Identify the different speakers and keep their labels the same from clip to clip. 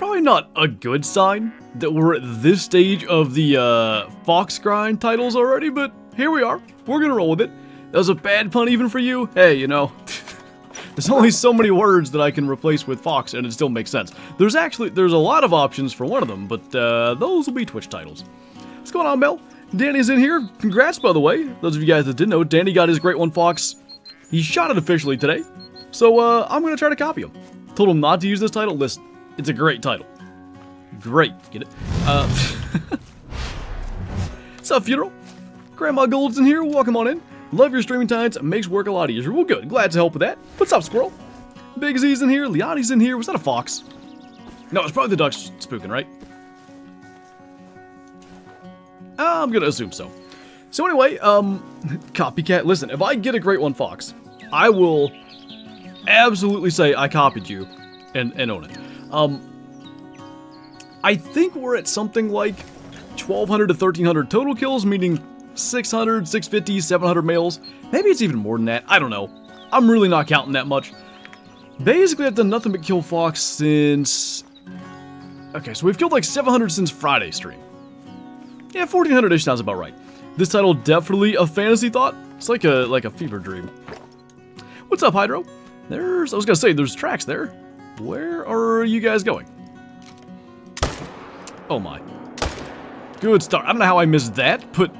Speaker 1: probably not a good sign that we're at this stage of the Fox grind titles already, but here we are. We're gonna roll with it. That was a bad pun even for you. Hey, you know, there's only so many words that I can replace with Fox and it still makes sense. There's a lot of options for one of them, but those will be Twitch titles. What's going on, Mel? Danny's in here. Congrats, by the way. Those of you guys that didn't know, Danny got his Great One Fox. He shot it officially today. So I'm gonna try to copy him. Told him not to use this title. Listen, it's a great title. Great, get it? What's up, Funeral? Grandma Gold's in here. Welcome on in. Love your streaming times. Makes work a lot easier. Well, good. Glad to help with that. What's up, Squirrel? Big Z's in here. Leontie's in here. Was that a fox? No, it's probably the ducks spooking, right? I'm gonna assume so. So anyway, copycat. Listen, if I get a Great One Fox, I will absolutely say I copied you and own it. I think we're at something like 1,200 to 1,300 total kills, meaning 600, 650, 700 males. Maybe it's even more than that. I don't know. I'm really not counting that much. Basically, I've done nothing but kill Fox since... Okay, so we've killed like 700 since Friday's stream. Yeah, 1,400-ish sounds about right. This title definitely a fantasy thought. It's like a fever dream. What's up, Hydro? I was gonna say, there's tracks there. Where are you guys going? Oh my. Good start. I don't know how I missed that, but...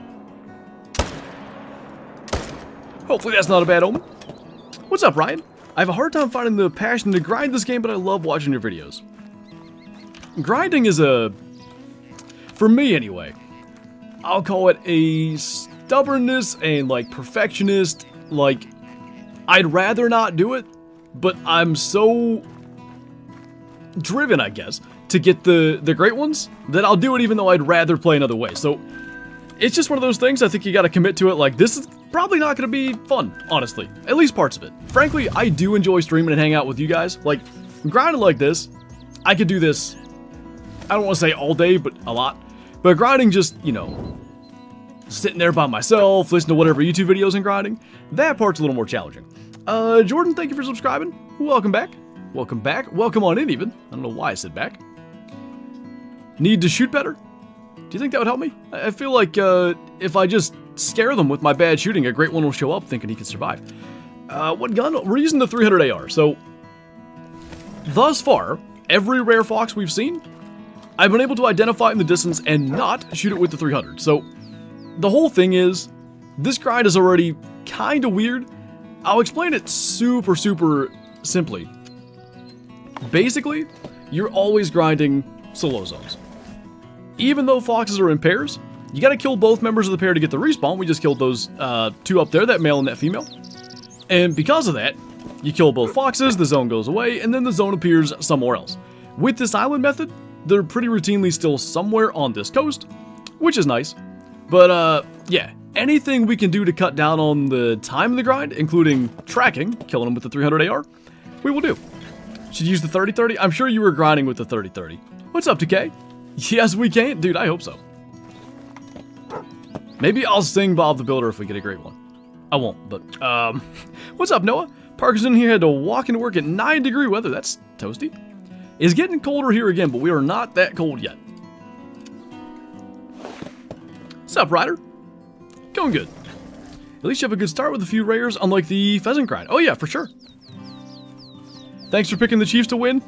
Speaker 1: Hopefully that's not a bad omen. What's up, Ryan? I have a hard time finding the passion to grind this game, but I love watching your videos. Grinding is for me anyway, I'll call it a stubbornness and like perfectionist, like I'd rather not do it, but I'm so driven, I guess, to get the great ones that I'll do it even though I'd rather play another way. So it's just one of those things. I think you gotta commit to it. Like, this is probably not gonna be fun, honestly. At least parts of it. Frankly, I do enjoy streaming and hang out with you guys. Like, grinding like this, I could do this, I don't want to say all day, but a lot. But grinding just, you know, sitting there by myself, listening to whatever YouTube videos and grinding, that part's a little more challenging. Jordan, thank you for subscribing. Welcome back. Welcome back. Welcome on in, even. I don't know why I said back. Need to shoot better? Do you think that would help me? I feel like if I just scare them with my bad shooting, a great one will show up thinking he can survive. What gun? We're using the 300 AR. So, thus far, every rare fox we've seen, I've been able to identify it in the distance and not shoot it with the 300. So, the whole thing is, this grind is already kind of weird. I'll explain it super simply. Basically, you're always grinding solo zones. Even though foxes are in pairs, you gotta kill both members of the pair to get the respawn. We just killed those two up there, that male and that female. And because of that, you kill both foxes, the zone goes away, and then the zone appears somewhere else. With this island method, they're pretty routinely still somewhere on this coast, which is nice. But yeah, anything we can do to cut down on the time of the grind, including tracking, killing them with the 300 AR, we will do. Should use the 30-30? I'm sure you were grinding with the 30-30. What's up, Decay? Yes, we can. Dude, I hope so. Maybe I'll sing Bob the Builder if we get a great one. I won't, but, what's up, Noah? Parker's in here, had to walk into work at 9-degree weather. That's toasty. It's getting colder here again, but we are not that cold yet. What's up, Ryder? Going good. At least you have a good start with a few rares, unlike the pheasant grind. Oh yeah, for sure. Thanks for picking the Chiefs to win.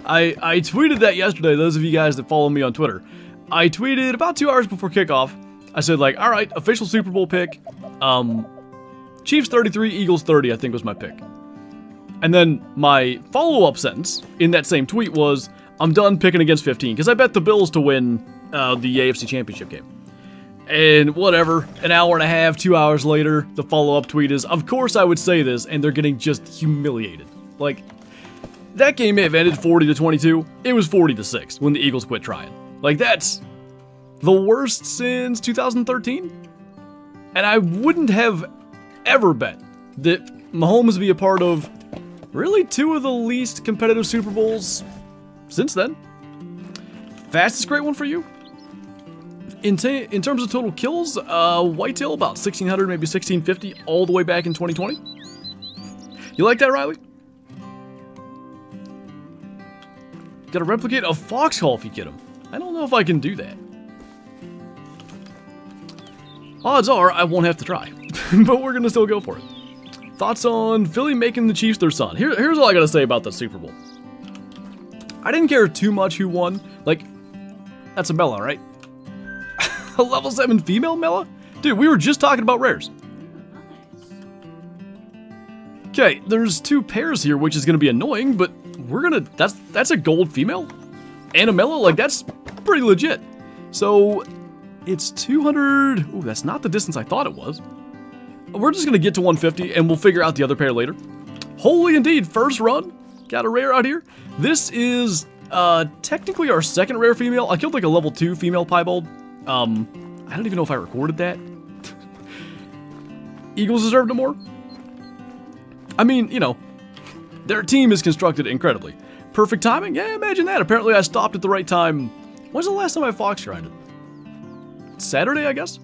Speaker 1: I tweeted that yesterday, those of you guys that follow me on Twitter. I tweeted about 2 hours before kickoff. I said, like, alright, official Super Bowl pick. Chiefs 33, Eagles 30, I think was my pick. And then my follow-up sentence in that same tweet was, I'm done picking against 15, because I bet the Bills to win the AFC Championship game. And whatever, an hour and a half, 2 hours later, the follow-up tweet is, of course I would say this, and they're getting just humiliated. Like, that game may have ended 40-22, it was 40-6 when the Eagles quit trying. Like, that's the worst since 2013? And I wouldn't have ever bet that Mahomes would be a part of really 2 of the least competitive Super Bowls since then. Fastest great one for you? In terms of total kills, Whitetail about 1,600, maybe 1,650, all the way back in 2020. You like that, Riley? Gotta replicate a fox call if you get him. I don't know if I can do that. Odds are I won't have to try, but we're gonna still go for it. Thoughts on Philly making the Chiefs their son? Here's all I gotta say about the Super Bowl. I didn't care too much who won. Like, that's a Mela, right? A level 7 female Mela? Dude, we were just talking about rares. Okay, there's 2 pairs here, which is gonna be annoying, but we're gonna, that's a gold female? And a Mela? Like, that's pretty legit. So, it's 200, ooh, that's not the distance I thought it was. We're just gonna get to 150, and we'll figure out the other pair later. Holy indeed, first run. Got a rare out here. This is, technically our second rare female. I killed like a level 2 female piebald. I don't even know if I recorded that. Eagles deserve no more. I mean, you know, their team is constructed incredibly. Perfect timing? Yeah, imagine that. Apparently I stopped at the right time. When's the last time I fox grinded? Saturday, I guess?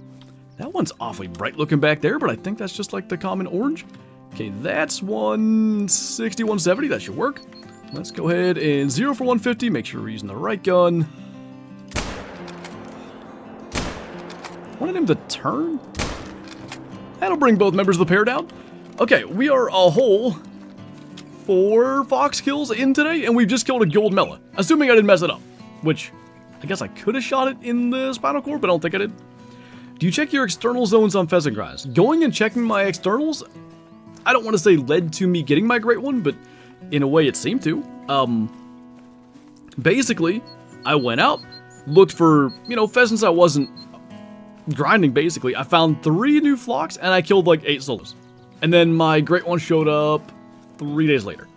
Speaker 1: That one's awfully bright looking back there, but I think that's just like the common orange. Okay, that's 160, 170. That should work. Let's go ahead and 0 for 150. Make sure we're using the right gun. Wanted him to turn. That'll bring both members of the pair down. Okay, we are a whole 4 fox kills in today, and we've just killed a gold Mela. Assuming I didn't mess it up, which I guess I could have shot it in the spinal cord, but I don't think I did. Do you check your external zones on pheasant grinds? Going and checking my externals, I don't want to say led to me getting my great one, but in a way it seemed to. Basically, I went out, looked for, you know, pheasants I wasn't grinding, basically. I found 3 new flocks, and I killed like 8 solos. And then my great one showed up 3 days later.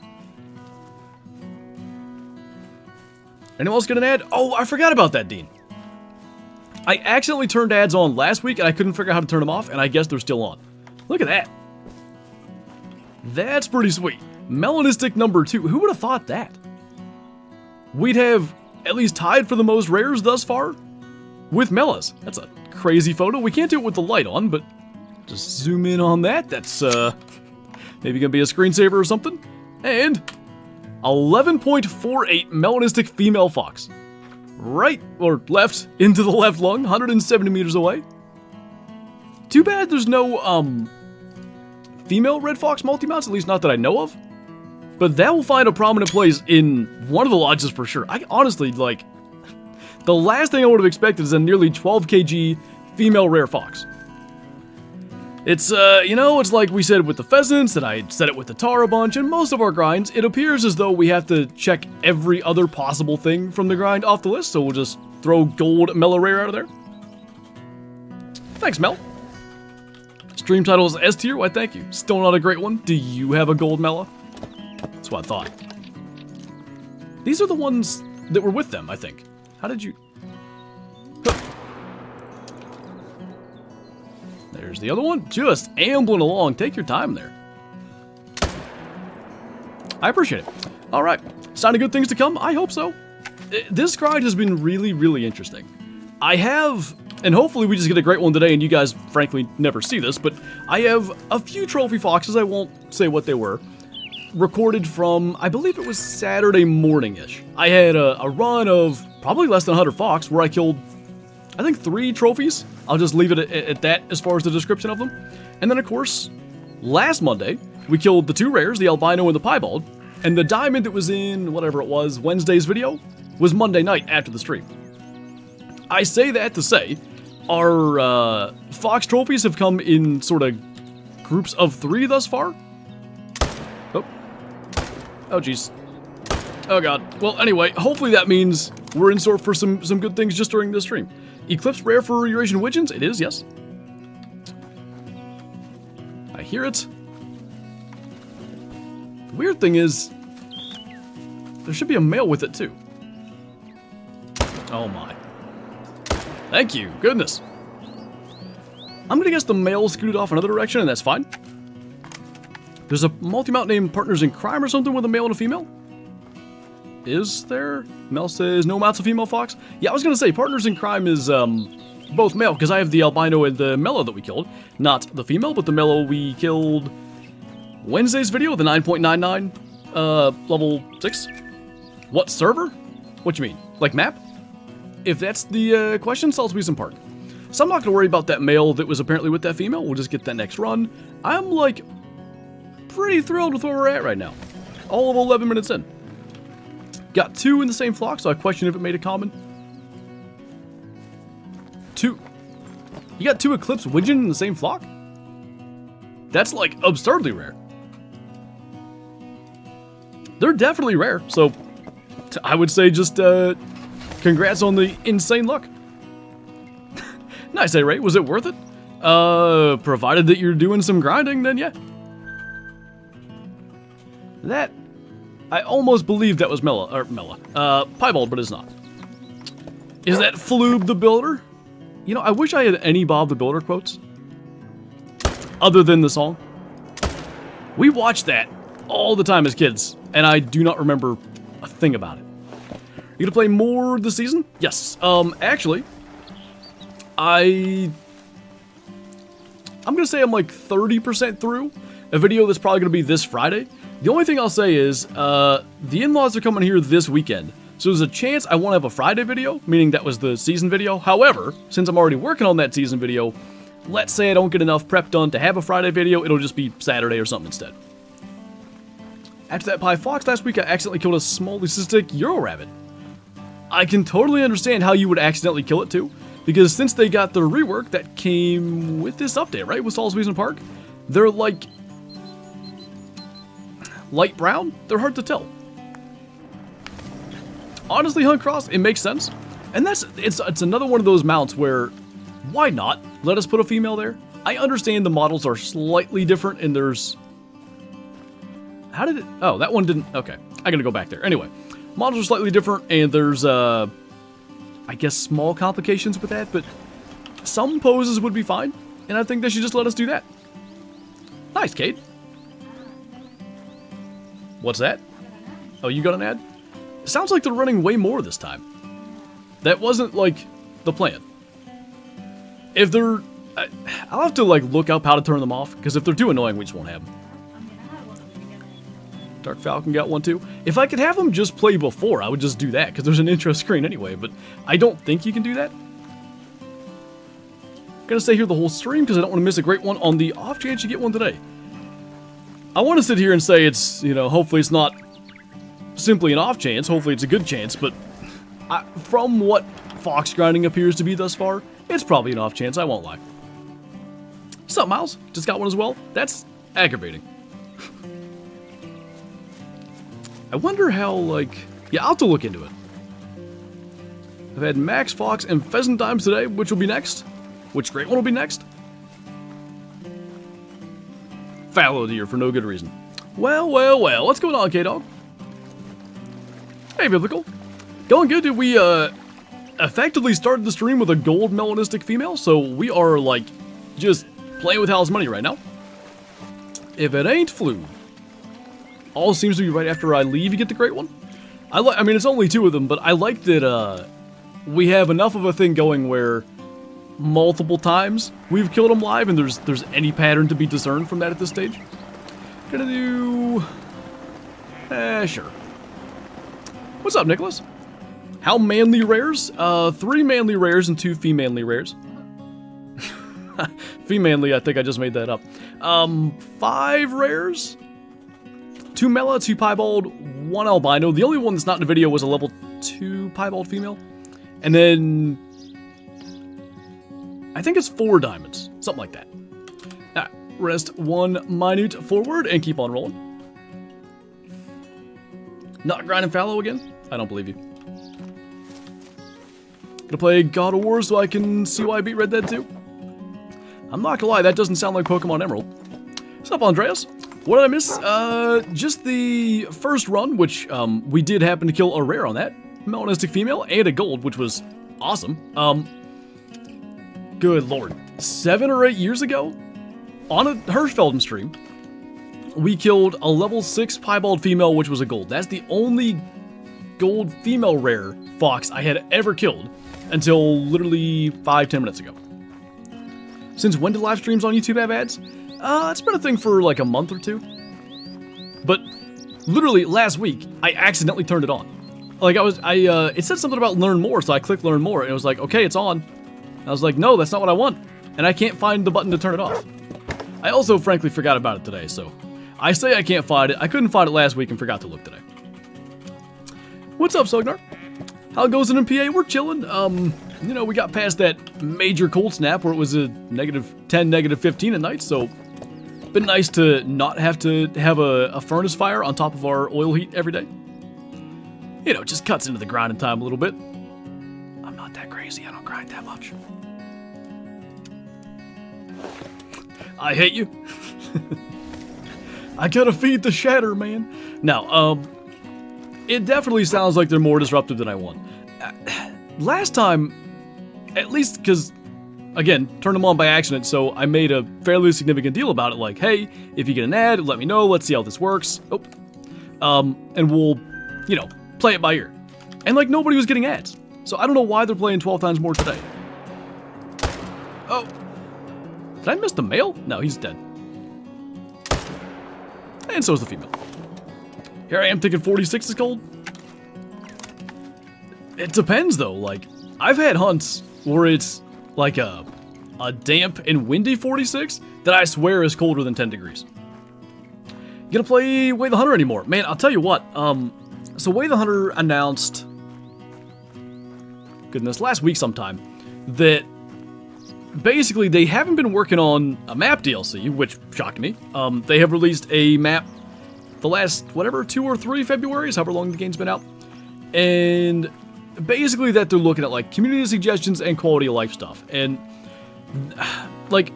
Speaker 1: Anyone else get an ad? Oh, I forgot about that, Dean. I accidentally turned ads on last week, and I couldn't figure out how to turn them off, and I guess they're still on. Look at that. That's pretty sweet. Melanistic number 2. Who would have thought that? We'd have at least tied for the most rares thus far with Melas. That's a crazy photo. We can't do it with the light on, but just zoom in on that. That's maybe gonna be a screensaver or something. And 11.48 melanistic female fox. Right, or left, into the left lung, 170 meters away. Too bad there's no, female red fox multi-mounts, at least not that I know of. But that will find a prominent place in one of the lodges for sure. I honestly, like, the last thing I would have expected is a nearly 12 kg female rare fox. It's, you know, it's like we said with the pheasants, and I said it with the tar a bunch, and most of our grinds, it appears as though we have to check every other possible thing from the grind off the list, so we'll just throw gold Mela rare out of there. Thanks, Mel. Stream title is S tier, why thank you. Still not a great one. Do you have a gold Mela? That's what I thought. These are the ones that were with them, I think. How did you... Huh. There's the other one. Just ambling along. Take your time there. I appreciate it. All right. Sign of good things to come? I hope so. This grind has been really, really interesting. I have, and hopefully we just get a great one today, and you guys, frankly, never see this, but I have a few trophy foxes, I won't say what they were, recorded from, I believe it was Saturday morning-ish. I had a run of probably less than 100 fox, where I killed, I think, 3 trophies. I'll just leave it at that as far as the description of them. And then, of course, last Monday, we killed the 2 rares, the albino and the piebald, and the diamond that was in, whatever it was, Wednesday's video, was Monday night after the stream. I say that to say, our fox trophies have come in sort of groups of 3 thus far. Oh. Oh, jeez. Oh, God. Well, anyway, hopefully that means we're in store for some good things just during this stream. Eclipse rare for Eurasian Widgeons? It is, yes. I hear it. The weird thing is, there should be a male with it, too. Oh, my. Thank you. Goodness. I'm gonna guess the male scooted off another direction, and that's fine. There's a multi-mount named Partners in Crime or something with a male and a female? Is there? Mel says no mounts of female fox. Yeah, I was gonna say Partners in Crime is both male, because I have the albino and the mellow that we killed. Not the female, but the mellow we killed Wednesday's video, the 9.99 level 6. What server? What you mean? Like map? If that's the question, Saltweasel Park. So I'm not going to worry about that male that was apparently with that female. We'll just get that next run. I'm, like, pretty thrilled with where we're at right now. All of 11 minutes in. Got 2 in the same flock, so I question if it made a common. 2. You got 2 Eclipse Widgeon in the same flock? That's, like, absurdly rare. They're definitely rare, so I would say just, congrats on the insane luck. Nice, Ray. Was it worth it? Provided that you're doing some grinding, then yeah. That, I almost believe that was Piebald, but it's not. Is that Floob the Builder? You know, I wish I had any Bob the Builder quotes. Other than the song. We watched that all the time as kids, and I do not remember a thing about it. You gonna play more this season? Yes. Actually, I'm gonna say I'm like 30% through a video that's probably gonna be this Friday. The only thing I'll say is, the in-laws are coming here this weekend, so there's a chance I won't have a Friday video, meaning that was the season video. However, since I'm already working on that season video, let's say I don't get enough prep done to have a Friday video, it'll just be Saturday or something instead. After that Pie Fox last week, I accidentally killed a small leucistic Euro Rabbit. I can totally understand how you would accidentally kill it too, because since they got the rework that came with this update, right, with Saltweasel Park, they're like light brown. They're hard to tell. Honestly, Hunt Cross, it makes sense, and it's another one of those mounts where why not let us put a female there? I understand the models are slightly different, and there's how did it? Oh, that one didn't. Okay, I gotta go back there. Anyway. Models are slightly different, and there's, I guess, small complications with that, but some poses would be fine, and I think they should just let us do that. Nice, Kate. What's that? Oh, you got an ad? It sounds like they're running way more this time. That wasn't, like, the plan. If they're... I'll have to, like, look up how to turn them off, because if they're too annoying, we just won't have them. Dark Falcon got one too. If I could have them just play before, I would just do that, because there's an intro screen anyway, but I don't think you can do that. Gonna stay here the whole stream, because I don't want to miss a great one on the off chance you get one today. I want to sit here and say it's, you know, hopefully it's not simply an off chance, hopefully it's a good chance, but from what Fox grinding appears to be thus far, it's probably an off chance, I won't lie. What's up, Miles? Just got one as well? That's aggravating. I wonder how, like... Yeah, I'll have to look into it. I've had Max, Fox, and Pheasant Dimes today, which will be next. Which great one will be next? Fallow deer for no good reason. Well, well, well. What's going on, K-Dog? Hey, Biblical. Going good. Did we, effectively started the stream with a gold melanistic female, so we are, like, just playing with Hal's money right now. If it ain't Flu. All seems to be right after I leave, you get the great one. I mean, it's only 2 of them, but I like that we have enough of a thing going where multiple times we've killed them live, and there's any pattern to be discerned from that at this stage. Gonna do... sure. What's up, Nicholas? How manly rares? 3 manly rares and 2 femanly rares. Femanly, I think I just made that up. 5 rares? 2 Mela, 2 Piebald, 1 Albino. The only one that's not in the video was a level 2 Piebald female. And then... I think it's 4 diamonds. Something like that. Alright, rest 1 minute forward and keep on rolling. Not grinding fallow again? I don't believe you. Gonna play God of War so I can see why I beat Red Dead 2. I'm not gonna lie, that doesn't sound like Pokemon Emerald. What's up, Andreas? What did I miss? Just the first run, which, we did happen to kill a rare on that. Melanistic female and a gold, which was awesome. Good lord. 7 or 8 years ago, on a Hirschfelden stream, we killed a level 6 Piebald female, which was a gold. That's the only gold female rare fox I had ever killed until literally 5-10 minutes ago. Since when did live streams on YouTube have ads? It's been a thing for like a month or 2. But literally last week, I accidentally turned it on. Like, it said something about learn more, so I clicked learn more, and it was like, okay, it's on. I was like, no, that's not what I want. And I can't find the button to turn it off. I also, frankly, forgot about it today, so I say I can't find it. I couldn't find it last week and forgot to look today. What's up, Sognar? How it goes in PA? We're chilling. You know, we got past that major cold snap where it was a -10, -15 at night, so been nice to not have to have a furnace fire on top of our oil heat every day. You know, it just cuts into the grinding time a little bit. I'm not that crazy. I don't grind that much. I hate you. I gotta feed the shatter, man. Now, it definitely sounds like they're more disruptive than I want. Last time, at least because, again, turned them on by accident, so I made a fairly significant deal about it, like, hey, if you get an ad, let me know, let's see how this works. Oh. And we'll, you know, play it by ear. And, like, nobody was getting ads. So I don't know why they're playing 12 times more today. Oh. Did I miss the male? No, he's dead. And so is the female. Here I am thinking 46 is cold. It depends, though. Like, I've had hunts where it's like a damp and windy 46 that I swear is colder than 10 degrees. You gonna play Way the Hunter anymore? Man, I'll tell you what. So Way the Hunter announced, goodness, last week sometime, that basically they haven't been working on a map DLC, which shocked me. They have released a map the last, whatever, 2 or 3 Februaries, however long the game's been out. And basically that they're looking at, like, community suggestions and quality of life stuff. And, like,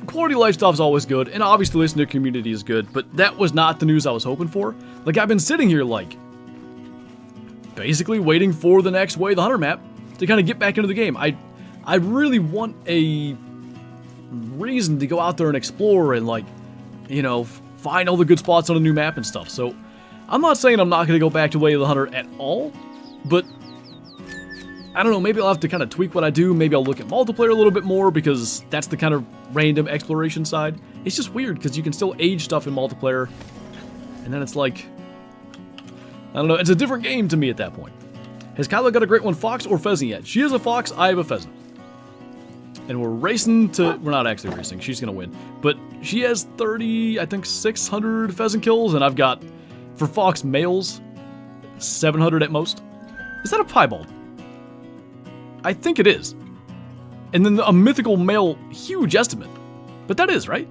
Speaker 1: quality of life stuff is always good, and obviously listening to community is good, but that was not the news I was hoping for. Like, I've been sitting here, like, basically waiting for the next Way the Hunter map to kind of get back into the game. I really want a reason to go out there and explore and, like, you know, find all the good spots on a new map and stuff. So, I'm not saying I'm not going to go back to Way of the Hunter at all, but I don't know, maybe I'll have to kind of tweak what I do. Maybe I'll look at multiplayer a little bit more because that's the kind of random exploration side. It's just weird because you can still age stuff in multiplayer, and then it's like, I don't know, it's a different game to me at that point. Has Kyla got a great one, fox or pheasant yet? She is a fox, I have a pheasant. And we're racing to, we're not actually racing, she's gonna win. But she has 30, I think 600 pheasant kills, and I've got, for fox males, 700 at most. Is that a piebald? I think it is. And then a mythical male, huge estimate. But that is, right?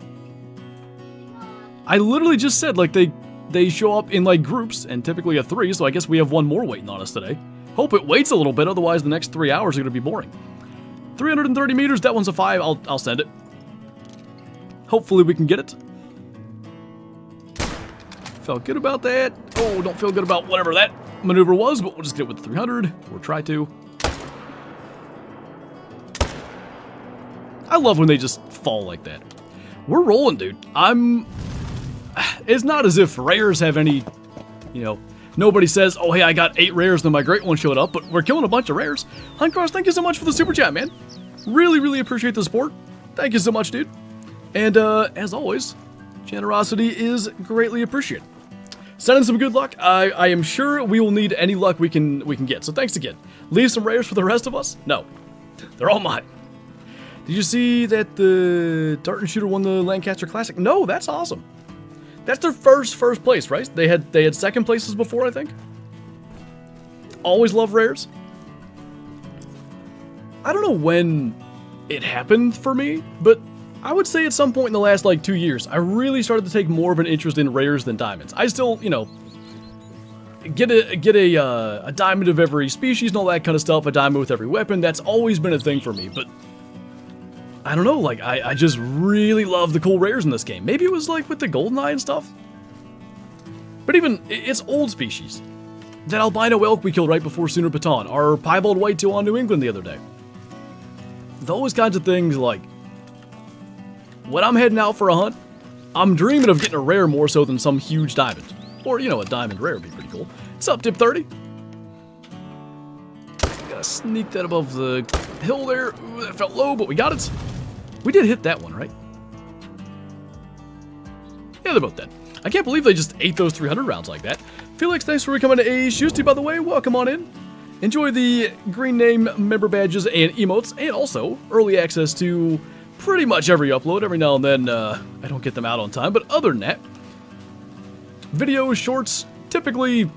Speaker 1: I literally just said, like, they show up in, like, groups, and typically a 3, so I guess we have one more waiting on us today. Hope it waits a little bit, otherwise the next 3 hours are going to be boring. 330 meters, that one's a 5, I'll send it. Hopefully we can get it. Felt good about that. Oh, don't feel good about whatever that maneuver was, but we'll just get it with the 300, or try to. I love when they just fall like that. We're rolling, dude. It's not as if rares have any, you know, nobody says, oh, hey, I got 8 rares, then my great one showed up, but we're killing a bunch of rares. Huntcross, thank you so much for the super chat, man. Really, really appreciate the support. Thank you so much, dude. And, as always, generosity is greatly appreciated. Send in some good luck. I am sure we will need any luck we can get, so thanks again. Leave some rares for the rest of us? No. They're all mine. Did you see that the Dart and Shooter won the Lancaster Classic? No, that's awesome. That's their first place, right? They had second places before, I think. Always love rares. I don't know when it happened for me, but I would say at some point in the last, like, 2 years, I really started to take more of an interest in rares than diamonds. I still, you know, get a diamond of every species and all that kind of stuff, a diamond with every weapon. That's always been a thing for me, but I don't know, like, I just really love the cool rares in this game. Maybe it was, like, with the GoldenEye and stuff. But even, it's old species. That albino elk we killed right before Sooner Baton, our piebald whitetail on New England the other day. Those kinds of things, like, when I'm heading out for a hunt, I'm dreaming of getting a rare more so than some huge diamond. Or, you know, a diamond rare would be pretty cool. What's up, Tip 30? Gotta sneak that above the hill there. Ooh, that felt low, but we got it. We did hit that one, right? Yeah, they're both dead. I can't believe they just ate those 300 rounds like that. Felix, thanks for coming to A. Shusty, by the way. Welcome on in. Enjoy the green name member badges and emotes, and also early access to pretty much every upload. Every now and then, I don't get them out on time, but other than that, videos, shorts, typically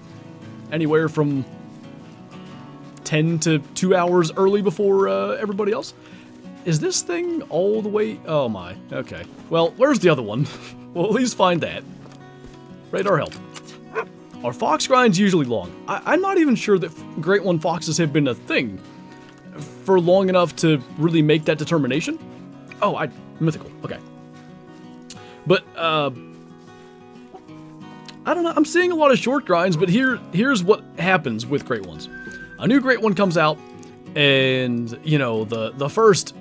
Speaker 1: anywhere from 10 to 2 hours early before everybody else. Is this thing all the way? Oh my, okay. Well, where's the other one? We'll at least find that. Radar help. Our fox grind's usually long. I'm not even sure that Great One foxes have been a thing for long enough to really make that determination. Oh, mythical, okay. But, I don't know, I'm seeing a lot of short grinds, but here's what happens with Great Ones. A new Great One comes out, and, you know, the first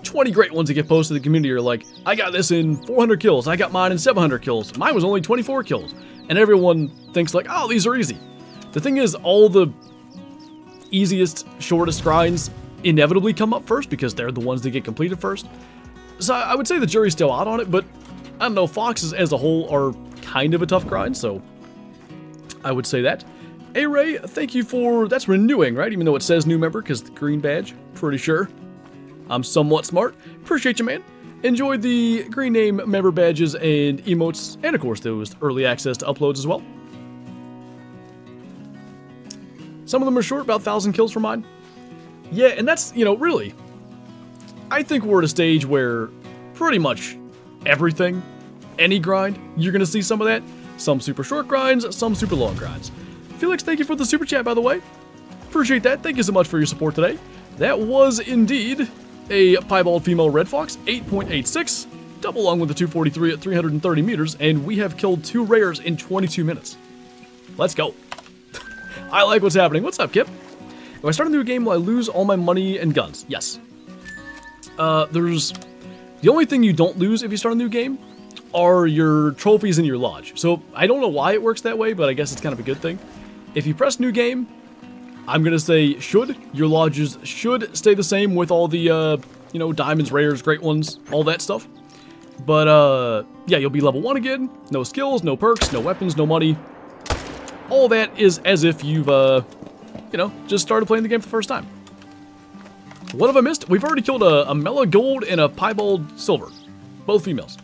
Speaker 1: 20 Great Ones that get posted to the community are like, I got this in 400 kills, I got mine in 700 kills, mine was only 24 kills. And everyone thinks like, oh, these are easy. The thing is, all the easiest, shortest grinds inevitably come up first because they're the ones that get completed first. So I would say the jury's still out on it, but I don't know, foxes as a whole are kind of a tough grind, so I would say that. Hey Ray, thank you for, that's renewing, right? Even though it says new member, because the green badge, pretty sure. I'm somewhat smart. Appreciate you, man. Enjoyed the green name member badges and emotes, and of course there was early access to uploads as well. Some of them are short, about 1,000 kills for mine. Yeah, and that's, you know, really, I think we're at a stage where pretty much everything, any grind, you're going to see some of that. Some super short grinds, some super long grinds. Felix, thank you for the super chat, by the way. Appreciate that. Thank you so much for your support today. That was indeed a piebald female red fox, 8.86, double along with the 243 at 330 meters, and we have killed 2 rares in 22 minutes. Let's go. I like what's happening. What's up, Kip? If I start a new game, will I lose all my money and guns? Yes. There's... The only thing you don't lose if you start a new game are your trophies in your lodge. So, I don't know why it works that way, but I guess it's kind of a good thing. If you press new game, I'm gonna say your lodges should stay the same with all the, you know, diamonds, rares, great ones, all that stuff. But, yeah, you'll be level 1 again, no skills, no perks, no weapons, no money. All that is as if you've, you know, just started playing the game for the first time. What have I missed? We've already killed a Mela Gold and a Piebald Silver, both females.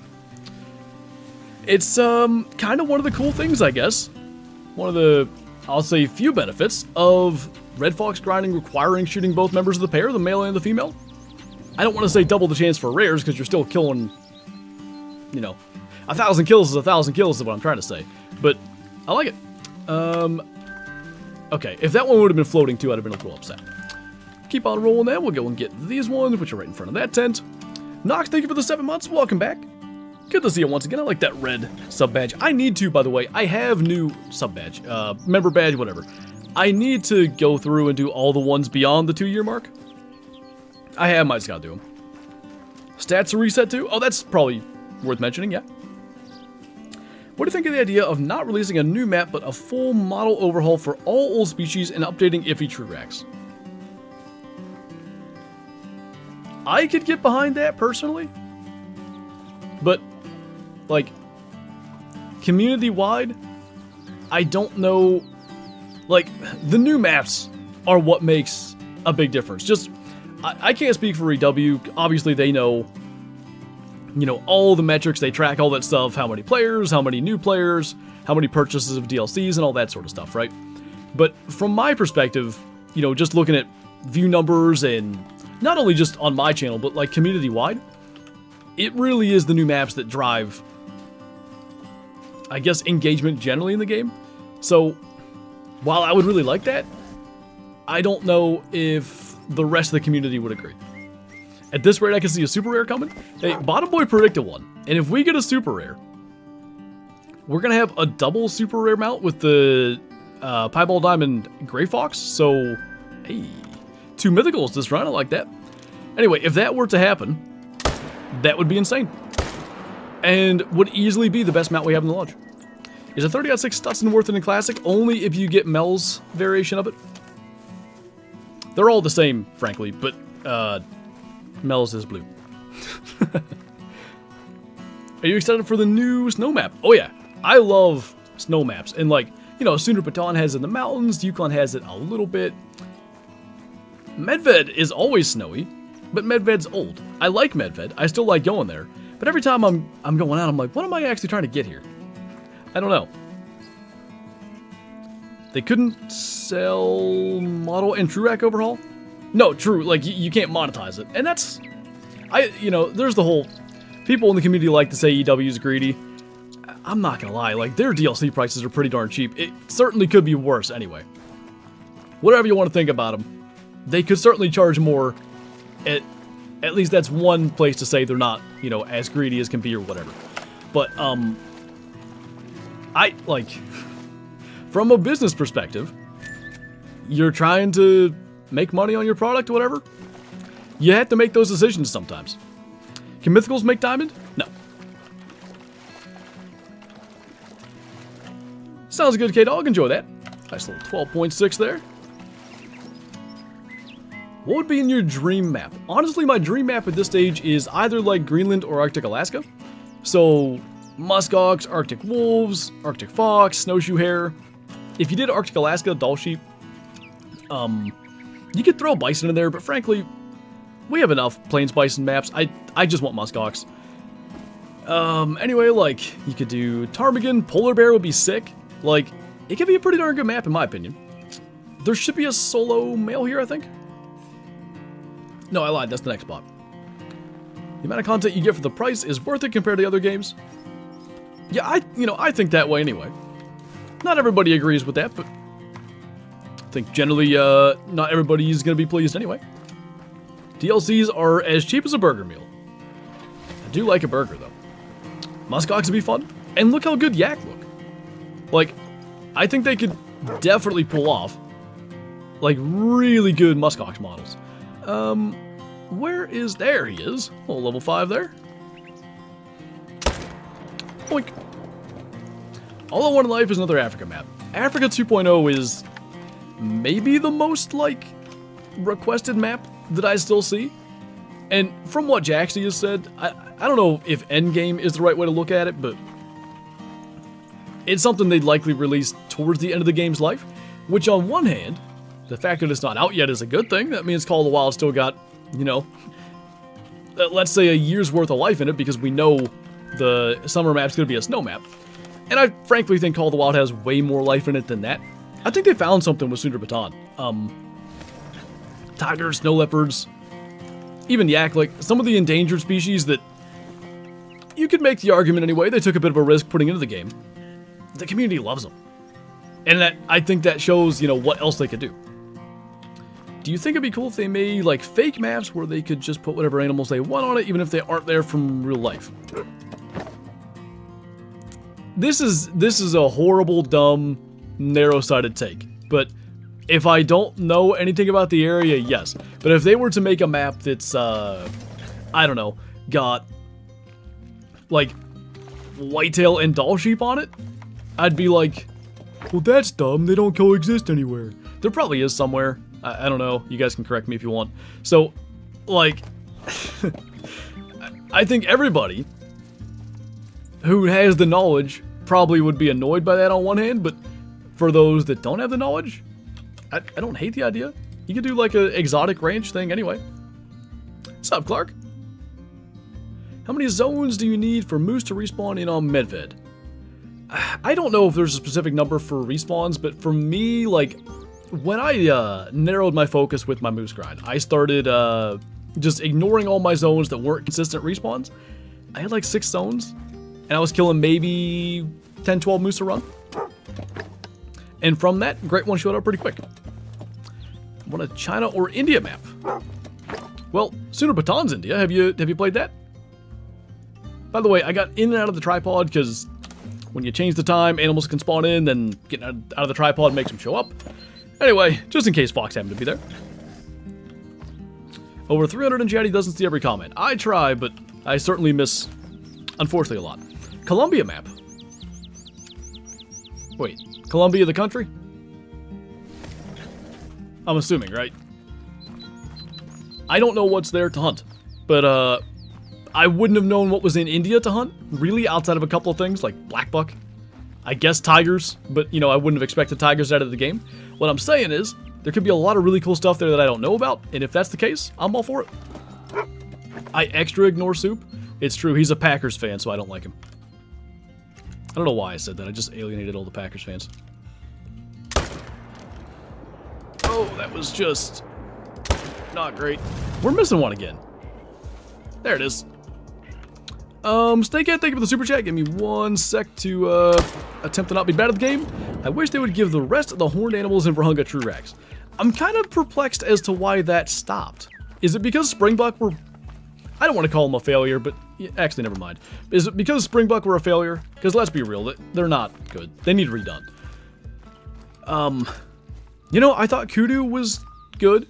Speaker 1: It's, kind of one of the cool things, I guess. One of the, I'll say, few benefits of Red Fox grinding requiring shooting both members of the pair, the male and the female. I don't want to say double the chance for rares, because you're still killing, you know, 1,000 kills is 1,000 kills is what I'm trying to say. But, I like it. Okay, if that one would have been floating too, I'd have been a little upset. Keep on rolling that, we'll go and get these ones, which are right in front of that tent. Nox, thank you for the 7 months, welcome back. Good to see you once again. I like that red sub badge. I need to, by the way, I have new sub badge, member badge, whatever. I need to go through and do all the ones beyond the 2-year mark. I just gotta do them. Stats are reset too? Oh, that's probably worth mentioning, yeah. What do you think of the idea of not releasing a new map, but a full model overhaul for all old species and updating iffy true racks? I could get behind that, personally. But, like, community-wide, I don't know, like, the new maps are what makes a big difference. Just, I can't speak for EW, obviously they know, you know, all the metrics, they track all that stuff, how many players, how many new players, how many purchases of DLCs, and all that sort of stuff, right? But from my perspective, you know, just looking at view numbers, and not only just on my channel, but, like, community-wide, it really is the new maps that drive, I guess, engagement generally in the game. So, while I would really like that, I don't know if the rest of the community would agree. At this rate, I can see a super rare coming. Hey, Bottom Boy predicted one, and if we get a super rare, we're gonna have a double super rare mount with the Piebald Diamond Gray Fox. So, hey, 2 mythicals this run. I like that. Anyway, if that were to happen, that would be insane, and would easily be the best mount we have in the lodge. Is a 30/6 Stutson worth it in Classic? Only if you get Mel's variation of it. They're all the same, frankly, but Mel's is blue. Are you excited for the new snow map? Oh yeah. I love snow maps, and like, you know, Sundar Baton has it in the mountains, Yukon has it a little bit. Medved is always snowy, but Medved's old. I like Medved, I still like going there, but every time I'm going out, I'm like, what am I actually trying to get here? I don't know. They couldn't sell model and true rack overhaul? No, true, like, you can't monetize it, and that's, you know, there's the whole, people in the community like to say EW is greedy. I'm not gonna lie, like, their DLC prices are pretty darn cheap. It certainly could be worse anyway. Whatever you want to think about them, they could certainly charge more. At least that's one place to say they're not, you know, as greedy as can be or whatever. But, I, like, from a business perspective, you're trying to make money on your product or whatever, you have to make those decisions sometimes. Can Mythicals make diamond? No. Sounds good, K-Dog. Enjoy that. Nice little 12.6 there. What would be in your dream map? Honestly, my dream map at this stage is either like Greenland or Arctic Alaska. So, muskox, Arctic wolves, Arctic fox, snowshoe hare. If you did Arctic Alaska, doll sheep, you could throw bison in there, but frankly, we have enough plains bison maps. I just want muskox. Anyway, like, you could do ptarmigan, polar bear would be sick. Like, it could be a pretty darn good map in my opinion. There should be a solo male here, I think. No, I lied, that's the next spot. The amount of content you get for the price is worth it compared to the other games. Yeah, I think that way anyway. Not everybody agrees with that, but I think generally, not everybody is going to be pleased anyway. DLCs are as cheap as a burger meal. I do like a burger, though. Muskox would be fun. And look how good Yak look. Like, I think they could definitely pull off, like, really good muskox models. Where is... There he is. Oh, level 5 there. Boink. All I want in life is another Africa map. Africa 2.0 is maybe the most, like, requested map that I still see. And from what Jaxy has said, I don't know if endgame is the right way to look at it, but it's something they'd likely release towards the end of the game's life, which on one hand, the fact that it's not out yet is a good thing. That means Call of the Wild still got, you know, let's say a year's worth of life in it, because we know the summer map's going to be a snow map. And I frankly think Call of the Wild has way more life in it than that. I think they found something with Sundar Baton. Tigers, snow leopards, even yak, like some of the endangered species that you could make the argument anyway, they took a bit of a risk putting into the game. The community loves them. And that, I think that shows, you know, what else they could do. Do you think it'd be cool if they made, like, fake maps where they could just put whatever animals they want on it, even if they aren't there from real life? This is a horrible, dumb, narrow-sighted take. But if I don't know anything about the area, yes. But if they were to make a map that's, I don't know, got, like, whitetail and doll sheep on it, I'd be like, well, that's dumb. They don't coexist anywhere. There probably is somewhere. I don't know. You guys can correct me if you want. So, like, I think everybody who has the knowledge probably would be annoyed by that on one hand, but for those that don't have the knowledge, I don't hate the idea. You could do like an exotic ranch thing anyway. What's up, Clark? How many zones do you need for moose to respawn in on Medved? I don't know if there's a specific number for respawns, but for me, like, when I narrowed my focus with my moose grind, I started just ignoring all my zones that weren't consistent respawns. I had like 6 zones, and I was killing maybe 10, 12 moose a run. And from that, great one showed up pretty quick. Want a China or India map? Well, Sundar Baton's India. Have you played that? By the way, I got in and out of the tripod because when you change the time, animals can spawn in, then getting out of the tripod makes them show up. Anyway, just in case Fox happened to be there. Over 300 in chat, he doesn't see every comment. I try, but I certainly miss, unfortunately, a lot. Colombia map. Wait, Colombia the country? I'm assuming, right? I don't know what's there to hunt, but I wouldn't have known what was in India to hunt, really, outside of a couple of things, like black buck. I guess tigers, but, you know, I wouldn't have expected tigers out of the game. What I'm saying is, there could be a lot of really cool stuff there that I don't know about, and if that's the case, I'm all for it. I extra ignore Soup. It's true, he's a Packers fan, so I don't like him. I don't know why I said that, I just alienated all the Packers fans. Oh, that was just not great. We're missing one again. There it is. Snakehead, thank you for the super chat. Give me 1 sec to attempt to not be bad at the game. I wish they would give the rest of the horned animals in Virhunga true racks. I'm kind of perplexed as to why that stopped. Is it because Springbuck were... I don't want to call them a failure, but... Actually, never mind. Is it because Springbuck were a failure? Because let's be real, they're not good. They need redone. You know, I thought Kudu was good.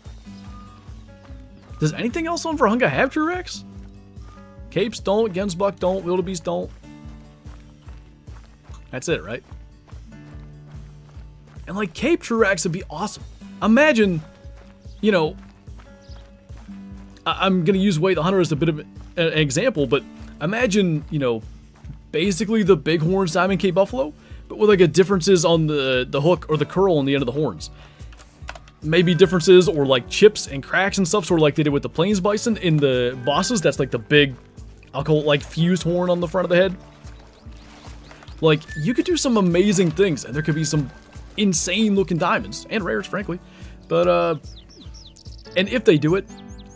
Speaker 1: Does anything else on Virhunga have true racks? Capes don't, Gensbuck don't, Wildebeest don't. That's it, right? And like, Cape true racks would be awesome. Imagine, you know, I'm going to use Wade the Hunter as a bit of an example, but imagine, you know, basically the Bighorns Diamond Cape Buffalo, but with like a differences on the hook or the curl on the end of the horns. Maybe differences or like chips and cracks and stuff, sort of like they did with the Plains Bison in the bosses. That's like the big, I'll call it like fused horn on the front of the head. Like, you could do some amazing things, and there could be some insane looking diamonds, and rares, frankly. But, and if they do it,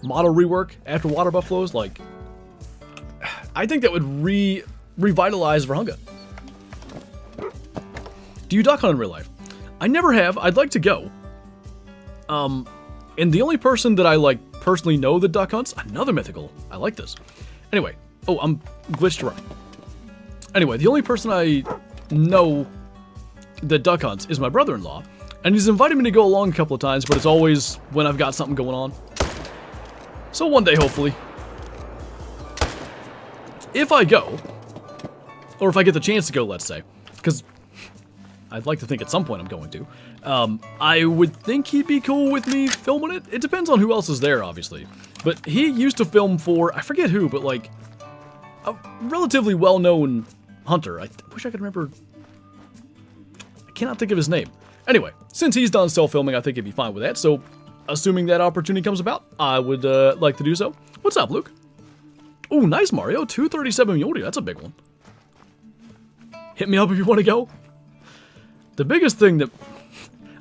Speaker 1: model rework after water buffaloes, like, I think that would revitalize Virhunga. Do you duck hunt in real life? I never have. I'd like to go. And the only person that I, like, personally know that duck hunts, another mythical. I like this. Anyway. Oh, I'm glitched around. Anyway, the only person I know that duck hunts is my brother-in-law, and he's invited me to go along a couple of times, but it's always when I've got something going on. So one day, hopefully, if I go, or if I get the chance to go, let's say, because I'd like to think at some point I'm going to, I would think he'd be cool with me filming it. It depends on who else is there, obviously. But he used to film for, I forget who, but like, a relatively well-known hunter. I wish I could remember. I cannot think of his name. Anyway, since he's done self-filming, I think he'd be fine with that. So, assuming that opportunity comes about, I would like to do so. What's up, Luke? Ooh, nice, Mario. 237 Mjolnir. That's a big one. Hit me up if you want to go. The biggest thing that...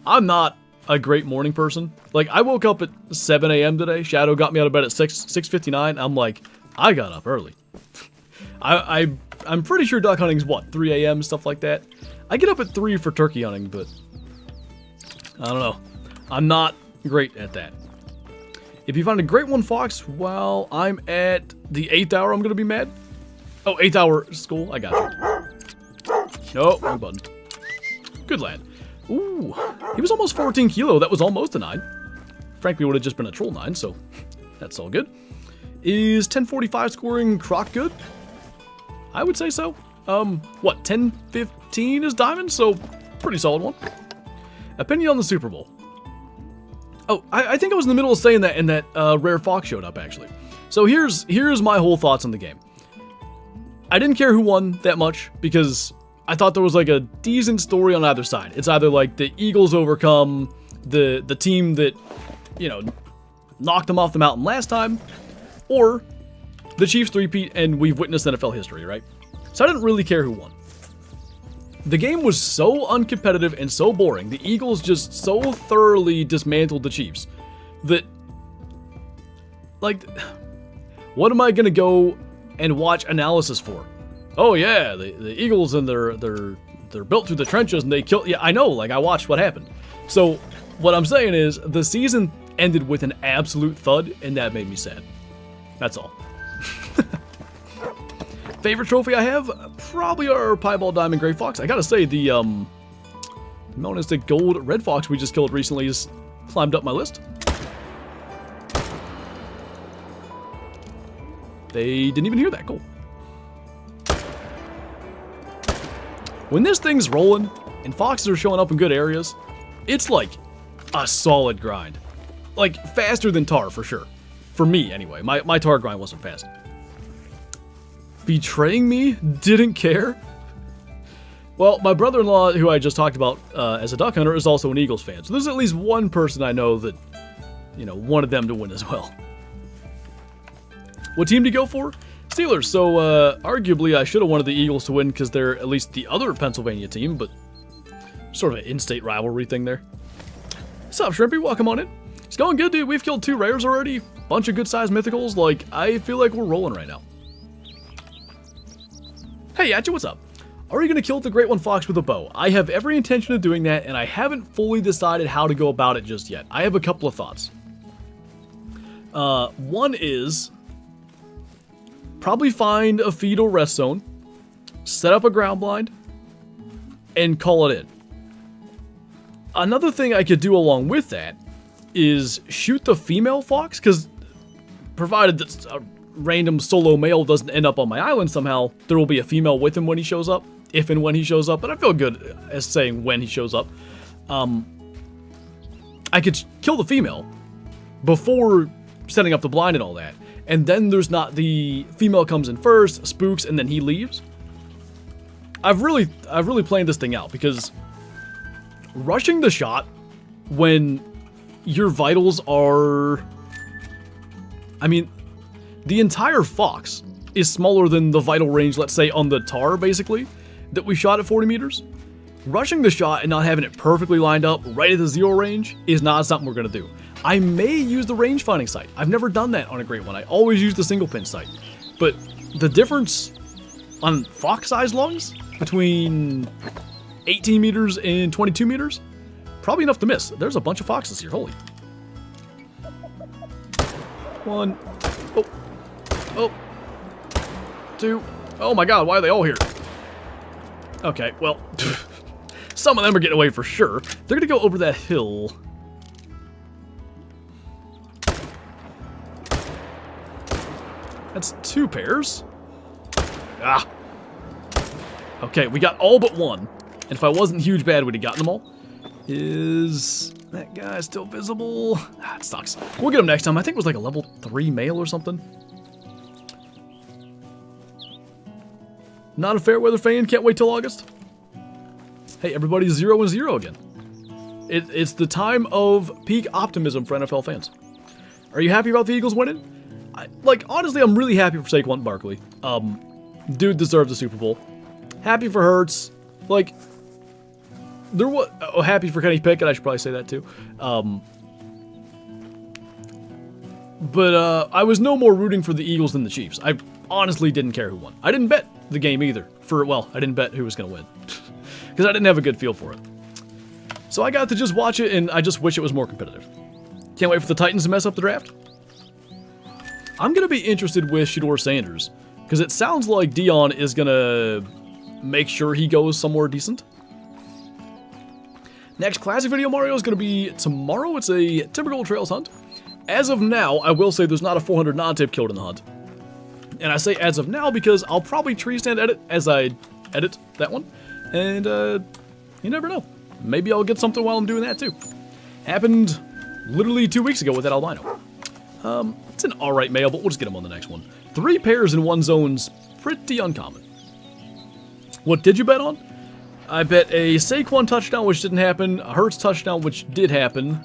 Speaker 1: I'm not a great morning person. Like, I woke up at 7 a.m. today. Shadow got me out of bed at 6:59. I'm like, I got up early. I'm pretty sure duck hunting's what, 3 a.m., stuff like that. I get up at 3 for turkey hunting, but I don't know. I'm not great at that. If you find a great one, Fox, while I'm at the 8th hour, I'm going to be mad. Oh, 8th hour school. I got you. No, wrong button. Good lad. Ooh, he was almost 14 kilo. That was almost a 9. Frankly, it would have just been a troll 9, so that's all good. Is 1045 scoring Croc good? I would say so. What, 1015 is diamond, so pretty solid one. Opinion on the Super Bowl. Oh, I think I was in the middle of saying that, and that Rare Fox showed up, actually. So here's my whole thoughts on the game. I didn't care who won that much, because I thought there was like a decent story on either side. It's either like the Eagles overcome the team that, you know, knocked them off the mountain last time, or the Chiefs three-peat and we've witnessed NFL history, right? So I didn't really care who won. The game was so uncompetitive and so boring. The Eagles just so thoroughly dismantled the Chiefs that, like, what am I gonna go and watch analysis for? Oh yeah, the Eagles and they're built through the trenches and they kill. Yeah, I know. Like, I watched what happened. So what I'm saying is the season ended with an absolute thud, and that made me sad. That's all. Favorite trophy I have? Probably our Piebald Diamond Gray Fox. I gotta say, the Melanistic Gold Red Fox we just killed recently has climbed up my list. They didn't even hear that. Cool. When this thing's rolling and foxes are showing up in good areas, it's like a solid grind. Like, faster than tar, for sure. For me, anyway. My tar grind wasn't fast. Betraying me? Didn't care? Well, my brother-in-law, who I just talked about as a duck hunter, is also an Eagles fan. So there's at least one person I know that, you know, wanted them to win as well. What team do you go for? Steelers. So arguably I should have wanted the Eagles to win because they're at least the other Pennsylvania team, but sort of an in-state rivalry thing there. What's up, Shrimpy? Welcome on in. It's going good, dude. We've killed 2 rares already. Bunch of good-sized mythicals. Like, I feel like we're rolling right now. Hey, Yachi, what's up? Are you going to kill the Great One Fox with a bow? I have every intention of doing that, and I haven't fully decided how to go about it just yet. I have a couple of thoughts. One is probably find a feed or rest zone, set up a ground blind, and call it in. Another thing I could do along with that is shoot the female fox, because provided that a random solo male doesn't end up on my island somehow, there will be a female with him when he shows up, if and when he shows up, but I feel good as saying when he shows up. I could kill the female before setting up the blind and all that, and then there's not the female comes in first, spooks, and then he leaves. I've really planned this thing out, because rushing the shot when your vitals are... I mean, the entire fox is smaller than the vital range, let's say, on the tar, basically, that we shot at 40 meters. Rushing the shot and not having it perfectly lined up right at the 0 range is not something we're going to do. I may use the range finding sight. I've never done that on a Great One. I always use the single pin sight. But the difference on fox-sized lungs between 18 meters and 22 meters, probably enough to miss. There's a bunch of foxes here. Holy. 1. Oh. 2. Oh my god, why are they all here? Okay, well, some of them are getting away for sure. They're gonna go over that hill. That's 2 pairs. Ah. Okay, we got all but 1. And if I wasn't huge bad, we'd have gotten them all. Is that guy still visible? Ah, it sucks. We'll get him next time. I think it was like a level 3 male or something. Not a fair weather fan. Can't wait till August. Hey, everybody's 0 and 0 again. It's the time of peak optimism for NFL fans. Are you happy about the Eagles winning? Honestly, I'm really happy for Saquon Barkley. Dude deserves a Super Bowl. Happy for Hurts. Like, there was happy for Kenny Pickett. I should probably say that too. But I was no more rooting for the Eagles than the Chiefs. I honestly didn't care who won. I didn't bet the game either. I didn't bet who was going to win. Because I didn't have a good feel for it. So I got to just watch it, and I just wish it was more competitive. Can't wait for the Titans to mess up the draft. I'm going to be interested with Shedeur Sanders, because it sounds like Dion is going to make sure he goes somewhere decent. Next classic video, Mario, is going to be tomorrow. It's a typical Trails hunt. As of now, I will say there's not a 400 non-tip killed in the hunt. And I say as of now because I'll probably tree stand edit as I edit that one. And you never know. Maybe I'll get something while I'm doing that too. Happened literally 2 weeks ago with that albino. It's an alright male, but we'll just get him on the next one. 3 pairs in one zone's pretty uncommon. What did you bet on? I bet a Saquon touchdown, which didn't happen, a Hurts touchdown, which did happen,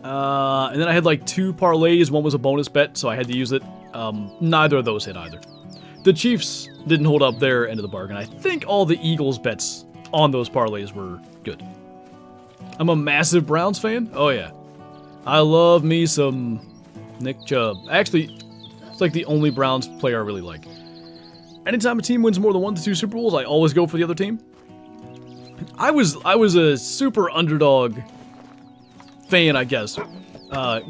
Speaker 1: and then I had like 2 parlays. One was a bonus bet, so I had to use it. Neither of those hit either. The Chiefs didn't hold up their end of the bargain. I think all the Eagles bets on those parlays were good. I'm a massive Browns fan. Oh yeah. I love me some Nick Chubb. Actually, it's like the only Browns player I really like. Anytime a team wins more than 1 to 2 Super Bowls, I always go for the other team. I was a super underdog fan, I guess,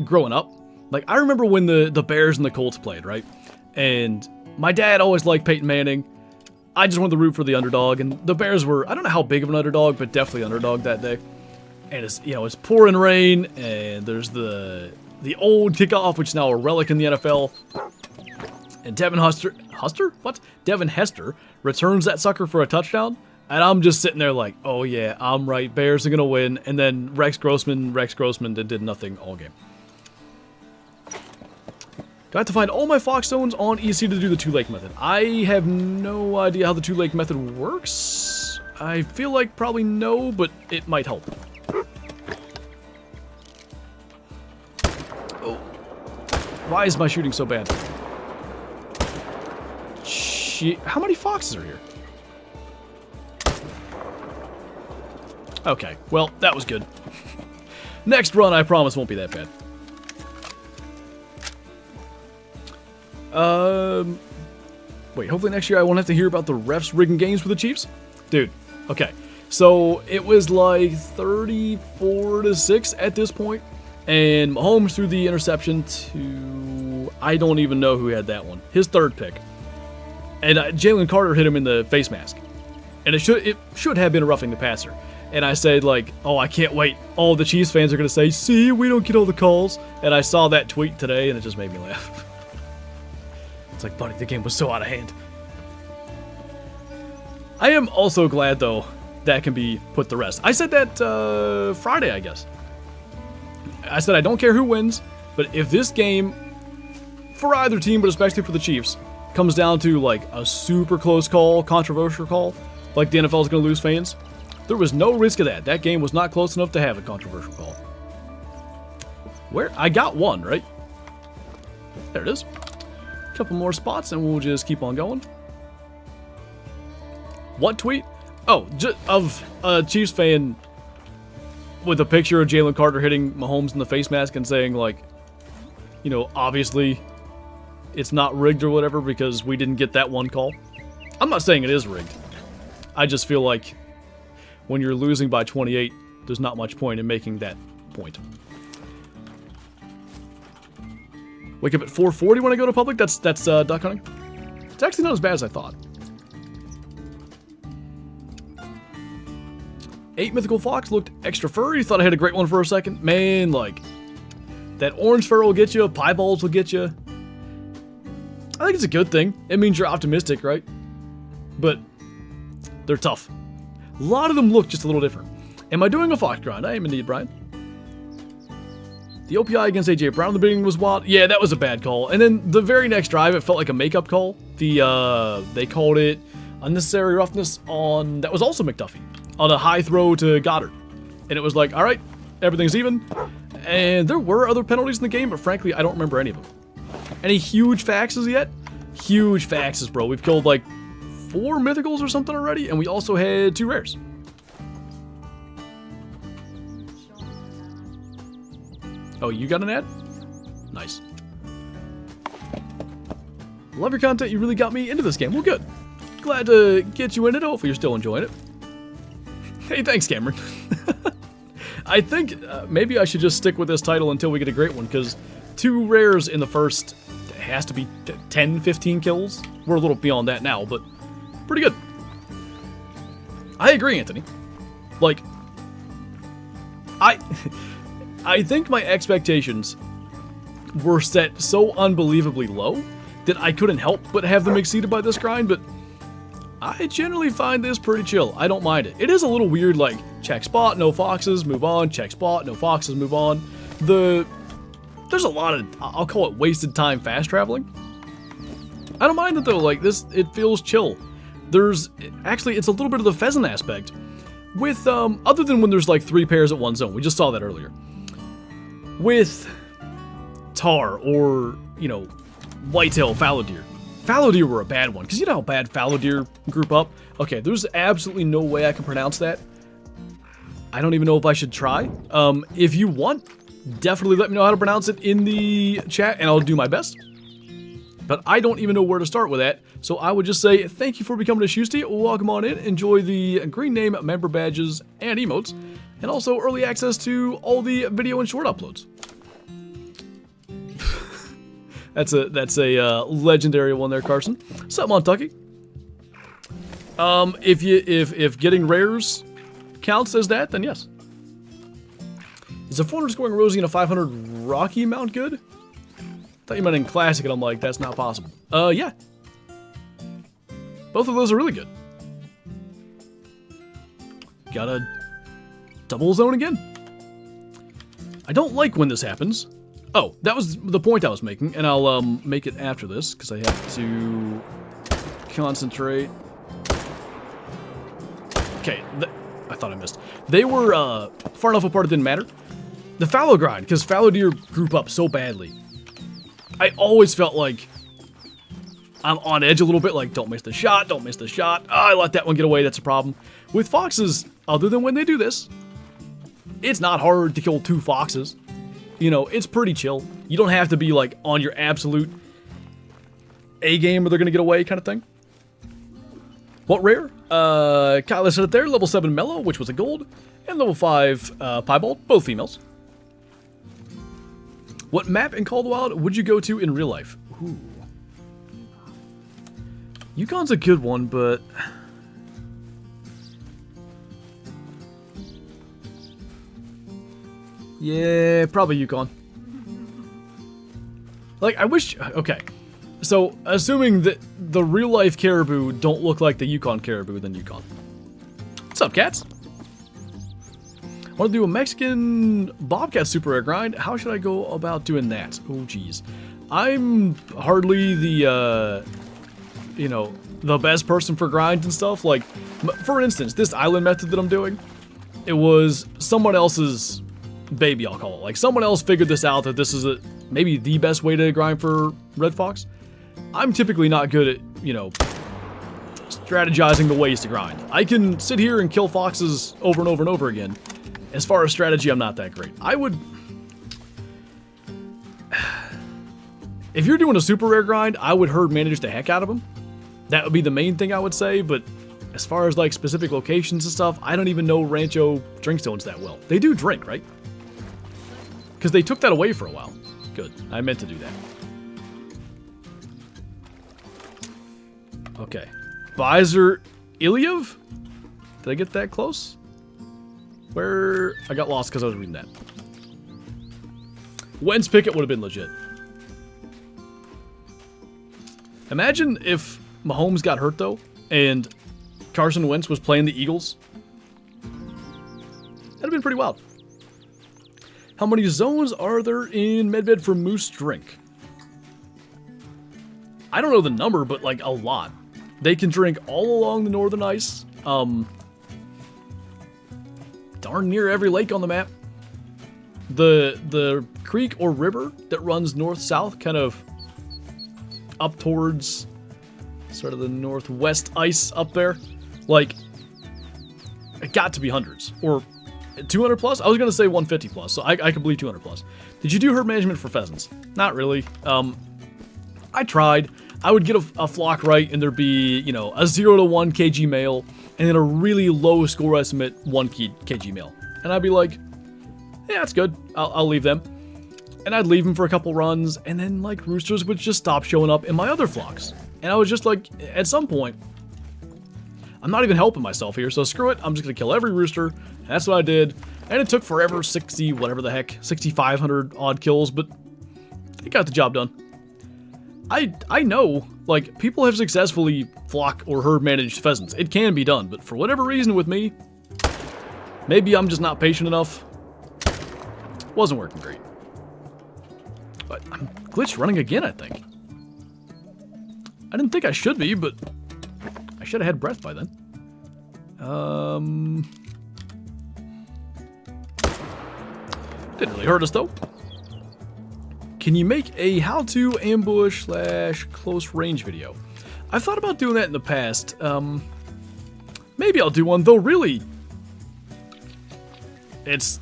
Speaker 1: growing up. Like, I remember when the Bears and the Colts played, right? And my dad always liked Peyton Manning. I just wanted to root for the underdog, and the Bears were, I don't know how big of an underdog, but definitely underdog that day. And it's, you know, it's pouring rain, and there's the old kickoff, which is now a relic in the NFL. And Devin Hester returns that sucker for a touchdown. And I'm just sitting there like, oh yeah, I'm right. Bears are going to win. And then Rex Grossman did nothing all game. Do I have to find all my Fox Zones on EC to do the 2-lake method? I have no idea how the 2-lake method works. I feel like probably no, but it might help. Oh. Why is my shooting so bad? How many foxes are here? Okay, well, that was good. Next run, I promise, won't be that bad. Wait, hopefully next year I won't have to hear about the refs rigging games for the Chiefs. Dude, okay. So, it was like 34-6 at this point, and Mahomes threw the interception to... I don't even know who had that one. His third pick. And Jalen Carter hit him in the face mask. And it should have been a roughing the passer. And I said, like, oh, I can't wait. All the Chiefs fans are going to say, see, we don't get all the calls. And I saw that tweet today, and it just made me laugh. It's like, buddy, the game was so out of hand. I am also glad, though, that can be put to rest. I said that Friday, I guess. I said I don't care who wins, but if this game, for either team, but especially for the Chiefs, comes down to, like, a super close call, controversial call, like the NFL is going to lose fans, there was no risk of that. That game was not close enough to have a controversial call. Where? I got one, right? There it is. A couple more spots, and we'll just keep on going. What tweet? Oh, of a Chiefs fan with a picture of Jalen Carter hitting Mahomes in the face mask and saying, like, you know, obviously it's not rigged or whatever because we didn't get that one call. I'm not saying it is rigged. I just feel like when you're losing by 28, there's not much point in making that point. Wake up at 4:40 when I go to public? That's duck hunting? It's actually not as bad as I thought. 8 mythical fox looked extra furry. Thought I had a great one for a second. Man, like, that orange fur will get you. Pieballs will get you. I think it's a good thing. It means you're optimistic, right? But they're tough. A lot of them look just a little different. Am I doing a fox grind? I am indeed, Brian. The OPI against AJ Brown in the beginning was wild. Yeah, that was a bad call. And then the very next drive, it felt like a makeup call. They called it unnecessary roughness on... That was also McDuffie. On a high throw to Goddard. And it was like, all right, everything's even. And there were other penalties in the game, but frankly, I don't remember any of them. Any huge faxes yet? Huge faxes, bro. We've killed like 4 mythicals or something already, and we also had 2 rares. Oh, you got an ad? Nice. Love your content. You really got me into this game. Well, good. Glad to get you in it. Hopefully you're still enjoying it. Hey, thanks, Cameron. I think maybe I should just stick with this title until we get a great one, because 2 rares in the first, it has to be 10, 15 kills. We're a little beyond that now, but pretty good. I agree, Anthony. Like, I think my expectations were set so unbelievably low that I couldn't help but have them exceeded by this grind, but I generally find this pretty chill. I don't mind it. It is a little weird, like, check spot, no foxes, move on, check spot, no foxes, move on. There's a lot of, I'll call it wasted time fast traveling. I don't mind it though, like this, it feels chill. Actually, it's a little bit of the pheasant aspect. With, other than when there's like 3 pairs at one zone, we just saw that earlier. With tar or, you know, whitetail fallow deer. Fallow deer were a bad one, because you know how bad fallow deer group up? Okay, there's absolutely no way I can pronounce that. I don't even know if I should try. If you want, definitely let me know how to pronounce it in the chat, and I'll do my best. But I don't even know where to start with that, so I would just say thank you for becoming a Shoesty. Welcome on in, enjoy the green name member badges and emotes, and also early access to all the video and short uploads. That's a legendary one there, Carson. Sup, Montucky? If getting rares counts as that, then yes. Is a 400 scoring Rosie and a 500 Rocky mount good? Thought you meant in classic, and I'm like, that's not possible. Yeah. Both of those are really good. Got a double zone again. I don't like when this happens. Oh, that was the point I was making, and I'll make it after this, because I have to concentrate. Okay, I thought I missed. They were far enough apart it didn't matter. The fallow grind, because fallow deer group up so badly. I always felt like I'm on edge a little bit, like, don't miss the shot, don't miss the shot. Oh, I let that one get away, that's a problem. With foxes, other than when they do this, it's not hard to kill 2 foxes. You know, it's pretty chill. You don't have to be, like, on your absolute A-game or they're going to get away kind of thing. What rare? Kyla said it there, level 7 Mellow, which was a gold, and level 5 Piebald, both females. What map in Call of the Wild would you go to in real life? Ooh. Yukon's a good one, but... yeah, probably Yukon. Like, I wish... okay. So, assuming that the real-life caribou don't look like the Yukon caribou, then Yukon. What's up, cats? Want to do a Mexican Bobcat Super Rare grind? How should I go about doing that? Oh, geez. I'm hardly the, you know, the best person for grinds and stuff. Like, for instance, this island method that I'm doing, it was someone else's baby, I'll call it. Like, someone else figured this out, that this is maybe the best way to grind for red fox. I'm typically not good at, you know, strategizing the ways to grind. I can sit here and kill foxes over and over and over again. As far as strategy, I'm not that great. I would... if you're doing a super rare grind, I would herd manage the heck out of them. That would be the main thing I would say, but as far as, like, specific locations and stuff, I don't even know Rancho Drinkstones that well. They do drink, right? Because they took that away for a while. Good. I meant to do that. Okay. Visor Iliev? Did I get that close? Where... I got lost because I was reading that. Wentz Pickett would have been legit. Imagine if Mahomes got hurt, though, and Carson Wentz was playing the Eagles. That'd have been pretty wild. How many zones are there in Medved for moose drink? I don't know the number, but, like, a lot. They can drink all along the northern ice. Darn near every lake on the map. The creek or river that runs north-south, kind of up towards sort of the northwest ice up there. Like, it got to be hundreds. Or 200 plus? I was going to say 150 plus, so I could believe 200 plus. Did you do herd management for pheasants? Not really. I tried. I would get a flock right, and there'd be, you know, a 0 to 1 kg male, and then a really low score estimate 1 kg male. And I'd be like, yeah, that's good. I'll leave them. And I'd leave them for a couple runs, and then, like, roosters would just stop showing up in my other flocks. And I was just like, at some point, I'm not even helping myself here, so screw it. I'm just going to kill every rooster. And that's what I did. And it took forever, 60, whatever the heck, 6,500 odd kills, but it got the job done. I know, like, people have successfully flock or herd managed pheasants. It can be done, but for whatever reason with me, maybe I'm just not patient enough. Wasn't working great. But I'm glitch running again, I think. I didn't think I should be, but I should have had breath by then. Didn't really hurt us, though. Can you make a how-to ambush / close range video? I've thought about doing that in the past. Maybe I'll do one, though really, it's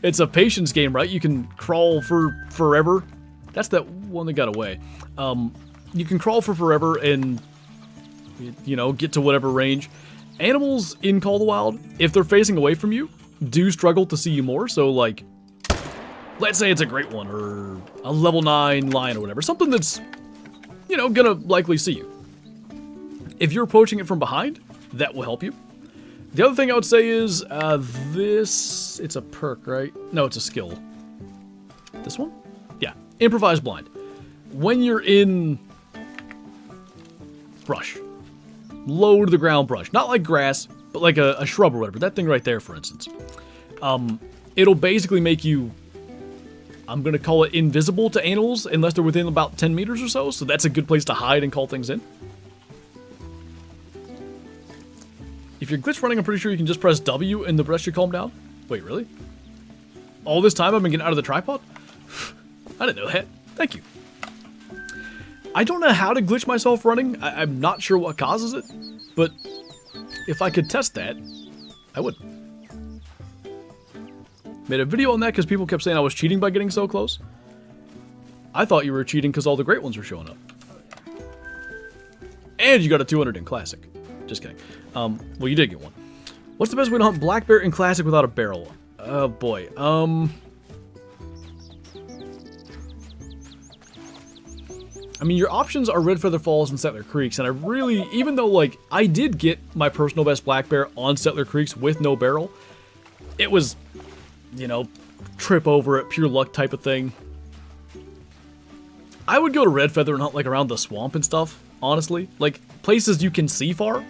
Speaker 1: it's a patience game, right? You can crawl for forever. That's that one that got away. You can crawl for forever and, you know, get to whatever range. Animals in Call of the Wild, if they're facing away from you, do struggle to see you more, so, like, let's say it's a great one, or a level 9 lion or whatever. Something that's, you know, gonna likely see you. If you're approaching it from behind, that will help you. The other thing I would say is, this... it's a perk, right? No, it's a skill. This one? Yeah. Improvise blind. When you're in brush. Low to the ground brush. Not like grass, but like a shrub or whatever. That thing right there, for instance. It'll basically make you... I'm going to call it invisible to animals unless they're within about 10 meters or so. So that's a good place to hide and call things in. If If you're glitch running, I'm pretty sure you can just press W and the rest should calm down. Wait, really? All this time I've been getting out of the tripod? I didn't know that. Thank you. I don't know how to glitch myself running. I'm not sure what causes it, but if I could test that, I would. Made a video on that because people kept saying I was cheating by getting so close. I thought you were cheating because all the great ones were showing up. And you got a 200 in Classic. Just kidding. Well, you did get one. What's the best way to hunt black bear in Classic without a barrel? Oh, boy. I mean, your options are Red Feather Falls and Settler Creeks, and I really, even though, like, I did get my personal best black bear on Settler Creeks with no barrel, it was, you know, trip over it, pure luck type of thing. I would go to Red Feather and hunt, like, around the swamp and stuff, honestly. Like, places you can see far.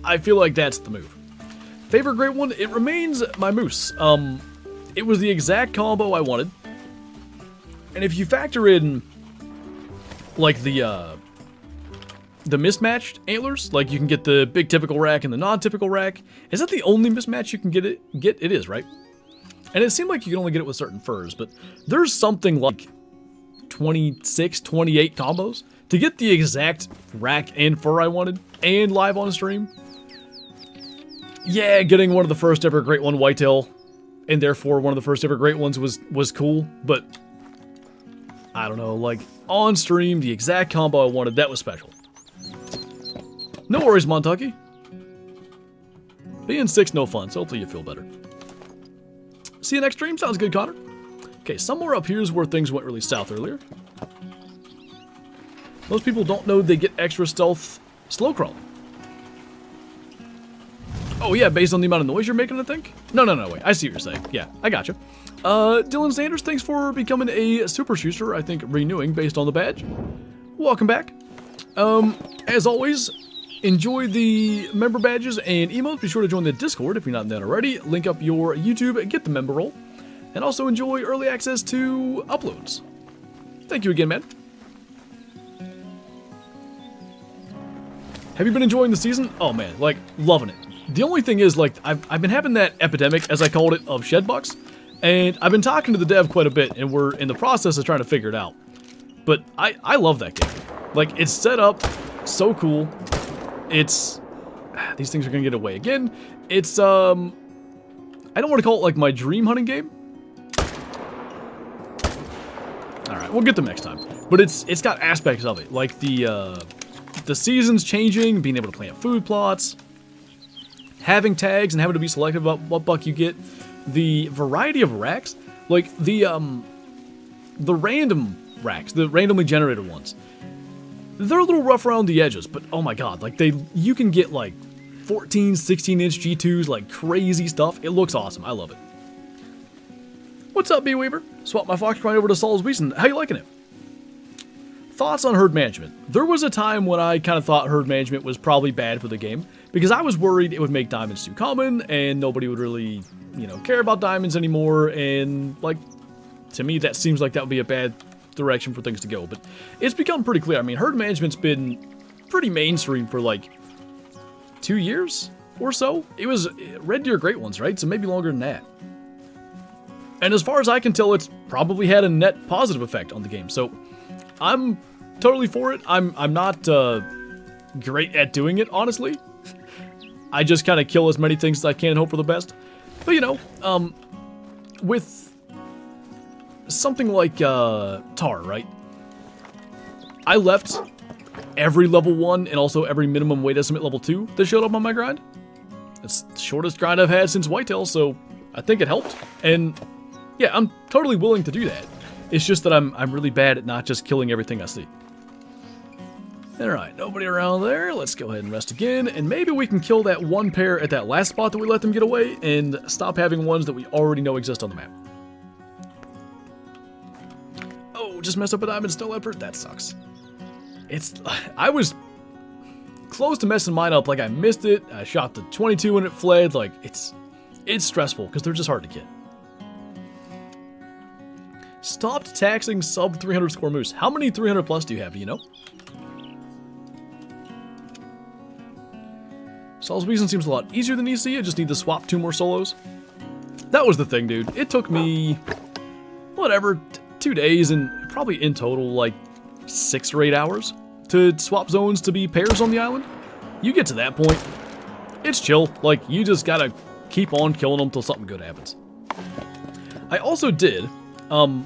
Speaker 1: I feel like that's the move. Favorite great one? It remains my moose. It was the exact combo I wanted. And if you factor in, like, the mismatched antlers, like, you can get the big typical rack and the non-typical rack. Is that the only mismatch you can get? It is, right? And it seemed like you can only get it with certain furs, but there's something like 26, 28 combos to get the exact rack and fur I wanted, and live on stream. Yeah, getting one of the first ever Great One whitetail, and therefore one of the first ever Great Ones was cool, but I don't know, like, on stream, the exact combo I wanted, that was special. No worries, Montucky. Being sick's no fun, so hopefully you feel better. See you next stream? Sounds good, Connor. Okay, somewhere up here is where things went really south earlier. Most people don't know they get extra stealth slow crawling. Oh yeah, based on the amount of noise you're making, I think? No, wait, I see what you're saying. Yeah, I gotcha. Dylan Sanders, thanks for becoming a super shooter, I think renewing based on the badge. Welcome back. As always, enjoy the member badges and emotes. Be sure to join the Discord if you're not in that already. Link up your YouTube and get the member role. And also enjoy early access to uploads. Thank you again, man. Have you been enjoying the season? Oh man, like, loving it. The only thing is, like, I've been having that epidemic, as I called it, of shed bucks. And I've been talking to the dev quite a bit, and we're in the process of trying to figure it out. But I love that game. Like, it's set up so cool. It's... These things are going to get away again. It's, I don't want to call it, like, my dream hunting game. Alright, we'll get them next time. But it's got aspects of it. Like, the seasons changing, being able to plant food plots, having tags and having to be selective about what buck you get, the variety of racks, like the random racks, the randomly generated ones, they're a little rough around the edges, but oh my god, like you can get like 14, 16-inch G2s, like crazy stuff. It looks awesome. I love it. What's up, B Weaver? Swap my fox right over to Saul's Beeson. How you liking it? Thoughts on herd management. There was a time when I kind of thought herd management was probably bad for the game, because I was worried it would make diamonds too common, and nobody would really, you know, care about diamonds anymore, and, like, to me that seems like that would be a bad direction for things to go, but it's become pretty clear. I mean, herd management's been pretty mainstream for, like, 2 years or so. It was Red Deer Great Ones, right? So maybe longer than that. And as far as I can tell, it's probably had a net positive effect on the game, so I'm totally for it. I'm not great at doing it, honestly. I just kind of kill as many things as I can and hope for the best. But, you know, with something like tar, right? I left every level 1 and also every minimum weight estimate level 2 that showed up on my grind. It's the shortest grind I've had since Whitetail, so I think it helped. And yeah, I'm totally willing to do that. It's just that I'm really bad at not just killing everything I see. Alright, nobody around there. Let's go ahead and rest again, and maybe we can kill that one pair at that last spot that we let them get away, and stop having ones that we already know exist on the map. Oh, just messed up a diamond snow leopard? That sucks. I was close to messing mine up, like I missed it, I shot the 22 and it fled, like, it's stressful, because they're just hard to get. Stopped taxing sub 300 score moose. How many 300 plus do you have, do you know? Saul's Weasel seems a lot easier than EC. I just need to swap 2 more solos. That was the thing, dude. It took me, whatever, 2 days and probably in total like 6 or 8 hours to swap zones to be pairs on the island. You get to that point, it's chill. Like, you just gotta keep on killing them till something good happens. I also did, I'll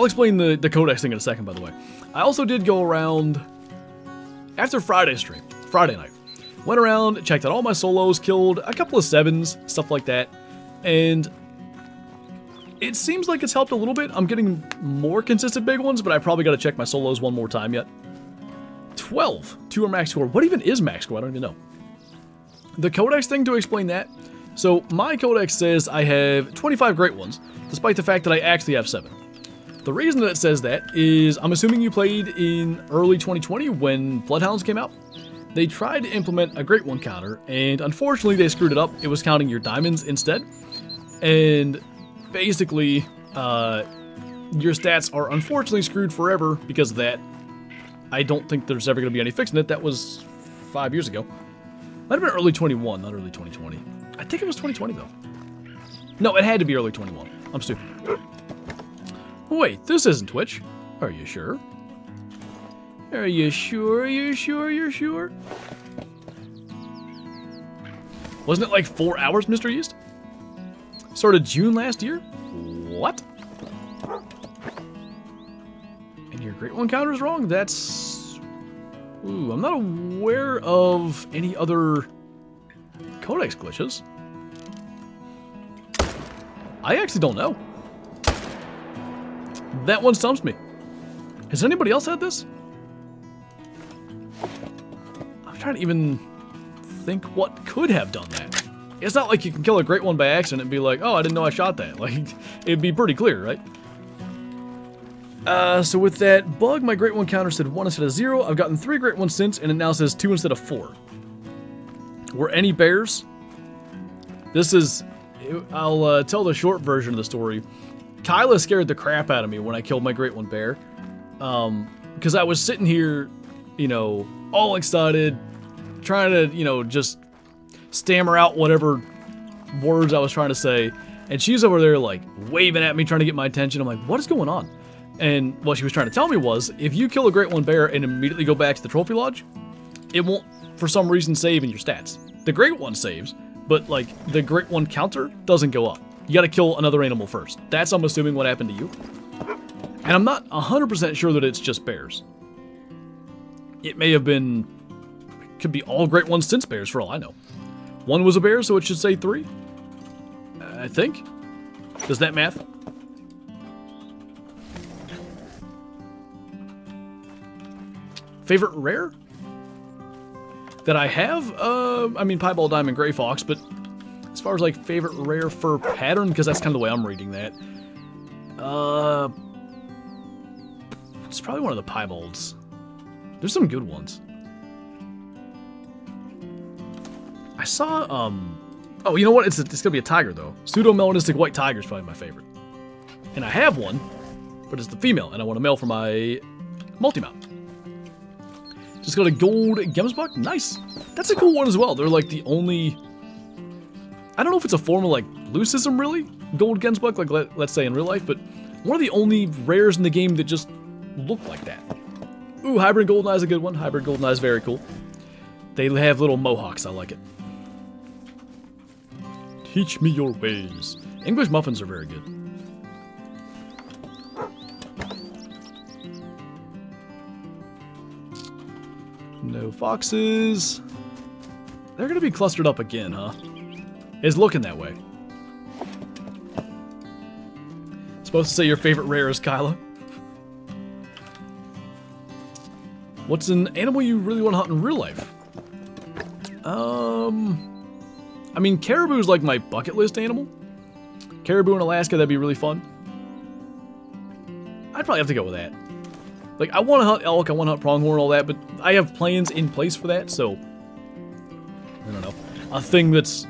Speaker 1: explain the codex thing in a second, by the way. I also did go around, after Friday's stream, Friday night, went around, checked out all my solos, killed a couple of 7s, stuff like that, and it seems like it's helped a little bit. I'm getting more consistent big ones, but I probably got to check my solos one more time yet. 12, 2 are max score. What even is max score? I don't even know. The codex thing, to explain that, so my codex says I have 25 great ones, despite the fact that I actually have 7. The reason that it says that is, I'm assuming you played in early 2020 when Bloodhounds came out. They tried to implement a great one counter, and unfortunately they screwed it up. It was counting your diamonds instead. And basically, your stats are unfortunately screwed forever because of that. I don't think there's ever going to be any fixing it. That was 5 years ago. Might have been early 21, not early 2020. I think it was 2020 though. No, it had to be early 21. I'm stupid. Wait, this isn't Twitch. Are you sure? Are you sure? You're sure? Wasn't it like 4 hours, Mr. Yeast? Started June last year? What? And your great one counter is wrong? That's... Ooh, I'm not aware of any other codex glitches. I actually don't know. That one stumps me. Has anybody else had this? I'm trying to even think what could have done that. It's not like you can kill a great one by accident and be like, oh, I didn't know I shot that. Like, it'd be pretty clear, right? So with that bug, my great one counter said 1 instead of 0. I've gotten 3 great ones since, and it now says 2 instead of 4. Were any bears? This is... I'll tell the short version of the story. Kyla scared the crap out of me when I killed my great one bear. Because I was sitting here, you know, all excited, trying to, you know, just stammer out whatever words I was trying to say. And she's over there, like, waving at me, trying to get my attention. I'm like, what is going on? And what she was trying to tell me was, if you kill a great one bear and immediately go back to the trophy lodge, it won't, for some reason, save in your stats. The great one saves, but, like, the great one counter doesn't go up. You gotta kill another animal first. That's, I'm assuming, what happened to you. And I'm not 100% sure that it's just bears. It may have been... Could be all great ones since bears, for all I know. 1 was a bear, so it should say 3. I think. Does that math? Favorite rare? That I have? I mean, Piebald Diamond Gray Fox, but... As far as, like, favorite rare for pattern, because that's kind of the way I'm reading that. It's probably one of the Piebalds. There's some good ones. I saw, oh, you know what? It's gonna be a tiger, though. Pseudo-melanistic white tiger is probably my favorite. And I have one, but it's the female, and I want a male for my multi-mount. Just got a gold Gemsbuck. Nice. That's a cool one as well. They're, like, the only... I don't know if it's a form of, like, Lucism, really? Gold Gemsbuck, like, let's say in real life, but one of the only rares in the game that just look like that. Ooh, Hybrid Goldeneye is a good one. Hybrid Goldeneye is very cool. They have little mohawks. I like it. Teach me your ways. English muffins are very good. No foxes. They're going to be clustered up again, huh? It's looking that way. Supposed to say your favorite rare is Kyla. What's an animal you really want to hunt in real life? I mean, caribou is like my bucket list animal. Caribou in Alaska, that'd be really fun. I'd probably have to go with that. Like, I want to hunt elk, I want to hunt pronghorn, all that, but I have plans in place for that, so... I don't know. A thing that's...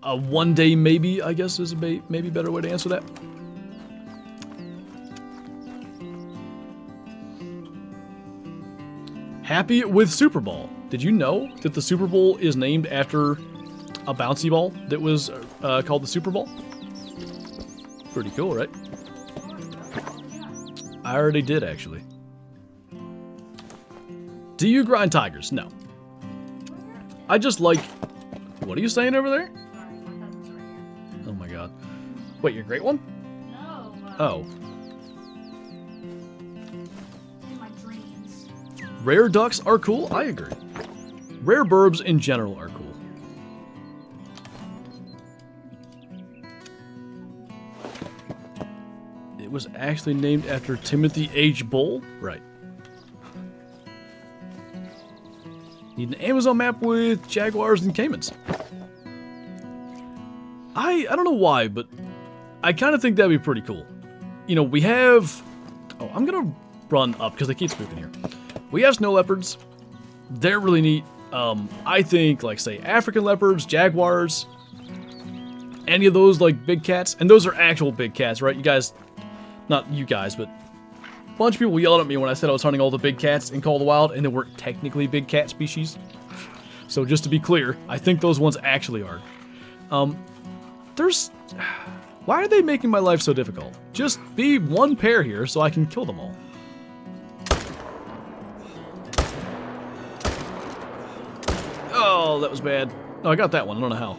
Speaker 1: a one day maybe, I guess, is a maybe better way to answer that. Happy with Super Bowl. Did you know that the Super Bowl is named after a bouncy ball that was called the Super Bowl? Pretty cool, right? I already did, actually. Do you grind tigers? No. I just like... What are you saying over there? Oh my god. Wait, your great one?
Speaker 2: No.
Speaker 1: Oh.
Speaker 2: In my dreams.
Speaker 1: Rare ducks are cool? I agree. Rare burbs in general are cool. It was actually named after Timothy H. Bull? Right. Need an Amazon map with jaguars and caimans. I don't know why, but I kind of think that'd be pretty cool. You know, we have... Oh, I'm going to run up because they keep spoofing here. We have snow leopards. They're really neat. I think, like, say, African leopards, jaguars, any of those, like, big cats. And those are actual big cats, right? You guys... Not you guys, but... A bunch of people yelled at me when I said I was hunting all the big cats in Call of the Wild, and they weren't technically big cat species. So just to be clear, I think those ones actually are. There's... Why are they making my life so difficult? Just be one pair here so I can kill them all. Oh, that was bad. Oh, I got that one. I don't know how.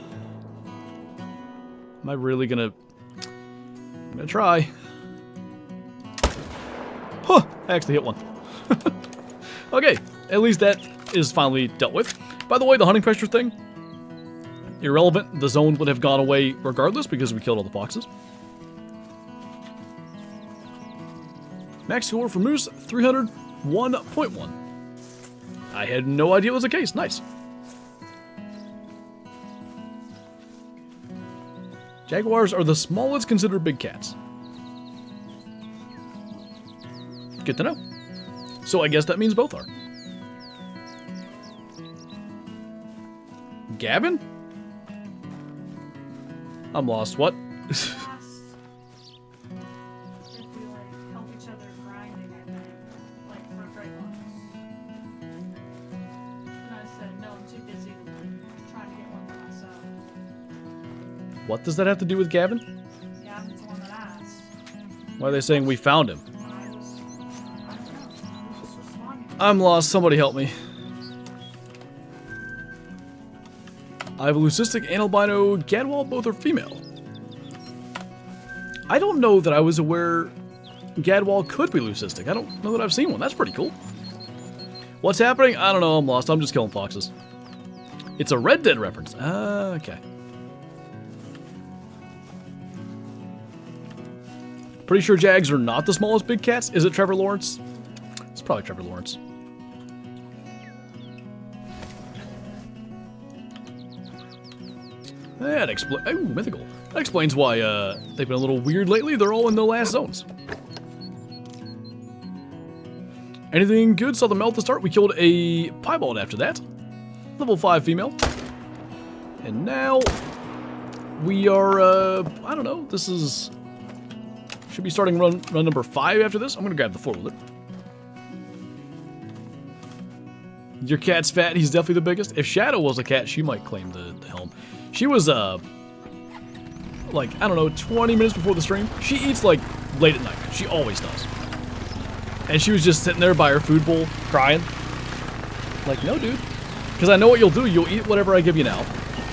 Speaker 1: Am I really gonna... I'm gonna try. Huh! I actually hit one. Okay, at least that is finally dealt with. By the way, the hunting pressure thing, irrelevant. The zone would have gone away regardless because we killed all the foxes. Max score for moose, 301.1. I had no idea it was the case. Nice. Jaguars are the smallest considered big cats. Good to know. So I guess that means both are. Gavin? I'm lost. What?
Speaker 2: Asked if we like help each other grinding, I think, like for great ones. And I said, no, I'm too busy trying to get one for myself.
Speaker 1: What does that have to do with Gavin?
Speaker 2: Gavin's the one that asked.
Speaker 1: Why are they saying we found him?
Speaker 2: I don't know. I was just responding.
Speaker 1: I'm lost. Somebody help me. I have a leucistic and albino gadwall. Both are female. I don't know that I was aware gadwall could be leucistic. I don't know that I've seen one. That's pretty cool. What's happening? I don't know. I'm lost. I'm just killing foxes. It's a Red Dead reference. Okay. Pretty sure Jags are not the smallest big cats. Is it Trevor Lawrence? It's probably Trevor Lawrence. That explains... Oh, mythical. That explains why they've been a little weird lately. They're all in the last zones. Anything good? Saw the melt to start. We killed a piebald after that. Level 5 female. And now we are, I don't know. This is... Should be starting run number 5 after this. I'm going to grab the 4-wheeler. Your cat's fat. He's definitely the biggest. If Shadow was a cat, she might claim the helm. She was, like, I don't know, 20 minutes before the stream. She eats, like, late at night. She always does. And she was just sitting there by her food bowl, crying. Like, no, dude. Because I know what you'll do. You'll eat whatever I give you now.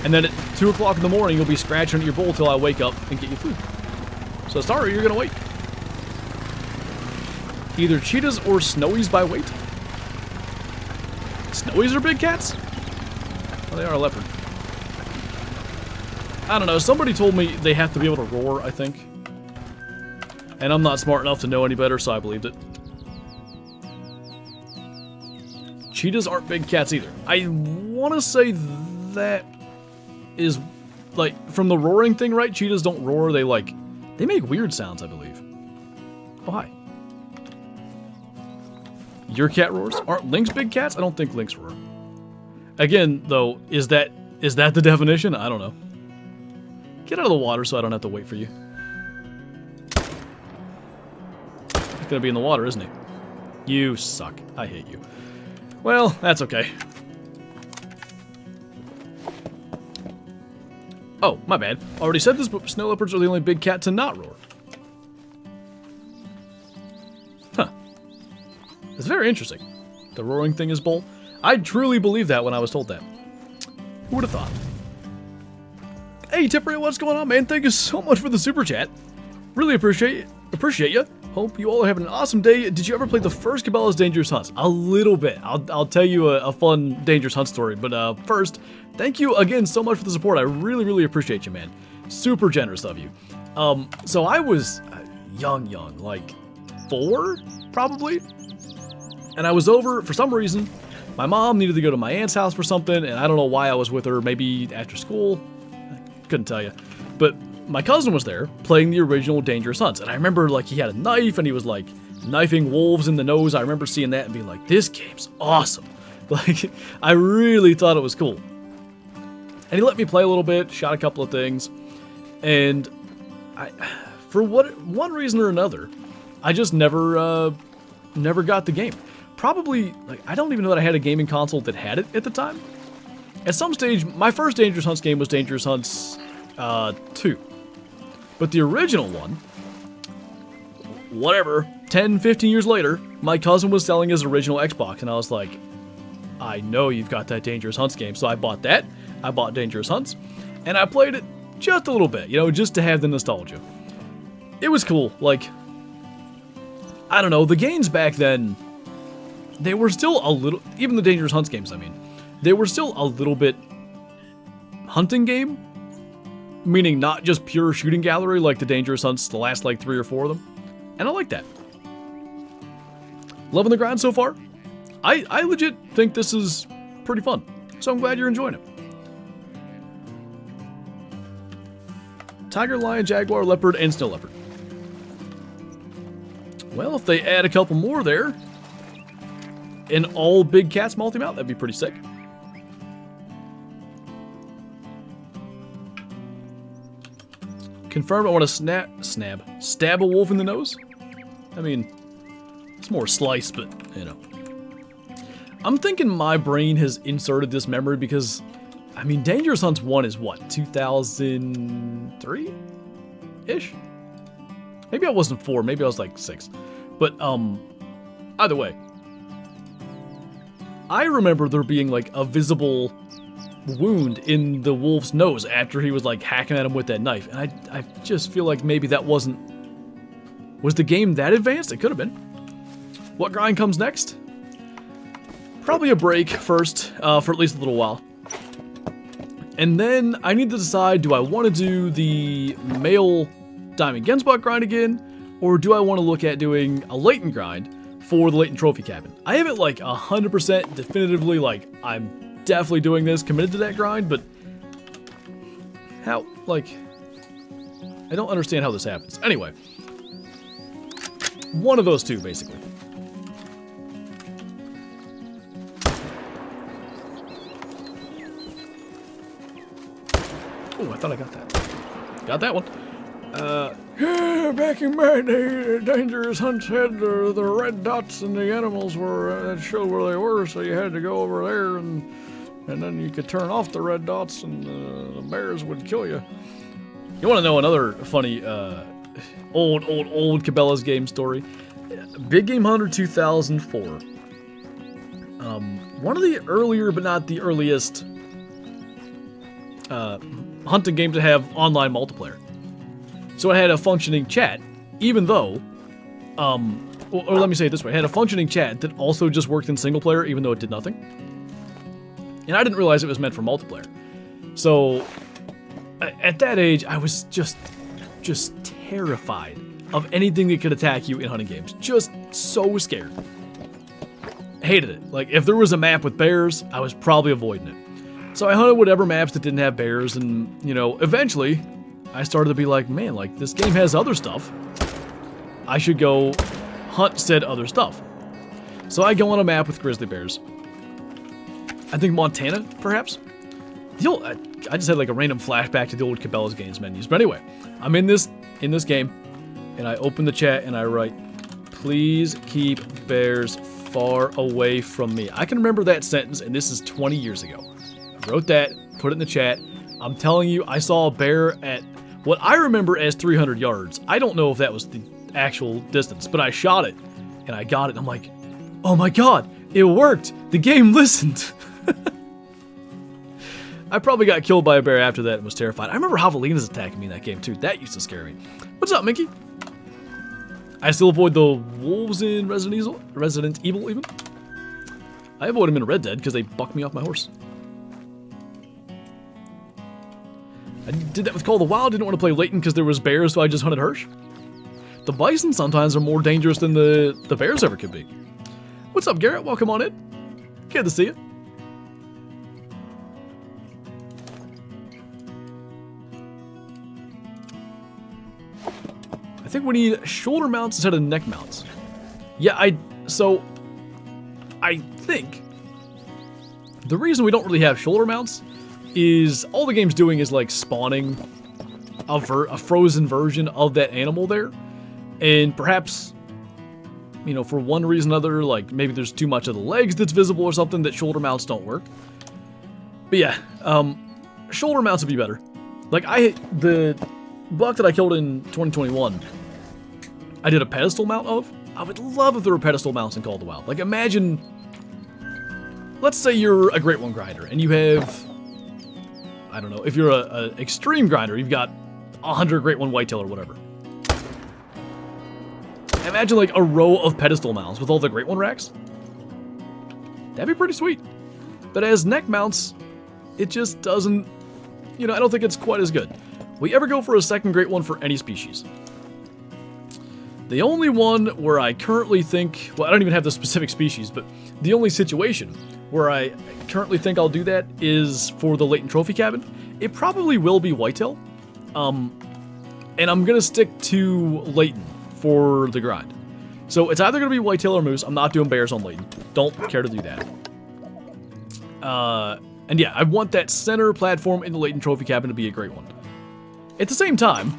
Speaker 1: And then at 2 o'clock in the morning, you'll be scratching at your bowl till I wake up and get you food. So, sorry, you're going to wait. Either cheetahs or snowies by weight. Snowies are big cats? Well, they are a leopard. I don't know, somebody told me they have to be able to roar, I think. And I'm not smart enough to know any better, so I believed it. Cheetahs aren't big cats either. I want to say that is, like, from the roaring thing, right? Cheetahs don't roar, they make weird sounds, I believe. Oh, hi. Your cat roars? Aren't lynx big cats? I don't think lynx roar. Again, though, is that the definition? I don't know. Get out of the water so I don't have to wait for you. He's gonna be in the water, isn't he? You suck. I hate you. Well, that's okay. Oh, my bad. Already said this, but snow leopards are the only big cat to not roar. Huh. It's very interesting. The roaring thing is bull. I truly believed that when I was told that. Who would have thought? Hey, Tippery, what's going on, man? Thank you so much for the super chat. Really appreciate you. Hope you all are having an awesome day. Did you ever play the first Cabela's Dangerous Hunts? A little bit. I'll tell you a fun Dangerous Hunt story. But first, thank you again so much for the support. I really, really appreciate you, man. Super generous of you. So I was young, like 4, probably. And I was over, for some reason, my mom needed to go to my aunt's house for something, and I don't know why I was with her, maybe after school. I couldn't tell you. But my cousin was there playing the original Dangerous Hunts, and I remember like he had a knife and he was like knifing wolves in the nose. I remember seeing that and being like, this game's awesome. Like, I really thought it was cool. And he let me play a little bit, shot a couple of things, and for one reason or another, I just never got the game. Probably, like, I don't even know that I had a gaming console that had it at the time. At some stage, my first Dangerous Hunts game was Dangerous Hunts 2. But the original one, whatever, 10, 15 years later, my cousin was selling his original Xbox, and I was like, I know you've got that Dangerous Hunts game. So I bought that, I bought Dangerous Hunts, and I played it just a little bit, you know, just to have the nostalgia. It was cool. Like, I don't know, the games back then, they were still a little, even the Dangerous Hunts games, I mean, they were still a little bit hunting game, meaning not just pure shooting gallery like the Dangerous Hunts, the last like 3 or 4 of them, and I like that. Loving the grind so far. I legit think this is pretty fun, so I'm glad you're enjoying it. Tiger, lion, jaguar, leopard, and snow leopard. Well, if they add a couple more there, an all big cats multi-mount, that'd be pretty sick. Confirmed I want to stab a wolf in the nose? I mean, it's more slice, but, you know. I'm thinking my brain has inserted this memory because, I mean, Dangerous Hunts 1 is what, 2003-ish? Maybe I wasn't 4, maybe I was like 6. But, either way. I remember there being like a visible wound in the wolf's nose after he was like hacking at him with that knife. And I just feel like maybe that wasn't... Was the game that advanced? It could have been. What grind comes next? Probably a break first, for at least a little while. And then I need to decide, do I want to do the male Diamond Genspot grind again? Or do I want to look at doing a latent grind for the latent trophy cabin? I haven't like 100% definitively, like, I'm definitely doing this, committed to that grind, but how, like, I don't understand how this happens. Anyway, one of those two, basically. Oh, I thought I got that. Got that one. Yeah, back in my day, Dangerous Hunts had the red dots and the animals were, that showed where they were, so you had to go over there and then you could turn off the red dots and the bears would kill you. You want to know another funny, old Cabela's game story? Big Game Hunter 2004. One of the earlier, but not the earliest, hunting games to have online multiplayer. So it had a functioning chat, even though, or let me say it this way, it had a functioning chat that also just worked in single player, even though it did nothing. And I didn't realize it was meant for multiplayer. So, at that age, I was just terrified of anything that could attack you in hunting games. Just so scared. Hated it. Like, if there was a map with bears, I was probably avoiding it. So I hunted whatever maps that didn't have bears, and, you know, eventually, I started to be like, man, like, this game has other stuff. I should go hunt said other stuff. So I go on a map with grizzly bears. I think Montana, perhaps? I just had like a random flashback to the old Cabela's games menus. But anyway, I'm in this game, and I open the chat and I write, please keep bears far away from me. I can remember that sentence, and this is 20 years ago. I wrote that, put it in the chat. I'm telling you, I saw a bear at what I remember as 300 yards. I don't know if that was the actual distance, but I shot it, and I got it. I'm like, oh my god, it worked! The game listened! I probably got killed by a bear after that and was terrified. I remember javelinas attacking me in that game too. That used to scare me. What's up, Mickey? I still avoid the wolves in Resident Evil even. I avoid them in Red Dead because they bucked me off my horse. I did that with Call of the Wild. Didn't want to play Layton because there was bears, so I just hunted Hirsch. The bison sometimes are more dangerous than the bears ever could be. What's up, Garrett? Welcome on in. Good to see you. I think we need shoulder mounts instead of neck mounts. Yeah, I think the reason we don't really have shoulder mounts is all the game's doing is like spawning a frozen version of that animal there. And perhaps, you know, for one reason or another, like maybe there's too much of the legs that's visible or something, that shoulder mounts don't work. But yeah, shoulder mounts would be better. Like the buck that I killed in 2021, I did a pedestal mount of. I would love if there were pedestal mounts in Call of the Wild. Like imagine, let's say you're a Great One grinder and you have, I don't know, if you're a extreme grinder, you've got 100 Great One whitetail or whatever. Imagine like a row of pedestal mounts with all the Great One racks. That'd be pretty sweet. But as neck mounts, it just doesn't, you know, I don't think it's quite as good. We ever go for a second Great One for any species? The only one where I currently think, well, I don't even have the specific species, but the only situation where I currently think I'll do that is for the Layton Trophy Cabin. It probably will be whitetail. And I'm going to stick to Layton for the grind. So it's either going to be whitetail or moose. I'm not doing bears on Layton. Don't care to do that. And yeah, I want that center platform in the Layton Trophy Cabin to be a great one. At the same time,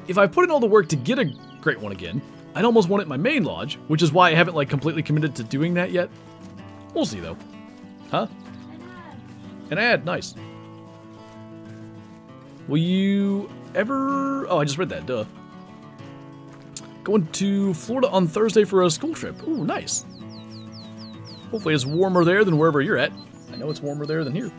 Speaker 1: if I put in all the work to get a great one again, I'd almost want it in my main lodge, which is why I haven't like completely committed to doing that yet. We'll see though. Huh? An ad, nice. Will you ever... Oh, I just read that, duh. Going to Florida on Thursday for a school trip. Ooh, nice. Hopefully it's warmer there than wherever you're at. I know it's warmer there than here.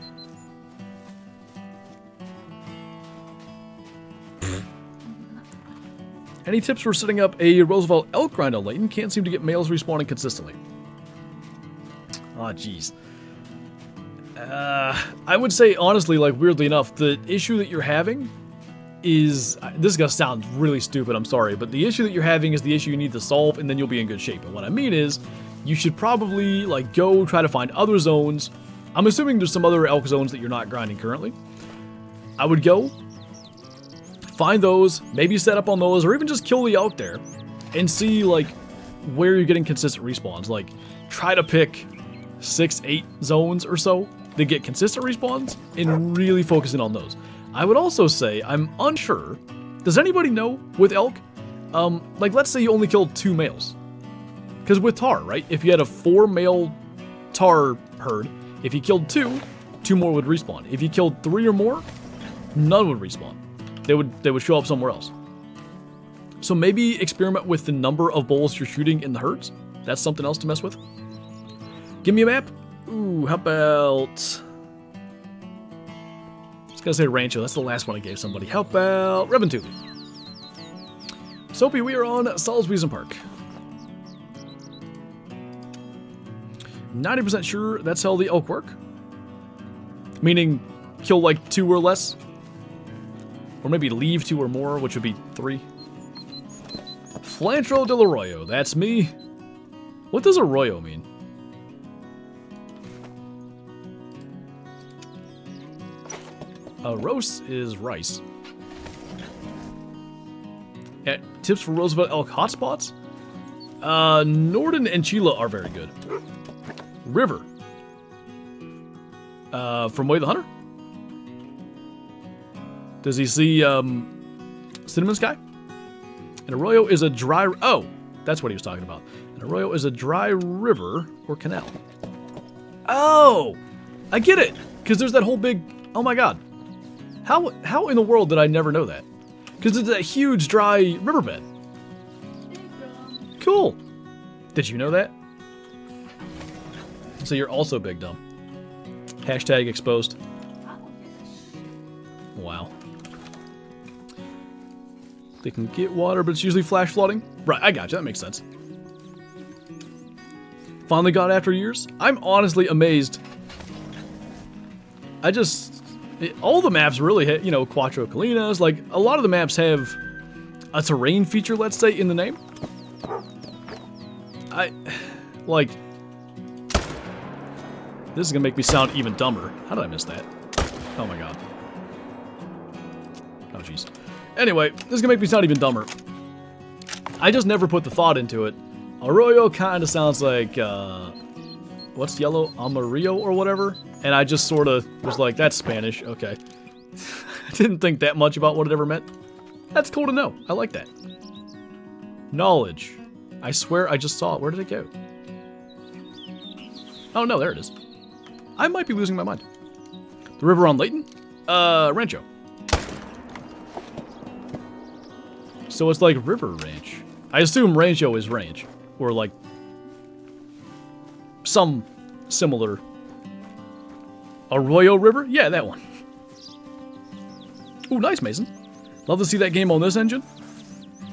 Speaker 1: Any tips for setting up a Roosevelt elk grind on Layton? Can't seem to get males respawning consistently. Aw, jeez. I would say, honestly, like, weirdly enough, the issue that you're having is... This is going to sound really stupid, I'm sorry, but the issue that you're having is the issue you need to solve, and then you'll be in good shape. And what I mean is, you should probably, like, go try to find other zones. I'm assuming there's some other elk zones that you're not grinding currently. I would go... find those, maybe set up on those, or even just kill the elk there and see like where you're getting consistent respawns. Like try to pick 6-8 zones or so that get consistent respawns and really focus in on those. I would also say, I'm unsure, does anybody know with elk, like let's say you only killed 2 males, because with tar, right, if you had a 4 male tar herd, if you killed 2 more would respawn. If you killed 3 or more, none would respawn. They would show up somewhere else. So maybe experiment with the number of bulls you're shooting in the herds. That's something else to mess with. Give me a map. Ooh, how about... I was gonna say Rancho. That's the last one I gave somebody. How about Reventubi? Soapy, we are on Salisbury Park. 90% sure that's how the elk work. Meaning, kill like 2 or less. Or maybe leave 2 or more, which would be 3. Flantro del Arroyo, that's me. What does arroyo mean? Roast is rice. Tips for Roosevelt elk hotspots? Norden and Chila are very good. River. From Way the Hunter? Does he see Cinnamon Sky? An arroyo is a dry... Oh, that's what he was talking about. An arroyo is a dry river or canal. Oh, I get it. Because there's that whole big... Oh my god. How in the world did I never know that? Because it's a huge dry riverbed. Cool. Did you know that? So you're also big dumb. Hashtag exposed. Wow. They can get water, but it's usually flash flooding. Right, I got you. That makes sense. Finally got it after years. I'm honestly amazed. All the maps really hit, you know, Cuatro Colinas. Like, a lot of the maps have a terrain feature, let's say, in the name. This is gonna make me sound even dumber. How did I miss that? Oh my god. Oh jeez. Anyway, this is gonna make me sound even dumber. I just never put the thought into it. Arroyo kind of sounds like, what's yellow? Amarillo or whatever? And I just sort of was like, that's Spanish, okay. I didn't think that much about what it ever meant. That's cool to know. I like that. Knowledge. I swear I just saw it. Where did it go? Oh no, there it is. I might be losing my mind. The river on Layton? Rancho. So it's like River Ranch. I assume Rancho is ranch. Or like some similar. Arroyo River? Yeah, that one. Ooh, nice, Mason. Love to see that game on this engine.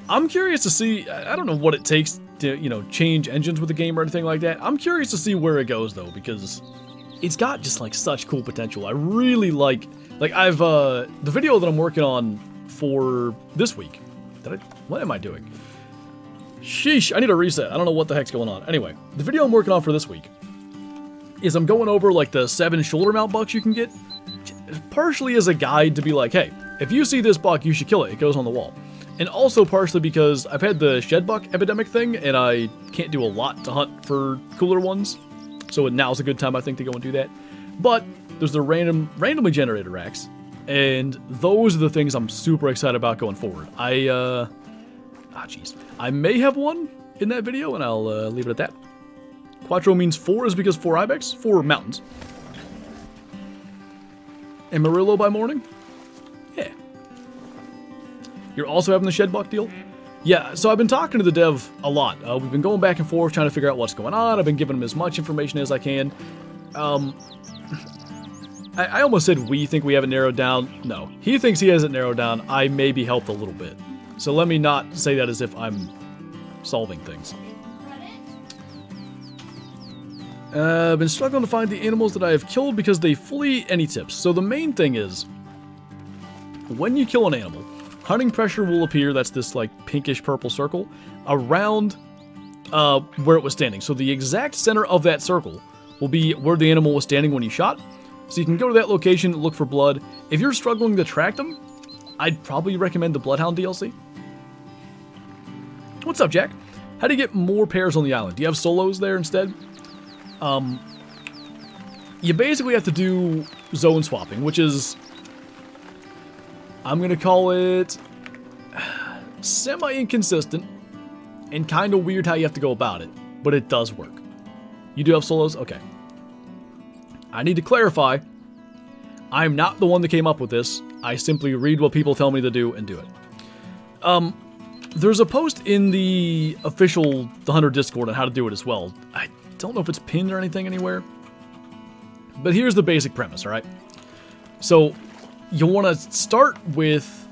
Speaker 1: I'm curious to see, I don't know what it takes to, you know, change engines with the game or anything like that. I'm curious to see where it goes, though, because it's got just, like, such cool potential. I really like the video that I'm working on for this week. What am I doing? Sheesh, I need a reset. I don't know what the heck's going on. Anyway, the video I'm working on for this week is I'm going over, like, the 7 shoulder mount bucks you can get, partially as a guide to be like, hey, if you see this buck, you should kill it. It goes on the wall. And also partially because I've had the shed buck epidemic thing, and I can't do a lot to hunt for cooler ones. So now's a good time, I think, to go and do that. But there's the randomly generated racks, and those are the things I'm super excited about going forward. I may have one in that video, and I'll leave it at that. Cuatro means 4 is because 4 ibex, 4 mountains. Amarillo by morning? Yeah. You're also having the shed buck deal? Yeah, so I've been talking to the dev a lot. We've been going back and forth trying to figure out what's going on. I've been giving him as much information as I can. I almost said we think we have it narrowed down. No, he thinks he has it narrowed down. I maybe helped a little bit. So let me not say that as if I'm solving things. I've been struggling to find the animals that I have killed because they flee. Any tips? So the main thing is, when you kill an animal, hunting pressure will appear, that's this like pinkish purple circle, around where it was standing. So the exact center of that circle will be where the animal was standing when you shot. So you can go to that location, look for blood. If you're struggling to track them, I'd probably recommend the Bloodhound DLC. What's up, Jack? How do you get more pairs on the island? Do you have solos there instead? You basically have to do zone swapping, which is, I'm going to call it semi-inconsistent and kind of weird how you have to go about it, but it does work. You do have solos? Okay. I need to clarify, I'm not the one that came up with this. I simply read what people tell me to do and do it. There's a post in the official The Hunter Discord on how to do it as well. I don't know if it's pinned or anything anywhere. But here's the basic premise, alright? So, you want to start with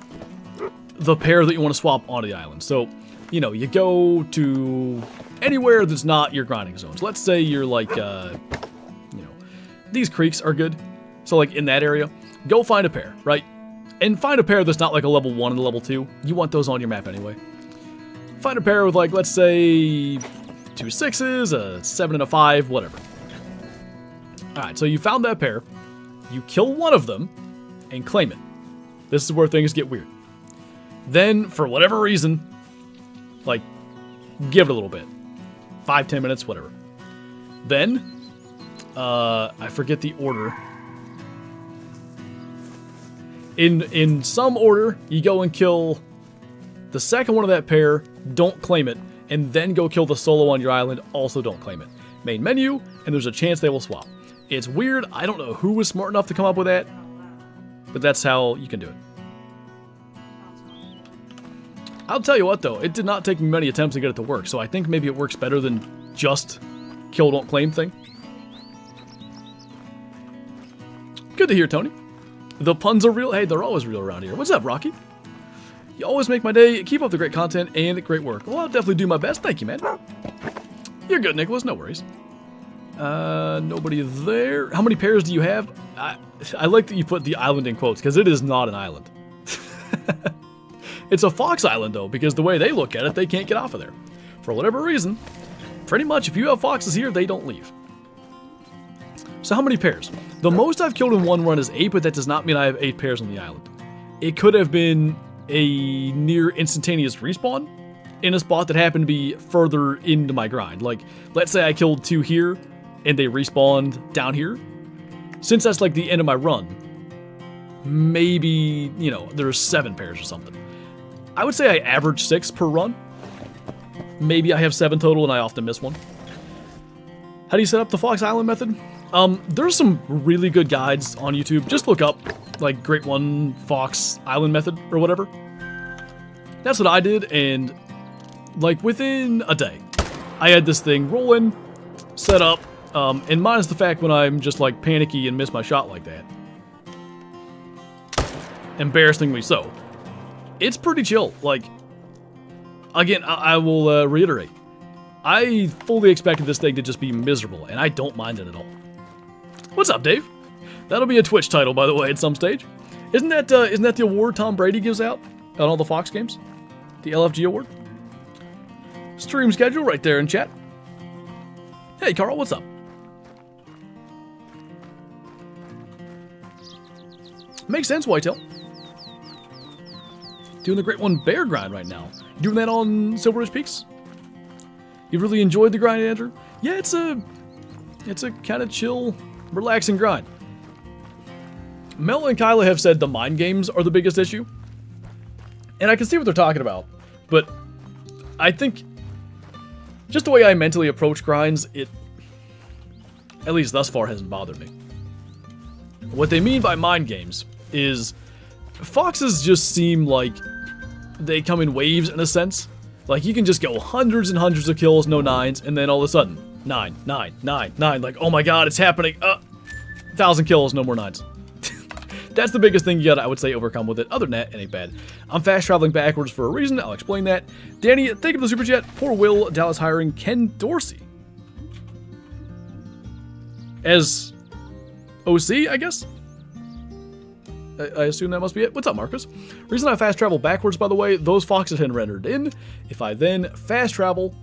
Speaker 1: the pair that you want to swap onto the island. So, you know, you go to anywhere that's not your grinding zones. Let's say you're like, you know, these creeks are good. So, like, in that area, go find a pair, right? And find a pair that's not like a level 1 and a level 2. You want those on your map anyway. Find a pair with, like, let's say 2 6s, a 7 and a 5, whatever. Alright, so you found that pair. You kill one of them and claim it. This is where things get weird. Then, for whatever reason, like, give it a little bit. 5-10 minutes, whatever. Then, I forget the order. In some order, you go and kill the second one of that pair, don't claim it, and then go kill the solo on your island, also don't claim it. Main menu, and there's a chance they will swap. It's weird, I don't know who was smart enough to come up with that, but that's how you can do it. I'll tell you what, though, it did not take me many attempts to get it to work, so I think maybe it works better than just kill, don't claim thing. Good to hear, Tony. The puns are real. Hey, they're always real around here. What's up, Rocky? You always make my day. Keep up the great content and great work. Well, I'll definitely do my best. Thank you, man. You're good, Nicholas. No worries. Nobody there. How many pairs do you have? I like that you put the island in quotes, because it is not an island. It's a fox island, though, because the way they look at it, they can't get off of there. For whatever reason, pretty much if you have foxes here, they don't leave. So how many pairs? The most I've killed in one run is 8, but that does not mean I have 8 pairs on the island. It could have been a near instantaneous respawn in a spot that happened to be further into my grind. Like, let's say I killed 2 here, and they respawned down here. Since that's like the end of my run, maybe, you know, there's 7 pairs or something. I would say I average 6 per run. Maybe I have 7 total and I often miss one. How do you set up the Fox Island method? There's some really good guides on YouTube. Just look up, like, Great One Fox Island method or whatever. That's what I did, and, like, within a day, I had this thing rolling, set up, and minus the fact when I'm just, like, panicky and miss my shot like that. Embarrassingly so. It's pretty chill. Like, again, I will reiterate. I fully expected this thing to just be miserable, and I don't mind it at all. What's up, Dave? That'll be a Twitch title, by the way, at some stage. Isn't that the award Tom Brady gives out on all the Fox games? The LFG award? Stream schedule right there in chat. Hey, Carl, what's up? Makes sense, Whitetail. Doing the Great One Bear grind right now. You doing that on Silver Ridge Peaks? You really enjoyed the grind, Andrew? Yeah, it's a kind of chill, relaxing grind. Mel and Kyla have said the mind games are the biggest issue. And I can see what they're talking about. But I think just the way I mentally approach grinds, it, at least thus far, hasn't bothered me. What they mean by mind games is foxes just seem like they come in waves in a sense. Like, you can just go hundreds and hundreds of kills, no 9s, and then all of a sudden, 9, 9, 9, 9. Like, oh my god, it's happening. 1,000 kills, no more 9s. That's the biggest thing you gotta, I would say, overcome with it. Other than that, it ain't bad. I'm fast traveling backwards for a reason. I'll explain that. Danny, thank you for the super chat. Poor Will, Dallas hiring Ken Dorsey as OC, I guess? I assume that must be it. What's up, Marcus? Reason I fast travel backwards, by the way, those foxes had rendered in. If I then fast travel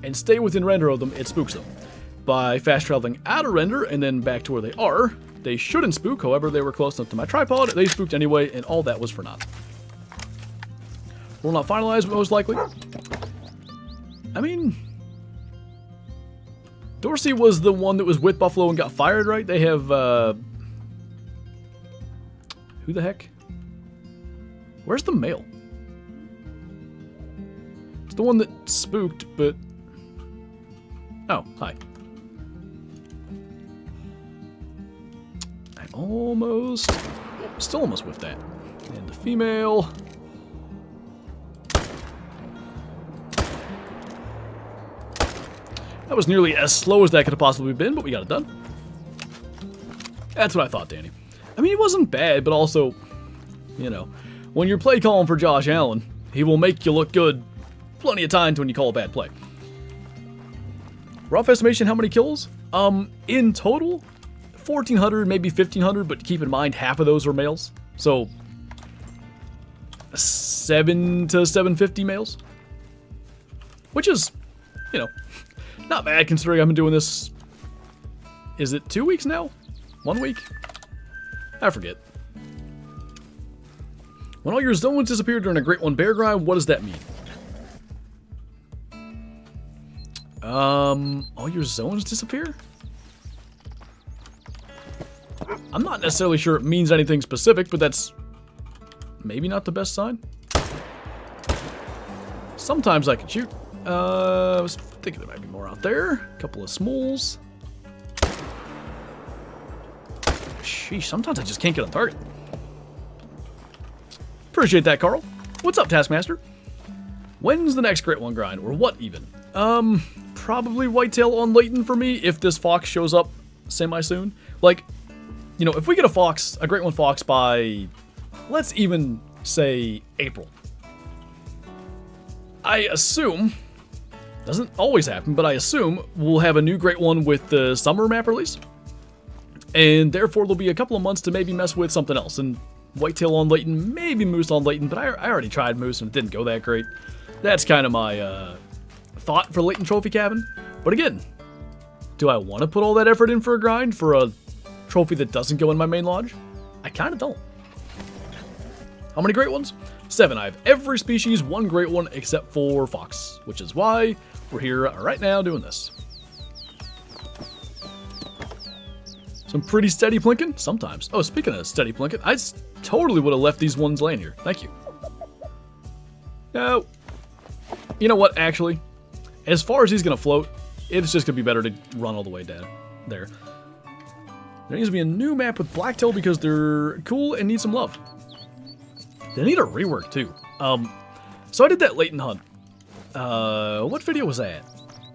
Speaker 1: and stay within render of them, it spooks them. By fast traveling out of render and then back to where they are, they shouldn't spook. However, they were close enough to my tripod. They spooked anyway, and all that was for naught. Will not finalize, most likely. I mean, Dorsey was the one that was with Buffalo and got fired, right? They have, who the heck? Where's the male? It's the one that spooked, but... Oh, hi. I almost... Oh, still almost whiffed that. And the female... That was nearly as slow as that could have possibly been, but we got it done. That's what I thought, Danny. I mean, he wasn't bad, but also, you know, when you're play calling for Josh Allen, he will make you look good plenty of times when you call a bad play. Rough estimation, how many kills? In total, 1,400, maybe 1,500, but keep in mind, half of those are males. So, 7 to 750 males. Which is, you know, not bad considering I've been doing this, is it 2 weeks now? 1 week? I forget. When all your zones disappear during a Great One Bear grind, what does that mean? All your zones disappear? I'm not necessarily sure it means anything specific, but that's maybe not the best sign. Sometimes I can shoot. I was thinking there might be more out there. A couple of smalls. Sheesh, sometimes I just can't get on target. Appreciate that, Carl. What's up, Taskmaster? When's the next Great One grind, or what even? Probably whitetail on Leighton for me if this fox shows up semi-soon. Like, you know, if we get a Great One fox by, let's even say April. I assume, doesn't always happen, but I assume we'll have a new Great One with the summer map release. And therefore there'll be a couple of months to maybe mess with something else. And whitetail on Leighton, maybe moose on Leighton, but I already tried moose and it didn't go that great. That's kind of my thought for Leighton Trophy Cabin. But again, do I want to put all that effort in for a grind for a trophy that doesn't go in my main lodge? I kind of don't. How many Great Ones? 7. I have every species, 1 Great One except for fox, which is why we're here right now doing this. Some pretty steady plinking? Sometimes. Oh, speaking of steady plinking, I totally would have left these ones laying here. Thank you. No. You know what, actually? As far as he's going to float, it's just going to be better to run all the way down there. There needs to be a new map with blacktail because they're cool and need some love. They need a rework, too. So I did that Leighton hunt. What video was that?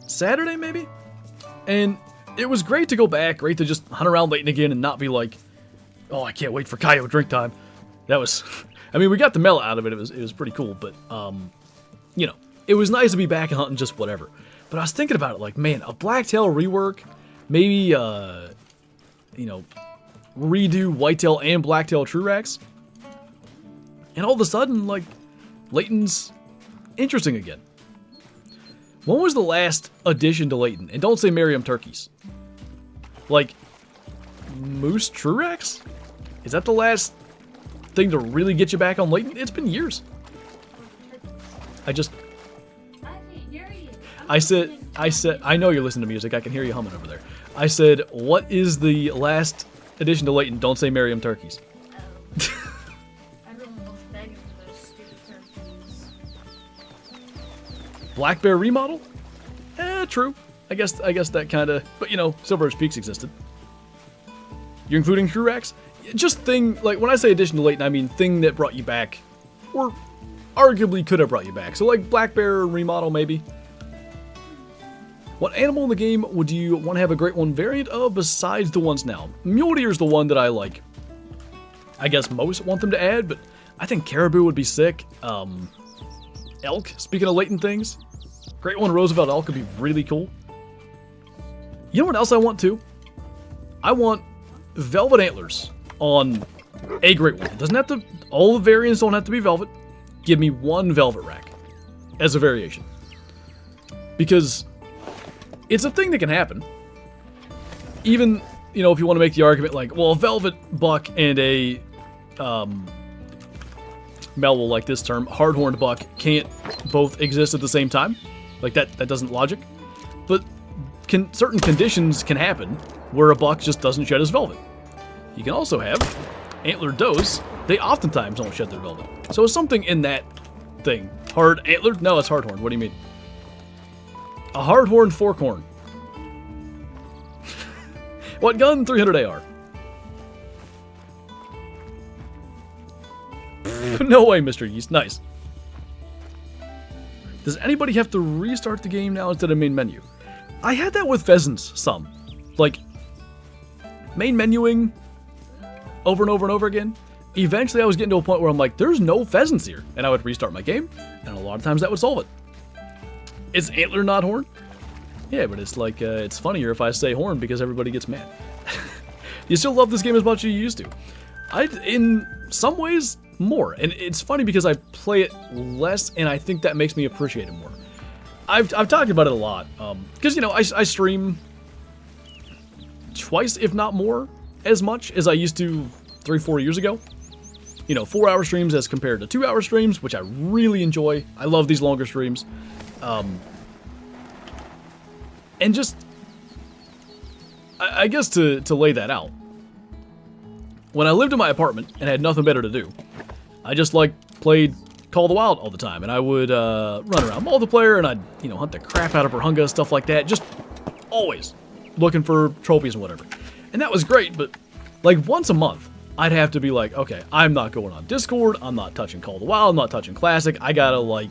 Speaker 1: Saturday, maybe? And it was great to go back, great to just hunt around Leighton again and not be like, oh, I can't wait for coyote drink time. That was, I mean, we got the mellow out of it. It was pretty cool, but, you know, it was nice to be back and hunting just whatever. But I was thinking about it like, man, a blacktail rework, maybe, you know, redo whitetail and blacktail true racks. And all of a sudden, like, Leighton's interesting again. When was the last addition to Leighton? And don't say Merriam turkeys. Like, moose true racks? Is that the last thing to really get you back on Leighton? It's been years. I said, I know you're listening to music. I can hear you humming over there. I said, what is the last addition to Leighton? Don't say Merriam turkeys. Black Bear remodel? True. I guess that kind of, but you know, Silver Edge Peaks existed. You're including true racks? Just thing, like when I say addition to Leighton, I mean thing that brought you back, or arguably could have brought you back. So like Black Bear remodel maybe. What animal in the game would you want to have a Great One variant of besides the ones now? Mule deer is the one that I like. I guess most want them to add, but I think caribou would be sick. Elk, speaking of Leighton things, Great One Roosevelt elk could be really cool. You know what else I want too? I want velvet antlers on a Great One. It doesn't have to, all the variants don't have to be velvet. Give me 1 velvet rack as a variation. Because it's a thing that can happen. Even, you know, if you want to make the argument like, well, a velvet buck and a, Mel will like this term, hard-horned buck can't both exist at the same time. Like that doesn't logic. But certain conditions can happen where a buck just doesn't shed his velvet. You can also have antlered does. They oftentimes don't shed their velvet. So it's something in that thing. Hard antlered? No, it's hard-horned. What do you mean? A hard-horned forkhorn. What gun? 300 AR. No way, Mr. Yeast. Nice. Does anybody have to restart the game now instead of main menu? I had that with pheasants some. Like, main menuing over and over and over again. Eventually I was getting to a point where I'm like, there's no pheasants here. And I would restart my game, and a lot of times that would solve it. Is antler not horn? Yeah, but it's like, it's funnier if I say horn because everybody gets mad. You still love this game as much as you used to. In some ways, more. And it's funny because I play it less, and I think that makes me appreciate it more. I've talked about it a lot. Because, you know, I stream twice, if not more, as much as I used to 3-4 years ago. You know, 4-hour streams as compared to 2-hour streams, which I really enjoy. I love these longer streams. And just, I guess to lay that out, when I lived in my apartment and had nothing better to do, I just played Call of the Wild all the time, and I would run around multiplayer, and I'd, you know, hunt the crap out of Burhunga, stuff like that, just always looking for trophies and whatever. And that was great, but like once a month, I'd have to be like, okay, I'm not going on Discord, I'm not touching Call of the Wild, I'm not touching Classic, I gotta, like,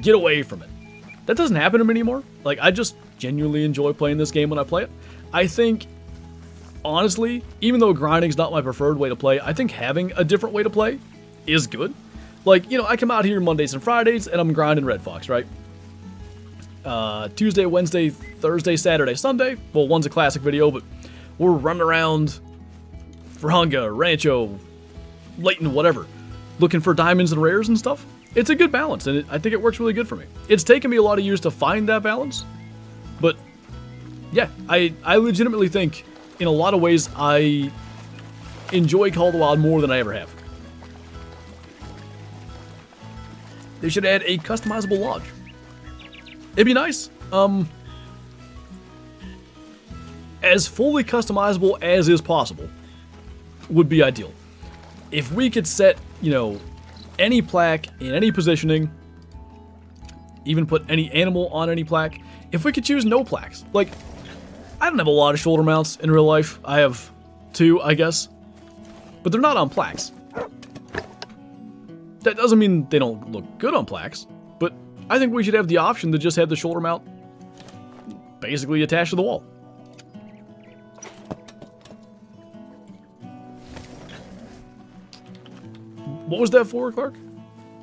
Speaker 1: get away from it. That doesn't happen to me anymore. Like, I just genuinely enjoy playing this game when I play it. I think, honestly, even though grinding's not my preferred way to play, I think having a different way to play is good. Like, you know, I come out here Mondays and Fridays, and I'm grinding Red Fox, right? Tuesday, Wednesday, Thursday, Saturday, Sunday. Well, one's a Classic video, but we're running around Frahunga, Rancho, Layton, whatever, looking for diamonds and rares and stuff. It's a good balance, and I think it works really good for me. It's taken me a lot of years to find that balance, but yeah, I legitimately think in a lot of ways I enjoy Call of the Wild more than I ever have. They should add a customizable lodge. It'd be nice. As fully customizable as is possible would be ideal. If we could set, you know, any plaque in any positioning, even put any animal on any plaque, if we could choose no plaques. Like, I don't have a lot of shoulder mounts in real life. I have 2, I guess, but they're not on plaques. That doesn't mean they don't look good on plaques, but I think we should have the option to just have the shoulder mount basically attached to the wall. What was that for, Clark?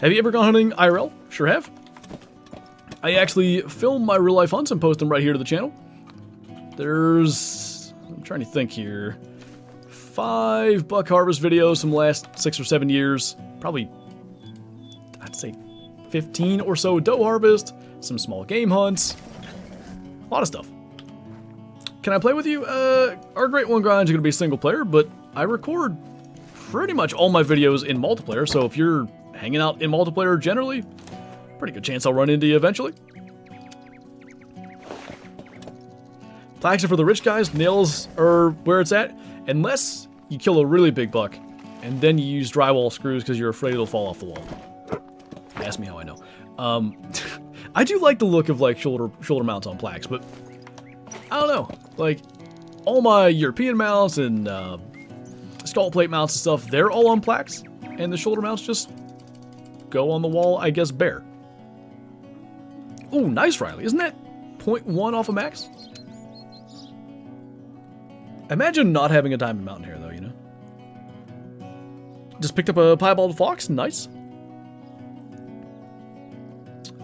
Speaker 1: Have you ever gone hunting IRL? Sure have. I actually film my real life hunts and post them right here to the channel. There's, I'm trying to think here, 5 buck harvest videos from the last 6 or 7 years. Probably, I'd say 15 or so doe harvest, some small game hunts, a lot of stuff. Can I play with you? Our Great One Grind is going to be single player, but I record pretty much all my videos in multiplayer, so if you're hanging out in multiplayer generally, pretty good chance I'll run into you eventually. Plaques are for the rich guys, nails are where it's at, unless you kill a really big buck, and then you use drywall screws because you're afraid it'll fall off the wall. Ask me how I know. I do like the look of like shoulder mounts on plaques, but I don't know. Like, all my European mounts and skull plate mounts and stuff, they're all on plaques, and the shoulder mounts just go on the wall, I guess, bare. Oh, nice, Riley. Isn't that 0.1 off of max? Imagine not having a diamond mountain here, though, you know? Just picked up a piebald fox. Nice.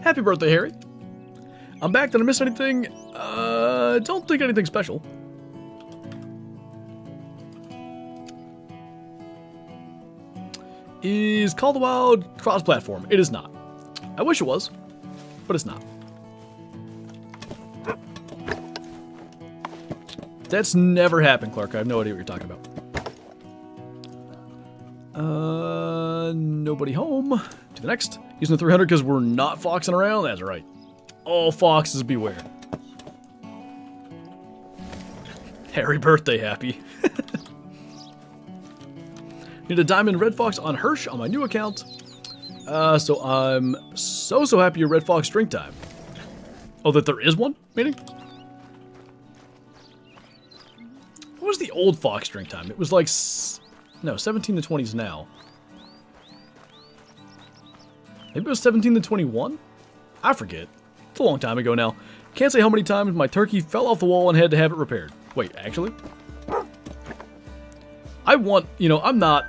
Speaker 1: Happy birthday, Harry. I'm back. Did I miss anything? Don't think anything special. Is Call of the Wild cross-platform? It is not. I wish it was, but it's not. That's never happened, Clark. I have no idea what you're talking about. Nobody home. To the next. Using the 300 because we're not foxing around? That's right. All foxes beware. Harry birthday happy. Need a diamond red fox on Hirsch on my new account. So I'm so happy you're red fox drink time. Oh, that there is one? Meaning? What was the old fox drink time? It was like, no, 17 to 20s now. Maybe it was 17 to 21? I forget. It's a long time ago now. Can't say how many times my turkey fell off the wall and had to have it repaired. Wait, actually? I want, you know, I'm not,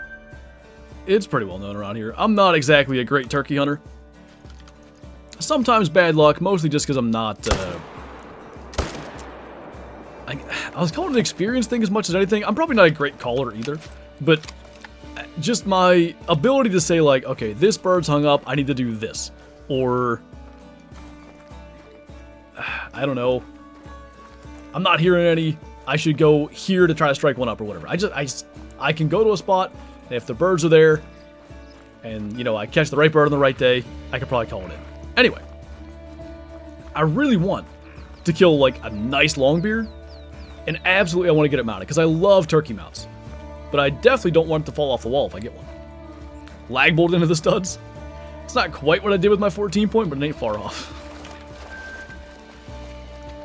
Speaker 1: it's pretty well known around here, I'm not exactly a great turkey hunter. Sometimes bad luck, mostly just because I'm not, I was calling it an experience thing as much as anything. I'm probably not a great caller either, but just my ability to say like, okay, this bird's hung up, I need to do this. Or, I don't know, I'm not hearing any, I should go here to try to strike one up or whatever. I can go to a spot, and if the birds are there, and, you know, I catch the right bird on the right day, I could probably call it in. Anyway, I really want to kill, like, a nice longbeard, and absolutely I want to get it mounted, because I love turkey mounts. But I definitely don't want it to fall off the wall if I get one. Lag bolt into the studs. It's not quite what I did with my 14 point, but it ain't far off.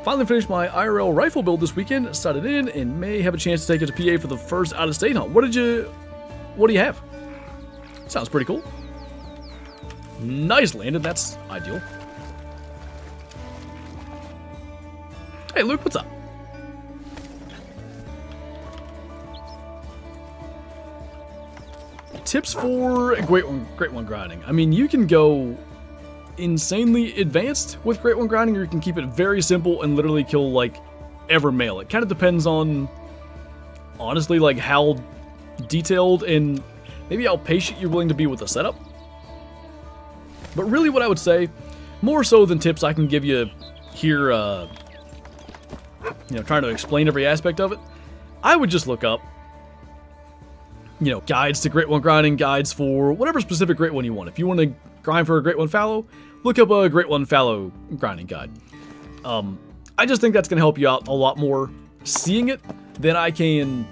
Speaker 1: Finally finished my IRL rifle build this weekend, started in, and may have a chance to take it to PA for the first out-of-state hunt. What did you what do you have? Sounds pretty cool. Nice landed, that's ideal. Hey Luke, what's up? Tips for Great One grinding. I mean, you can go insanely advanced with Great One grinding, or you can keep it very simple and literally kill like every male. It kind of depends on, honestly, like how detailed and maybe how patient you're willing to be with the setup. But really what I would say, more so than tips I can give you here, you know, trying to explain every aspect of it, I would just look up, you know, guides to Great One grinding, guides for whatever specific Great One you want. If you want to grind for a Great One fallow, look up a Great One fallow grinding guide. I just think that's going to help you out a lot more seeing it than I can,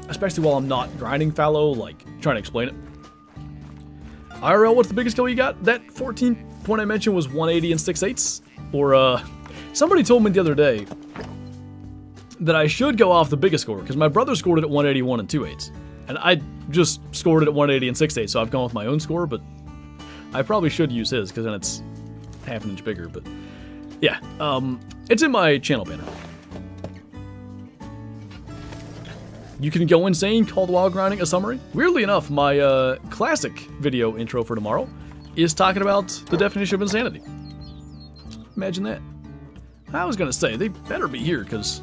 Speaker 1: especially while I'm not grinding fallow, like trying to explain it. IRL, what's the biggest kill you got? That 14 point I mentioned was 180 and 6/8. Or, somebody told me the other day that I should go off the biggest score, because my brother scored it at 181 and 2/8. And I just scored it at 180 and 6/8, so I've gone with my own score, but I probably should use his, because then it's half an inch bigger, but yeah, it's in my channel banner. You can go insane, called while grinding, a summary. Weirdly enough, my classic video intro for tomorrow is talking about the definition of insanity. Imagine that. I was gonna say, they better be here, because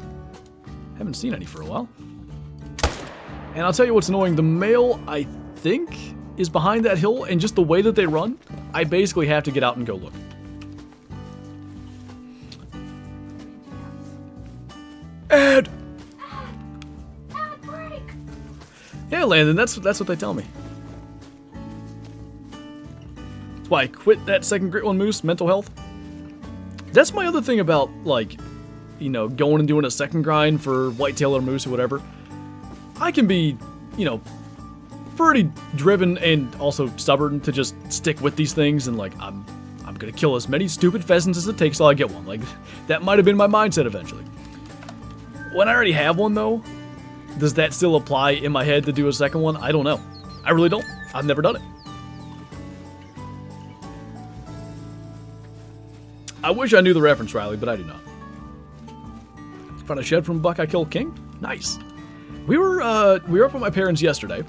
Speaker 1: I haven't seen any for a while. And I'll tell you what's annoying, the male, I think, is behind that hill, and just the way that they run, I basically have to get out and go look. Ed!
Speaker 2: Break.
Speaker 1: Yeah, Landon, that's what they tell me. That's why I quit that second Great One Moose, mental health. That's my other thing about, like, you know, going and doing a second grind for whitetail or moose or whatever. I can be, you know, pretty driven and also stubborn to just stick with these things, and like I'm gonna kill as many stupid pheasants as it takes till I get one. Like, that might have been my mindset eventually. When I already have one though, does that still apply in my head to do a second one? I don't know. I really don't. I've never done it. I wish I knew the reference, Riley, but I do not. Found a shed from a buck I killed King? Nice. We were up with my parents yesterday,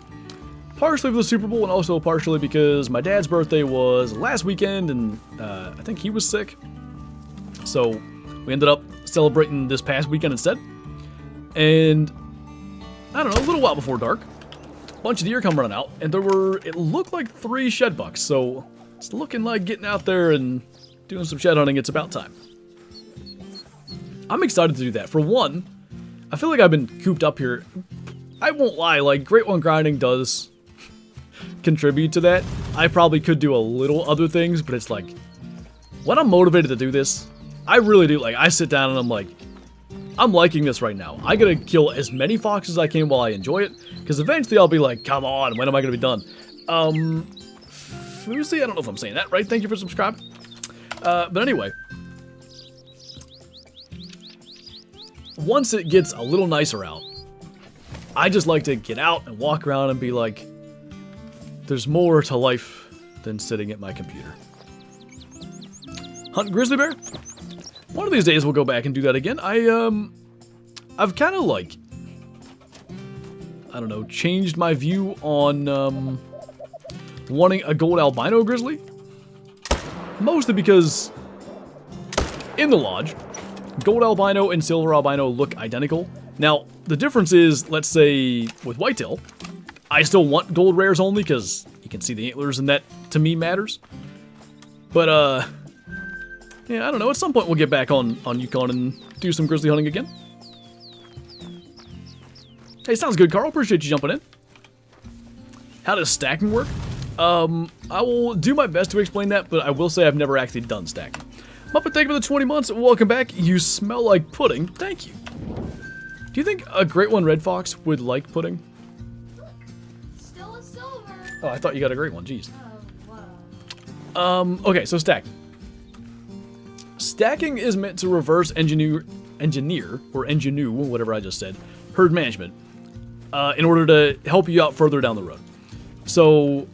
Speaker 1: partially for the Super Bowl and also partially because my dad's birthday was last weekend, and I think he was sick. So we ended up celebrating this past weekend instead. And I don't know, a little while before dark, a bunch of deer come running out, and there were, it looked like 3 shed bucks. So it's looking like getting out there and doing some shed hunting. It's about time. I'm excited to do that. For one, I feel like I've been cooped up here. I won't lie, like, Great One grinding does contribute to that. I probably could do a little other things, but it's like, when I'm motivated to do this, I really do, like, I sit down and I'm like, I'm liking this right now. I gotta kill as many foxes as I can while I enjoy it, because eventually I'll be like, come on, when am I gonna be done? Fuzi, I don't know if I'm saying that right. Thank you for subscribing. But anyway, once it gets a little nicer out, I just like to get out and walk around and be like, there's more to life than sitting at my computer. Hunt grizzly bear? One of these days we'll go back and do that again. I've kind of like, I don't know, changed my view on wanting a gold albino grizzly. Mostly because in the lodge, gold albino and silver albino look identical. Now, the difference is, let's say, with whitetail, I still want gold rares only because you can see the antlers and that, to me, matters. But, yeah, I don't know. At some point, we'll get back on Yukon and do some grizzly hunting again. Hey, sounds good, Carl. Appreciate you jumping in. How does stacking work? I will do my best to explain that, but I will say I've never actually done stacking. Muppet, thank you for the 20 months. Welcome back. You smell like pudding. Thank you. Do you think a Great One Red Fox would like pudding?
Speaker 2: Still a silver.
Speaker 1: Oh, I thought you got a great one. Jeez.
Speaker 2: Oh, wow.
Speaker 1: Okay, so stack. Stacking is meant to reverse engineer, or whatever I just said, herd management, in order to help you out further down the road. So,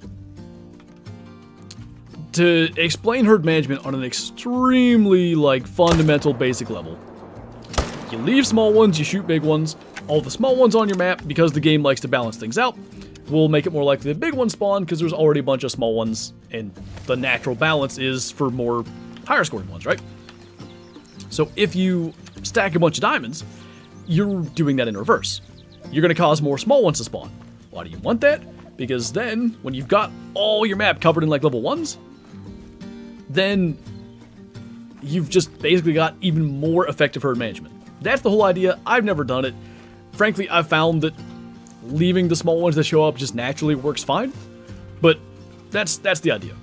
Speaker 1: to explain herd management on an extremely, like, fundamental basic level, you leave small ones, you shoot big ones. All the small ones on your map, because the game likes to balance things out, will make it more likely the big ones spawn because there's already a bunch of small ones, and the natural balance is for more higher scoring ones, right? So if you stack a bunch of diamonds, you're doing that in reverse. You're going to cause more small ones to spawn. Why do you want that? Because then, when you've got all your map covered in like level 1s, then you've just basically got even more effective herd management. That's the whole idea. I've never done it. Frankly, I've found that leaving the small ones that show up just naturally works fine. But that's the idea.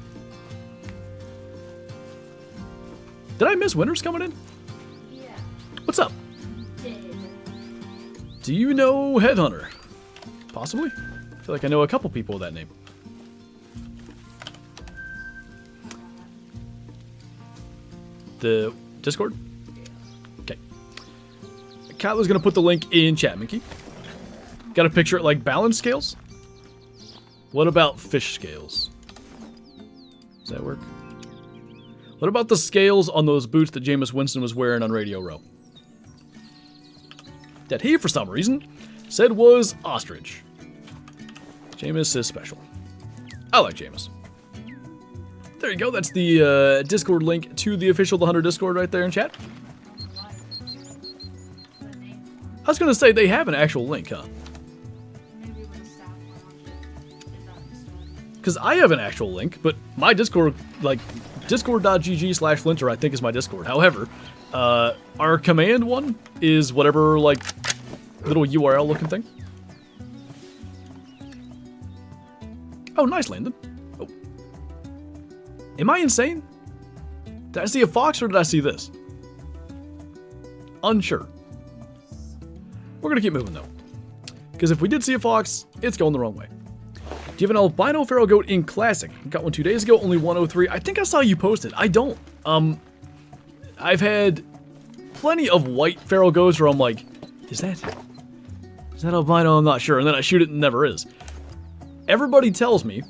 Speaker 1: Did I miss Winters coming in?
Speaker 2: Yeah.
Speaker 1: What's up?
Speaker 2: Dead.
Speaker 1: Do you know Headhunter? Possibly? I feel like I know a couple people with that name. The Discord? Okay. Kyla's gonna put the link in chat, Mickey. Got a picture at like balance scales? What about fish scales? Does that work? What about the scales on those boots that Jameis Winston was wearing on Radio Row? That he, for some reason, said was ostrich. Jameis is special. I like Jameis. There you go, that's the Discord link to the official The Hunter Discord right there in chat. I was gonna say, they have an actual link, huh?
Speaker 2: Maybe when staff went on it, did not install.
Speaker 1: Because I have an actual link, but my Discord, like, discord.gg/Flinter, I think is my Discord. However, our command one is whatever, like, little URL looking thing. Oh, nice, Landon. Oh. Am I insane? Did I see a fox or did I see this? Unsure. We're gonna keep moving though. Because if we did see a fox, it's going the wrong way. Do you have an albino feral goat in Classic? Got one 2 days ago, only 103. I think I saw you post it. I don't. I've had plenty of white feral goats where I'm like, is that albino? I'm not sure. And then I shoot it and it never is. Everybody tells me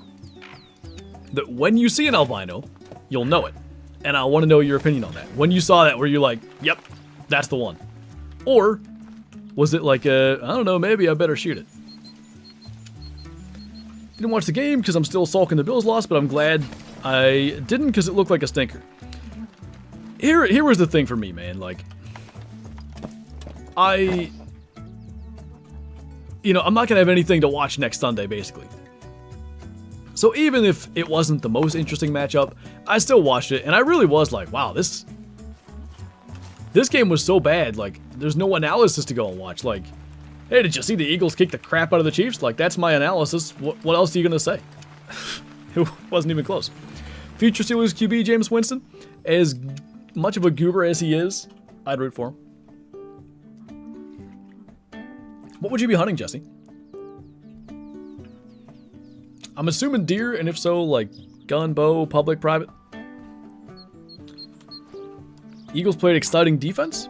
Speaker 1: that when you see an albino, you'll know it. And I want to know your opinion on that. When you saw that, were you like, yep, that's the one? Or was it like, I don't know, maybe I better shoot it? Didn't watch the game because I'm still sulking the Bills loss, but I'm glad I didn't because it looked like a stinker. Here was the thing for me, man. Like, I'm not going to have anything to watch next Sunday, basically. So even if it wasn't the most interesting matchup, I still watched it, and I really was like, wow, this game was so bad, like, there's no analysis to go and watch. Like, hey, did you see the Eagles kick the crap out of the Chiefs? Like, that's my analysis. What else are you going to say? It wasn't even close. Future Steelers QB Jameis Winston, as much of a goober as he is, I'd root for him. What would you be hunting, Jesse? I'm assuming deer, and if so, like gun, bow, public, private. Eagles played exciting defense.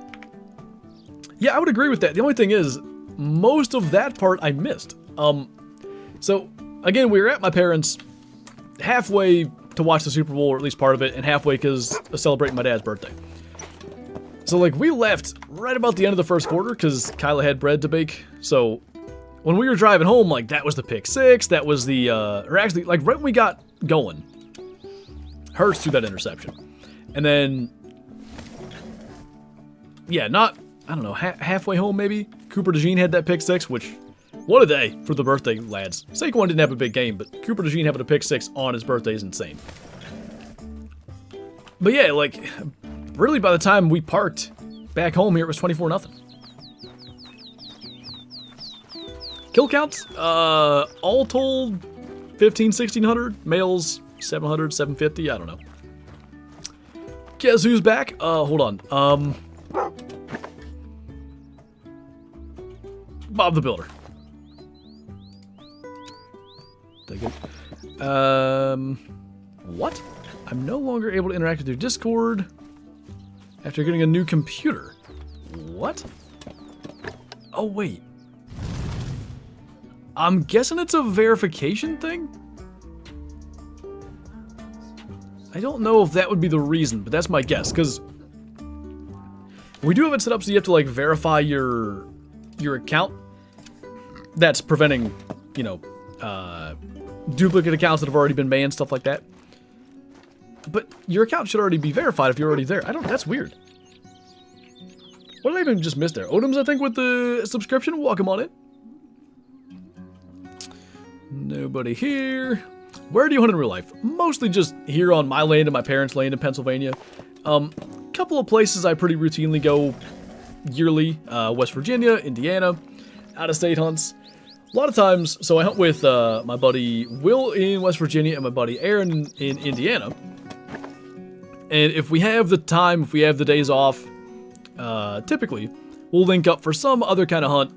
Speaker 1: Yeah, I would agree with that. The only thing is, most of that part I missed. So, again, we were at my parents' halfway to watch the Super Bowl, or at least part of it, and halfway because celebrating my dad's birthday. So, like, we left right about the end of the first quarter because Kyla had bread to bake. So, when we were driving home, like, that was the pick six. That was the, or actually, like, right when we got going, Hurts threw that interception. And then, yeah, I don't know, halfway home maybe, Cooper DeJean had that pick six, which, what a day for the birthday lads. Saquon didn't have a big game, but Cooper DeJean having a pick six on his birthday is insane. But yeah, like, really by the time we parked back home here, it was 24-0. Kill counts, all told, 1,1600, males 700, 750, I don't know. Guess who's back? Hold on, Bob the Builder. Take it. What? I'm no longer able to interact with your Discord after getting a new computer. What? Oh, wait. I'm guessing it's a verification thing? I don't know if that would be the reason, but that's my guess, because we do have it set up so you have to, like, verify your account. That's preventing, you know, duplicate accounts that have already been banned, stuff like that. But your account should already be verified if you're already there. That's weird. What did I even just miss there? Odoms, I think, with the subscription. Welcome on in. Nobody here. Where do you hunt in real life? Mostly just here on my land and my parents' land in Pennsylvania. Couple of places I pretty routinely go yearly. West Virginia, Indiana, out-of-state hunts. A lot of times, so I hunt with my buddy Will in West Virginia and my buddy Aaron in Indiana. And if we have the time, if we have the days off, typically, we'll link up for some other kind of hunt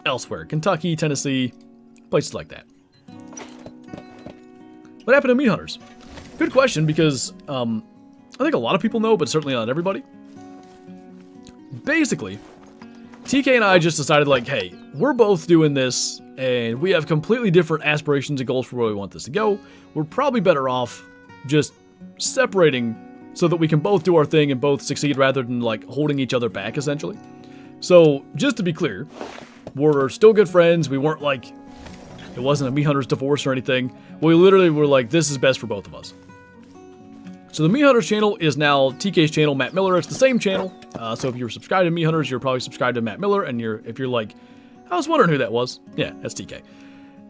Speaker 1: elsewhere. Kentucky, Tennessee, places like that. What happened to meat hunters? Good question, because I think a lot of people know, but certainly not everybody. Basically, TK and I just decided, like, hey, we're both doing this, and we have completely different aspirations and goals for where we want this to go. We're probably better off just separating so that we can both do our thing and both succeed rather than, like, holding each other back, essentially. So, just to be clear, we're still good friends. We weren't, like, it wasn't a meat hunter's divorce or anything. We literally were like, this is best for both of us. So the Meat Hunters channel is now TK's channel, Matt Miller. It's the same channel. So if you're subscribed to Meat Hunters, you're probably subscribed to Matt Miller. And if you're like, I was wondering who that was. Yeah, that's TK.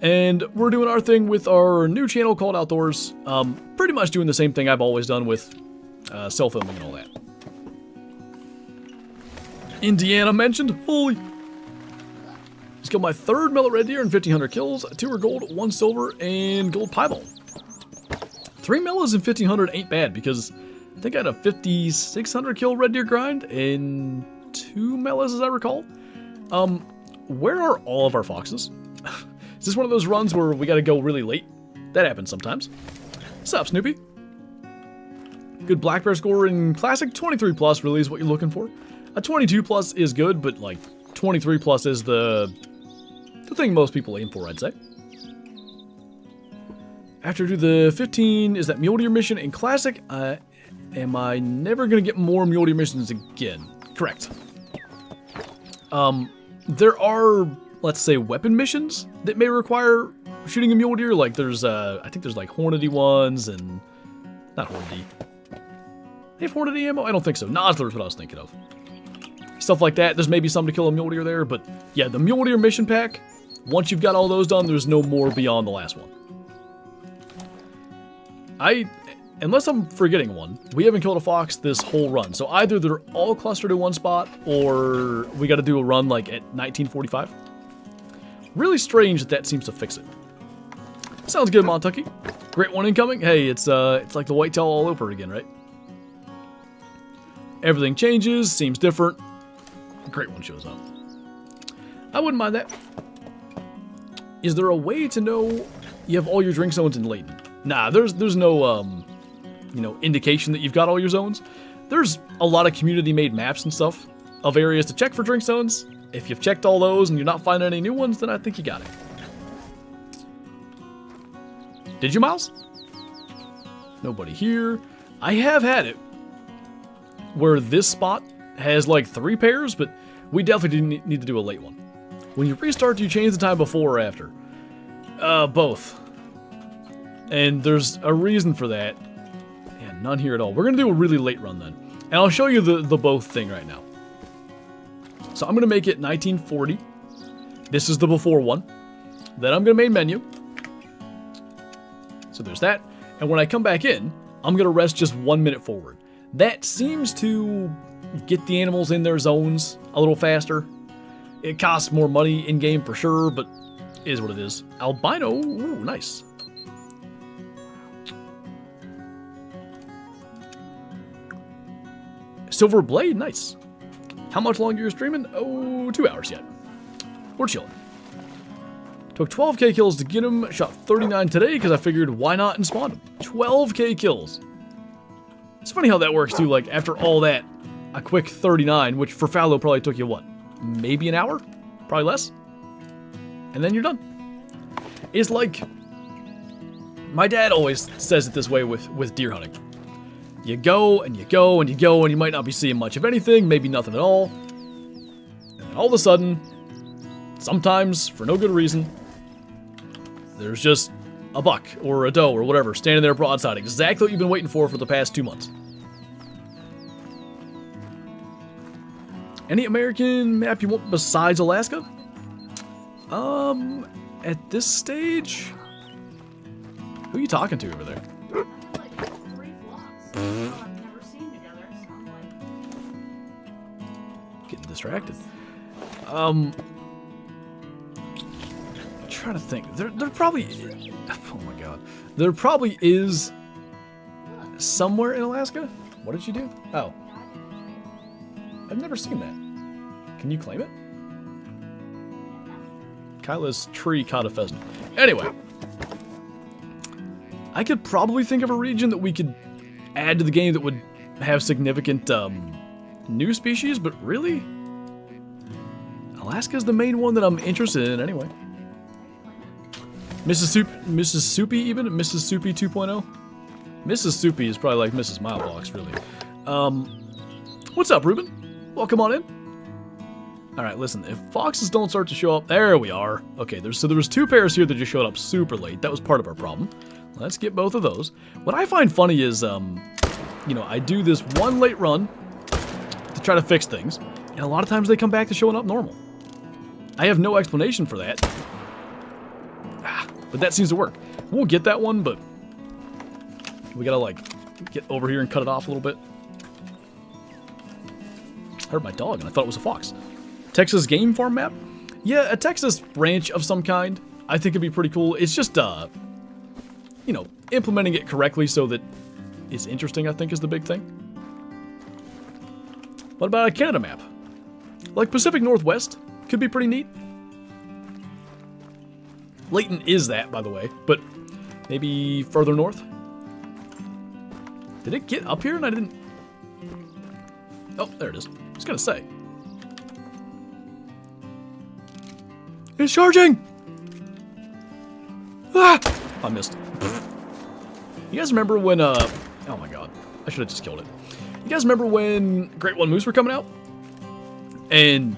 Speaker 1: And we're doing our thing with our new channel called Outdoors. Pretty much doing the same thing I've always done with self-filming and all that. Indiana mentioned. Holy. Just killed my third mellow red deer and 1,500 kills. 2 are gold, 1 silver, and gold piebald. 3 mellows and 1,500 ain't bad, because I think I had a 5,600 kill red deer grind and 2 mellows, as I recall. Where are all of our foxes? Is this one of those runs where we gotta go really late? That happens sometimes. What's up, Snoopy? Good black bear score in Classic. 23 plus really is what you're looking for. A 22 plus is good, but like 23 plus is the thing most people aim for, I'd say. After I do the 15, is that mule deer mission in Classic? Am I never going to get more mule deer missions again? Correct. There are, let's say, weapon missions that may require shooting a mule deer. Like there's, I think there's like Hornady ones and, not Hornady. They have Hornady ammo? I don't think so. Nosler's what I was thinking of. Stuff like that. There's maybe some to kill a mule deer there, but yeah, the mule deer mission pack, once you've got all those done, there's no more beyond the last one. Unless I'm forgetting one, we haven't killed a fox this whole run. So either they're all clustered in one spot, or we got to do a run like at 1945. Really strange that seems to fix it. Sounds good, Montucky. Great one incoming. Hey, it's like the whitetail all over again, right? Everything changes, seems different. Great one shows up. I wouldn't mind that. Is there a way to know you have all your drink zones in Layton? Nah, there's no, you know, indication that you've got all your zones. There's a lot of community-made maps and stuff of areas to check for drink zones. If you've checked all those and you're not finding any new ones, then I think you got it. Did you, Miles? Nobody here. I have had it where this spot has like 3 pairs, but we definitely need to do a late one. When you restart, do you change the time before or after? Both. And there's a reason for that. Yeah, none here at all. We're going to do a really late run then. And I'll show you the both thing right now. So I'm going to make it 1940. This is the before one. Then I'm going to main menu. So there's that. And when I come back in, I'm going to rest just 1 minute forward. That seems to get the animals in their zones a little faster. It costs more money in-game for sure, but it is what it is. Albino, ooh, nice. Silver Blade, nice. How much longer you're streaming? Oh, 2 hours yet. We're chilling. Took 12k kills to get him. Shot 39 today because I figured why not and spawned him. 12k kills. It's funny how that works too. Like after all that, a quick 39, which for fallow probably took you what? Maybe an hour? Probably less. And then you're done. It's like, my dad always says it this way with deer hunting. You go and you go and you go and you might not be seeing much of anything, maybe nothing at all. And then all of a sudden, sometimes for no good reason, there's just a buck or a doe or whatever standing there broadside, exactly what you've been waiting for the past 2 months. Any American map you want besides Alaska? At this stage, who are you talking to over there?
Speaker 2: Like 3 flocks that I've never seen together, so I'm like...
Speaker 1: Getting distracted. I'm trying to think. There probably... Oh my god. There probably is somewhere in Alaska. What did you do? Oh. I've never seen that. Can you claim it? Kyla's tree caught a pheasant. Anyway. I could probably think of a region that we could add to the game that would have significant new species, but really? Alaska's the main one that I'm interested in anyway. Mississippi even? Mississippi 2.0? Mississippi is probably like Mrs. Milebox, really. What's up, Ruben? Welcome on in. Alright, listen, if foxes don't start to show up... There we are. Okay, so there was 2 pairs here that just showed up super late. That was part of our problem. Let's get both of those. What I find funny is, you know, I do this one late run to try to fix things, and a lot of times they come back to showing up normal. I have no explanation for that. But that seems to work. We'll get that one, but we gotta, like, get over here and cut it off a little bit. I heard my dog, and I thought it was a fox. Texas game farm map? Yeah, a Texas ranch of some kind. I think it'd be pretty cool. It's just, you know, implementing it correctly so that it's interesting, I think, is the big thing. What about a Canada map? Like Pacific Northwest? Could be pretty neat. Layton is that, by the way, but maybe further north? Did it get up here and I didn't... Oh, there it is. I was gonna say. It's charging! Ah! I missed. You guys remember when, oh my god. I should have just killed it. You guys remember when Great One Moose were coming out? And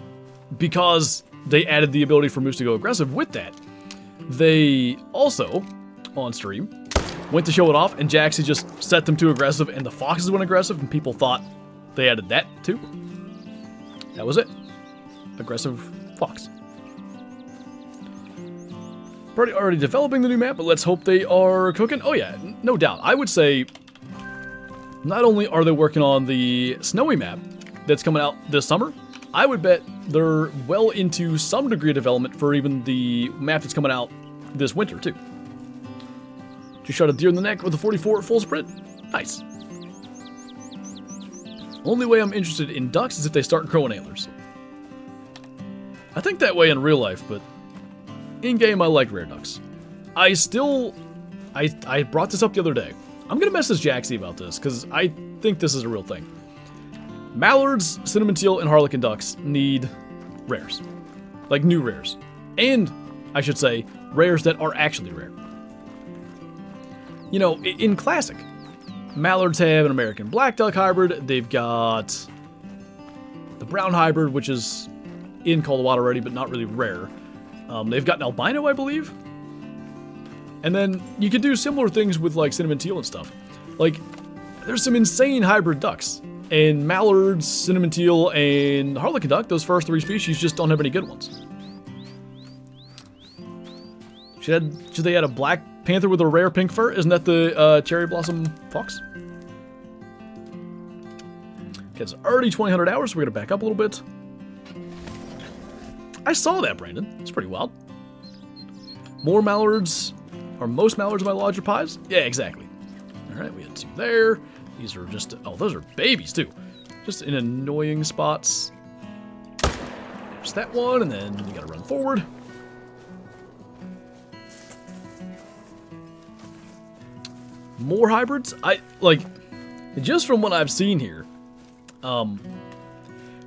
Speaker 1: because they added the ability for Moose to go aggressive with that, they also, on stream, went to show it off, and Jaxy just set them to aggressive, and the foxes went aggressive, and people thought they added that too. That was it. Aggressive fox. Already developing the new map, but let's hope they are cooking. Oh yeah, no doubt. I would say not only are they working on the snowy map that's coming out this summer, I would bet they're well into some degree of development for even the map that's coming out this winter too. Just shot a deer in the neck with a 44 at full sprint. Nice. Only way I'm interested in ducks is if they start growing antlers. I think that way in real life, but in-game I like rare ducks. I brought this up the other day. I'm gonna message Jaxy about this, because I think this is a real thing. Mallards, cinnamon teal, and harlequin ducks need rares. Like new rares. And, I should say, rares that are actually rare. You know, in Classic, Mallards have an American black duck hybrid. They've got the brown hybrid, which is in Colorado already, but not really rare. They've got an albino, I believe. And then you could do similar things with like cinnamon teal and stuff. Like, there's some insane hybrid ducks. And mallards, cinnamon teal, and harlequin duck, those first 3 species just don't have any good ones. Should they add a black panther with a rare pink fur? Isn't that the cherry blossom fox? Okay, it's already 2000 hours, so we're gonna back up a little bit. I saw that, Brandon. It's pretty wild. More mallards, or most mallards in my lodge are pies? Yeah, exactly. Alright, we had 2 there. These are just, oh, those are babies too. Just in annoying spots. There's that one, and then you gotta run forward. More hybrids? Just from what I've seen here,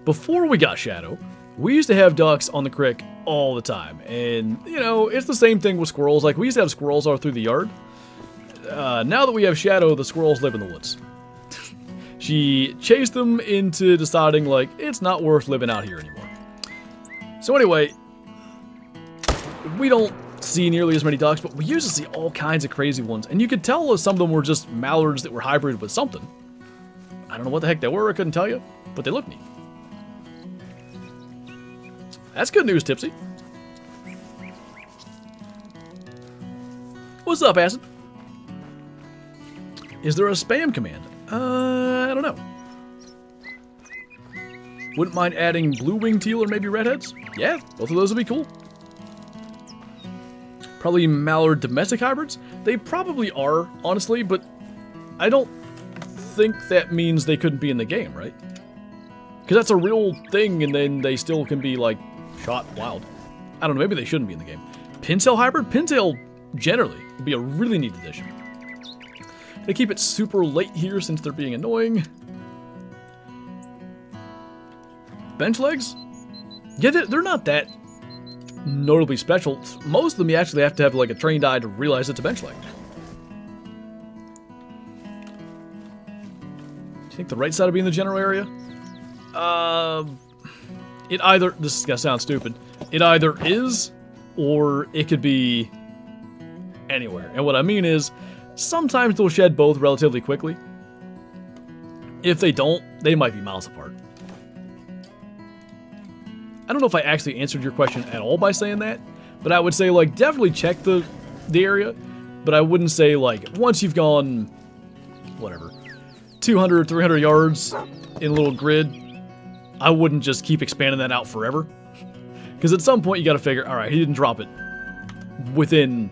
Speaker 1: before we got Shadow, we used to have ducks on the creek all the time. And, you know, it's the same thing with squirrels. Like, we used to have squirrels all through the yard. Now that we have Shadow, the squirrels live in the woods. She chased them into deciding, like, it's not worth living out here anymore. So anyway, we don't see nearly as many ducks, but we used to see all kinds of crazy ones. And you could tell some of them were just mallards that were hybrid with something. I don't know what the heck they were, I couldn't tell you, but they look neat. That's good news, Tipsy. What's up, Acid? Is there a spam command? I don't know. Wouldn't mind adding blue-winged teal or maybe redheads? Yeah, both of those would be cool. Probably mallard domestic hybrids? They probably are, honestly, but I don't think that means they couldn't be in the game, right? Because that's a real thing, and then they still can be, like, shot wild. I don't know, maybe they shouldn't be in the game. Pintail hybrid? Pintail, generally, would be a really neat addition. They keep it super late here since they're being annoying. Bench legs? Yeah, they're not that notably special. Most of them you actually have to have like a trained eye to realize it's a bench leg. Do you think the right side would be in the general area? It either, this is gonna sound stupid, it either is or it could be anywhere. And what I mean is, sometimes they'll shed both relatively quickly. If they don't, they might be miles apart. I don't know if I actually answered your question at all by saying that, but I would say, like, definitely check the area, but I wouldn't say, like, once you've gone, whatever, 200, 300 yards in a little grid, I wouldn't just keep expanding that out forever. Because at some point you gotta figure, alright, he didn't drop it within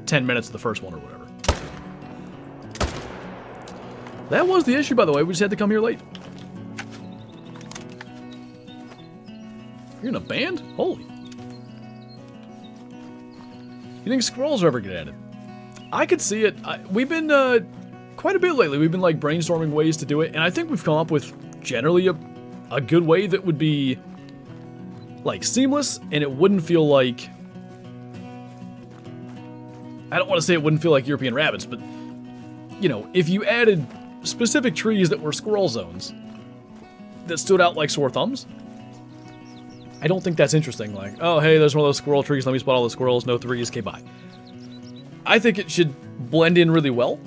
Speaker 1: 10 minutes of the first one or whatever. That was the issue, by the way. We just had to come here late. You're in a band? Holy. You think squirrels will ever get added? I could see it. We've been quite a bit lately. We've been like brainstorming ways to do it, and I think we've come up with generally a good way that would be like seamless, and it wouldn't feel like, I don't want to say it wouldn't feel like European rabbits, but, you know, if you added specific trees that were squirrel zones that stood out like sore thumbs, I don't think that's interesting. Like, oh, hey, there's one of those squirrel trees, let me spot all the squirrels, no threes, okay, bye. I think it should blend in really well,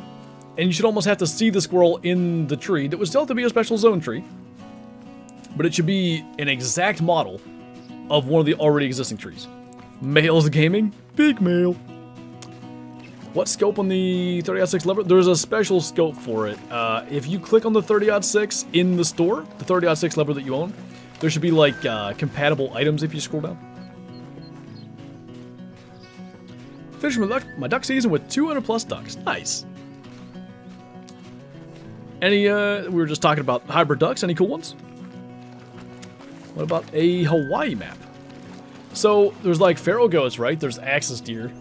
Speaker 1: and you should almost have to see the squirrel in the tree. That would still have to be a special zone tree, but it should be an exact model of one of the already existing trees. Males gaming? Big male. What scope on the 30-06 lever? There's a special scope for it. If you click on the 30-06 in the store, the 30-06 lever that you own, there should be like compatible items if you scroll down. Finished my duck season with 200 plus ducks. Nice. Any, we were just talking about hybrid ducks. Any cool ones? What about a Hawaii map? So there's like feral goats, right? There's axis deer.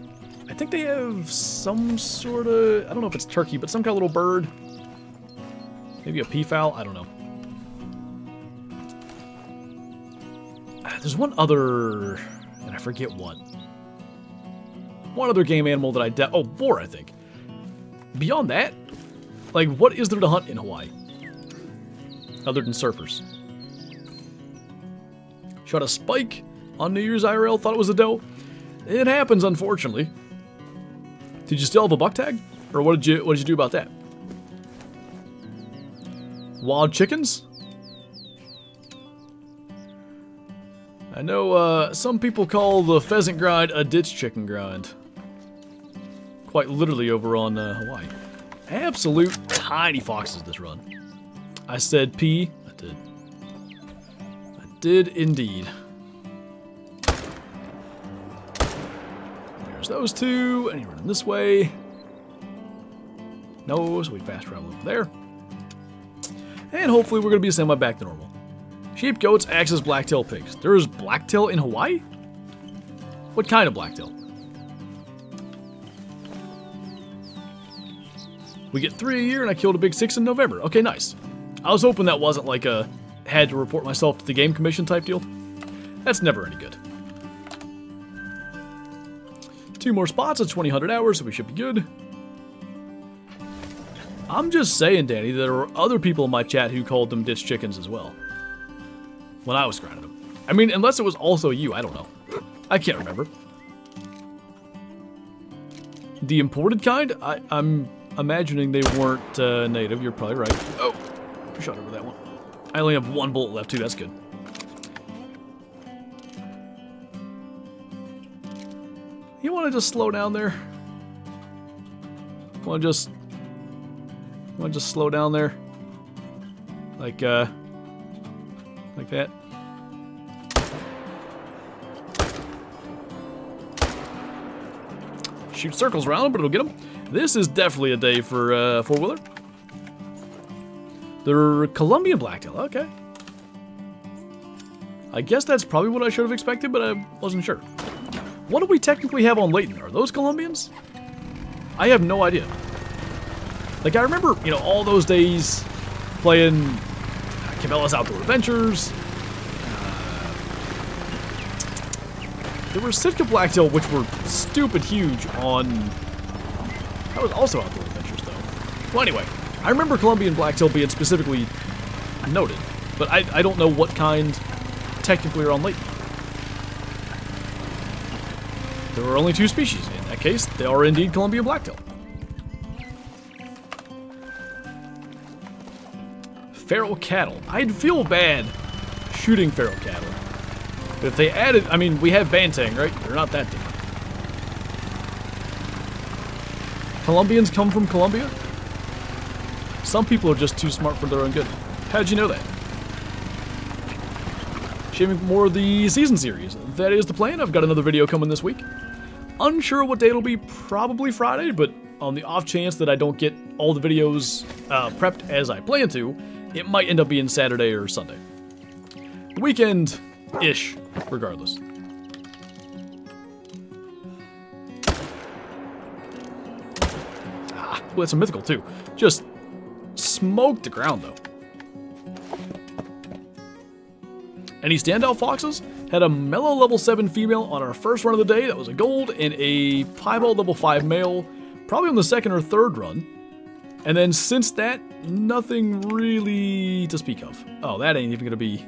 Speaker 1: I think they have some sort of, I don't know if it's turkey, but some kind of little bird. Maybe a peafowl, I don't know. There's one other, and I forget what. One other game animal that boar, I think. Beyond that, like, what is there to hunt in Hawaii? Other than surfers. Shot a spike on New Year's IRL, thought it was a doe. It happens, unfortunately. Did you still have a buck tag? Or what did you do about that? Wild chickens? I know some people call the pheasant grind a ditch chicken grind. Quite literally over on Hawaii. Absolute tiny foxes this run. I said P. I did. I did indeed. There's those two, and you're running this way. No, so we fast travel over there. And hopefully we're going to be semi back to normal. Sheep, goats, axes, blacktail, pigs. There's blacktail in Hawaii? What kind of blacktail? We get 3 a year, and I killed a big 6 in November. Okay, nice. I was hoping that wasn't like a had to report myself to the game commission type deal. That's never any good. 2 more spots at 2000 hours, so we should be good. I'm just saying, Danny, there were other people in my chat who called them ditch chickens as well. When I was grinding them. I mean, unless it was also you, I don't know. I can't remember. The imported kind? I'm imagining they weren't native. You're probably right. Oh, shot over that one. I only have 1 bullet left too. That's good. You want to just slow down there? Want to just slow down there? Like that. Shoot circles around him, but it'll get him. This is definitely a day for four-wheeler. They're Colombian blacktail, okay. I guess that's probably what I should have expected, but I wasn't sure. What do we technically have on Layton? Are those Colombians? I have no idea. Like, I remember, you know, all those days playing Cabela's Outdoor Adventures. There were Sitka blacktail, which were stupid huge on... That was also Outdoor Adventures, though. Well, anyway, I remember Colombian blacktail being specifically noted, but I don't know what kind technically are on Layton. There were only 2 species. In that case, they are indeed Colombian blacktail. Feral cattle. I'd feel bad shooting feral cattle. But if they added... I mean, we have Bantang, right? They're not that different. Colombians come from Colombia? Some people are just too smart for their own good. How'd you know that? Shaving more of the season series. That is the plan. I've got another video coming this week. Unsure what day it'll be. Probably Friday, but on the off chance that I don't get all the videos prepped as I plan to, it might end up being Saturday or Sunday. Weekend-ish, regardless. Ah, well, that's a mythical too. Just smoked the ground though. Any standout foxes? Had a mellow level 7 female on our first run of the day. That was a gold, and a piebald level 5 male, probably on the 2nd or 3rd run. And then since that, nothing really to speak of. Oh, that ain't even gonna be...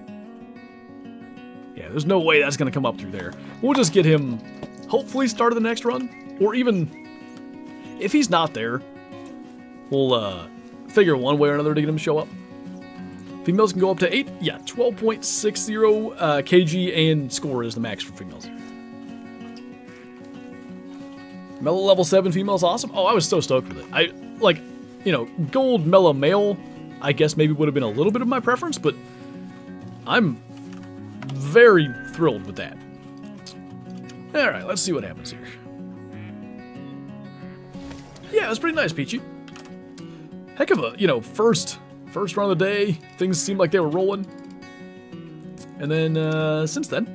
Speaker 1: Yeah, there's no way that's gonna come up through there. We'll just get him, hopefully, start of the next run. Or even, if he's not there, we'll figure one way or another to get him to show up. Females can go up to 8. Yeah, 12.60 kg and score is the max for females. Mellow level 7 females, awesome. Oh, I was so stoked with it. You know, gold mellow male, I guess maybe would have been a little bit of my preference, but I'm very thrilled with that. Alright, let's see what happens here. Yeah, it was pretty nice, Peachy. Heck of a, you know, first run of the day. Things seemed like they were rolling. And then, since then,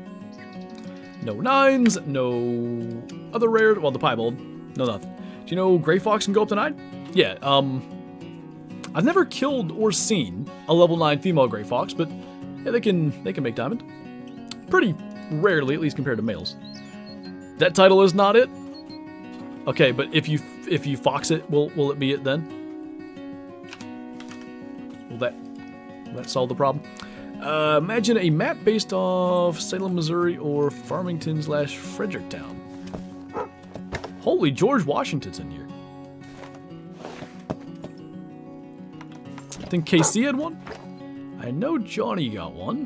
Speaker 1: no 9s, no other rare, well, the piebald, no nothing. Do you know Gray Fox can go up to 9? Yeah, I've never killed or seen a level 9 female Gray Fox, but yeah, they can make diamond. Pretty rarely, at least compared to males. That title is not it. Okay, but if you fox it, will it be it then? Will that solve the problem? Imagine a map based off Salem, Missouri, or Farmington/Fredericktown. Holy, George Washington's in here. I think KC had one. I know Johnny got one.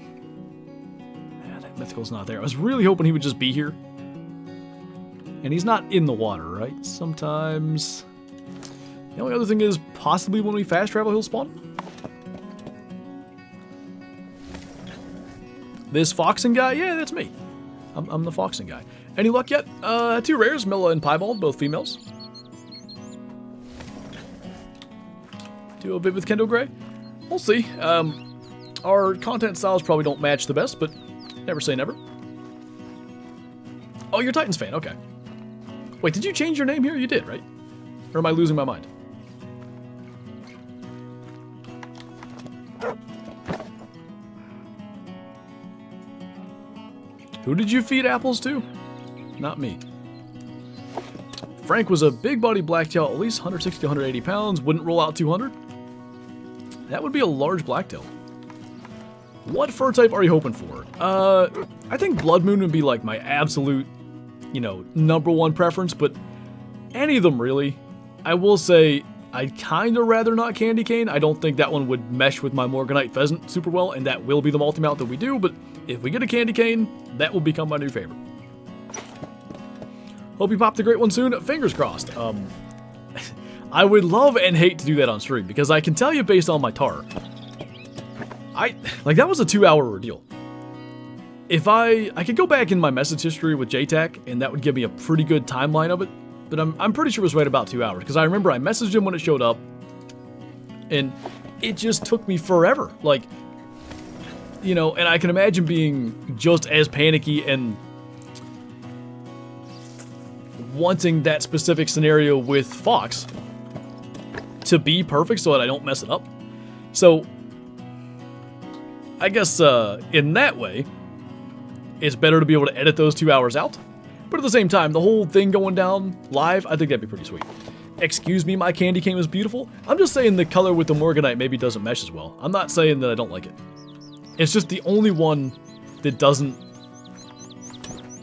Speaker 1: Yeah, that mythical's not there. I was really hoping he would just be here. And he's not in the water, right? Sometimes. The only other thing is possibly when we fast travel, he'll spawn. This foxing guy? Yeah, that's me. I'm the foxing guy. Any luck yet? 2 rares, Milla and Piebald, both females. Do a bit with Kendo Gray. We'll see. Our content styles probably don't match the best, but never say never. Oh, you're a Titans fan. Okay. Wait, did you change your name here? You did, right? Or am I losing my mind? Who did you feed apples to? Not me. Frank was a big body blacktail, at least 160 to 180 pounds. Wouldn't roll out 200. That would be a large blacktail. What fur type are you hoping for? I think Blood Moon would be like my absolute, you know, #1 preference, but any of them really. I will say I'd kind of rather not Candy Cane. I don't think that one would mesh with my Morganite Pheasant super well, and that will be the multi-mount that we do, but if we get a Candy Cane, that will become my new favorite. Hope you pop the great one soon. Fingers crossed. I would love and hate to do that on stream, because I can tell you based on my tar, that was a 2-hour ordeal. If I could go back in my message history with JTAC, and that would give me a pretty good timeline of it, but I'm pretty sure it was right about 2 hours, because I remember I messaged him when it showed up, and it just took me forever. Like, you know, and I can imagine being just as panicky and wanting that specific scenario with Fox to be perfect so that I don't mess it up. So I guess in that way, it's better to be able to edit those 2 hours out. But at the same time, the whole thing going down live, I think that'd be pretty sweet. Excuse me, my Candy Cane was beautiful. I'm just saying the color with the Morganite maybe doesn't mesh as well. I'm not saying that I don't like it. It's just the only one that doesn't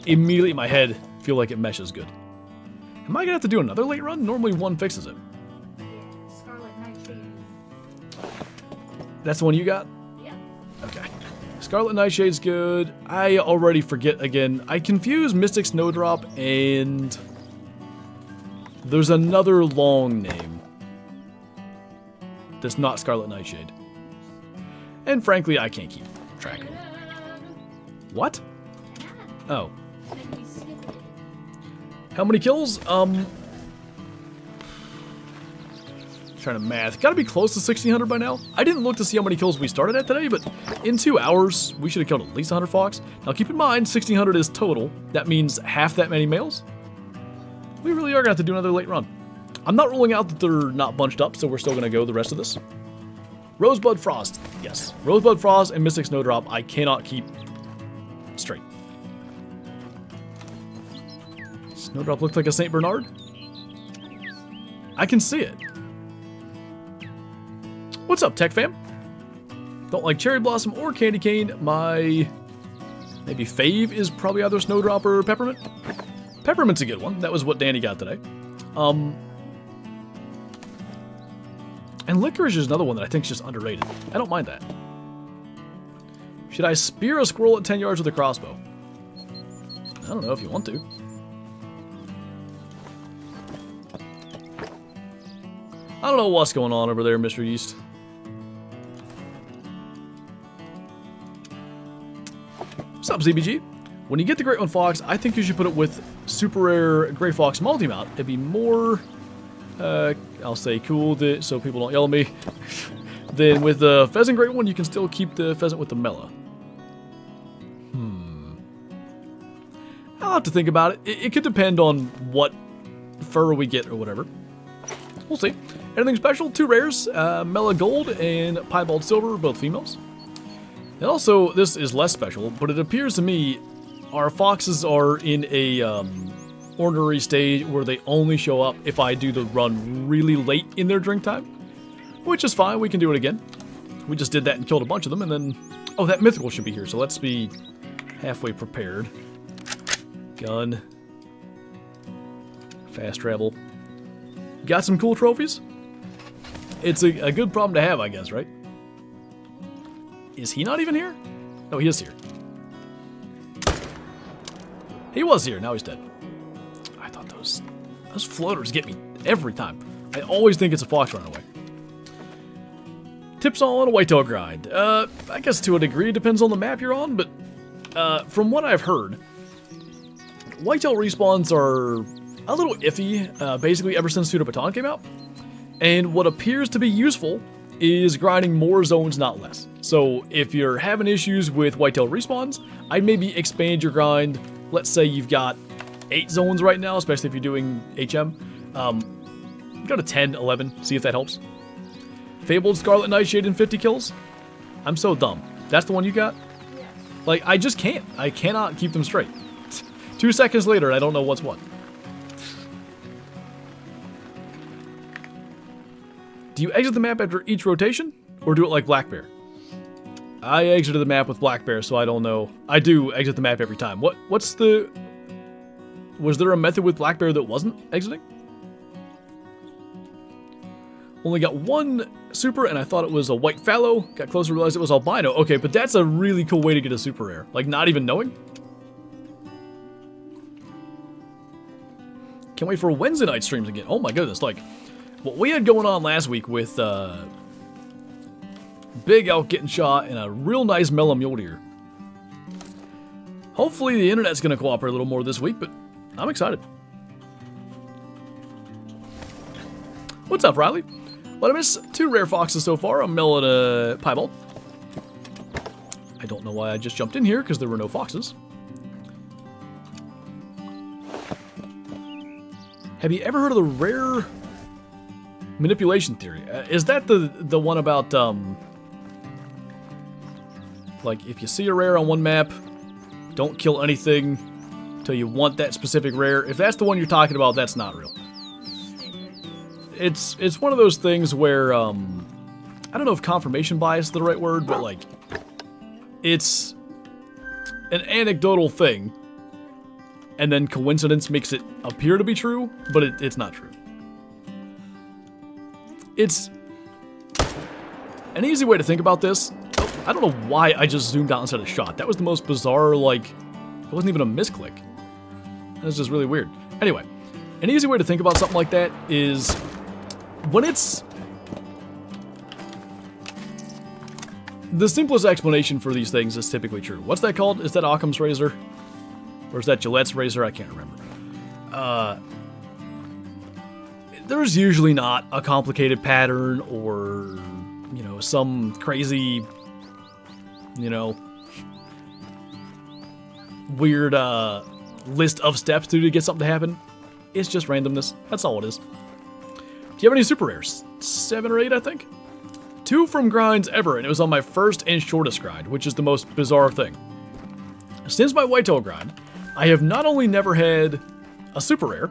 Speaker 1: immediately in my head feel like it meshes good. Am I gonna have to do another late run? Normally one fixes it.
Speaker 2: Yeah, Scarlet Nightshade.
Speaker 1: That's the one you got?
Speaker 2: Yeah.
Speaker 1: Okay. Scarlet Nightshade's good. I already forget again. I confuse Mystic Snowdrop and there's another long name that's not Scarlet Nightshade. And frankly, I can't keep track of it. What? Oh. How many kills? Trying to math. Gotta be close to 1,600 by now. I didn't look to see how many kills we started at today, but in 2 hours, we should have killed at least 100 fox. Now keep in mind, 1,600 is total. That means half that many males. We really are gonna have to do another late run. I'm not ruling out that they're not bunched up, so we're still gonna go the rest of this. Rosebud Frost. Yes. Rosebud Frost and Mystic Snowdrop, I cannot keep straight. Snowdrop looks like a St. Bernard. I can see it. What's up, Tech Fam? Don't like Cherry Blossom or Candy Cane. My maybe fave is probably either Snowdrop or Peppermint. Peppermint's a good one. That was what Danny got today. And Licorice is another one that I think is just underrated. I don't mind that. Should I spear a squirrel at 10 yards with a crossbow? I don't know if you want to. I don't know what's going on over there, Mr. Yeast. What's up, ZBG? When you get the Great One Fox, I think you should put it with Super Rare Gray Fox Multi-Mount. It'd be more, I'll say cool, so people don't yell at me. Then with the Pheasant Great One, you can still keep the Pheasant with the Mela. I'll have to think about it. It could depend on what fur we get or whatever. We'll see. Anything special? 2 rares, Mela Gold and Piebald Silver, both females. And also, this is less special, but it appears to me our foxes are in a ornery stage where they only show up if I do the run really late in their drink time. Which is fine, we can do it again. We just did that and killed a bunch of them, and then... Oh, that mythical should be here, so let's be halfway prepared. Gun. Fast travel. Got some cool trophies? It's a good problem to have, I guess, right? Is he not even here? No, he is here. He was here, now he's dead. I thought those floaters get me every time. I always think it's a fox running away. Tips on a whitetail grind. I guess to a degree it depends on the map you're on, but from what I've heard, whitetail respawns are a little iffy, basically ever since Pseudo Baton came out. And what appears to be useful is grinding more zones, not less. So if you're having issues with whitetail respawns, I'd maybe expand your grind. Let's say you've got 8 zones right now, especially if you're doing HM. Go to 10, 11, see if that helps. Fabled Scarlet Nightshade and 50 kills? I'm so dumb. That's the one you got?
Speaker 2: Yes.
Speaker 1: Like, I just can't. I cannot keep them straight. 2 seconds later, I don't know what's what. Do you exit the map after each rotation? Or do it like Black Bear? I exited the map with Black Bear, so I don't know. I do exit the map every time. What's the... Was there a method with Black Bear that wasn't exiting? Only got one super, and I thought it was a white fallow. Got closer, realized it was albino. Okay, but that's a really cool way to get a super rare. Like, not even knowing? Can't wait for Wednesday night streams again. Oh my goodness, like, what we had going on last week with, big elk getting shot and a real nice mellow mule deer. Hopefully the internet's gonna cooperate a little more this week, but I'm excited. What's up, Riley? What I miss? 2 rare foxes so far, a mel and a piebald. I don't know why I just jumped in here, because there were no foxes. Have you ever heard of the rare manipulation theory? Is that the one about, like, if you see a rare on one map, don't kill anything until you want that specific rare? If that's the one you're talking about, that's not real. It's one of those things where, I don't know if confirmation bias is the right word, but, like, it's an anecdotal thing, and then coincidence makes it appear to be true, but it's not true. It's an easy way to think about this. Oh, I don't know why I just zoomed out instead of shot. That was the most bizarre, like, it wasn't even a misclick. That's just really weird. Anyway, an easy way to think about something like that is when it's... The simplest explanation for these things is typically true. What's that called? Is that Occam's razor? Or is that Gillette's razor? I can't remember. There's usually not a complicated pattern or, you know, some crazy, you know, weird list of steps to get something to happen. It's just randomness. That's all it is. Do you have any super rares? 7 or 8, I think. 2 from grinds ever, and it was on my first and shortest grind, which is the most bizarre thing. Since my whitetail grind, I have not only never had a super rare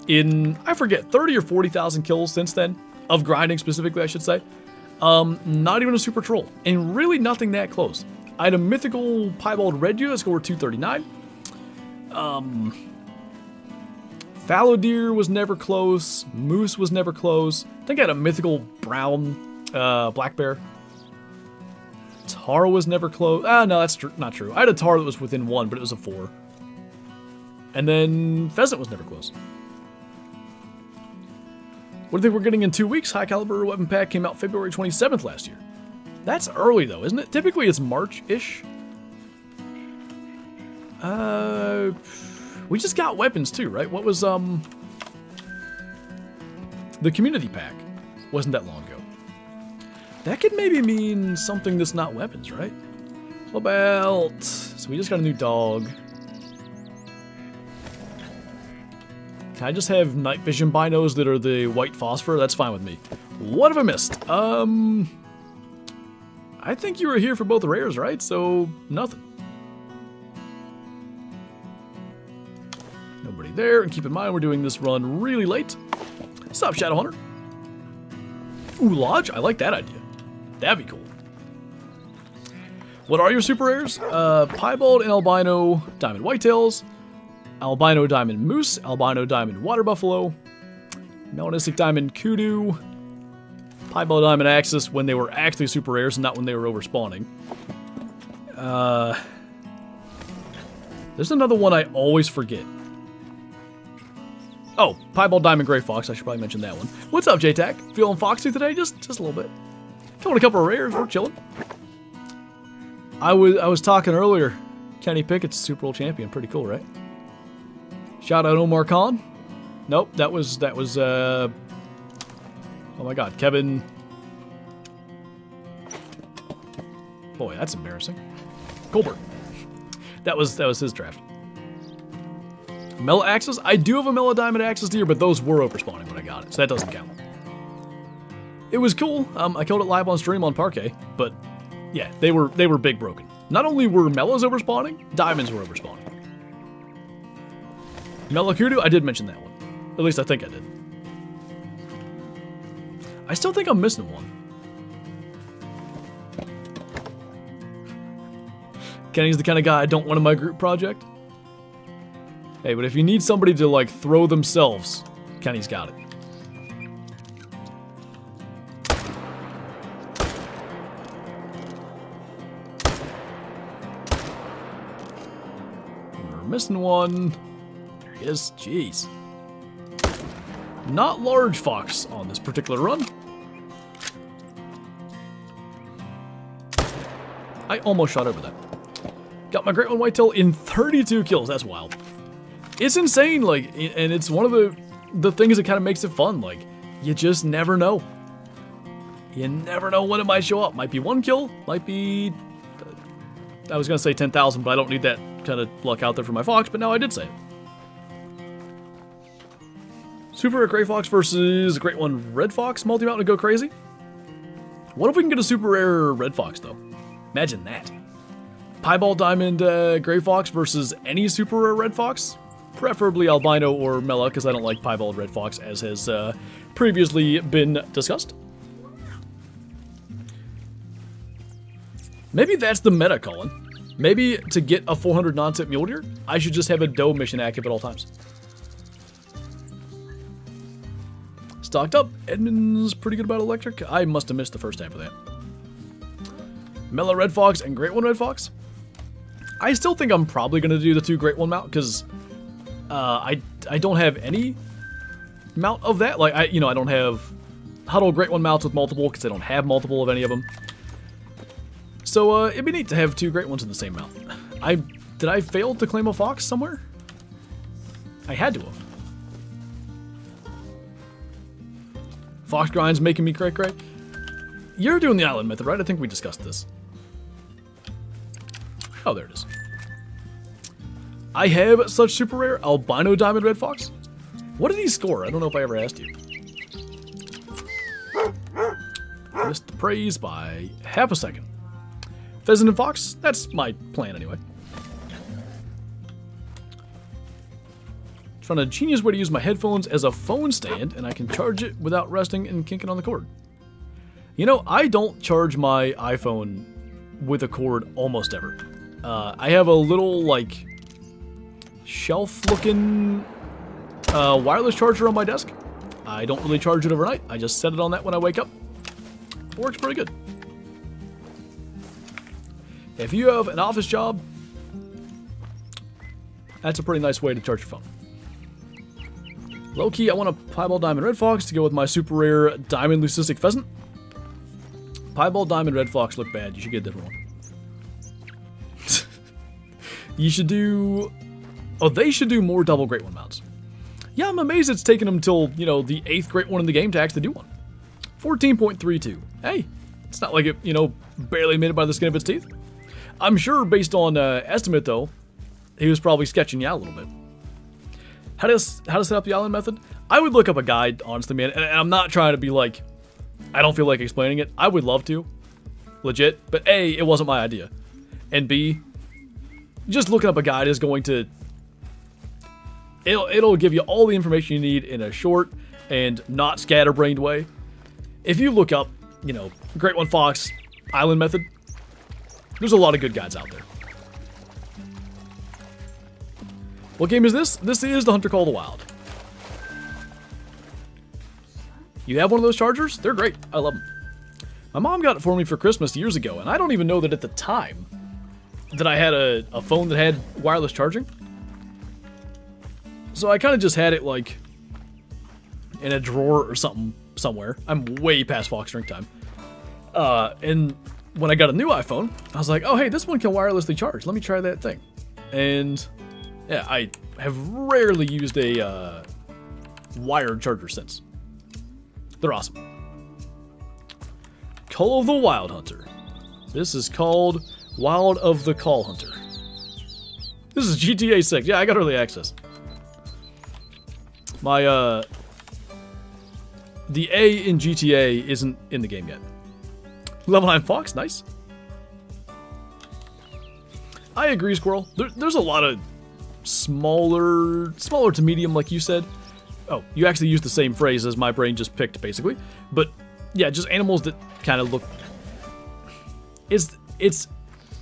Speaker 1: in, I forget, 30 or 40,000 kills since then, of grinding specifically, I should say. Not even a super troll, and really nothing that close. I had a mythical piebald red deer that scored 239. Fallow deer was never close. Moose was never close. I think I had a mythical brown black bear. Tar was never close. Ah, no, that's not true. I had a tar that was within 1, but it was a 4. And then pheasant was never close. What do you think we're getting in 2 weeks? High caliber weapon pack came out February 27th last year. That's early though, isn't it? Typically it's March-ish. We just got weapons too, right? What was, the community pack wasn't that long ago. That could maybe mean something that's not weapons, right? What about, so we just got a new dog. Can I just have night vision binos that are the white phosphor? That's fine with me. What have I missed? I think you were here for both rares, right? So, nothing. Nobody there. And keep in mind, we're doing this run really late. Stop, Shadowhunter. Ooh, Lodge? I like that idea. That'd be cool. What are your super rares? Piebald and albino diamond whitetails. Albino diamond moose, albino diamond water buffalo, melanistic diamond kudu, piebald diamond axis when they were actually super rares and not when they were overspawning. There's another one I always forget. Oh, piebald diamond gray fox. I should probably mention that one. What's up, JTAC? Feeling foxy today? Just a little bit. Coming a couple of rares. We're chilling. I was talking earlier. Kenny Pickett's Super Bowl champion. Pretty cool, right? Shout out Omar Khan. Nope, that was oh my god, Kevin. Boy, that's embarrassing. Colbert. That was his draft. Mela Axis? I do have a Mela Diamond Axis deer, but those were overspawning when I got it, so that doesn't count. It was cool. I killed it live on stream on Parquet, but yeah, they were big broken. Not only were mellows overspawning, diamonds were overspawning. Melakudu, I did mention that one. At least I think I did. I still think I'm missing one. Kenny's the kind of guy I don't want in my group project. Hey, but if you need somebody to, like, throw themselves, Kenny's got it. We're missing one. There he is. Jeez. Not large fox on this particular run. I almost shot over that. Got my great one whitetail in 32 kills. That's wild. It's insane, like, and it's one of the things that kind of makes it fun. Like, you just never know. You never know when it might show up. Might be 1 kill, might be, I was gonna say 10,000, but I don't need that kind of luck out there for my fox, but now I did say it. Super rare gray fox versus great one red fox multi-mount to go crazy. What if we can get a super rare red fox though? Imagine that. Piebald diamond gray fox versus any super rare red fox. Preferably albino or mela, because I don't like piebald red fox, as has previously been discussed. Maybe that's the meta, Colin. Maybe to get a 400 non-tip mule deer, I should just have a doe mission active at all times. Stocked up. Edmund's pretty good about electric. I must have missed the first half of that. Mela red fox and great one red fox. I still think I'm probably going to do the 2 great one mount, because I don't have any mount of that. Like, I don't have huddle great one mounts with multiple, because I don't have multiple of any of them. So it'd be neat to have 2 great ones in the same mount. Did I fail to claim a fox somewhere? I had to have. Fox grind's making me cray cray. You're doing the island method, right? I think we discussed this. Oh, there it is. I have such super rare albino diamond red fox. What did he score? I don't know if I ever asked you. Missed the praise by half a second. Pheasant and fox, that's my plan anyway. Found a genius way to use my headphones as a phone stand, and I can charge it without resting and kinking on the cord. You know, I don't charge my iPhone with a cord almost ever. I have a little, like, shelf-looking wireless charger on my desk. I don't really charge it overnight. I just set it on that when I wake up. It works pretty good. If you have an office job, that's a pretty nice way to charge your phone. Low-key, I want a piebald diamond red fox to go with my super rare diamond leucistic pheasant. Piebald diamond red fox look bad. You should get a different one. You should do... Oh, they should do more double great one mounts. Yeah, I'm amazed it's taken them till, the 8th great one in the game to actually do one. 14.32. Hey, it's not like it, barely made it by the skin of its teeth. I'm sure based on estimate, though, he was probably sketching you out a little bit. How to set up the island method? I would look up a guide, honestly, man, and I'm not trying to be like, I don't feel like explaining it. I would love to, legit, but A, it wasn't my idea, and B, just looking up a guide is going to, it'll give you all the information you need in a short and not scatterbrained way. If you look up, Great One Fox Island Method, there's a lot of good guides out there. What game is this? This is the Hunter Call the Wild. You have one of those chargers? They're great. I love them. My mom got it for me for Christmas years ago, and I don't even know that at the time that I had a phone that had wireless charging. So I kind of just had it, like, in a drawer or something somewhere. I'm way past Fox drink time. And when I got a new iPhone, I was like, oh, hey, this one can wirelessly charge. Let me try that thing. And yeah, I have rarely used a wired charger since. They're awesome. Call of the Wild Hunter. This is called Wild of the Call Hunter. This is GTA 6. Yeah, I got early access. My, the A in GTA isn't in the game yet. Level 9 Fox, nice. I agree, Squirrel. There's a lot of smaller to medium, like you said. Oh, you actually used the same phrase as my brain just picked, basically. But yeah, just animals that kind of look. It's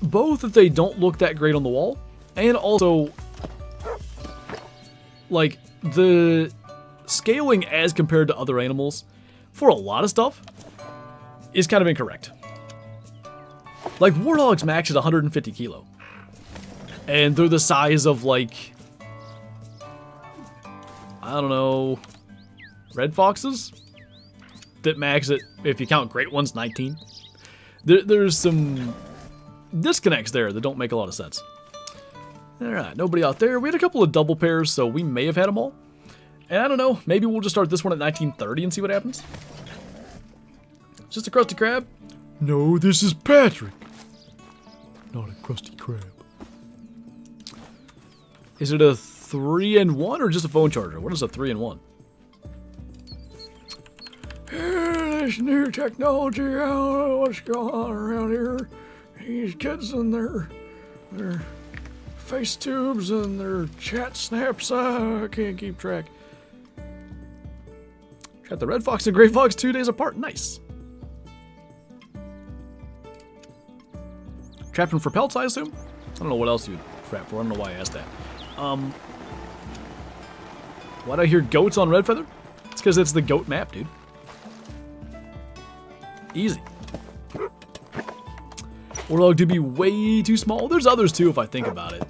Speaker 1: both that they don't look that great on the wall, and also like the scaling as compared to other animals for a lot of stuff is kind of incorrect. Like warthogs max is 150 kilo, and they're the size of like, I don't know, red foxes that max it, if you count great ones, 19. There's some disconnects there that don't make a lot of sense. Alright, nobody out there. We had a couple of double pairs, so we may have had them all. And I don't know, maybe we'll just start this one at 1930 and see what happens. Just a Krusty Krab? No, this is Patrick. Not a Krusty Krab. Is it a 3-in-1 or just a phone charger? What is a 3-in-1? This new technology, I don't know what's going on around here. These kids and their face tubes and their chat snaps, I can't keep track. Got the red fox and gray fox 2 days apart, nice. Trapping for pelts, I assume? I don't know what else you'd trap for, I don't know why I asked that. Why'd I hear goats on Red Feather? It's because it's the goat map, dude. Easy. Warlog to be way too small. There's others too if I think about it.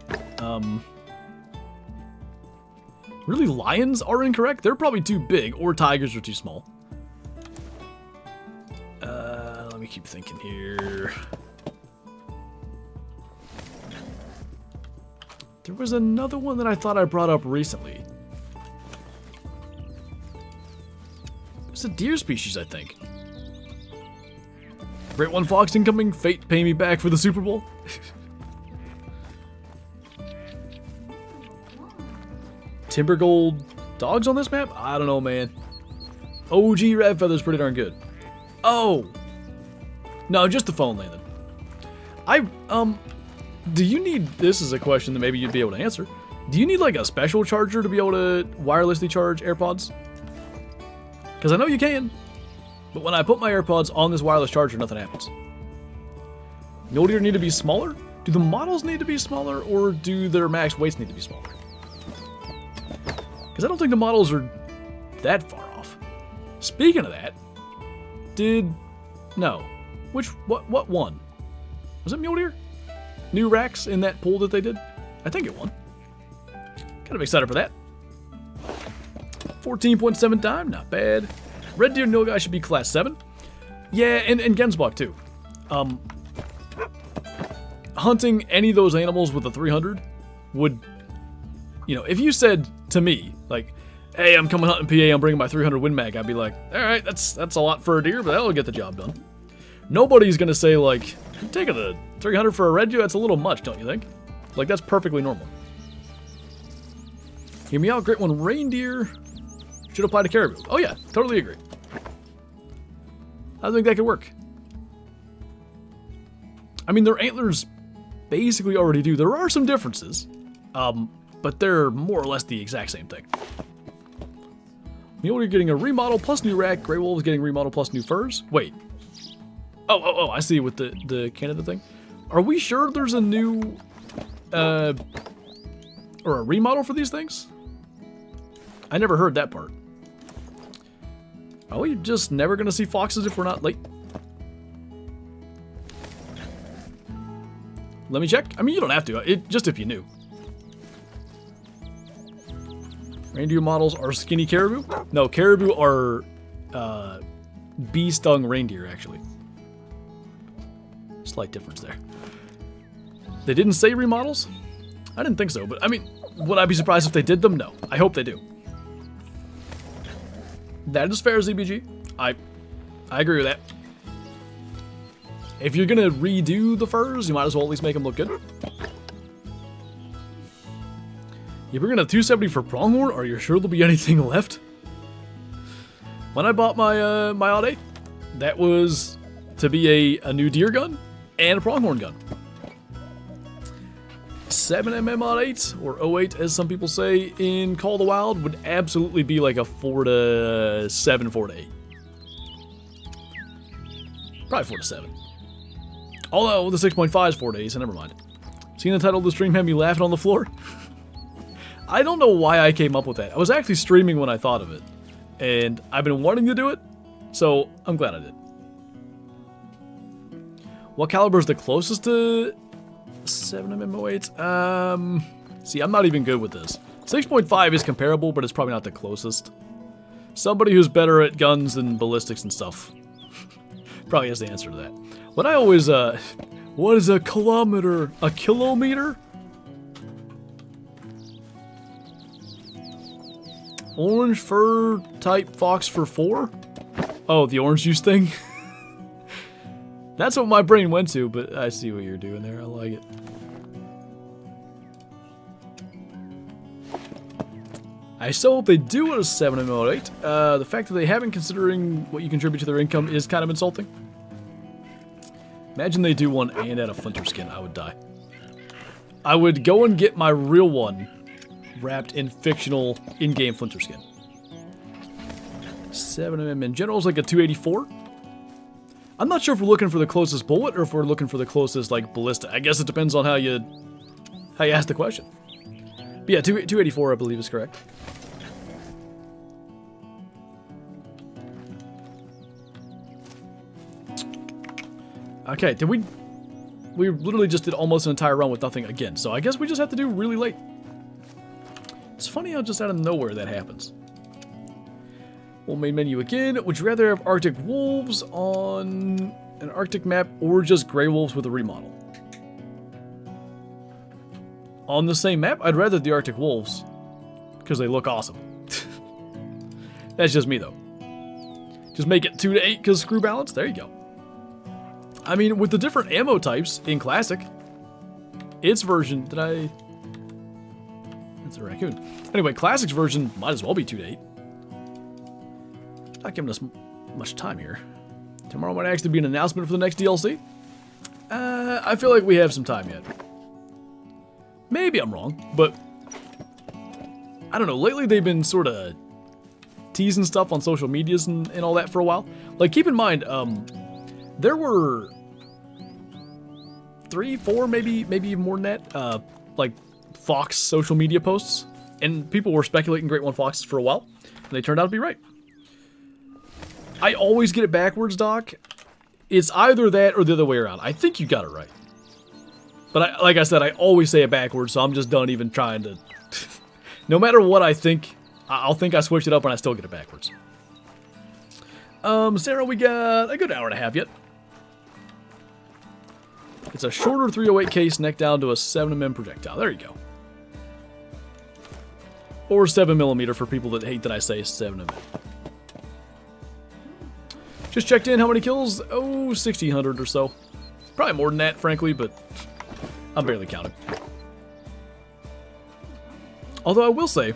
Speaker 1: Really, lions are incorrect? They're probably too big, or tigers are too small. Let me keep thinking here. There was another one that I thought I brought up recently. It's a deer species, I think. Great one fox incoming. Fate pay me back for the Super Bowl. Timber gold dogs on this map? I don't know, man. OG Red Feather's pretty darn good. Oh! No, just the phone landed. Do you need, this is a question that maybe you'd be able to answer. Do you need like a special charger to be able to wirelessly charge AirPods? Because I know you can. But when I put my AirPods on this wireless charger, nothing happens. Mule deer need to be smaller? Do the models need to be smaller, or do their max weights need to be smaller? Because I don't think the models are that far off. Speaking of that, what won? Was it mule deer? New racks in that pool that they did? I think it won. Kind of excited for that. 14.7 time, not bad. Red deer nilgai should be class 7. Yeah, and Gensbach too. Hunting any of those animals with a 300 would, you know, if you said to me, like, hey, I'm coming hunting PA, I'm bringing my 300 Win Mag, I'd be like, alright, that's a lot for a deer, but that'll get the job done. Nobody's gonna say, like, you're taking a 300 for a red deer, that's a little much, don't you think? Like, that's perfectly normal. Hear me out, great one, reindeer should apply to caribou. Oh yeah, totally agree. I think that could work. I mean, their antlers basically already do. There are some differences, but they're more or less the exact same thing. Mule deer getting a remodel plus new rack. Grey wolves getting remodel plus new furs. Wait. Oh, I see with the Canada thing. Are we sure there's a new, or a remodel for these things? I never heard that part. Are we just never gonna see foxes if we're not late? Let me check. I mean, you don't have to. Just if you knew. Reindeer models are skinny caribou? No, caribou are bee-stung reindeer, actually. Slight difference there. They didn't say remodels? I didn't think so, but I mean, would I be surprised if they did them? No. I hope they do. That is fair, ZBG. I agree with that. If you're gonna redo the furs, you might as well at least make them look good. You bring in a 270 for pronghorn? Are you sure there'll be anything left? When I bought my my Odd 8, that was to be a new deer gun and a pronghorn gun. 7mm on 8, or 08 as some people say in Call of the Wild, would absolutely be like a 4 to 7, 4 to 8. Probably 4 to 7. Although the 6.5 is 4 to 8, so never mind. Seeing the title of the stream had me laughing on the floor? I don't know why I came up with that. I was actually streaming when I thought of it. And I've been wanting to do it, so I'm glad I did. What caliber is the closest to 7mm08? See, I'm not even good with this. 6.5 is comparable, but it's probably not the closest. Somebody who's better at guns and ballistics and stuff probably has the answer to that. What I always, what is a kilometer? A kilometer? Orange fur type fox for 4? Oh, the orange juice thing? That's what my brain went to, but I see what you're doing there. I like it. I still hope they do a 7mm08. The fact that they haven't, considering what you contribute to their income, is kind of insulting. Imagine they do one and add a Flinter skin. I would die. I would go and get my real one wrapped in fictional in-game Flinter skin. 7mm in general is like a 284. I'm not sure if we're looking for the closest bullet or if we're looking for the closest, like, ballista. I guess it depends on how you ask the question. But yeah, 284 I believe is correct. Okay, did we literally just did almost an entire run with nothing again, so I guess we just have to do really late. It's funny how just out of nowhere that happens. Well, main menu again. Would you rather have Arctic Wolves on an Arctic map or just Grey Wolves with a remodel? On the same map, I'd rather the Arctic Wolves because they look awesome. That's just me though. Just make it 2 to 8 because screw balance. There you go. I mean, with the different ammo types in Classic, its version, that's a raccoon. Anyway, Classic's version might as well be 2 to 8. Not giving us much time here. Tomorrow might actually be an announcement for the next DLC. I feel like we have some time yet. Maybe I'm wrong, but I don't know. Lately they've been sort of teasing stuff on social medias and all that for a while. Like, keep in mind, there were 3, 4, maybe even more than that, like Fox social media posts, and people were speculating Great One Foxes for a while, and they turned out to be right. I always get it backwards, Doc. It's either that or the other way around. I think you got it right. But like I said, I always say it backwards, so I'm just done even trying to... No matter what I think, I'll think I switched it up and I still get it backwards. Sarah, we got a good hour and a half yet. It's a shorter 308 case, neck down to a 7mm projectile. There you go. Or 7mm for people that hate that I say 7mm. Just checked in. How many kills? Oh, 1,600 or so. Probably more than that, frankly, but I'm barely counting. Although I will say,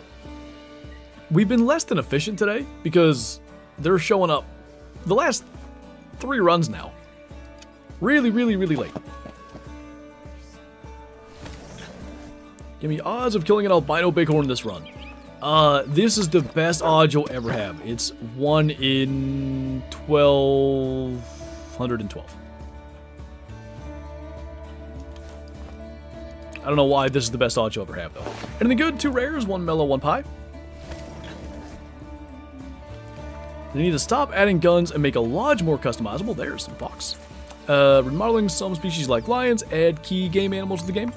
Speaker 1: we've been less than efficient today because they're showing up the last 3 runs now. Really, really, really late. Give me odds of killing an albino bighorn this run. This is the best odds you'll ever have. It's 1 in 1,212. I don't know why this is the best odds you'll ever have, though. Anything good? 2 rares, 1 mellow, 1 pie. They need to stop adding guns and make a lodge more customizable. There's some fox. Remodeling some species like lions, add key game animals to the game.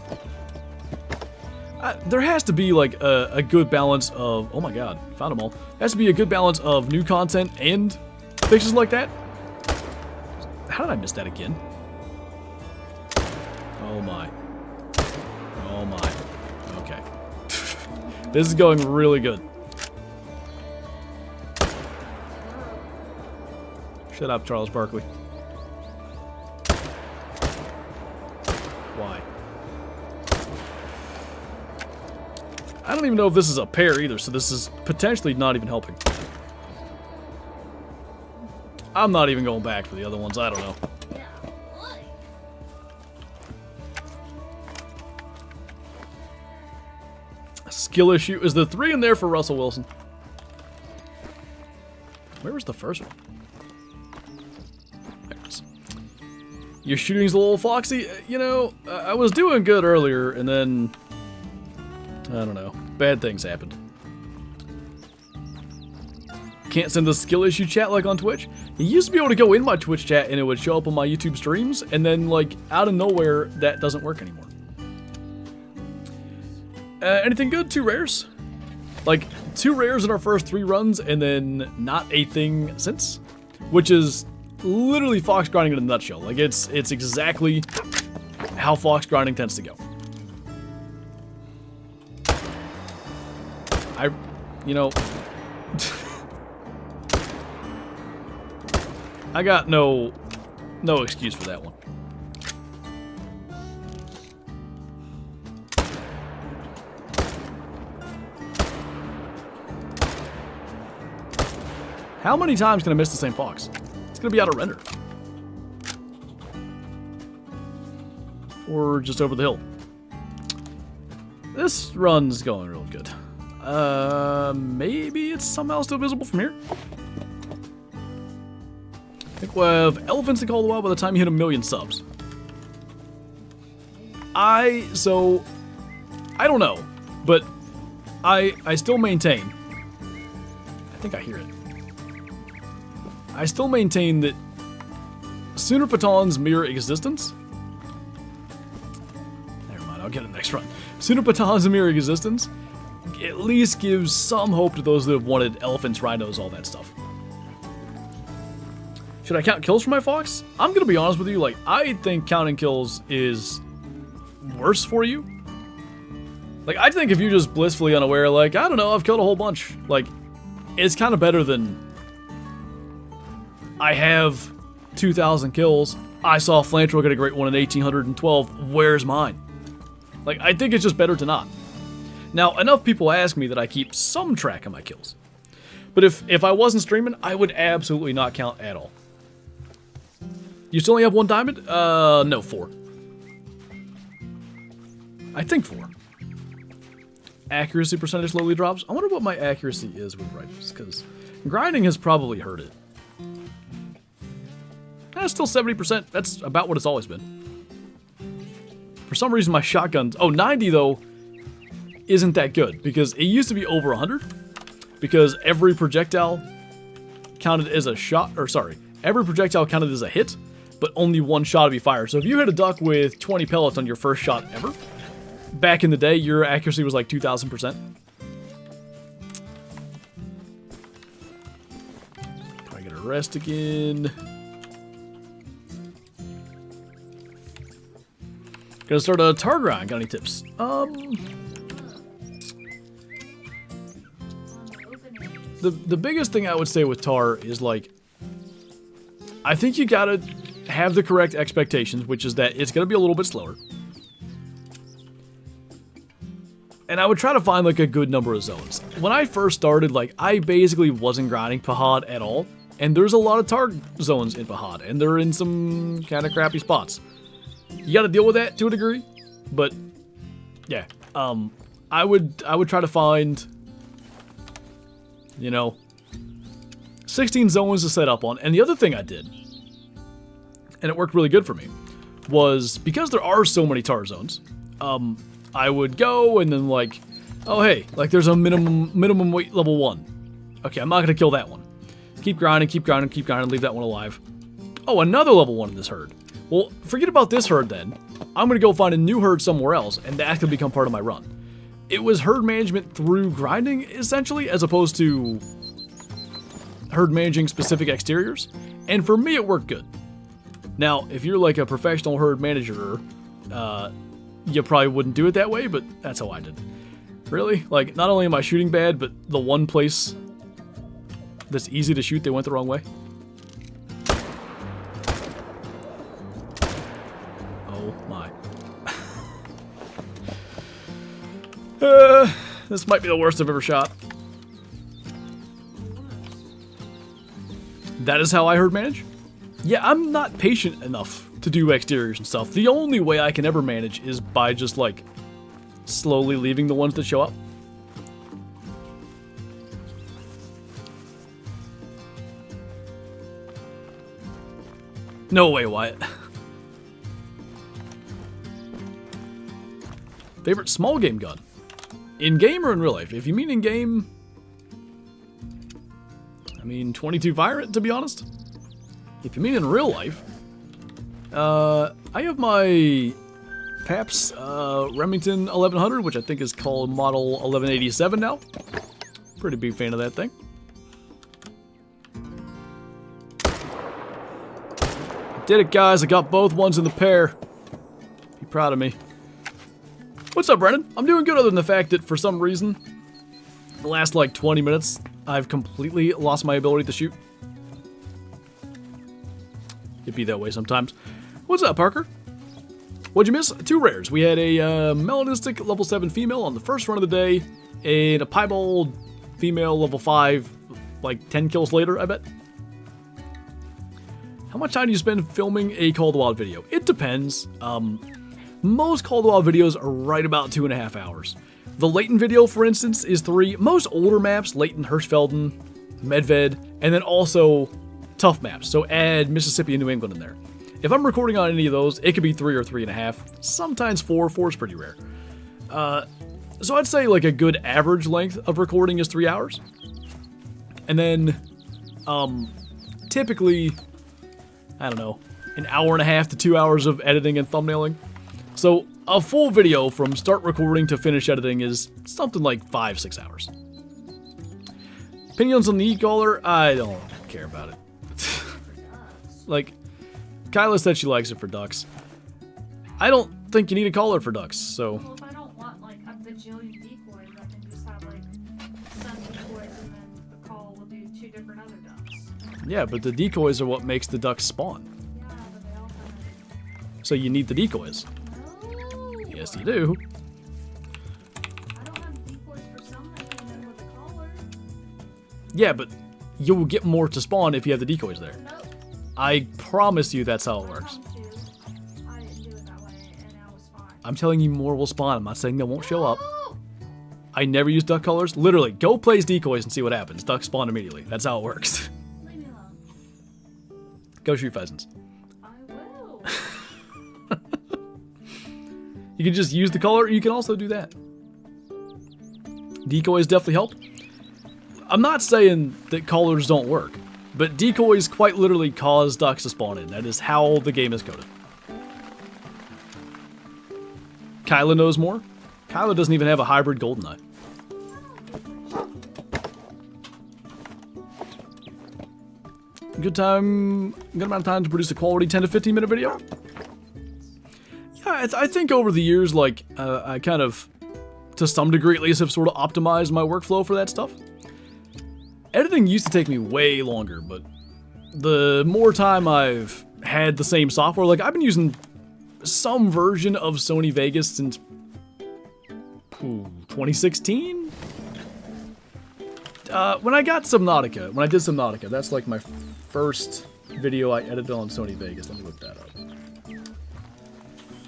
Speaker 1: There has to be like a good balance of, oh my god, found them all. There has to be a good balance of new content and fixes like that. How did I miss that again? Oh my. Oh my. Okay. This is going really good. Shut up, Charles Barkley. Why? I don't even know if this is a pair either, so this is potentially not even helping. I'm not even going back for the other ones, I don't know. Skill issue. Is the 3 in there for Russell Wilson? Where was the first one? There it is. Your shooting's a little foxy. You know, I was doing good earlier, and then... I don't know. Bad things happened. Can't send the skill issue chat like on Twitch. You used to be able to go in my Twitch chat, and it would show up on my YouTube streams, and then, like, out of nowhere, that doesn't work anymore. Anything good? 2 rares? Like, 2 rares in our first 3 runs, and then not a thing since. Which is literally fox grinding in a nutshell. Like, it's exactly how fox grinding tends to go. You know... I got no excuse for that one. How many times can I miss the same fox? It's gonna be out of render. Or just over the hill. This run's going real good. Maybe it's somehow still visible from here? I think we'll have elephants to call the wild by the time you hit 1,000,000 subs. I don't know, but I still maintain, I think I hear it. I still maintain that Sooner Paton's mere existence, never mind, I'll get it next run. Sooner Paton's mere existence at least gives some hope to those that have wanted elephants, rhinos, all that stuff. Should I count kills for my fox? I'm gonna be honest with you, like, I think counting kills is worse for you. Like, I think if you're just blissfully unaware, like, I don't know, I've killed a whole bunch, like, it's kind of better than I have 2,000 kills, I saw Flinter get a great one in 1,812, where's mine? Like, I think it's just better to not. Now, enough people ask me that I keep some track of my kills. But if I wasn't streaming, I would absolutely not count at all. You still only have 1 diamond? No, 4. I think 4. Accuracy percentage slowly drops. I wonder what my accuracy is with rifles, because grinding has probably hurt it. That's still 70%. That's about what it's always been. For some reason, my shotguns... Oh, 90, though, isn't that good, because it used to be over 100, because every projectile counted as a shot... Or, sorry, every projectile counted as a hit, but only 1 shot to be fired. So if you hit a duck with 20 pellets on your first shot ever, back in the day, your accuracy was like 2,000%. Probably get a rest again. Gonna start a tar grind. Got any tips? The biggest thing I would say with tar is, like, I think you gotta have the correct expectations, which is that it's gonna be a little bit slower. And I would try to find, like, a good number of zones. When I first started, like, I basically wasn't grinding Pahad at all, and there's a lot of tar zones in Pahad, and they're in some kind of crappy spots. You gotta deal with that to a degree, but yeah, I would try to find, you know, 16 zones to set up on. And the other thing I did, and it worked really good for me, was because there are so many tar zones, I would go and then, like, oh hey, like, there's a minimum weight level 1. Okay, I'm not gonna kill that one. Keep grinding, leave that one alive. Oh, another level 1 in this herd. Well, forget about this herd then. I'm going to go find a new herd somewhere else, and that can become part of my run. It was herd management through grinding, essentially, as opposed to herd managing specific exteriors. And for me, it worked good. Now, if you're like a professional herd manager, you probably wouldn't do it that way, but that's how I did. Really? Like, not only am I shooting bad, but the one place that's easy to shoot, they went the wrong way. This might be the worst I've ever shot. That is how I herd manage? Yeah, I'm not patient enough to do exteriors and stuff. The only way I can ever manage is by just, like, slowly leaving the ones that show up. No way, Wyatt. Favorite small game gun? In game or in real life? If you mean in game, I mean 22 Virant, to be honest. If you mean in real life, I have my Paps Remington 1100, which I think is called Model 1187 now. Pretty big fan of that thing. Did it, guys. I got both ones in the pair. Be proud of me. What's up, Brennan? I'm doing good other than the fact that for some reason, the last like 20 minutes, I've completely lost my ability to shoot. It'd be that way sometimes. What's up, Parker? What'd you miss? 2 rares. We had a melanistic level 7 female on the first run of the day, and a piebald female level 5, like 10 kills later, I bet. How much time do you spend filming a Call of the Wild video? It depends. Most Call of the Wild videos are right about 2.5 hours. The Layton video, for instance, is 3. Most older maps, Layton, Hirschfelden, Medved, and then also tough maps. So add Mississippi and New England in there. If I'm recording on any of those, it could be 3 or 3.5. Sometimes 4. 4 is pretty rare. So I'd say like a good average length of recording is 3 hours. And then, typically, I don't know, an hour and a half to 2 hours of editing and thumbnailing. So a full video from start recording to finish editing is something like 5-6 hours. Opinions on the e-collar? I don't care about it. Like, Kyla said she likes it for ducks. I don't think you need a collar for ducks, so...
Speaker 2: Well, if I don't want, like, a bajillion decoys, I can just have, like, some decoys and then the call will do 2 different other ducks.
Speaker 1: Yeah, but the decoys are what makes the ducks spawn.
Speaker 2: Yeah, but they all kind of...
Speaker 1: So you need the decoys.
Speaker 2: No!
Speaker 1: Yes, you do.
Speaker 2: I don't have decoys for some that came in with a collar.
Speaker 1: Yeah, but you will get more to spawn if you have the decoys there.
Speaker 2: No.
Speaker 1: I promise you that's how it works.
Speaker 2: I didn't do it that way, and I was fine.
Speaker 1: I'm telling you more will spawn. I'm not saying they won't show up.
Speaker 2: No!
Speaker 1: I never use duck collars. Literally, go place decoys and see what happens. Ducks spawn immediately. That's how it works.
Speaker 2: Leave me alone.
Speaker 1: Go shoot pheasants.
Speaker 2: I will.
Speaker 1: You can just use the collar. You can also do that. Decoys definitely help. I'm not saying that collars don't work, but decoys quite literally cause ducks to spawn in. That is how the game is coded. Kyla knows more. Kyla doesn't even have a hybrid golden eye. Good amount of time to produce a quality 10 to 15 minute video. Yeah, I think over the years, like, I kind of, to some degree at least, have sort of optimized my workflow for that stuff. Editing used to take me way longer, but the more time I've had the same software, like, I've been using some version of Sony Vegas since 2016? When I got Subnautica, when I did Subnautica, that's like my first video I edited on Sony Vegas. Let me look that up.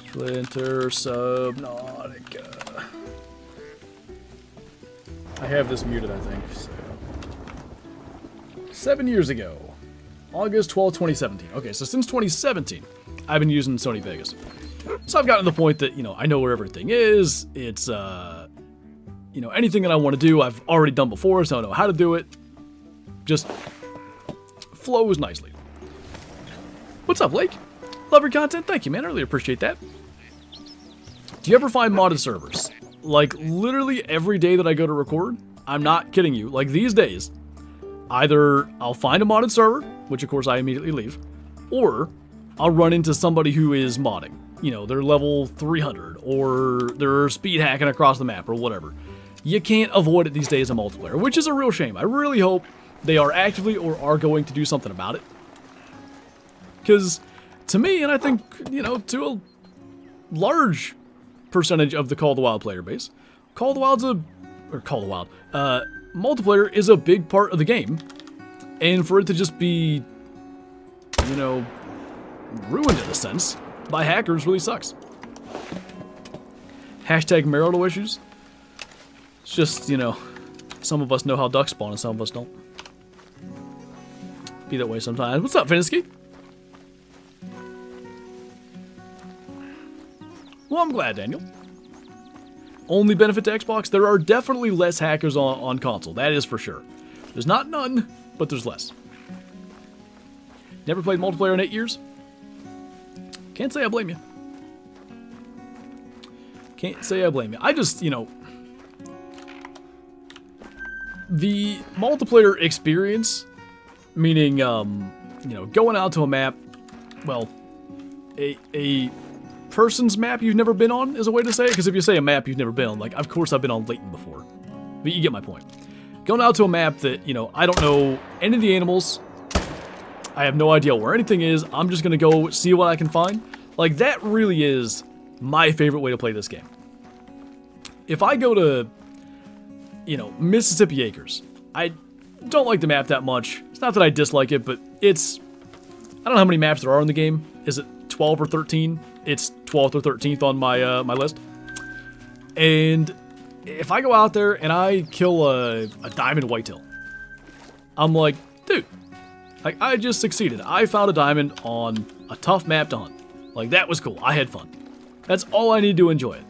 Speaker 1: Flinter Subnautica. I have this muted, I think. So. 7 years ago. August 12, 2017. Okay, so since 2017, I've been using Sony Vegas. So I've gotten to the point that, you know, I know where everything is. It's, you know, anything that I want to do, I've already done before, so I know how to do it. Just flows nicely. What's up, Blake? Love your content. Thank you, man. I really appreciate that. Do you ever find modded servers? Like, literally every day that I go to record, I'm not kidding you, like these days, either I'll find a modded server, which of course I immediately leave, or I'll run into somebody who is modding. You know, they're level 300, or they're speed hacking across the map, or whatever. You can't avoid it these days in multiplayer, which is a real shame. I really hope they are actively or are going to do something about it. Because, to me, and I think, you know, to a large percentage of the Call of the Wild player base, multiplayer is a big part of the game, and for it to just be, you know, ruined in a sense by hackers really sucks. Hashtag marital issues. It's just, you know, some of us know how ducks spawn and some of us don't. Be that way sometimes. What's up, Finsky? Well, I'm glad, Daniel. Only benefit to Xbox, there are definitely less hackers on console. That is for sure. There's not none, but there's less. Never played multiplayer in 8 years? Can't say I blame you. Can't say I blame you. I just, you know, the multiplayer experience, meaning, you know, going out to a map, well, a person's map you've never been on is a way to say it, because if you say a map you've never been on, like, of course I've been on Layton before, but you get my point. Going out to a map that, you know, I don't know any of the animals, I have no idea where anything is, I'm just gonna go see what I can find. Like, that really is my favorite way to play this game. If I go to, you know, Mississippi Acres, I don't like the map that much. It's not that I dislike it, but it's, I don't know how many maps there are in the game. Is it 12 or 13? It's 12th or 13th on my my list. And if I go out there and I kill a diamond whitetail, I'm like, dude, like, I just succeeded. I found a diamond on a tough map to hunt. Like, that was cool. I had fun. That's all I need to enjoy it.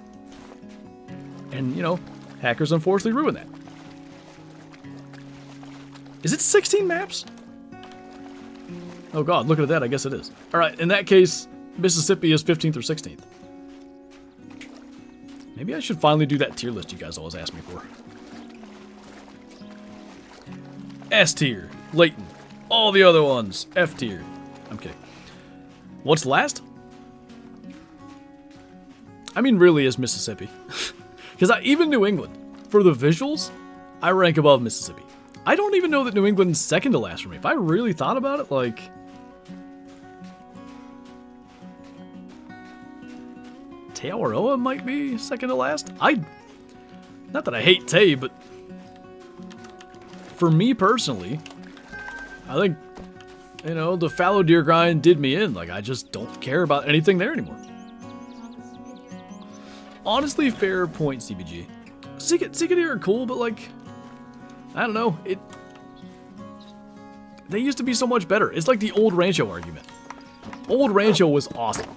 Speaker 1: And, you know, hackers unfortunately ruin that. Is it 16 maps? Oh god, looking at that, I guess it is. Alright, in that case, Mississippi is 15th or 16th. Maybe I should finally do that tier list you guys always ask me for. S tier, Layton. All the other ones, F tier. I'm kidding. What's last? I mean, really is Mississippi. Because even New England, for the visuals, I rank above Mississippi. I don't even know that New England's second to last for me. If I really thought about it, like, Teawaroa might be second to last. Not that I hate Tay, but for me personally, I think, you know, the fallow deer grind did me in. Like, I just don't care about anything there anymore. Honestly, fair point, CBG. Sika deer are cool, but, like, I don't know. They used to be so much better. It's like the old Rancho argument. Old Rancho was awesome.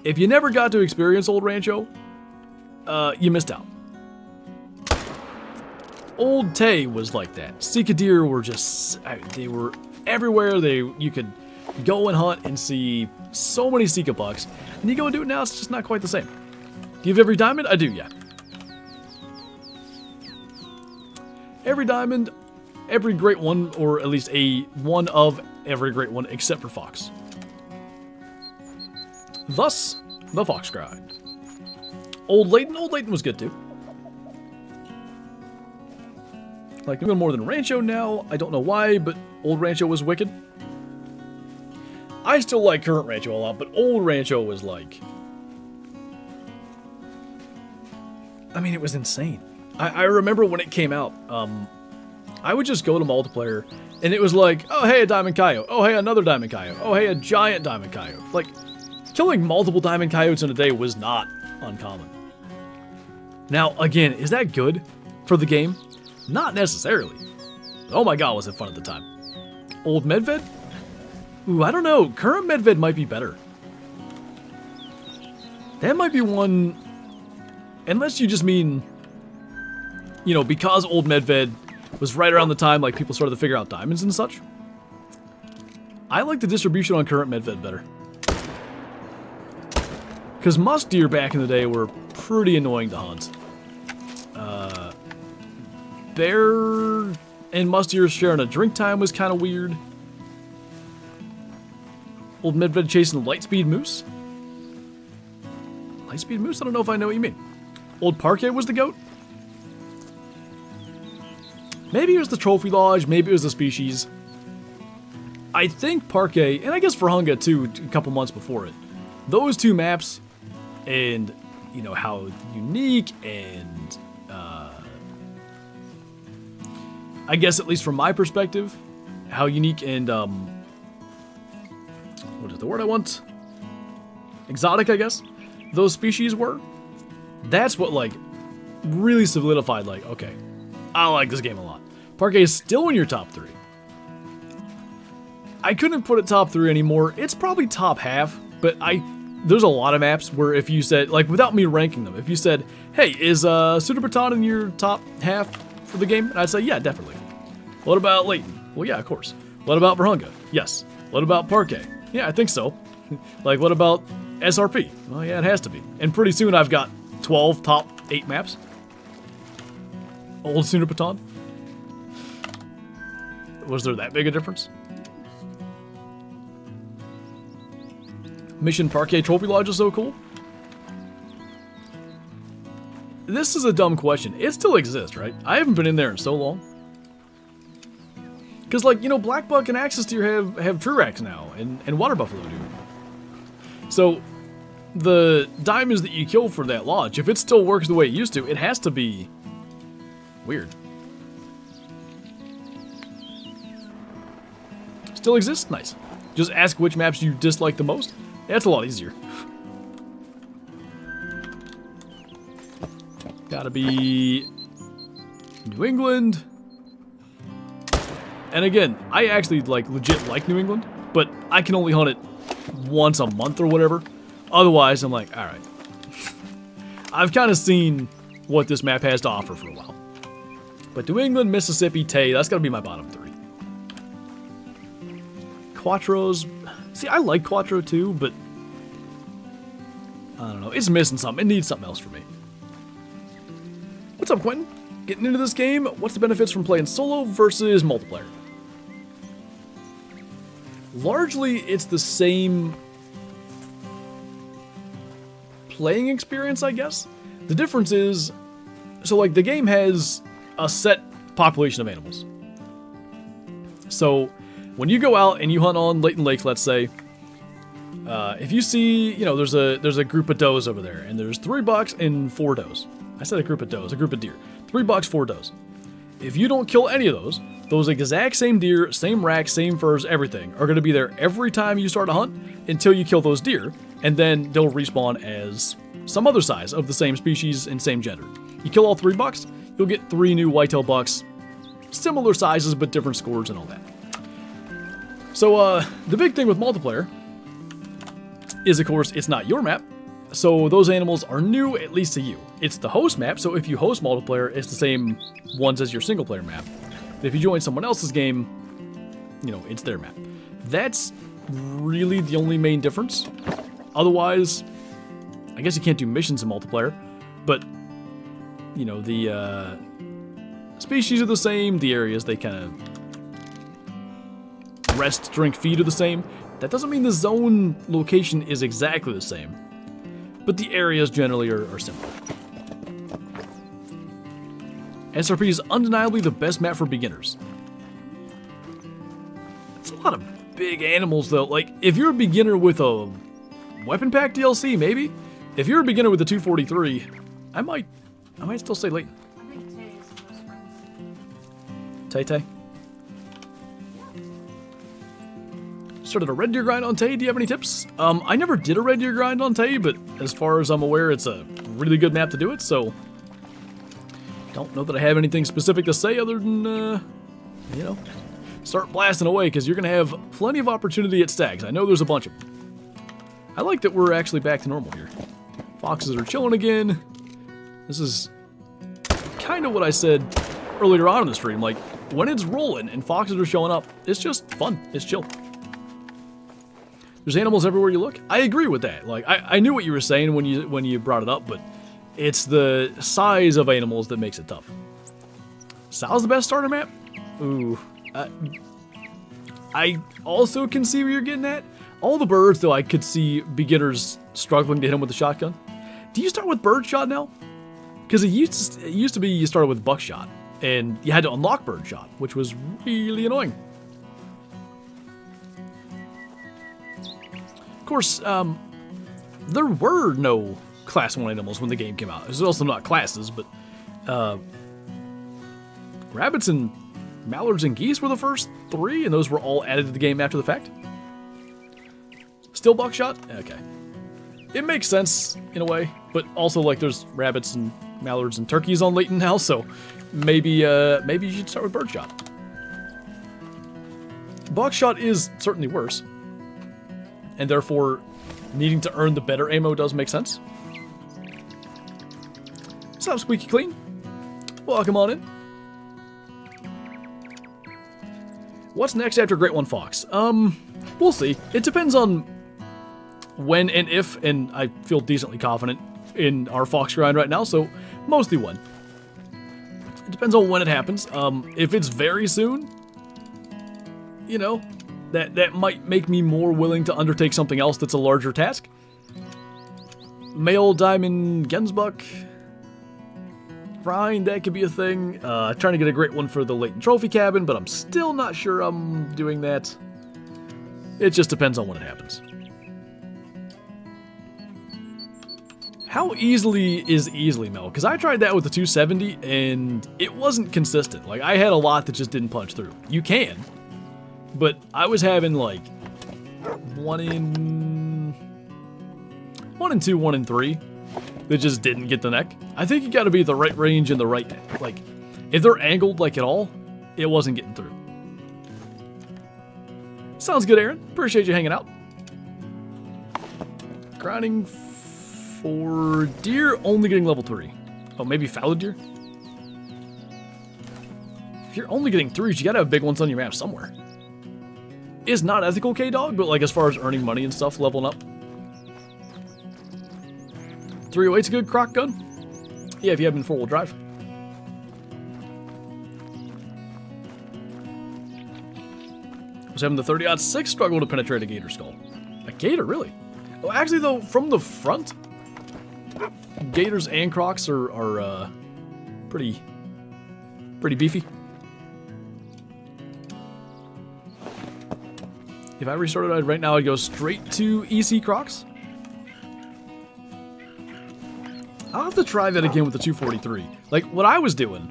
Speaker 1: If you never got to experience Old Rancho, you missed out. Old Tay was like that. Sika deer were just, they were everywhere. You could go and hunt and see so many Sika bucks. And you go and do it now, it's just not quite the same. Do you have every diamond? I do, yeah. Every diamond, every great one, or at least a one of every great one, except for Fox. Thus, the Fox grind. Old Layton was good too. Like, even more than Rancho now. I don't know why, but Old Rancho was wicked. I still like current Rancho a lot, but Old Rancho was like, I mean, it was insane. I remember when it came out, I would just go to multiplayer, and it was like, oh, hey, a diamond coyote. Oh, hey, another diamond coyote. Oh, hey, a giant diamond coyote. Like, killing multiple diamond coyotes in a day was not uncommon. Now, again, is that good for the game? Not necessarily. But oh my god, was it fun at the time. Old Medved? Ooh, I don't know. Current Medved might be better. That might be one, unless you just mean, you know, because Old Medved was right around the time like people started to figure out diamonds and such. I like the distribution on current Medved better. Because musk deer back in the day were pretty annoying to hunt. Bear and musk deer sharing a drink time was kind of weird. Old Medved chasing Lightspeed moose? Lightspeed moose? I don't know if I know what you mean. Old Parquet was the goat? Maybe it was the Trophy Lodge, maybe it was the species. I think Parquet, and I guess Furhunga too, a couple months before it. Those two maps, and, you know, how unique and, I guess at least from my perspective, how unique and, what is the word I want? Exotic, I guess, those species were. That's what, like, really solidified, like, okay, I like this game a lot. Parquet is still in your top 3. I couldn't put it top 3 anymore. It's probably top half, but I there's a lot of maps where if you said, like, without me ranking them, if you said, hey, is Super Baton in your top half for the game? And I'd say, yeah, definitely. What about Layton? Well, yeah, of course. What about Virunga? Yes. What about Parquet? Yeah, I think so. Like, what about SRP? Well, yeah, it has to be. And pretty soon I've got 12 top 8 maps. Old Super Baton. Was there that big a difference? Mission Parquet Trophy Lodge is so cool. This is a dumb question. It still exists, right? I haven't been in there in so long. Because, like, you know, Black Buck and Axis Deer have Truax now, and Water Buffalo do. So, the diamonds that you kill for that lodge, if it still works the way it used to, it has to be weird. Still exists? Nice. Just ask which maps you dislike the most. That's a lot easier. Gotta be New England. And again, I actually legit like New England, but I can only hunt it once a month or whatever. Otherwise, I'm like, alright. I've kind of seen what this map has to offer for a while. But New England, Mississippi, Tay, that's gotta be my bottom 3. Quattro's... See, I like Quattro too, but... I don't know, it's missing something. It needs something else for me. What's up, Quentin? Getting into this game, what's the benefits from playing solo versus multiplayer? Largely, it's the same playing experience, I guess. The difference is, so like the game has a set population of animals. So when you go out and you hunt on Layton Lakes, let's say, if you see, you know, there's a group of does over there, and there's 3 bucks and 4 does. I said a group of does, a group of deer. 3 bucks, 4 does. If you don't kill any of those exact same deer, same rack, same furs, everything, are going to be there every time you start a hunt until you kill those deer, and then they'll respawn as some other size of the same species and same gender. You kill all 3 bucks, you'll get 3 new whitetail bucks, similar sizes but different scores and all that. So the big thing with multiplayer is, of course, it's not your map. So those animals are new, at least to you. It's the host map, so if you host multiplayer, it's the same ones as your single player map. But if you join someone else's game, you know, it's their map. That's really the only main difference. Otherwise, I guess you can't do missions in multiplayer, but, you know, the species are the same, the areas they kind of rest, drink, feed are the same. That doesn't mean the zone location is exactly the same. But the areas generally are similar. SRP is undeniably the best map for beginners. It's a lot of big animals though. Like, if you're a beginner with a weapon pack DLC, maybe. If you're a beginner with a 243, I might still say Layton.
Speaker 2: I think Tay is the most friendly.
Speaker 1: Tay. Started a red deer grind on Tay. Do you have any tips? I never did a red deer grind on Tay, but as far as I'm aware, it's a really good map to do it, so don't know that I have anything specific to say other than, you know, start blasting away, because you're going to have plenty of opportunity at stags. I know there's a bunch of them. I like that we're actually back to normal here. Foxes are chilling again. This is kind of what I said earlier on in the stream. Like, when it's rolling and foxes are showing up, it's just fun. It's chill. There's animals everywhere you look. I agree with that. Like, I knew what you were saying when you brought it up, but it's the size of animals that makes it tough. Sal's the best starter map? Ooh. I also can see where you're getting at. All the birds, though, I could see beginners struggling to hit them with the shotgun. Do you start with birdshot now? Because it used to be you started with buckshot, and you had to unlock birdshot, which was really annoying. Of course, there were no Class 1 animals when the game came out. There's also not classes, but rabbits and mallards and geese were the first 3, and those were all added to the game after the fact. Still buckshot? Okay. It makes sense in a way, but also, like, there's rabbits and mallards and turkeys on Layton now, so maybe you should start with birdshot. Buckshot is certainly worse, and therefore needing to earn the better ammo does make sense. What's up, Squeaky Clean? Welcome on in. What's next after Great One Fox? We'll see. It depends on when and if, and I feel decently confident in our Fox grind right now, so mostly when. It depends on when it happens. If it's very soon, you know, that might make me more willing to undertake something else that's a larger task. Male Diamond Gensbuck. Grind, that could be a thing. Trying to get a great one for the Latent Trophy Cabin, but I'm still not sure I'm doing that. It just depends on when it happens. How easily is easily, Mel? Because I tried that with the 270, and it wasn't consistent. Like, I had a lot that just didn't punch through. You can, but I was having, like, 1 in 2, 1 in 3. That just didn't get the neck. I think you gotta be the right range and the right, like, if they're angled like at all, it wasn't getting through. Sounds good, Aaron. Appreciate you hanging out. Grinding for deer, only getting level 3. Oh, maybe fallow deer? If you're only getting 3s, you gotta have big ones on your map somewhere. It's not ethical, K-Dog, but like as far as earning money and stuff, leveling up. 308's a good croc gun? Yeah, if you have them in 4-wheel drive. Was having the 30-06 struggle to penetrate a gator skull. A gator, really? Oh, actually, though, from the front, gators and crocs are pretty beefy. If I restarted right now, I'd go straight to EC crocs. I'll have to try that again with the 243. Like, what I was doing,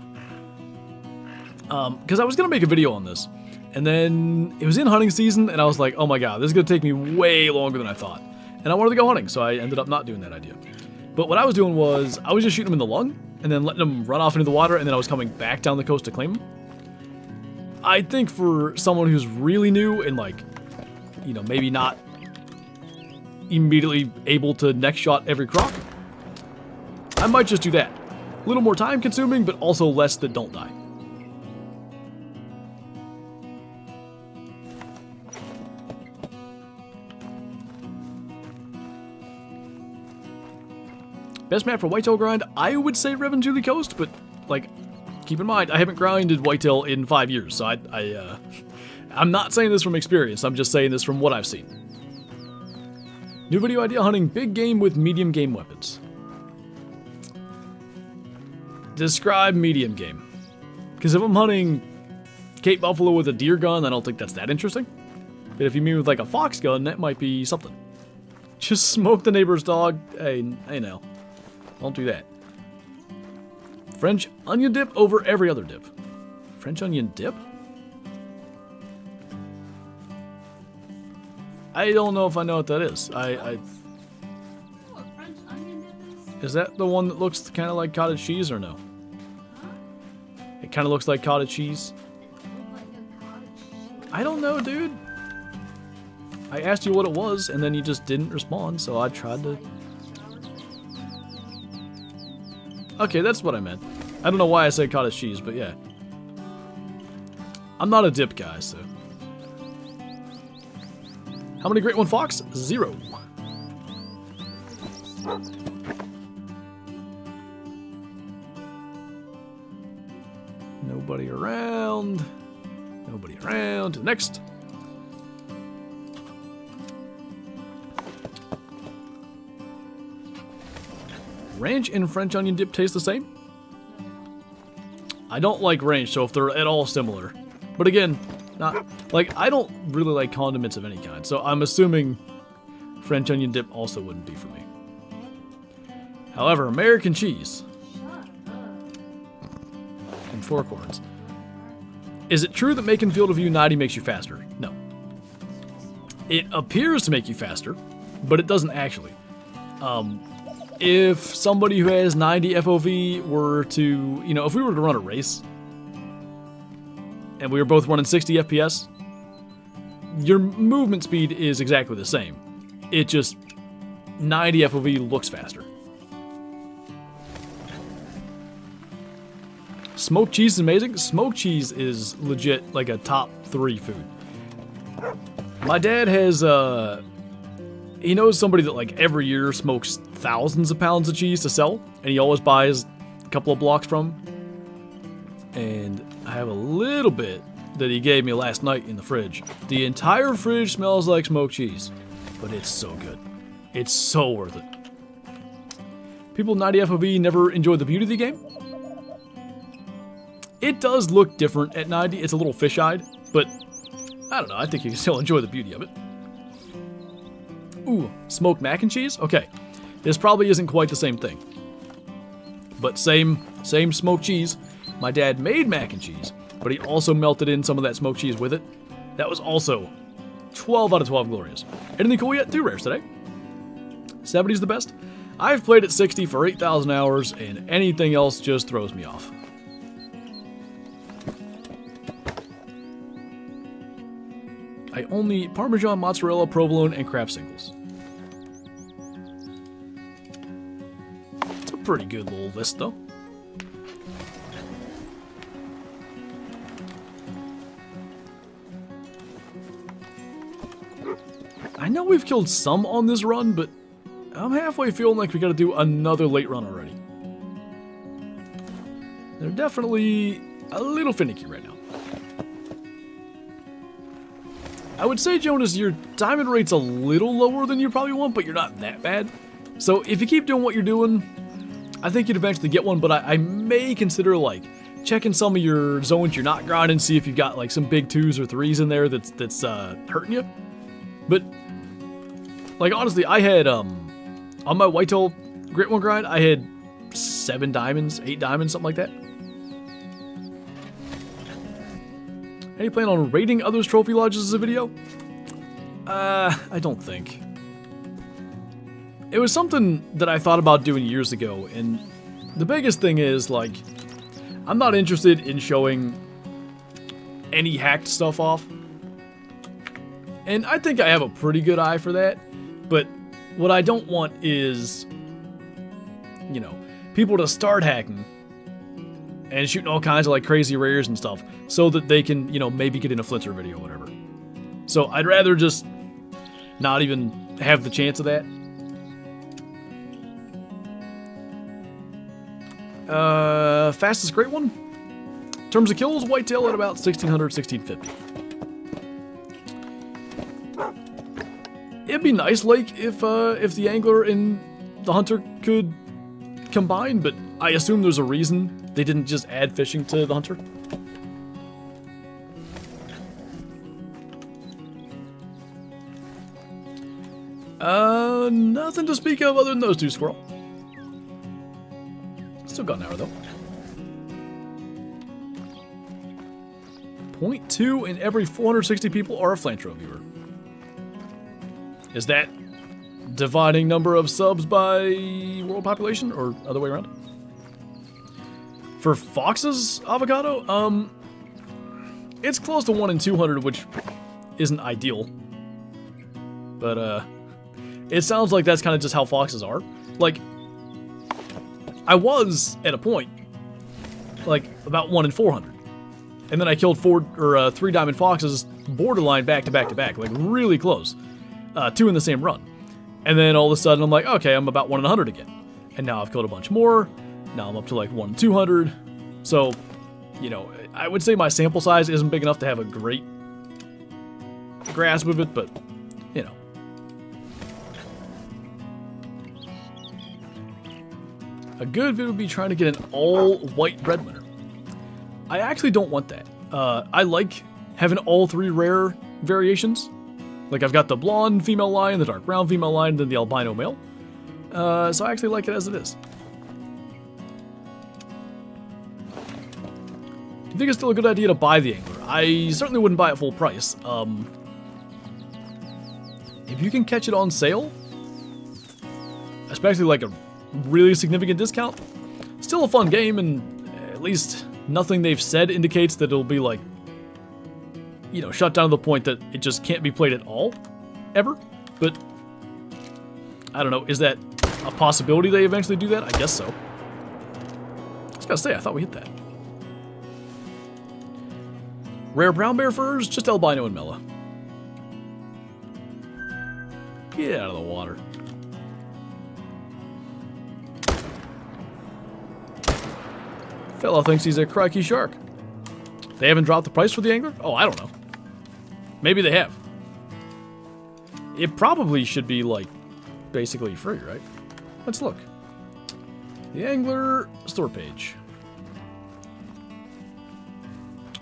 Speaker 1: because I was going to make a video on this, and then it was in hunting season, and I was like, oh my god, this is going to take me way longer than I thought. And I wanted to go hunting, so I ended up not doing that idea. But what I was doing was, I was just shooting them in the lung, and then letting them run off into the water, and then I was coming back down the coast to claim them. I think for someone who's really new, and like, you know, maybe not immediately able to neck shot every croc, I might just do that. A little more time consuming, but also less that don't die. Best map for whitetail grind, I would say Revan Julie Coast, but like, keep in mind, I haven't grinded whitetail in 5 years, so I'm not saying this from experience, I'm just saying this from what I've seen. New video idea, hunting big game with medium game weapons. Describe medium game. Because if I'm hunting Cape Buffalo with a deer gun, I don't think that's that interesting. But if you mean with like a fox gun, that might be something. Just smoke the neighbor's dog. Hey now. Don't do that. French onion dip over every other dip. French onion dip? I don't know if I know what that is.
Speaker 2: What French onion dip
Speaker 1: Is that the one that looks kind of like cottage cheese or no?
Speaker 2: Huh?
Speaker 1: It kind of looks like cottage cheese.
Speaker 2: Like a cottage cheese?
Speaker 1: I don't know, dude. I asked you what it was, and then you just didn't respond, so I tried to... Okay, that's what I meant. I don't know why I said cottage cheese, but yeah. I'm not a dip guy, so... How many Great One Fox? 0. Nobody around. Nobody around. Next. Ranch and French onion dip taste the same? I don't like ranch, so if they're at all similar. But again, not like I don't really like condiments of any kind, so I'm assuming French onion dip also wouldn't be for me. However, American cheese and 4 corns. Is it true that making field of view 90 makes you faster? No. It appears to make you faster, but it doesn't actually. If somebody who has 90 FOV were to, you know, if we were to run a race and we were both running 60 FPS, your movement speed is exactly the same. It just 90 FOV looks faster. Smoked cheese is amazing. Smoked cheese is legit like a top 3 food. My dad has, he knows somebody that like every year smokes thousands of pounds of cheese to sell, and he always buys a couple of blocks from him. And I have a little bit that he gave me last night in the fridge. The entire fridge smells like smoked cheese, but it's so good. It's so worth it. People 90 FOV never enjoy the beauty of the game. It does look different at 90. It's a little fish-eyed, but I don't know. I think you can still enjoy the beauty of it. Ooh, smoked mac and cheese? Okay, this probably isn't quite the same thing. But same smoked cheese. My dad made mac and cheese, but he also melted in some of that smoked cheese with it. That was also 12 out of 12 glorious. Anything cool yet? 2 rares today. 70's the best. I've played at 60 for 8,000 hours, and anything else just throws me off. I only eat Parmesan, mozzarella, provolone, and Kraft singles. It's a pretty good little list, though. I know we've killed some on this run, but I'm halfway feeling like we gotta do another late run already. They're definitely a little finicky right now. I would say, Jonas, your diamond rate's a little lower than you probably want, but you're not that bad. So if you keep doing what you're doing, I think you'd eventually get one, but I may consider, like, checking some of your zones you're not grinding, see if you've got, like, some big 2s or 3s in there that's hurting you. But, like, honestly, I had, on my whitetail Great One grind, I had 7 diamonds, 8 diamonds, something like that. Any plan on raiding others' trophy lodges as a video? I don't think. It was something that I thought about doing years ago, and the biggest thing is, like, I'm not interested in showing any hacked stuff off. And I think I have a pretty good eye for that, but what I don't want is, you know, people to start hacking and shooting all kinds of like crazy rares and stuff so that they can, you know, maybe get in a Flinter video or whatever. So I'd rather just not even have the chance of that. Fastest Great One? In terms of kills, whitetail at about 1600, 1650. It'd be nice, like, if the angler and the hunter could combine, but I assume there's a reason they didn't just add fishing to the hunter. Nothing to speak of other than those 2, squirrel. Still got an hour, though. 0.2 in every 460 people are a Flinter viewer. Is that dividing number of subs by world population, or other way around? For Fox's avocado, it's close to 1 in 200, which isn't ideal. But, it sounds like that's kind of just how foxes are. Like, I was, at a point, like, about 1 in 400. And then I killed 3 diamond foxes, borderline back to back to back, like, really close. 2 in the same run. And then all of a sudden I'm like, okay, I'm about 1 in 100 again. And now I've killed a bunch more. Now I'm up to like 1 in 200. So, you know, I would say my sample size isn't big enough to have a great grasp of it, but, you know. A good vid would be trying to get an all-white breadwinner. I actually don't want that. I like having all 3 rare variations. Like, I've got the blonde female lion, the dark brown female lion, and then the albino male. So I actually like it as it is. Do you think it's still a good idea to buy the angler? I certainly wouldn't buy it full price. If you can catch it on sale, especially like a really significant discount, still a fun game, and at least nothing they've said indicates that it'll be like, you know, shut down to the point that it just can't be played at all, ever. But I don't know, is that a possibility they eventually do that? I guess so. I was gonna say, I thought we hit that. Rare brown bear furs, just albino and Mela. Get out of the water. Fellow thinks he's a crikey shark. They haven't dropped the price for the angler? Oh, I don't know. Maybe they have. It probably should be, like, basically free, right? Let's look. The angler store page.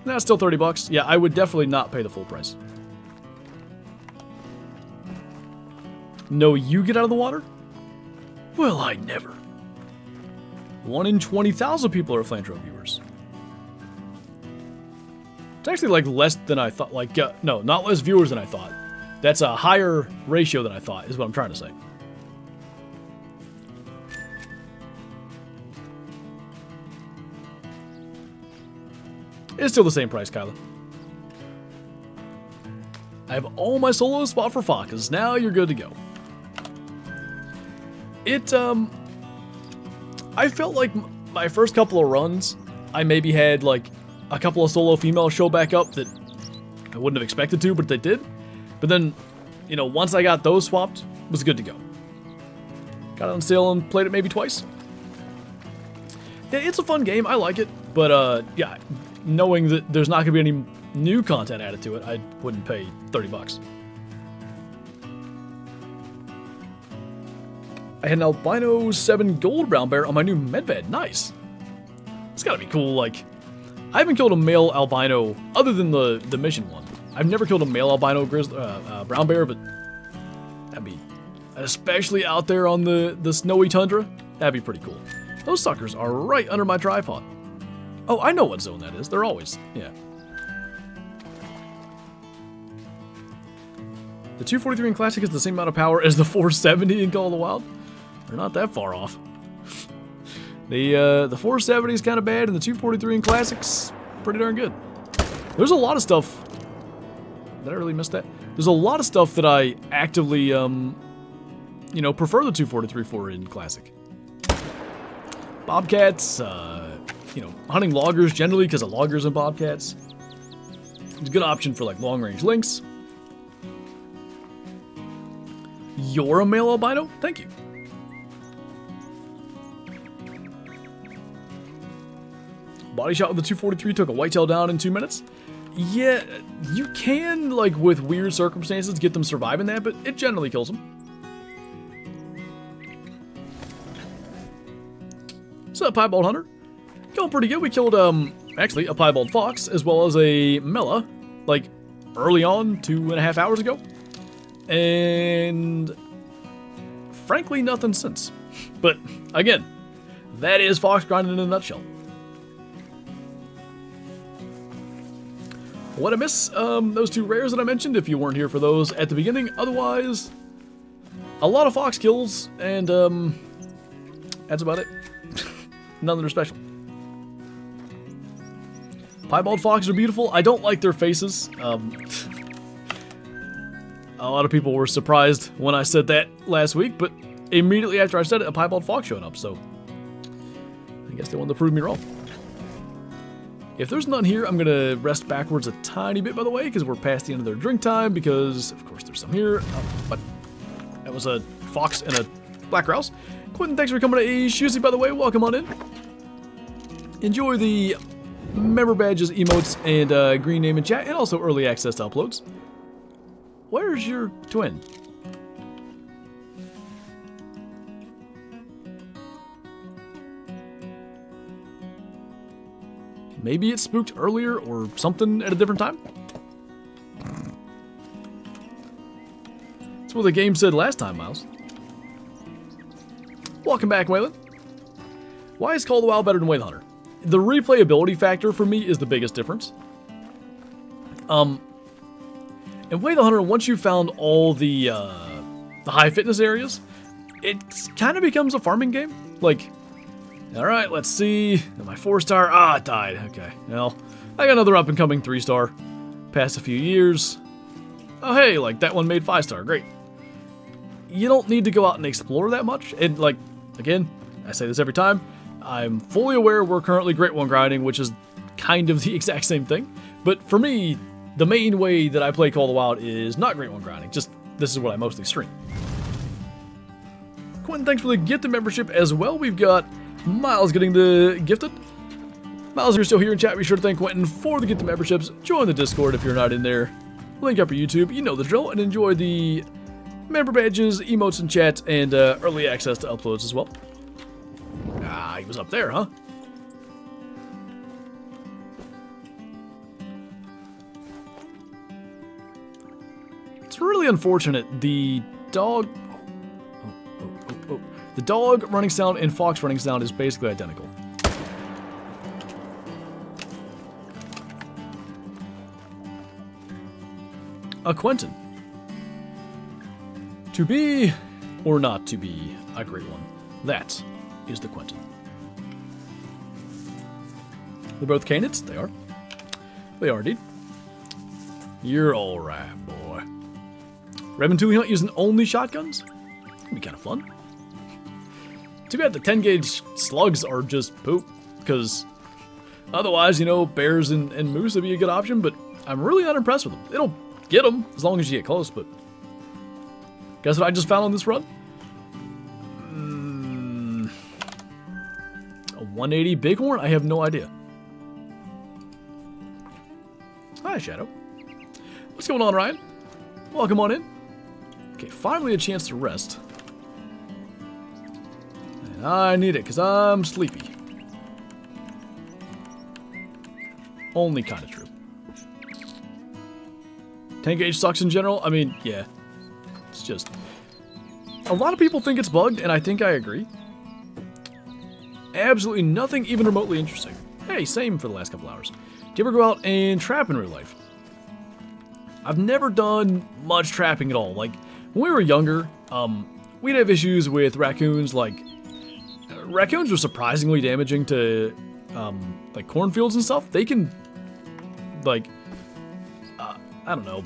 Speaker 1: That's still 30 bucks. Yeah, I would definitely not pay the full price. No, you get out of the water? Well, I never. 1 in 20,000 people are Flinter viewers. It's actually like less than I thought. Like, no, not less viewers than I thought. That's a higher ratio than I thought, is what I'm trying to say. It's still the same price, Kyla. I have all my solos spot for Foxes. Now you're good to go. I felt like my first couple of runs, I maybe had like a couple of solo females show back up that I wouldn't have expected to, but they did. But then, you know, once I got those swapped, it was good to go. Got it on sale and played it maybe twice. Yeah, it's a fun game. I like it. But, yeah, knowing that there's not going to be any new content added to it, I wouldn't pay 30 bucks. I had an albino 7 gold brown bear on my new medved. Nice. It's got to be cool. Like, I haven't killed a male albino other than the mission one. I've never killed a male albino brown bear, but that'd be, especially out there on the snowy tundra, that'd be pretty cool. Those suckers are right under my tripod. Oh, I know what zone that is. They're always, yeah. The 243 in Classic is the same amount of power as the 470 in Call of the Wild. They're not that far off. The 470 is kind of bad, and the 243 in Classic's pretty darn good. There's a lot of stuff. Did I really miss that? There's a lot of stuff that I actively, you know, prefer the 243 for in Classic. Bobcats, you know, hunting loggers generally because of loggers and bobcats. It's a good option for like long-range lynx. You're a male albino? Thank you. Body shot with the 243 took a whitetail down in 2 minutes. Yeah, you can, like, with weird circumstances, get them surviving that, but it generally kills them. What's up, piebald hunter? Going pretty good. We killed, actually, a piebald fox, as well as a mela, like, early on, 2.5 hours ago. And frankly, nothing since. But, again, that is fox grinding in a nutshell. What I miss, those 2 rares that I mentioned, if you weren't here for those at the beginning. Otherwise, a lot of fox kills, and that's about it. None that are special. Piebald foxes are beautiful. I don't like their faces. A lot of people were surprised when I said that last week, but immediately after I said it, a piebald fox showed up, so I guess they wanted to prove me wrong. If there's none here, I'm going to rest backwards a tiny bit, by the way, because we're past the end of their drink time, because, of course, there's some here. But that was a fox and a black grouse. Quentin, thanks for coming to Shoozy, by the way. Welcome on in. Enjoy the member badges, emotes, and green name in chat, and also early access to uploads. Where's your twin? Maybe it spooked earlier or something at a different time? That's what the game said last time, Miles. Welcome back, Waylon. Why is Call of the Wild better than Way the Hunter? The replayability factor for me is the biggest difference. In Way the Hunter, once you've found all the high fitness areas, it kind of becomes a farming game. Like, alright, let's see. My 4-star. Ah, it died. Okay. Well, I got another up-and-coming 3-star. Past a few years. Oh, hey, like that one made 5-star. Great. you don't need to go out and explore that much. And, like, again, I say this every time, I'm fully aware we're currently Great One grinding, which is kind of the exact same thing. But for me, the main way that I play Call of the Wild is not Great One grinding. Just, this is what I mostly stream. Quentin, thanks for the gifted membership as well. We've got Miles getting the gifted. Miles, if you're still here in chat, be sure to thank Quentin for the gifted memberships. Join the Discord if you're not in there. Link up your YouTube, you know the drill, and enjoy the member badges, emotes in chat, and early access to uploads as well. Ah, he was up there, huh? It's really unfortunate. The dog... The dog running sound and fox running sound is basically identical. A Quentin. To be or not to be a great one. That is the Quentin. They're both Canids? They are. They are, indeed. You're alright, boy. Redmond 2 hunt using only shotguns? That'd be kind of fun. Too bad the 10 gauge slugs are just poop, because otherwise, you know, bears and moose would be a good option, but I'm really not impressed with them. It'll get them as long as you get close, but guess what I just found on this run? A 180 bighorn? I have no idea. Hi, Shadow. What's going on, Ryan? Welcome on in. Okay, finally a chance to rest. And I need it, because I'm sleepy. Only kind of true. 10 gauge sucks in general. I mean, yeah. It's just... A lot of people think it's bugged, and I think I agree. Absolutely nothing even remotely interesting. Hey, same for the last couple hours. Do you ever go out and trap in real life? I've never done much trapping at all. Like, when we were younger, we'd have issues with raccoons. Like, raccoons are surprisingly damaging to, like, cornfields and stuff. They can, like, I don't know,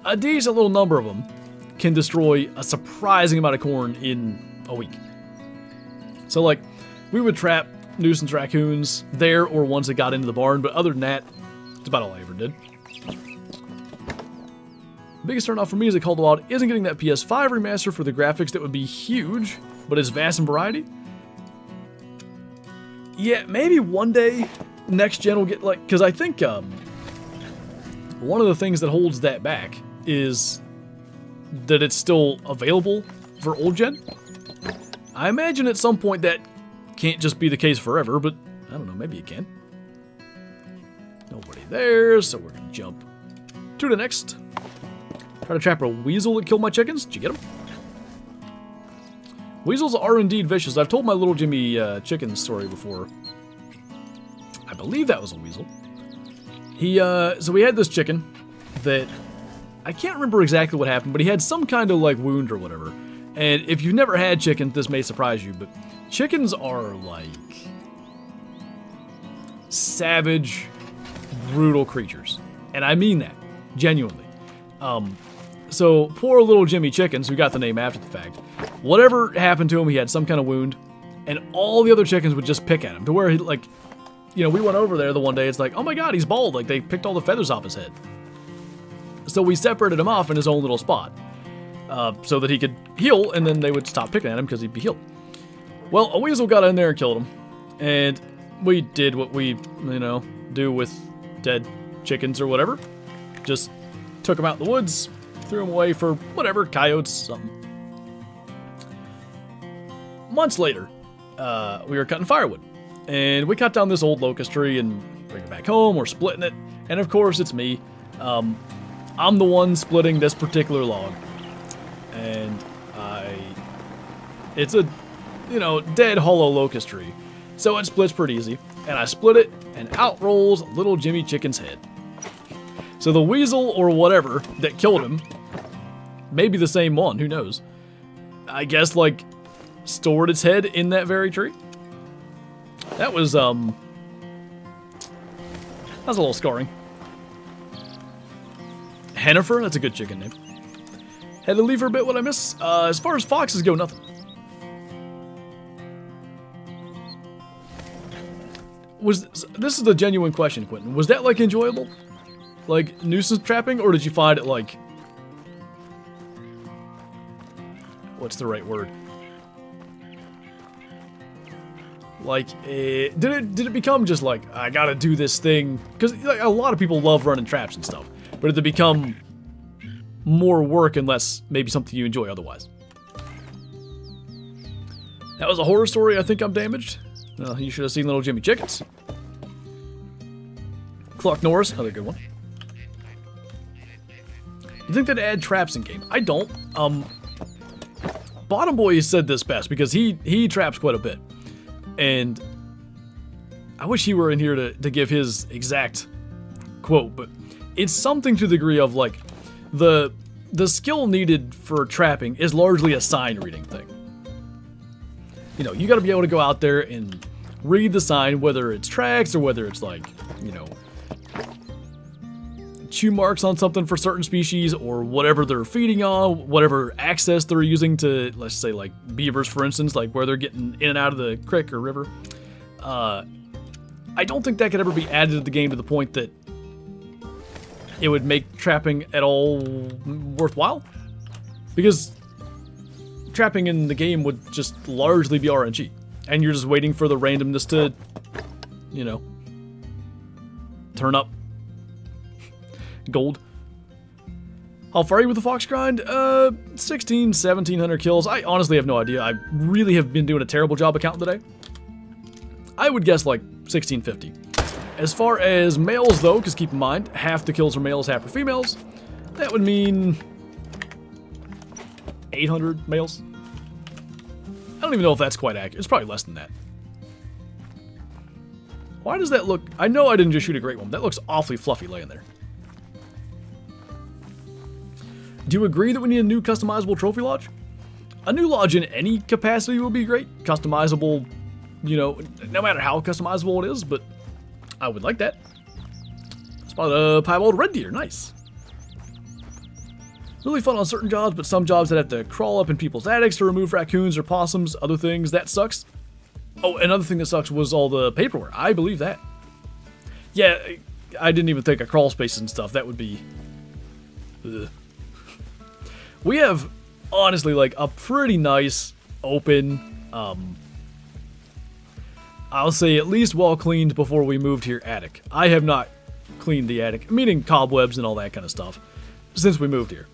Speaker 1: a decent little number of them can destroy a surprising amount of corn in a week. So, like, we would trap nuisance raccoons there or ones that got into the barn, but other than that, that's about all I ever did. The biggest turnoff for me is that Call of the Wild isn't getting that PS5 remaster for the graphics that would be huge, but it's vast in variety. Yeah, maybe one day next gen will get, like, because I think one of the things that holds that back is that it's still available for old gen. I imagine at some point that can't just be the case forever, but I don't know, maybe it can. Nobody there, so we're gonna jump to the next. Try to trap a weasel that killed my chickens. Did you get him? Weasels are indeed vicious. I've told my little Jimmy chicken story before. I believe that was a weasel. So we had this chicken that I can't remember exactly what happened, but he had some kind of like wound or whatever. And if you've never had chicken, this may surprise you, but chickens are like savage, brutal creatures. And I mean that, genuinely. So poor little Jimmy Chickens, who got the name after the fact, whatever happened to him, he had some kind of wound, and all the other chickens would just pick at him, to where he, like, you know, we went over there the one day, it's like, oh my god, he's bald, like, they picked all the feathers off his head. So we separated him off in his own little spot, so that he could heal, and then they would stop picking at him because he'd be healed. Well, a weasel got in there and killed him, and we did what we, you know, do with dead chickens or whatever. Just took him out in the woods, threw him away for whatever, coyotes, something. Months later, we were cutting firewood, and we cut down this old locust tree and bring it back home. We're splitting it, and of course it's me. I'm the one splitting this particular log, and it's a, you know, dead hollow locust tree, so it splits pretty easy. And I split it, and out rolls little Jimmy Chicken's head. So the weasel or whatever that killed him, maybe the same one, who knows, I guess, like, stored its head in that very tree. That was a little scarring. Hennifer, that's a good chicken name. Had to leave for a bit. What I miss? As far as foxes go, nothing. This is a genuine question, Quentin. Was that, like, enjoyable? Like, nuisance trapping? Or did you find it, like... What's the right word? Like, did it become just like, I gotta do this thing? Because like, a lot of people love running traps and stuff. But did it become more work and less maybe something you enjoy otherwise? That was a horror story. I think I'm damaged. You should have seen Little Jimmy Chickens. Clark Norris, another good one. You think they'd add traps in game? I don't. Bottom Boy said this best because he traps quite a bit. And I wish he were in here to give his exact quote, but it's something to the degree of like the skill needed for trapping is largely a sign reading thing. You know, you got to be able to go out there and read the sign, whether it's tracks or whether it's like, you know, chew marks on something for certain species or whatever they're feeding on, whatever access they're using to, let's say, like beavers, for instance, like where they're getting in and out of the creek or river. I don't think that could ever be added to the game to the point that it would make trapping at all worthwhile. Because trapping in the game would just largely be RNG. And you're just waiting for the randomness to, you know, turn up. Gold. How far are you with the fox grind? 16, 1700 kills. I honestly have no idea. I really have been doing a terrible job of counting today. I would guess like 1650. As far as males though, because keep in mind, half the kills are males, half are females. That would mean 800 males. I don't even know if that's quite accurate. It's probably less than that. Why does that look... I know I didn't just shoot a great one. That looks awfully fluffy laying there. Do you agree that we need a new customizable trophy lodge? A new lodge in any capacity would be great. Customizable, you know, no matter how customizable it is, but I would like that. Spot a piebald red deer, nice. Really fun on certain jobs, but some jobs that have to crawl up in people's attics to remove raccoons or possums, other things, that sucks. Oh, another thing that sucks was all the paperwork. I believe that. Yeah, I didn't even think of crawl spaces and stuff. That would be... Ugh. We have, honestly, like, a pretty nice, open, I'll say at least well cleaned before we moved here attic. I have not cleaned the attic, meaning cobwebs and all that kind of stuff, since we moved here.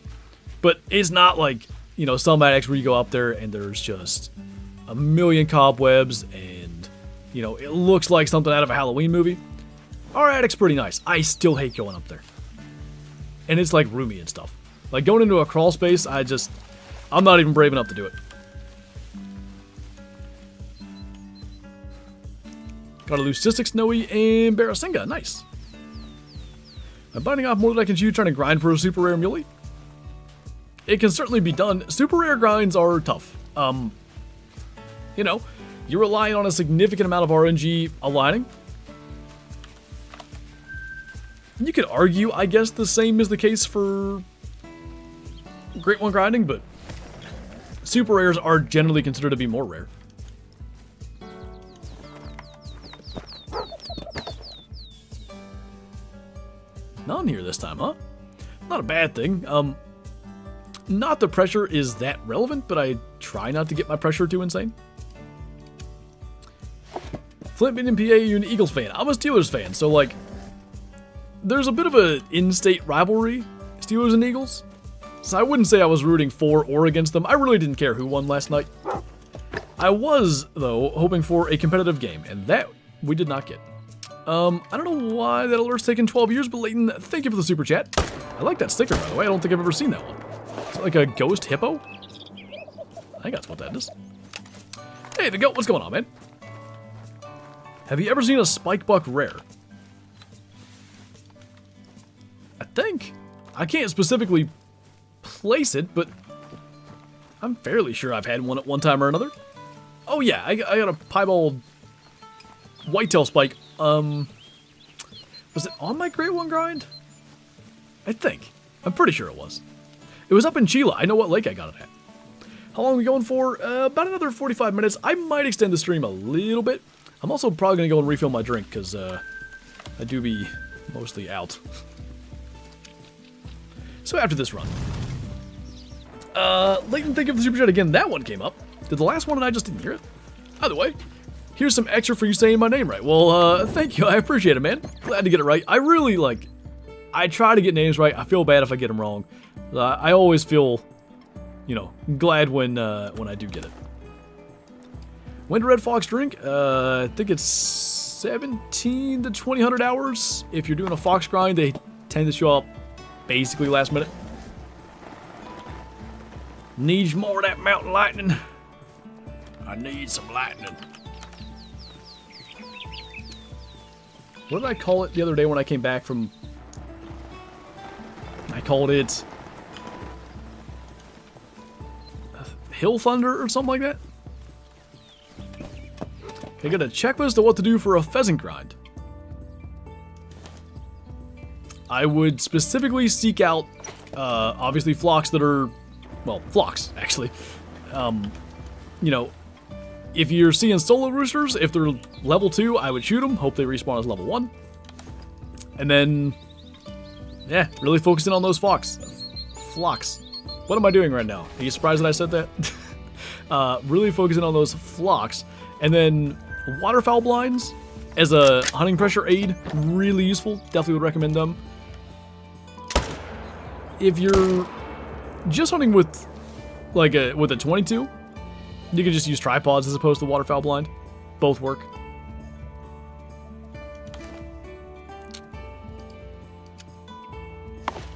Speaker 1: But it's not like, you know, some attics where you go up there and there's just a million cobwebs and, you know, it looks like something out of a Halloween movie. Our attic's pretty nice. I still hate going up there. And it's like roomy and stuff. Like going into a crawl space, I'm not even brave enough to do it. Got a Leucistic Snowy and Barasinga, nice. I'm biting off more than I can chew trying to grind for a super rare muley. It can certainly be done. Super rare grinds are tough. You know, you're relying on a significant amount of RNG aligning. You could argue, I guess, the same is the case for Great One grinding, but super rares are generally considered to be more rare. None here this time, huh? Not a bad thing. Not the pressure is that relevant, but I try not to get my pressure too insane. Flint being in PA, you an Eagles fan. I'm a Steelers fan, so like, there's a bit of a in-state rivalry, Steelers and Eagles. So I wouldn't say I was rooting for or against them. I really didn't care who won last night. I was, though, hoping for a competitive game, and that we did not get. I don't know why that alert's taken 12 years, but Leighton, thank you for the super chat. I like that sticker, by the way. I don't think I've ever seen that one. Is it like a ghost hippo? I think that's what that is. Hey, the goat, what's going on, man? Have you ever seen a spike buck rare? I think. I can't specifically place it, but I'm fairly sure I've had one at one time or another. Oh yeah, I got a piebald whitetail spike. Was it on my Great One grind? I think. I'm pretty sure it was. It was up in Chile. I know what lake I got it at. How long are we going for? About another 45 minutes. I might extend the stream a little bit. I'm also probably going to go and refill my drink, because I do be mostly out. So after this run. Leighton, thank you for the super chat again. That one came up. Did the last one and I just didn't hear it? Either way, here's some extra for you saying my name right. Well, thank you. I appreciate it, man. Glad to get it right. I really, I try to get names right. I feel bad if I get them wrong. I always feel, you know, glad when I do get it. When did Red Fox drink? I think it's 17 to 2000 hours. If you're doing a Fox grind, they tend to show up basically last minute. Needs more of that mountain lightning. I need some lightning. What did I call it the other day when I came back from... I called it... Hill Thunder or something like that? I got a checklist of what to do for a pheasant grind. I would specifically seek out, obviously, flocks that are... Well, flocks, actually. You know... If you're seeing solo roosters, if they're level 2, I would shoot them. Hope they respawn as level 1. And then, yeah, really focusing on those flocks. What am I doing right now? Are you surprised that I said that? Really focusing on those flocks. And then waterfowl blinds as a hunting pressure aid. Really useful. Definitely would recommend them. If you're just hunting with, with a 22... You can just use tripods as opposed to waterfowl blind. Both work.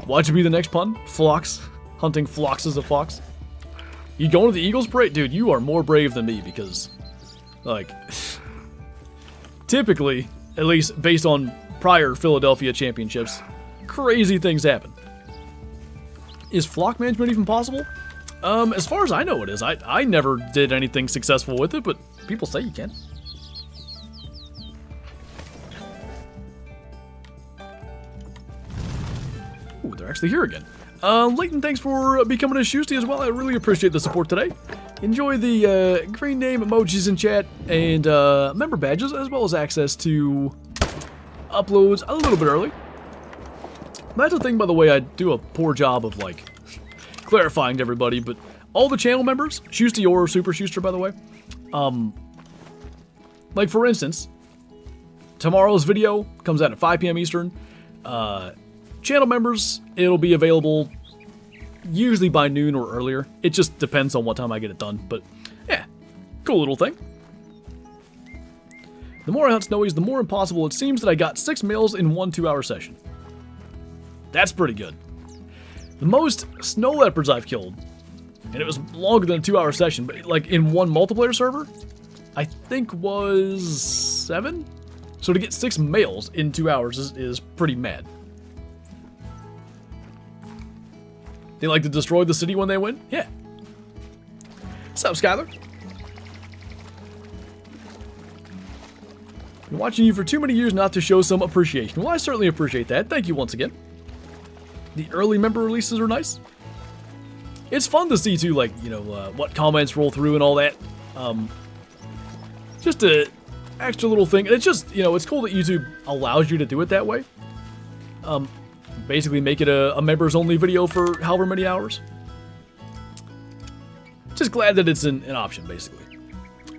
Speaker 1: What should be the next pun? Flocks. Hunting flocks as a fox. You going to the Eagles parade? Dude, you are more brave than me because, typically, at least based on prior Philadelphia championships, crazy things happen. Is flock management even possible? As far as I know it is. I never did anything successful with it, but people say you can. Ooh, they're actually here again. Leighton, thanks for becoming a Shoosty as well. I really appreciate the support today. Enjoy the green name emojis in chat and member badges, as well as access to uploads a little bit early. That's the thing, by the way, I do a poor job of, clarifying to everybody, but all the channel members, Shoosty or Super Shooster, by the way, for instance, tomorrow's video comes out at 5 p.m. Eastern. Channel members, it'll be available usually by noon or earlier. It just depends on what time I get it done, but yeah, cool little thing. The more I hunt snowies, the more impossible it seems that I got 6 males in one 2-hour session. That's pretty good. The most snow leopards I've killed, and it was longer than a 2-hour session, but in one multiplayer server, I think was 7? So to get 6 males in 2 hours is pretty mad. They like to destroy the city when they win? Yeah. What's up, Skylar? Been watching you for too many years not to show some appreciation. Well, I certainly appreciate that. Thank you once again. The early member releases are nice. It's fun to see, too, what comments roll through and all that. Just a extra little thing. And it's just, it's cool that YouTube allows you to do it that way. Basically make it a members-only video for however many hours. Just glad that it's an option, basically.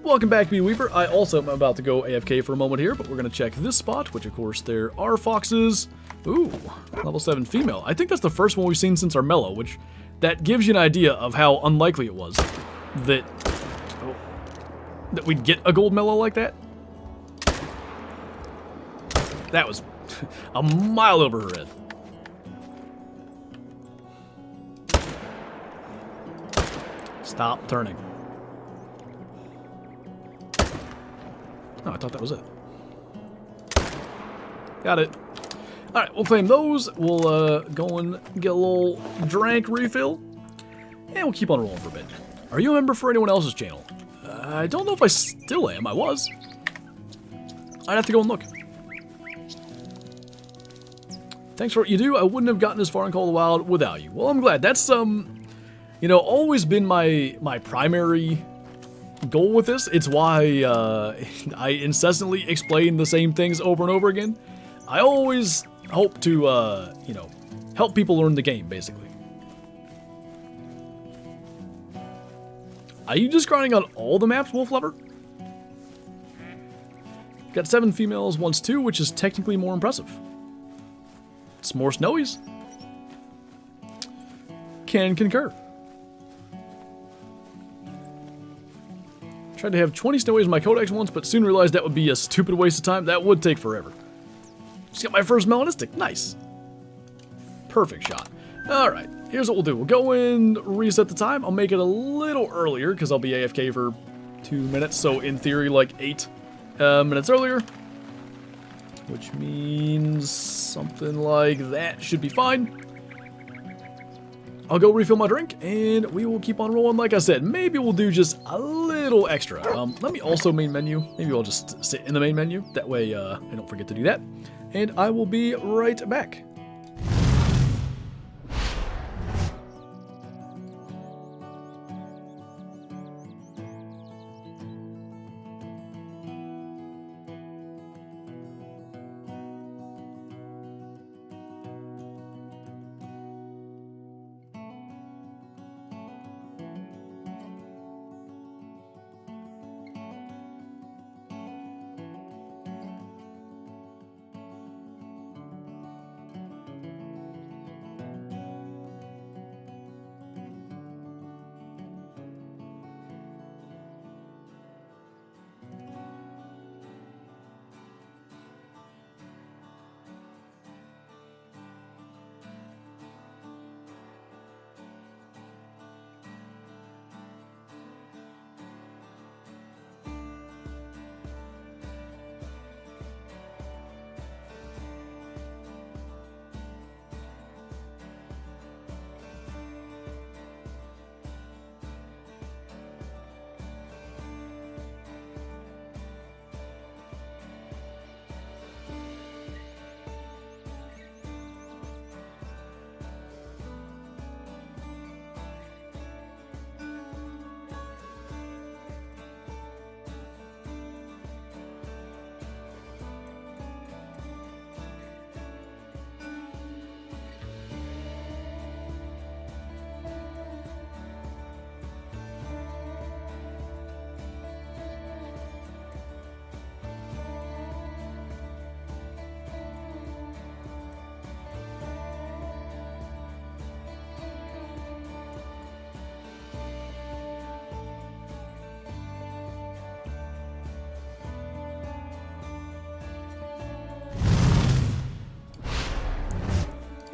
Speaker 1: Welcome back, Bee Weaver. I also am about to go AFK for a moment here, but we're going to check this spot, which, of course, there are foxes. Ooh, level 7 female. I think that's the first one we've seen since our mellow, which that gives you an idea of how unlikely it was that we'd get a gold mellow like that. That was a mile over her head. Stop turning. Oh, I thought that was it. Got it. Alright, we'll claim those. We'll go and get a little drink refill. And we'll keep on rolling for a bit. Are you a member for anyone else's channel? I don't know if I still am. I was. I'd have to go and look. Thanks for what you do. I wouldn't have gotten as far in Call of the Wild without you. Well, I'm glad. That's, you know, always been my primary goal with this. It's why I incessantly explain the same things over and over again. I always hope to, you know, help people learn the game, basically. Are you just grinding on all the maps, Wolf Lover? Got 7 females, once 2, which is technically more impressive. It's more snowies. Can concur. Tried to have 20 snowies in my codex once, but soon realized that would be a stupid waste of time. That would take forever. Just got my first melanistic. Nice. Perfect shot. Alright, here's what we'll do. We'll go and reset the time. I'll make it a little earlier, because I'll be AFK for 2 minutes. So, in theory, like 8 minutes earlier. Which means something like that should be fine. I'll go refill my drink, and we will keep on rolling. Like I said, maybe we'll do just a little extra. Let me also main menu. Maybe I'll just sit in the main menu. That way, I don't forget to do that. And I will be right back.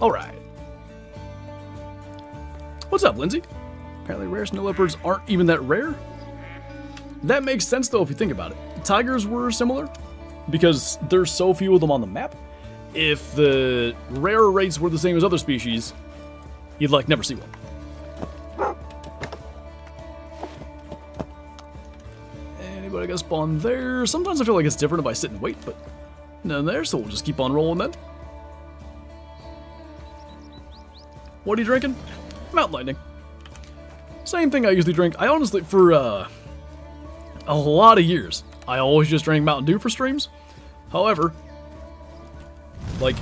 Speaker 1: Alright. What's up, Lindsay? Apparently rare snow leopards aren't even that rare. That makes sense, though, if you think about it. Tigers were similar, because there's so few of them on the map. If the rare rates were the same as other species, you'd, like, never see one. Anybody got spawned there? Sometimes I feel like it's different if I sit and wait, but none there, so we'll just keep on rolling then. What are you drinking? Mountain Lightning. Same thing I usually drink. I honestly, for a lot of years, I always just drank Mountain Dew for streams. However, like,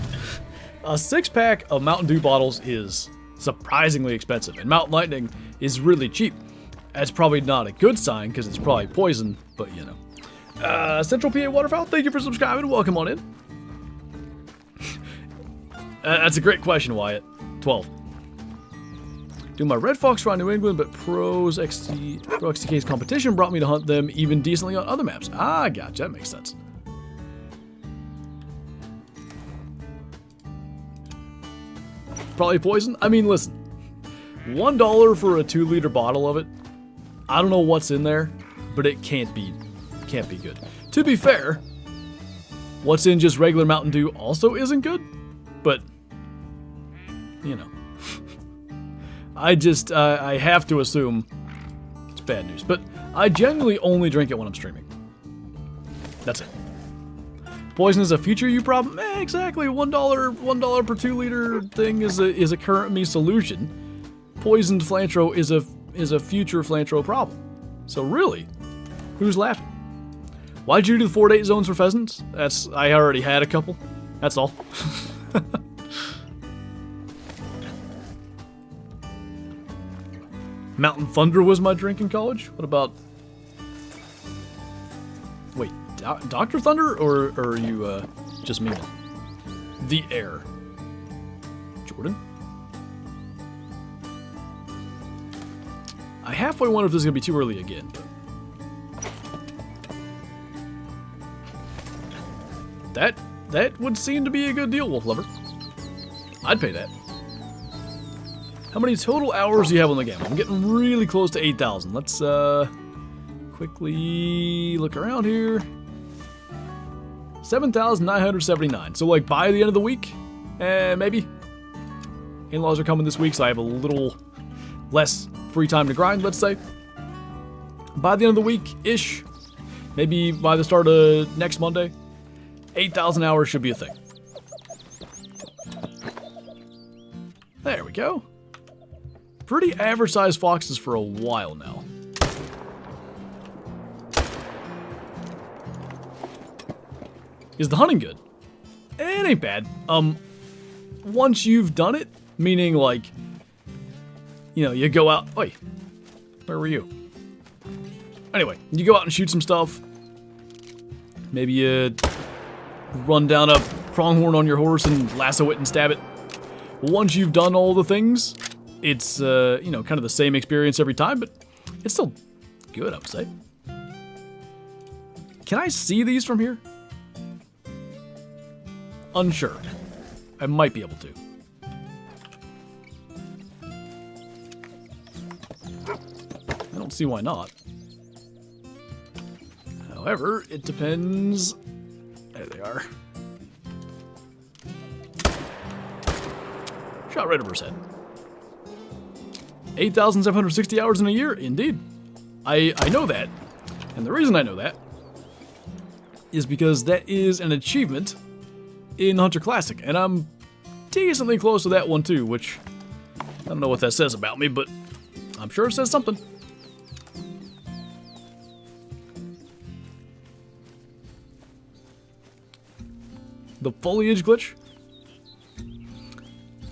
Speaker 1: a 6-pack of Mountain Dew bottles is surprisingly expensive, and Mountain Lightning is really cheap. That's probably not a good sign, because it's probably poison, but you know. Central PA Waterfowl, thank you for subscribing. Welcome on in. That's a great question, Wyatt. 12. Do my Red Fox around New England, but Pro XTK's competition brought me to hunt them even decently on other maps. Ah, gotcha. That makes sense. Probably poison? I mean, listen. $1 for a 2-liter bottle of it. I don't know what's in there, but it can't be good. To be fair, what's in just regular Mountain Dew also isn't good, but, you know. I have to assume it's bad news. But I generally only drink it when I'm streaming. That's it. Poison is a future you problem? Exactly. $1 per 2 liter thing is a current me solution. Poisoned Flantro is a future Flantro problem. So really, who's laughing? Why'd you do the 4-8 zones for pheasants? I already had a couple. That's all. Mountain Thunder was my drink in college. What about... Wait, Dr. Thunder? Or are you just memeing? The Air. Jordan? I halfway wonder if this is going to be too early again. But that would seem to be a good deal, Wolf Lover. I'd pay that. How many total hours do you have on the game? I'm getting really close to 8,000. Let's quickly look around here. 7,979. So like by the end of the week, maybe. In-laws are coming this week, so I have a little less free time to grind, let's say. By the end of the week-ish, maybe by the start of next Monday, 8,000 hours should be a thing. There we go. Pretty average-sized foxes for a while now. Is the hunting good? It ain't bad. Once you've done it, meaning like, you know, you go out. Oi, where were you? Anyway, you go out and shoot some stuff. Maybe you run down a pronghorn on your horse and lasso it and stab it. Once you've done all the things, it's, you know, kind of the same experience every time, but it's still good, I would say. Can I see these from here? Unsure. I might be able to. I don't see why not. However, it depends. There they are. Shot right over his head. 8,760 hours in a year? Indeed. I know that. And the reason I know that is because that is an achievement in Hunter Classic. And I'm decently close to that one too, which I don't know what that says about me, but I'm sure it says something. The foliage glitch?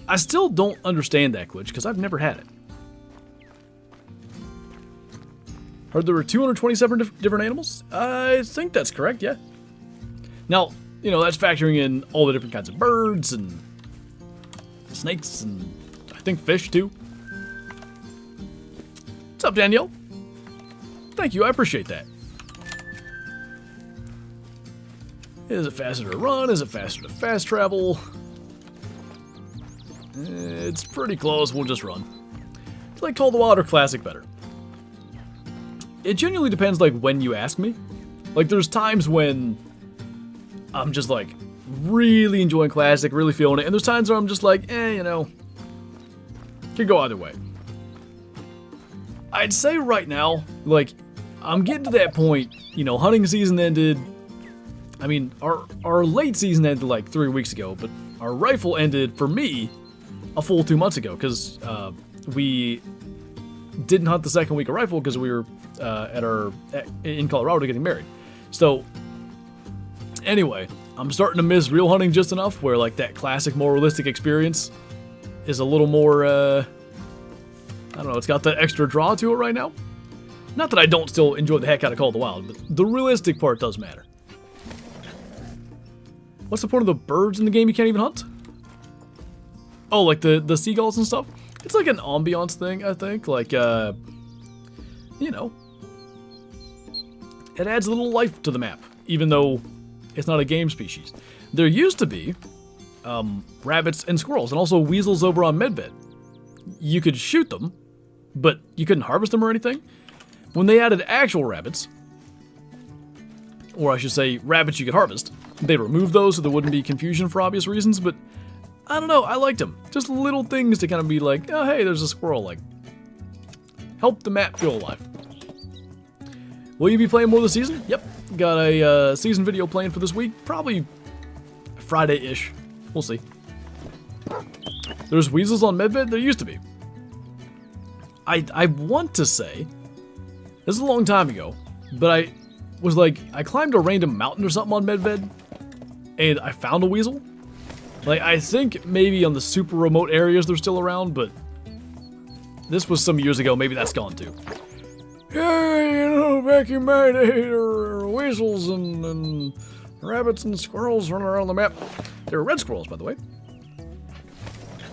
Speaker 1: I still don't understand that glitch because I've never had it. Heard there were 227 different animals? I think that's correct, yeah. Now, you know, that's factoring in all the different kinds of birds and snakes and I think fish too. What's up, Danielle? Thank you, I appreciate that. Is it faster to run? Is it faster to fast travel? It's pretty close, we'll just run. It's like Call of the Wild or Classic better. It genuinely depends like when you ask me. Like there's times when I'm just like really enjoying Classic, really feeling it, and there's times where I'm just like, you know, could go either way. I'd say right now, like, I'm getting to that point, you know, hunting season ended. I mean, our late season ended like 3 weeks ago, but our rifle ended, for me, a full 2 months ago, because we didn't hunt the second week of rifle because we were in Colorado getting married. So, anyway, I'm starting to miss real hunting just enough where, like, that classic, more realistic experience is a little more, I don't know, it's got that extra draw to it right now. Not that I don't still enjoy the heck out of Call of the Wild, but the realistic part does matter. What's the point of the birds in the game you can't even hunt? Oh, like the seagulls and stuff? It's like an ambiance thing, I think. Like, you know, it adds a little life to the map, even though it's not a game species. There used to be rabbits and squirrels, and also weasels over on Medbed. You could shoot them, but you couldn't harvest them or anything. When they added actual rabbits, or I should say rabbits you could harvest, they removed those so there wouldn't be confusion for obvious reasons, but I don't know, I liked them. Just little things to kind of be like, oh hey, there's a squirrel, like, help the map feel alive. Will you be playing more this season? Yep, got a season video planned for this week, probably Friday-ish. We'll see. There's weasels on Medved? There used to be. I want to say, this is a long time ago, but I was like, I climbed a random mountain or something on Medved, and I found a weasel. Like, I think maybe on the super remote areas they're still around, but this was some years ago. Maybe that's gone too. Yeah, you know, back in my day, there were weasels and rabbits and squirrels running around the map. There were red squirrels, by the way.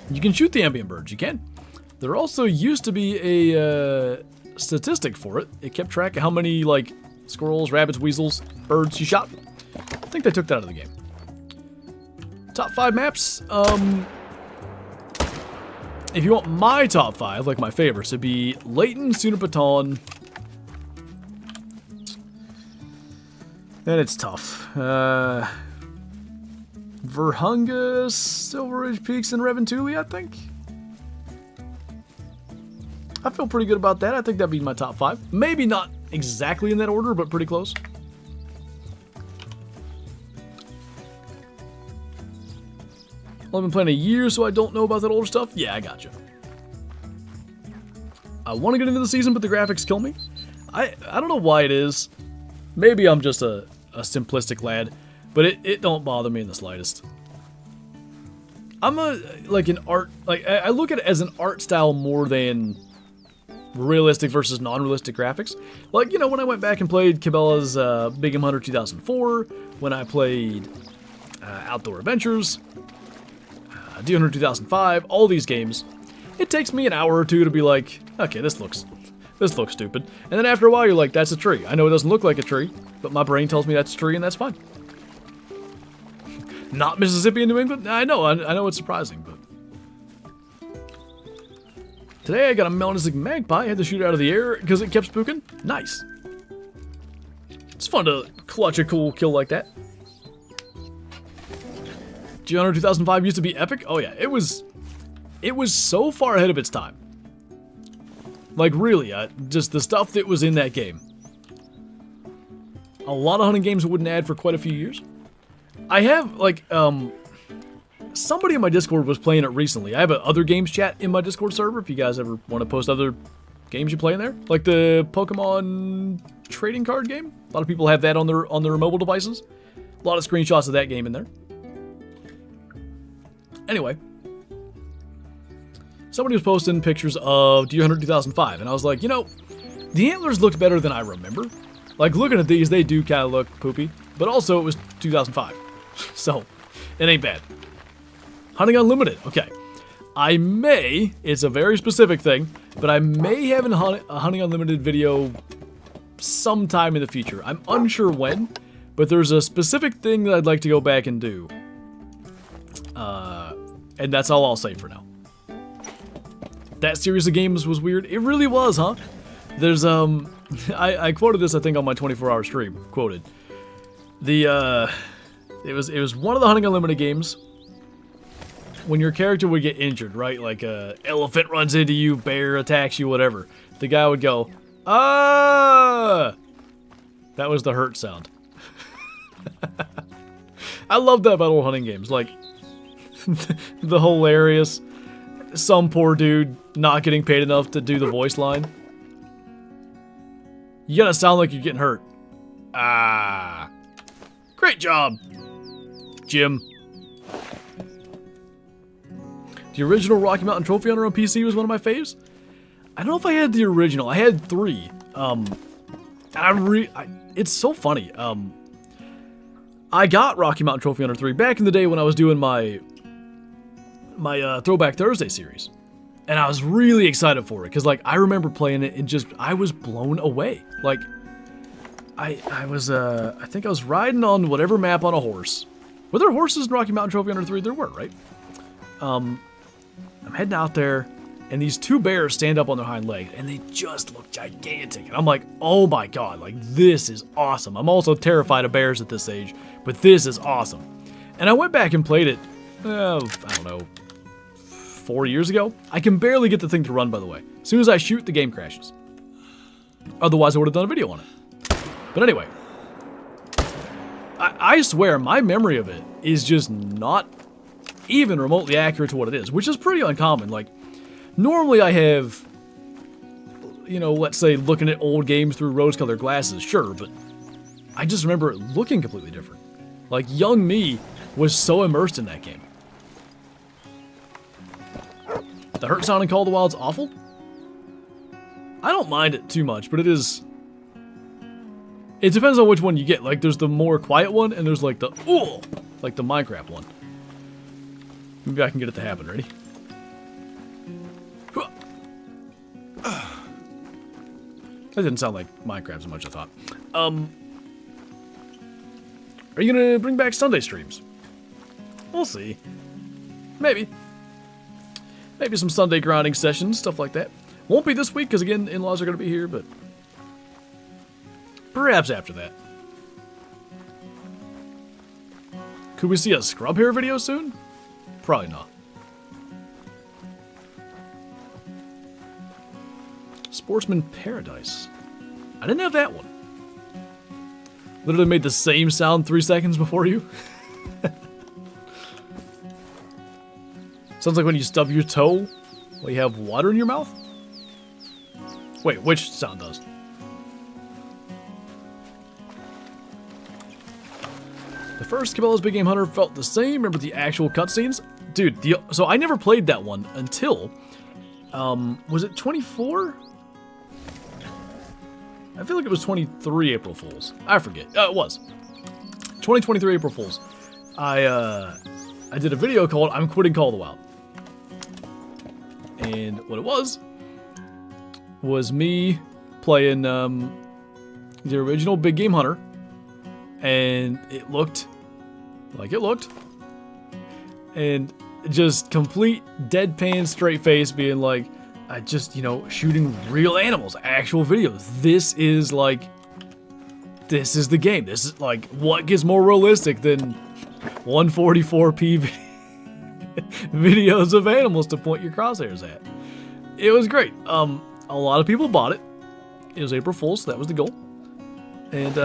Speaker 1: You can shoot the ambient birds. You can. There also used to be a statistic for it. It kept track of how many, like, squirrels, rabbits, weasels, birds you shot. I think they took that out of the game. Top 5 maps. If you want my top 5, like my favorites, it'd be Layton, Sunapaton. And it's tough. Verhunga, Silver Ridge Peaks, and Reventuli, I think. I feel pretty good about that. I think that'd be my top 5. Maybe not exactly in that order, but pretty close. I've been playing a year, so I don't know about that older stuff. Yeah, I gotcha. I want to get into the season, but the graphics kill me. I don't know why it is. Maybe I'm just a simplistic lad, but it don't bother me in the slightest. I'm I look at it as an art style more than realistic versus non-realistic graphics. Like, you know, when I went back and played Cabela's Big Game Hunter 2004, when I played Outdoor Adventures, Deer Hunter 2005, all these games, it takes me an hour or two to be like, okay, this looks stupid. And then after a while, you're like, that's a tree. I know it doesn't look like a tree, but my brain tells me that's a tree, and that's fine. Not Mississippi and New England? I know it's surprising, but... Today I got a Melanistic Magpie. I had to shoot it out of the air because it kept spooking. Nice. It's fun to clutch a cool kill like that. G-Hunter 2005 used to be epic. Oh yeah, it was so far ahead of its time. Like really, just the stuff that was in that game. A lot of hunting games wouldn't add for quite a few years. I have, like, somebody in my Discord was playing it recently. I have an other games chat in my Discord server if you guys ever want to post other games you play in there. Like the Pokemon trading card game. A lot of people have that on their mobile devices. A lot of screenshots of that game in there. Anyway, somebody was posting pictures of Deer Hunter 2005, and I was like, you know, the antlers look better than I remember. Like, looking at these, they do kind of look poopy, but also it was 2005, so it ain't bad. Hunting Unlimited, okay. It's a very specific thing, but I may have a Hunting Unlimited video sometime in the future. I'm unsure when, but there's a specific thing that I'd like to go back and do. And that's all I'll say for now. That series of games was weird. It really was, huh? There's, I quoted this, I think, on my 24-hour stream. Quoted. It was one of the Hunting Unlimited games. When your character would get injured, right? Like, elephant runs into you, bear attacks you, whatever. The guy would go, ah! That was the hurt sound. I love that about old hunting games. Like, the hilarious, some poor dude not getting paid enough to do the voice line. You gotta sound like you're getting hurt. Ah. Great job, Jim. The original Rocky Mountain Trophy Hunter on PC was one of my faves. I don't know if I had the original. I had 3. It's so funny. I got Rocky Mountain Trophy Hunter 3 back in the day when I was doing my Throwback Thursday series. And I was really excited for it, because, like, I remember playing it and just, I was blown away. Like, I think I was riding on whatever map on a horse. Were there horses in Rocky Mountain Trophy Hunter 3? There were, right? I'm heading out there, and these 2 bears stand up on their hind legs, and they just look gigantic. And I'm like, oh my god, like, this is awesome. I'm also terrified of bears at this age, but this is awesome. And I went back and played it, I don't know, 4 years ago. I can barely get the thing to run, by the way. As soon as I shoot, the game crashes. Otherwise, I would have done a video on it. But anyway. I swear, my memory of it is just not even remotely accurate to what it is, which is pretty uncommon. Like, normally I have, you know, let's say looking at old games through rose-colored glasses, sure, but I just remember it looking completely different. Like, young me was so immersed in that game. The hurt sound in Call of the Wild's awful? I don't mind it too much, but it is... It depends on which one you get. Like, there's the more quiet one, and there's like the, ooh, like the Minecraft one. Maybe I can get it to happen. Ready? That didn't sound like Minecraft as much as I thought. Are you gonna bring back Sunday streams? We'll see. Maybe. Maybe some Sunday grinding sessions, stuff like that. Won't be this week, because again, in-laws are gonna be here, but perhaps after that. Could we see a scrub hair video soon? Probably not. Sportsman Paradise. I didn't have that one. Literally made the same sound 3 seconds before you. Sounds like when you stub your toe while you have water in your mouth. Wait, which sound does? The first Cabela's Big Game Hunter felt the same. Remember the actual cutscenes? Dude, so I never played that one until, was it 24? I feel like it was 23 April Fools. I forget. It was. 2023 April Fools. I did a video called I'm Quitting Call of the Wild. And what it was me playing the original Big Game Hunter. And it looked like it looked. And just complete deadpan straight face being like, I just, you know, shooting real animals, actual videos. This is the game. This is like, what gets more realistic than 144p videos of animals to point your crosshairs at? It was great. A lot of people bought it. It was April Fool's, so that was the goal. And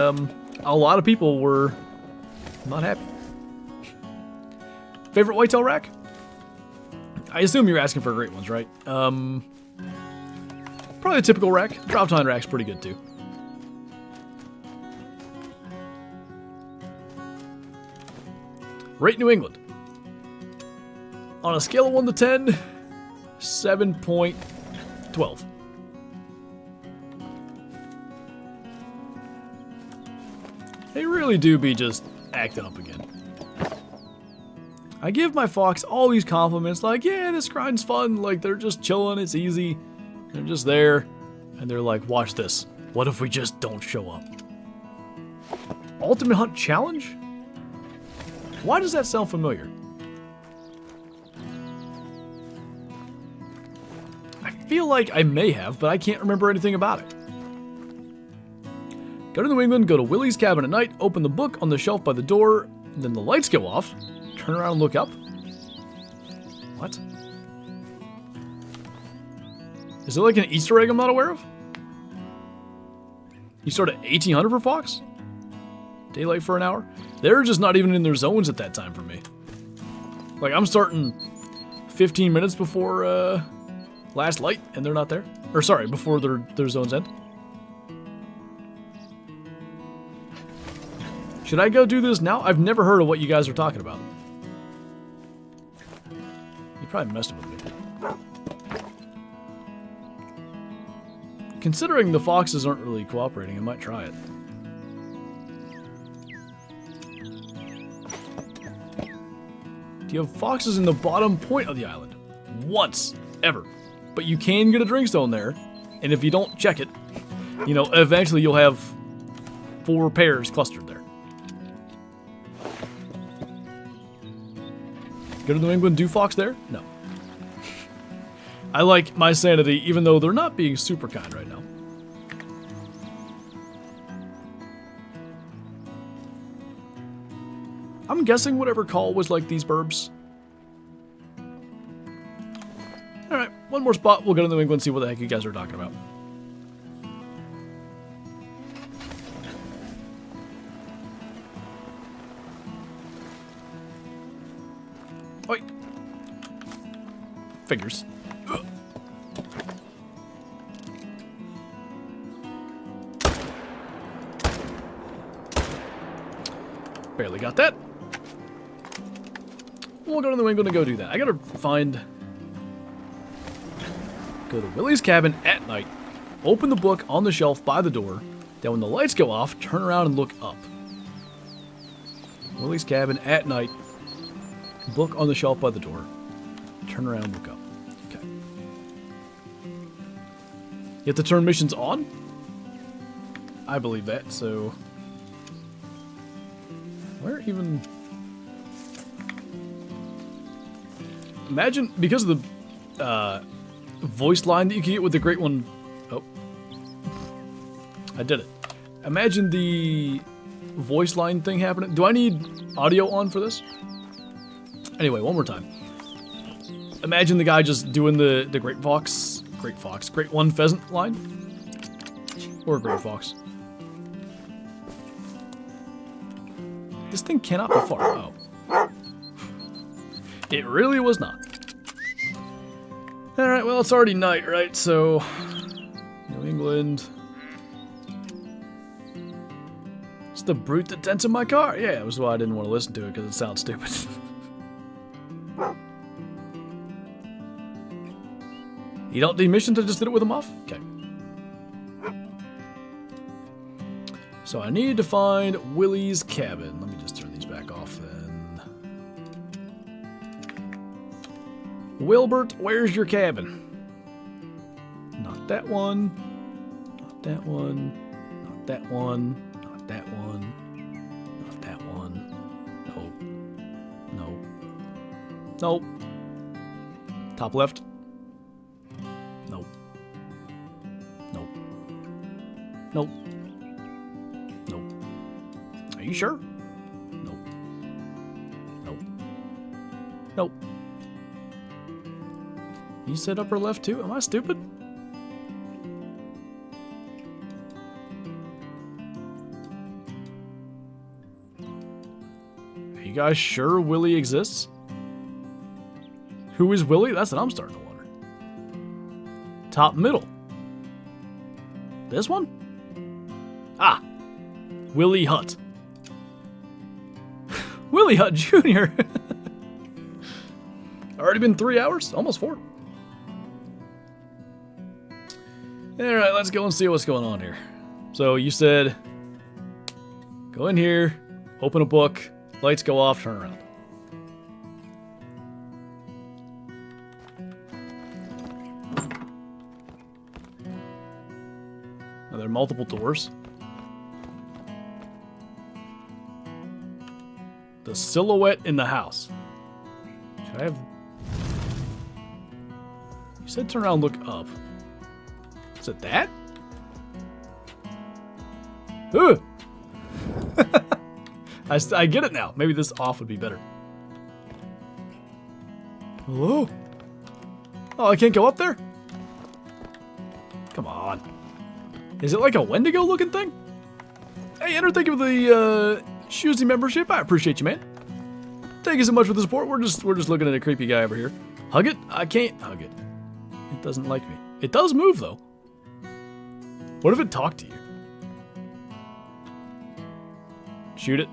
Speaker 1: a lot of people were not happy. Favorite whitetail rack? I assume you're asking for great ones, right? Probably a typical rack. Drop tine rack's pretty good too. Rate New England. On a scale of 1 to 10, 7.12. They really do be just acting up again. I give my fox all these compliments like, yeah, this grind's fun, like they're just chilling, it's easy, they're just there, and they're like, watch this, what if we just don't show up? Ultimate Hunt Challenge? Why does that sound familiar? I feel like I may have, but I can't remember anything about it. Go to New England, go to Willie's cabin at night, open the book on the shelf by the door, and then the lights go off. Turn around and look up. What? Is it like an Easter egg I'm not aware of? You start at 1800 for Fox? Daylight for an hour? They're just not even in their zones at that time for me. Like, I'm starting 15 minutes before last light, and they're not there. Or sorry, before their zones end. Should I go do this now? I've never heard of what you guys are talking about. You probably messed with me. Considering the foxes aren't really cooperating, I might try it. Do you have foxes in the bottom point of the island? Once. Ever. But you can get a drink stone there, and if you don't check it, you know, eventually you'll have 4 pairs clustered there. Go to New England, do fox there? No. I like my sanity, even though they're not being super kind right now. I'm guessing whatever call was like these burbs. Alright, one more spot. We'll go to New England and see what the heck you guys are talking about. Oi. Figures. Ugh. Barely got that. We'll go to New England and go do that. I gotta find... Go to Willie's cabin at night. Open the book on the shelf by the door. Then when the lights go off, turn around and look up. Willie's cabin at night. Book on the shelf by the door. Turn around and look up. Okay. You have to turn missions on? I believe that, so... Where even... Imagine, because of the voice line that you can get with the Great One... Oh. I did it. Imagine the voice line thing happening. Do I need audio on for this? Anyway, one more time. Imagine the guy just doing the Great One pheasant line. Or Great Fox. This thing cannot be far. Oh. It really was not. Alright, well, it's already night, right? So, New England. It's the brute that dents in my car. Yeah, it was why I didn't want to listen to it, because it sounds stupid. You don't need missions, I just did it with them off? Okay. So I need to find Willie's cabin. Let me just turn these back off then. Wilbert, where's your cabin? Not that one. Not that one. Not that one. Not that one. Not that one. Nope. Nope. Nope. Top left. Nope. Nope. Nope. Nope. Are you sure? Nope. Nope. Nope. You said upper left too? Am I stupid? Are you guys sure Willie exists? Who is Willie? That's what I'm starting to wonder. Top middle. This one? Ah. Willie Hutt. Willie Hutt Jr. Already been 3 hours? Almost 4. Alright, let's go and see what's going on here. So you said, go in here, open a book, lights go off, turn around. Now, there are multiple doors. The silhouette in the house. Should I have... You said turn around and look up. Is it that? Ugh. I get it now. Maybe this off would be better. Hello? Oh, I can't go up there? Come on. Is it like a Wendigo looking thing? Hey, Enter, thank you for the Shoesy membership. I appreciate you, man. Thank you so much for the support. We're just looking at a creepy guy over here. Hug it? I can't hug it. It doesn't like me. It does move though. What if it talked to you? Shoot it.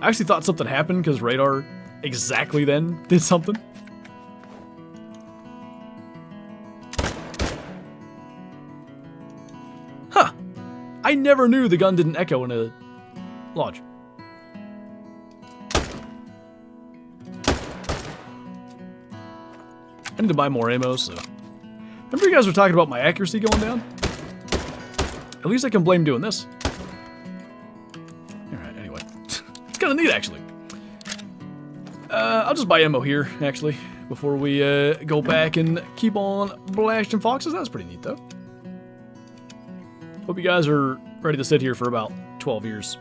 Speaker 1: I actually thought something happened because radar exactly then did something. Huh. I never knew the gun didn't echo in a lodge. I need to buy more ammo, so... Remember you guys were talking about my accuracy going down? At least I can blame doing this. Alright, anyway. It's kind of neat, actually. I'll just buy ammo here, actually, before we go back and keep on blasting foxes. That's pretty neat, though. Hope you guys are ready to sit here for about 12 years.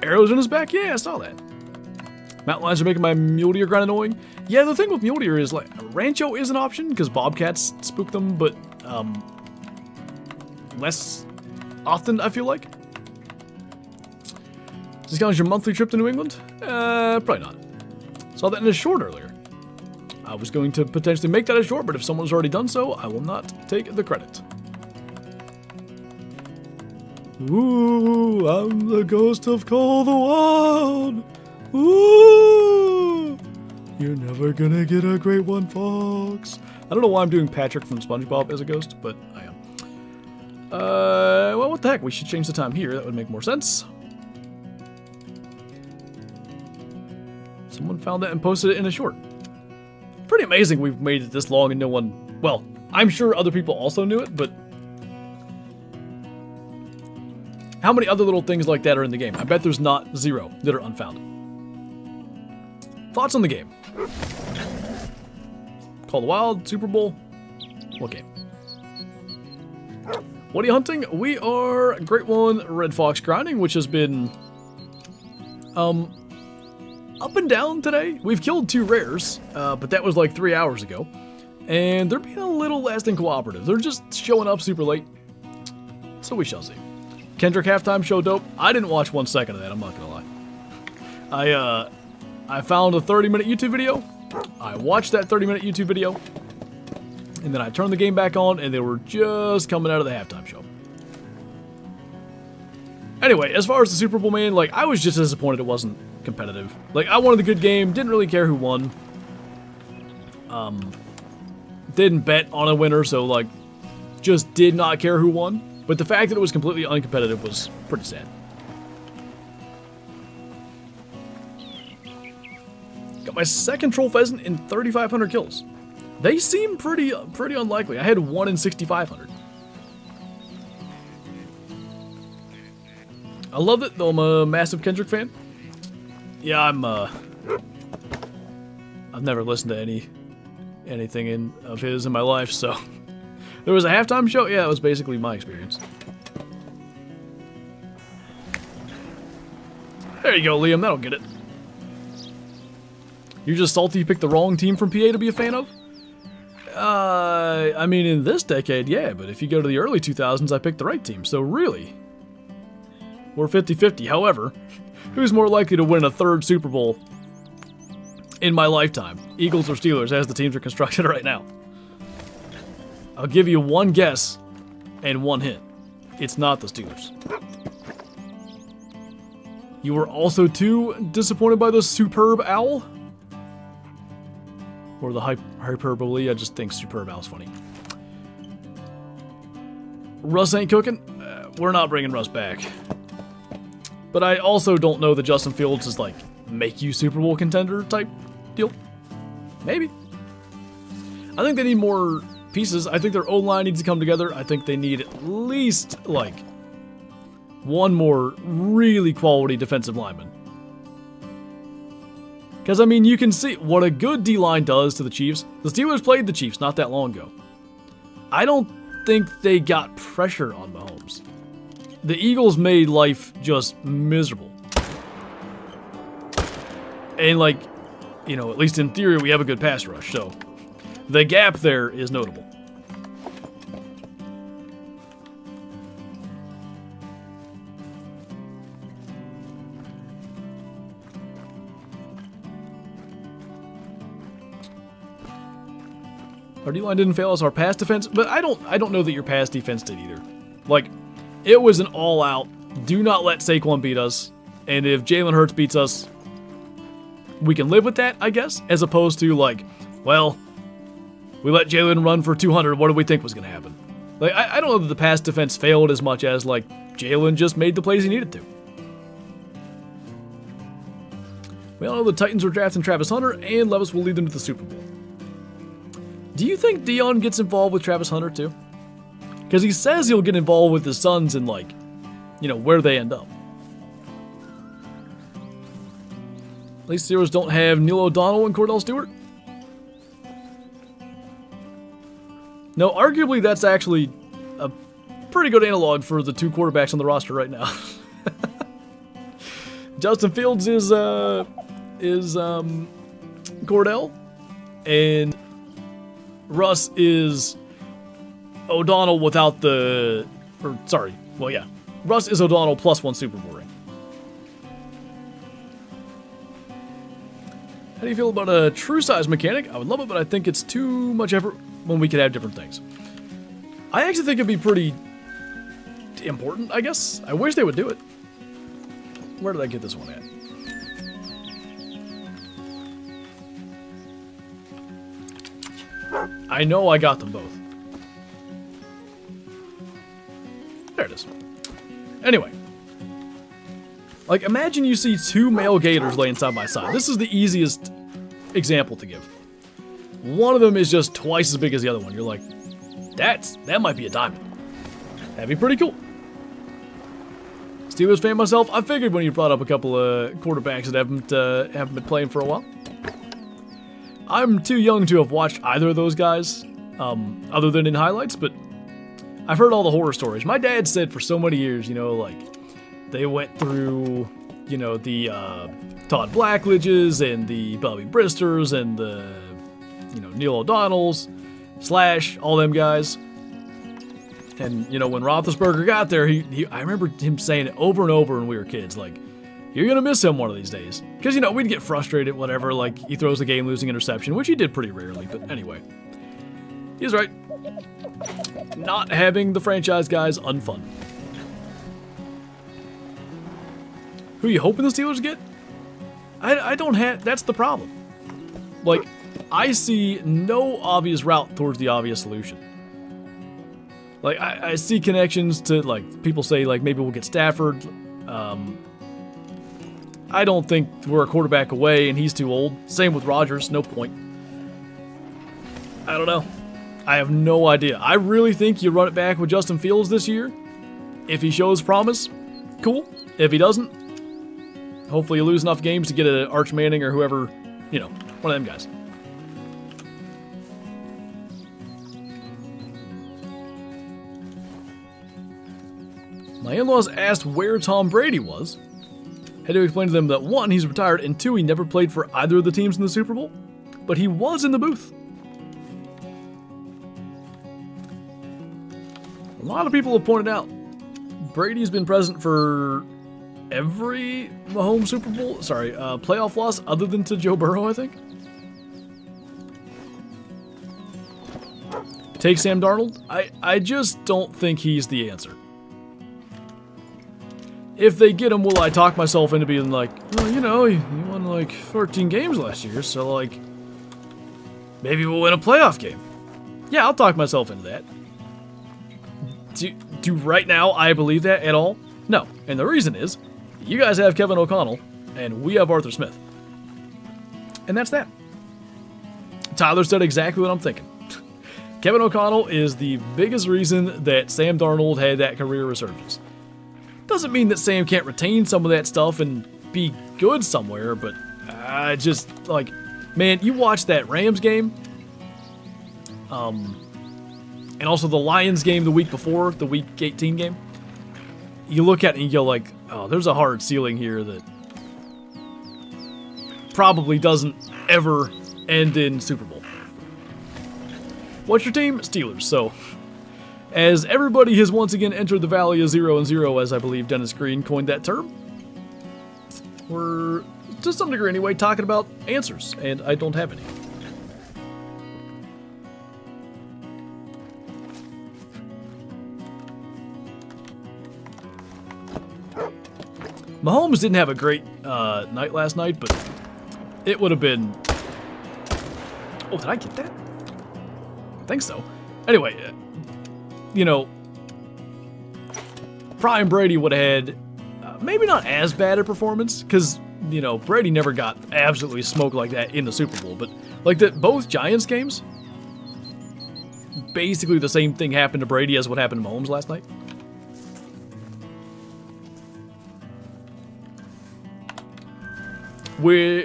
Speaker 1: Arrows in his back? Yeah, I saw that. Mountain lions are making my mule deer grind annoying. Yeah, the thing with mule deer is, like, Rancho is an option, because bobcats spook them, but, less often, I feel like. This counts your monthly trip to New England? Probably not. Saw that in a short earlier. I was going to potentially make that a short, but if someone's already done so, I will not take the credit. Ooh, I'm the ghost of Cole the Wild. Ooh, you're never gonna get a great one, Fox. I don't know why I'm doing Patrick from SpongeBob as a ghost, but I am. Well, what the heck? We should change the time here. That would make more sense. Someone found that and posted it in a short. Pretty amazing we've made it this long and no one... Well, I'm sure other people also knew it, but... How many other little things like that are in the game? I bet there's not 0 that are unfound. Thoughts on the game? Call the Wild, Super Bowl. What game? What are you hunting? We are Great One Red Fox grinding, which has been up and down today. We've killed 2 rares, but that was like 3 hours ago. And they're being a little less than cooperative. They're just showing up super late. So we shall see. Kendrick halftime show dope. I didn't watch 1 second of that, I'm not gonna lie. I found a 30-minute YouTube video. I watched that 30-minute YouTube video. And then I turned the game back on and they were just coming out of the halftime show. Anyway, as far as the Super Bowl, man, like, I was just disappointed it wasn't competitive. Like, I wanted a good game, didn't really care who won. Didn't bet on a winner, so, like, just did not care who won. But the fact that it was completely uncompetitive was pretty sad. Got my second troll pheasant in 3,500 kills. They seem pretty unlikely. I had 1 in 6,500. I love it, though I'm a massive Kendrick fan. Yeah, I've never listened to anything of his in my life, so... There was a halftime show? Yeah, it was basically my experience. There you go, Liam. That'll get it. You're just salty you picked the wrong team from PA to be a fan of? I mean, in this decade, yeah, but if you go to the early 2000s, I picked the right team, so really... We're 50-50. However, who's more likely to win a 3rd Super Bowl in my lifetime? Eagles or Steelers, as the teams are constructed right now? I'll give you 1 guess and 1 hint. It's not the Steelers. You were also too disappointed by the superb owl? Or the hyperbole? I just think superb owl's funny. Russ ain't cooking? We're not bringing Russ back. But I also don't know that Justin Fields is like make you Super Bowl contender type deal. Maybe. I think they need more pieces. I think their O-line needs to come together. I think they need at least, like, 1 more really quality defensive lineman. Because, I mean, you can see what a good D-line does to the Chiefs. The Steelers played the Chiefs not that long ago. I don't think they got pressure on Mahomes. The Eagles made life just miserable. And, like, you know, at least in theory, we have a good pass rush, so... The gap there is notable. Our D-line didn't fail us, our pass defense, but I don't know that your pass defense did either. Like, it was an all-out, do not let Saquon beat us, and if Jalen Hurts beats us, we can live with that, I guess, as opposed to, like, well... We let Jalen run for 200. What did we think was going to happen? Like, I don't know that the pass defense failed as much as, like, Jalen just made the plays he needed to. We all know the Titans are drafting Travis Hunter, and Levis will lead them to the Super Bowl. Do you think Dion gets involved with Travis Hunter, too? Because he says he'll get involved with his sons and, like, you know, where they end up. At least Steelers don't have Neil O'Donnell and Cordell Stewart. No, arguably that's actually a pretty good analog for the 2 quarterbacks on the roster right now. Justin Fields is Cordell, and Russ is O'Donnell without the... Russ is O'Donnell plus 1 Super Bowl ring. How do you feel about a true size mechanic? I would love it, but I think it's too much effort when we could have different things. I actually think it'd be pretty important, I guess. I wish they would do it. Where did I get this one at? I know I got them both. There it is. Anyway. Like, imagine you see two male gators laying side by side. This is the easiest example to give. One of them is just twice as big as the other one. You're like, that might be a diamond. That'd be pretty cool. Steelers fan myself, I figured when you brought up a couple of quarterbacks that haven't been playing for a while. I'm too young to have watched either of those guys, other than in highlights, but I've heard all the horror stories. My dad said for so many years, you know, like, they went through, you know, the Todd Blackledges and the Bobby Bristers and the, you know, Neil O'Donnells, Slash, all them guys. And, you know, when Roethlisberger got there, I remember him saying it over and over when we were kids, like, you're going to miss him one of these days. Because, you know, we'd get frustrated, whatever, like, he throws a game-losing interception, which he did pretty rarely, but anyway. He's right. Not having the franchise guys, unfun. Who you hoping the Steelers get? I don't have, that's the problem. Like, I see no obvious route towards the obvious solution. Like, I see connections to, like, people say, like, maybe we'll get Stafford. I don't think we're a quarterback away and he's too old. Same with Rodgers, no point. I don't know. I have no idea. I really think you run it back with Justin Fields this year. If he shows promise, cool. If he doesn't, hopefully you lose enough games to get an Arch Manning or whoever, you know, one of them guys. My in-laws asked where Tom Brady was. Had to explain to them that 1, he's retired, and 2, he never played for either of the teams in the Super Bowl. But he was in the booth. A lot of people have pointed out Brady's been present for every Mahomes Super Bowl, playoff loss other than to Joe Burrow, I think. Take Sam Darnold? I just don't think he's the answer. If they get him, will I talk myself into being like, well, you know, he won like 13 games last year, so like, maybe we'll win a playoff game. Yeah, I'll talk myself into that. Do right now I believe that at all? No, and the reason is, you guys have Kevin O'Connell, and we have Arthur Smith. And that's that. Tyler said exactly what I'm thinking. Kevin O'Connell is the biggest reason that Sam Darnold had that career resurgence. Doesn't mean that Sam can't retain some of that stuff and be good somewhere, but just, like, man, you watch that Rams game, and also the Lions game the week before, the Week 18 game, you look at it and you go like, oh, there's a hard ceiling here that probably doesn't ever end in Super Bowl. What's your team? Steelers. So, as everybody has once again entered the Valley of 0 and 0, as I believe Dennis Green coined that term, we're, to some degree anyway, talking about answers, and I don't have any. Mahomes didn't have a great night last night, but it would have been... Oh, did I get that? I think so. Anyway, you know, Prime Brady would have had maybe not as bad a performance, because, you know, Brady never got absolutely smoked like that in the Super Bowl, but like that both Giants games, basically the same thing happened to Brady as what happened to Mahomes last night.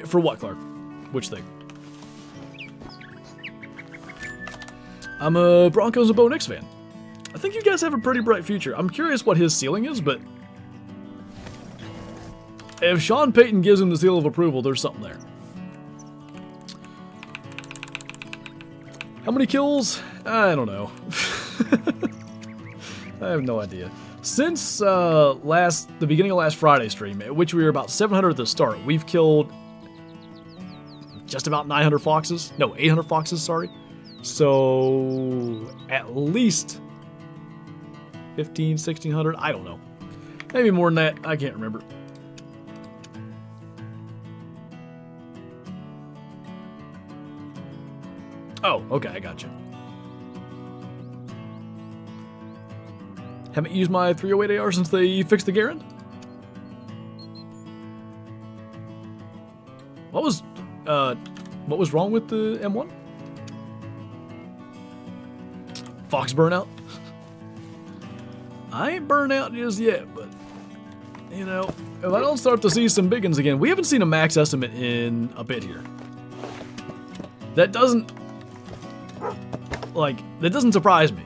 Speaker 1: For what, Clark? Which thing? I'm a Broncos and Bo Nix fan. I think you guys have a pretty bright future. I'm curious what his ceiling is, but if Sean Payton gives him the seal of approval, there's something there. How many kills? I don't know. I have no idea. Since the beginning of last Friday stream, at which we were about 700 at the start, we've killed just about 900 foxes. No, 800 foxes, sorry. So at least 15, 1600, I don't know. Maybe more than that, I can't remember. Oh, okay, I got you. Haven't used my 308 AR since they fixed the Garand. What was wrong with the M1? Fox burnout? I ain't burned out just yet, but you know, if I don't start to see some big ones again, we haven't seen a max estimate in a bit here. That doesn't surprise me.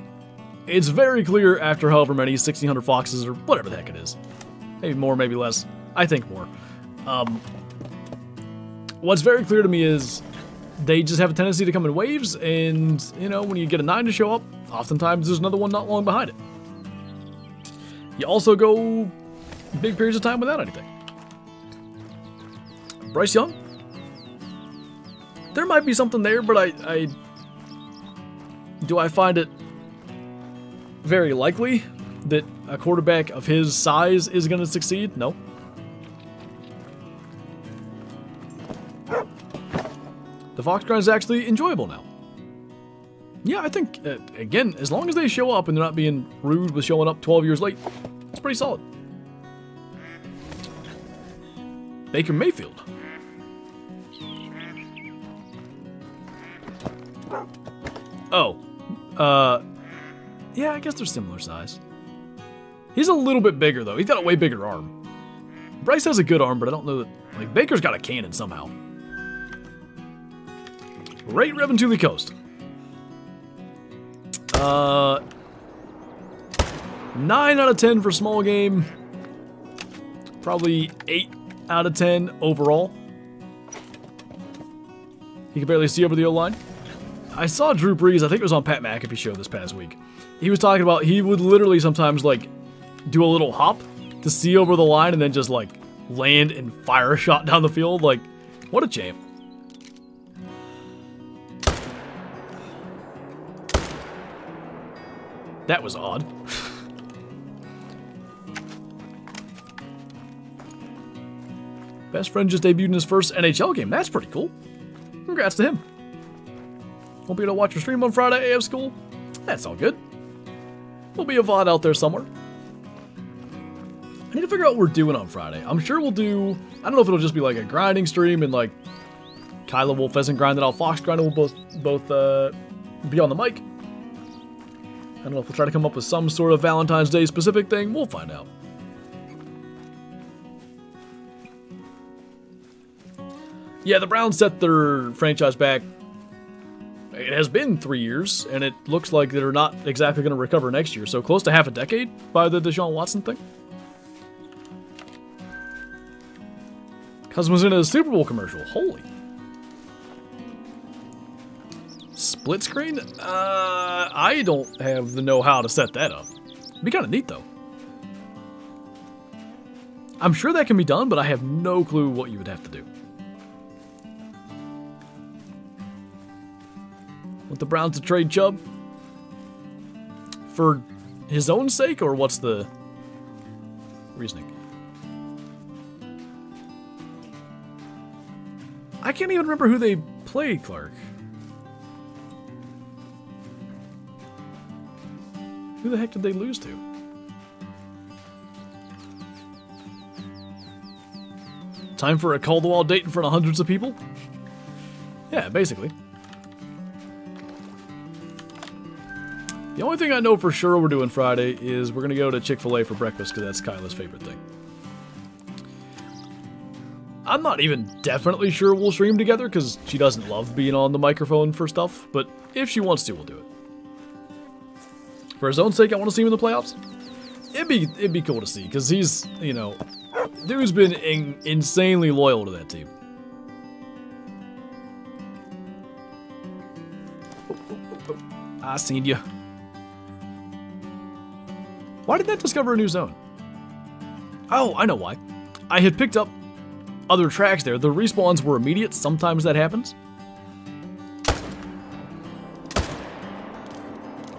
Speaker 1: It's very clear after however many 1600 foxes or whatever the heck it is. Maybe more, maybe less. I think more. What's very clear to me is they just have a tendency to come in waves, and you know, when you get a 9 to show up, oftentimes there's another one not long behind it. You also go big periods of time without anything. Bryce Young? There might be something there, but do I find it very likely that a quarterback of his size is going to succeed? No. The fox grind is actually enjoyable now. Yeah, I think, again, as long as they show up and they're not being rude with showing up 12 years late, it's pretty solid. Baker Mayfield. Oh. Yeah, I guess they're similar size. He's a little bit bigger, though. He's got a way bigger arm. Bryce has a good arm, but I don't know that... Like, Baker's got a cannon somehow. Right revving to the coast. 9 out of 10 for small game. Probably 8 out of 10 overall. He can barely see over the O-line. I saw Drew Brees, I think it was on Pat McAfee show this past week. He was talking about he would literally sometimes like do a little hop to see over the line and then just like land and fire a shot down the field. Like, what a champ. That was odd. Best friend just debuted in his first NHL game. That's pretty cool. Congrats to him. Won't be able to watch your stream on Friday, AF School. That's all good. There'll be a VOD out there somewhere. I need to figure out what we're doing on Friday. I'm sure we'll do... I don't know if it'll just be like a grinding stream and like Kyla will pheasant grind and I'll fox grind and we'll both be on the mic. I don't know if we'll try to come up with some sort of Valentine's Day specific thing. We'll find out. Yeah, the Browns set their franchise back. It has been 3 years, and it looks like they're not exactly going to recover next year. So close to half a decade by the Deshaun Watson thing. Cousin was in a Super Bowl commercial. Holy. Split screen? I don't have the know-how to set that up. It'd be kind of neat, though. I'm sure that can be done, but I have no clue what you would have to do. Want the Browns to trade Chubb? For his own sake, or what's the reasoning? I can't even remember who they played, Clark. Who the heck did they lose to? Time for a call-the-wall date in front of hundreds of people? Yeah, basically. The only thing I know for sure we're doing Friday is we're going to go to Chick-fil-A for breakfast because that's Kyla's favorite thing. I'm not even definitely sure we'll stream together because she doesn't love being on the microphone for stuff, but if she wants to, we'll do it. For his own sake, I want to see him in the playoffs. It'd be cool to see because he's, you know, dude's been insanely loyal to that team. I seen you. Why did that discover a new zone? Oh, I know why. I had picked up other tracks there. The respawns were immediate. Sometimes that happens.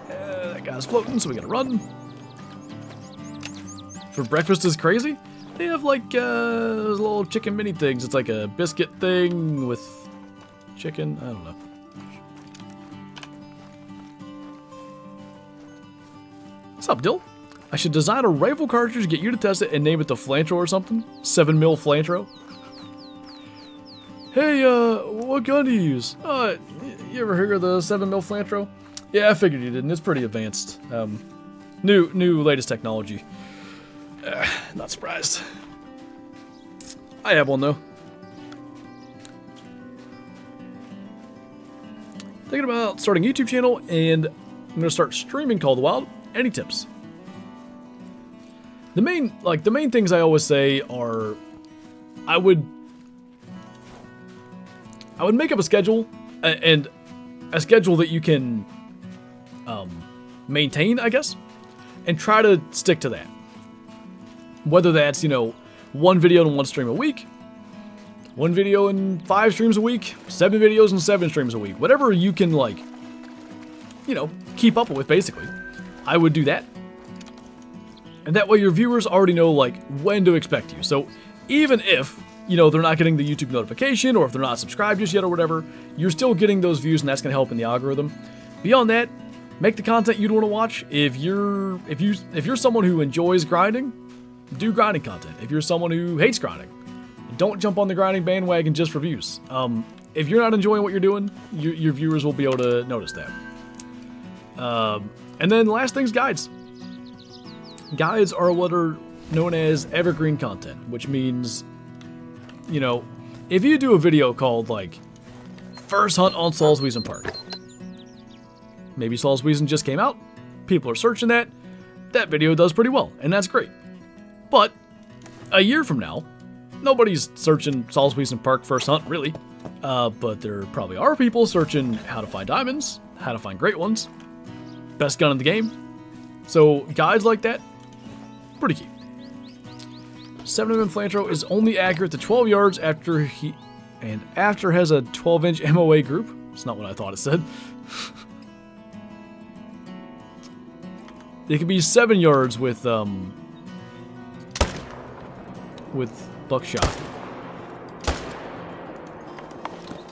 Speaker 1: That guy's floating, so we gotta run. For breakfast is crazy. They have like those little chicken mini things. It's like a biscuit thing with chicken. I don't know. What's up, Dill? I should design a rifle cartridge, get you to test it, and name it the Flinter or something. 7mm Flinter. Hey, what gun do you use? You ever heard of the 7mm Flinter? Yeah, I figured you didn't. It's pretty advanced. New latest technology. Not surprised. I have one though. Thinking about starting a YouTube channel, and I'm gonna start streaming Call of the Wild. Any tips? The main things I always say are, I would make up a schedule, and a schedule that you can maintain, I guess, and try to stick to that. Whether that's, you know, 1 video and 1 stream a week, 1 video and 5 streams a week, 7 videos and 7 streams a week, whatever you can, like, you know, keep up with, basically. I would do that. And that way your viewers already know, like, when to expect you. So even if, you know, they're not getting the YouTube notification, or if they're not subscribed just yet or whatever, you're still getting those views, and that's going to help in the algorithm. Beyond that, make the content you'd want to watch. If you're someone who enjoys grinding, do grinding content. If you're someone who hates grinding, don't jump on the grinding bandwagon just for views. If you're not enjoying what you're doing, your viewers will be able to notice that. And then last thing's guides. Guides are what are known as evergreen content, which means, you know, if you do a video called, like, First Hunt on Salzwiesen Park. Maybe Salzwiesen just came out, people are searching that video does pretty well, and that's great. But a year from now, nobody's searching Salzwiesen Park First Hunt, really. But there probably are people searching how to find diamonds, how to find great ones, best gun in the game. So guides like that, pretty key. 7mm Flinter is only accurate to 12 yards after has a 12-inch MOA group. It's not what I thought it said. It can be 7 yards with buckshot.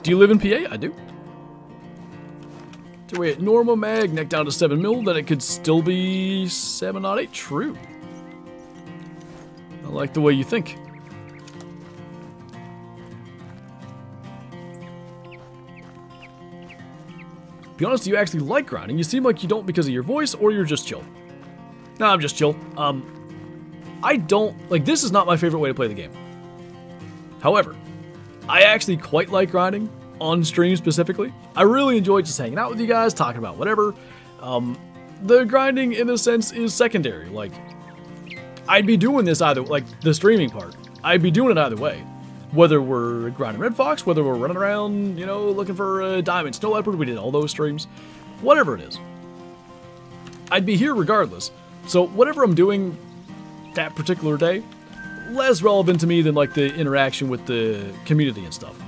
Speaker 1: Do you live in PA? I do. So wait, normal mag, neck down to 7mm, then it could still be 7.8. True. I like the way you think. Be honest, do you actually like grinding? You seem like you don't because of your voice, or you're just chill. No, I'm just chill. I don't, like, this is not my favorite way to play the game. However, I actually quite like grinding, on stream specifically. I really enjoy just hanging out with you guys, talking about whatever. The grinding, in a sense, is secondary. Like, I'd be doing this either, like, the streaming part. I'd be doing it either way. Whether we're grinding Red Fox, whether we're running around, you know, looking for diamonds, Snow Leopard, we did all those streams. Whatever it is. I'd be here regardless. So whatever I'm doing that particular day, less relevant to me than, like, the interaction with the community and stuff.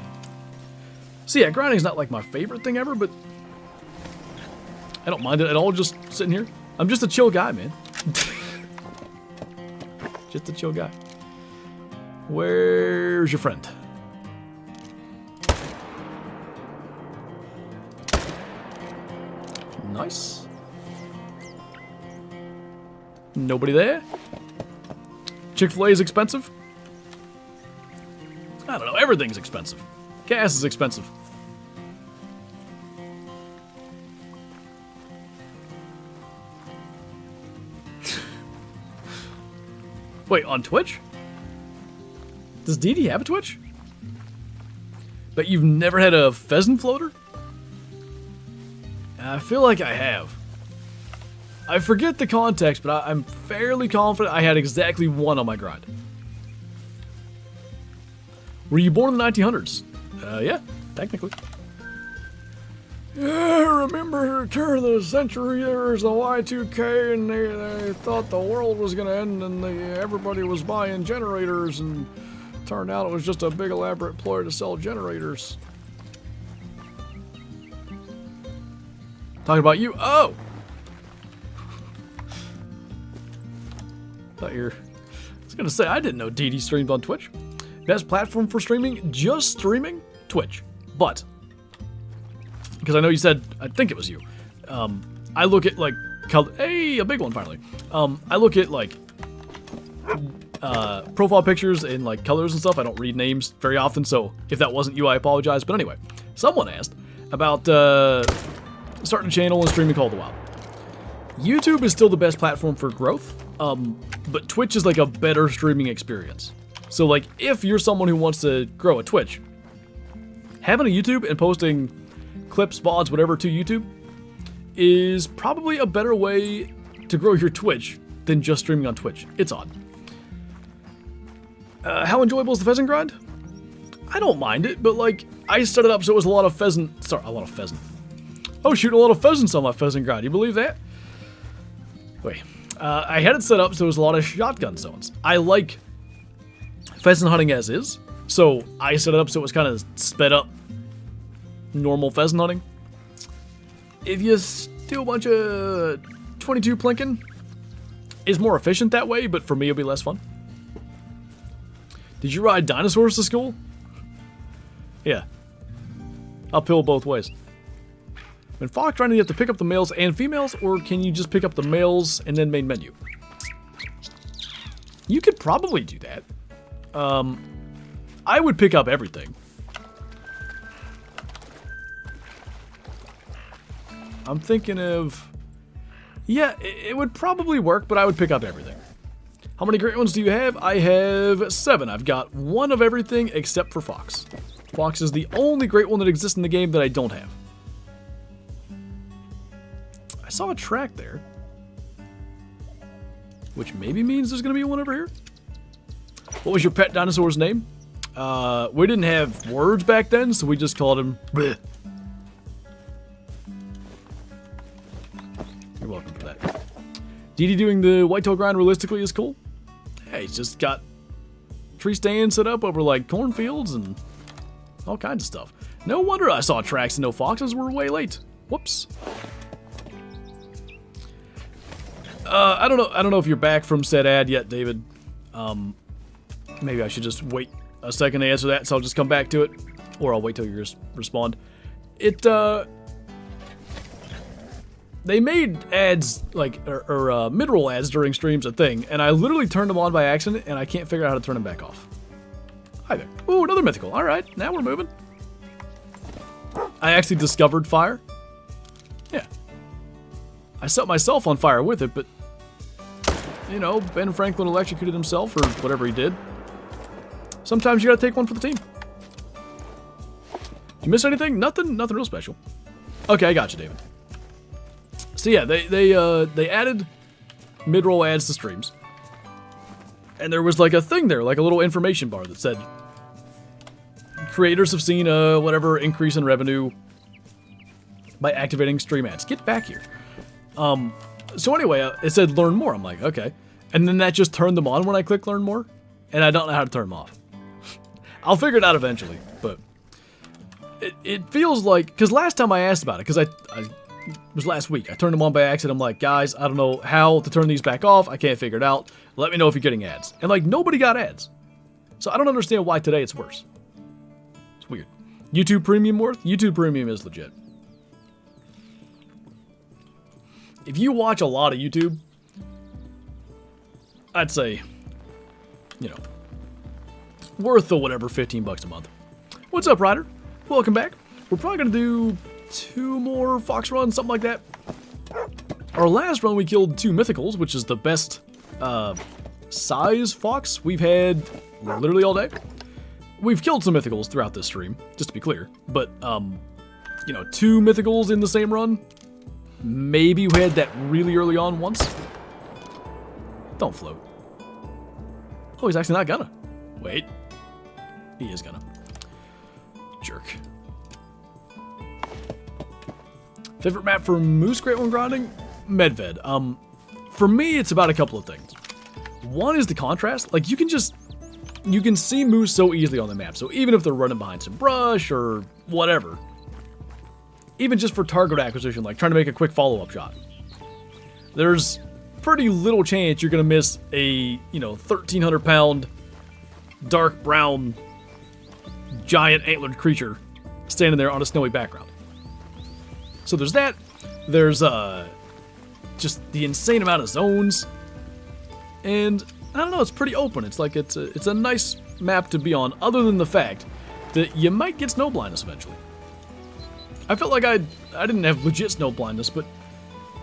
Speaker 1: So yeah, grinding's not, like, my favorite thing ever, but I don't mind it at all just sitting here. I'm just a chill guy, man. Just a chill guy. Where's your friend? Nice. Nobody there? Chick-fil-A is expensive? I don't know, everything's expensive. Gas is expensive. Wait, on Twitch? Does DD have a Twitch? But you've never had a pheasant floater? I feel like I have. I forget the context, but I'm fairly confident I had exactly one on my grind. Were you born in the 1900s? Yeah, technically. Yeah, remember the turn of the century, there was the Y2K, and they thought the world was going to end, and everybody was buying generators, and Turned out it was just a big elaborate ploy to sell generators. Talking about you. Oh! Thought you're... I was gonna say, I didn't know DD streamed on Twitch. Best platform for streaming? Just streaming? Twitch. But, because I know you said, I think it was you. I look at, like, hey, a big one finally. I look at, like, profile pictures and, like, colors and stuff. I don't read names very often, so if that wasn't you, I apologize. But anyway, someone asked about starting a channel and streaming Call of the Wild. YouTube is still the best platform for growth, but Twitch is, like, a better streaming experience. So, like, if you're someone who wants to grow a Twitch, having a YouTube and posting clips, VODs, whatever to YouTube is probably a better way to grow your Twitch than just streaming on Twitch. It's odd. How enjoyable is the pheasant grind? I don't mind it, but, like, I set it up so it was a lot of pheasant. Sorry, a lot of pheasant. I was shooting a lot of pheasants on my pheasant grind. You believe that? Wait. I had it set up so it was a lot of shotgun zones. I like pheasant hunting as is, so I set it up so it was kind of sped up normal pheasant hunting. If you do a bunch of 22 plinking, it's more efficient that way, but for me it'll be less fun. Did you ride dinosaurs to school? Yeah. Uphill both ways. When fox grinding, you have to pick up the males and females, or can you just pick up the males and then main menu? You could probably do that. I would pick up everything. I'm thinking of... Yeah, it would probably work, but I would pick up everything. How many great ones do you have? I have 7. I've got 1 of everything except for Fox. Fox is the only great one that exists in the game that I don't have. I saw a track there. Which maybe means there's going to be one over here. What was your pet dinosaur's name? We didn't have words back then, so we just called him Bleh. You're welcome for that. DD doing the whitetail grind realistically is cool. Yeah, he's just got tree stands set up over like cornfields and all kinds of stuff. No wonder I saw tracks and no foxes. We're way late. Whoops. I don't know if you're back from said ad yet, David. Maybe I should just wait a second to answer that, so I'll just come back to it, or I'll wait till you respond. They made ads, like, or mid-roll ads during streams a thing, and I literally turned them on by accident, and I can't figure out how to turn them back off. Hi there. Ooh, another mythical. Alright, now we're moving. I actually discovered fire. Yeah. I set myself on fire with it, but, you know, Ben Franklin electrocuted himself, or whatever he did. Sometimes you gotta take one for the team. Did you miss anything? Nothing real special. Okay, I got you, David. So yeah, they added mid-roll ads to streams. And there was like a thing there, like a little information bar that said, creators have seen a whatever increase in revenue by activating stream ads. Get back here. So anyway, it said learn more. I'm like, okay. And then that just turned them on when I click learn more. And I don't know how to turn them off. I'll figure it out eventually, but it feels like, because last time I asked about it, because it was last week, I turned them on by accident. I'm like, guys, I don't know how to turn these back off. I can't figure it out. Let me know if you're getting ads. And like, nobody got ads. So I don't understand why today it's worse. It's weird. YouTube Premium worth? YouTube Premium is legit. If you watch a lot of YouTube, I'd say, you know, worth the whatever, 15 bucks a month. What's up, Ryder? Welcome back. We're probably going to do 2 more fox runs, something like that. Our last run, we killed 2 mythicals, which is the best size fox we've had literally all day. We've killed some mythicals throughout this stream, just to be clear. But, you know, 2 mythicals in the same run. Maybe we had that really early on once. Don't float. Oh, he's actually not gonna. Wait. He is gonna. Jerk. Favorite map for moose great one grinding? Medved. For me, it's about a couple of things. One is the contrast. Like, you can just you can see moose so easily on the map. So even if they're running behind some brush or whatever, even just for target acquisition, like trying to make a quick follow-up shot, there's pretty little chance you're going to miss a, 1,300-pound, dark brown, giant antlered creature standing there on a snowy background. So there's that. There's just the insane amount of zones. And I don't know, it's pretty open. It's like it's a nice map to be on, other than the fact that you might get snow blindness eventually. I felt like I didn't have legit snow blindness, but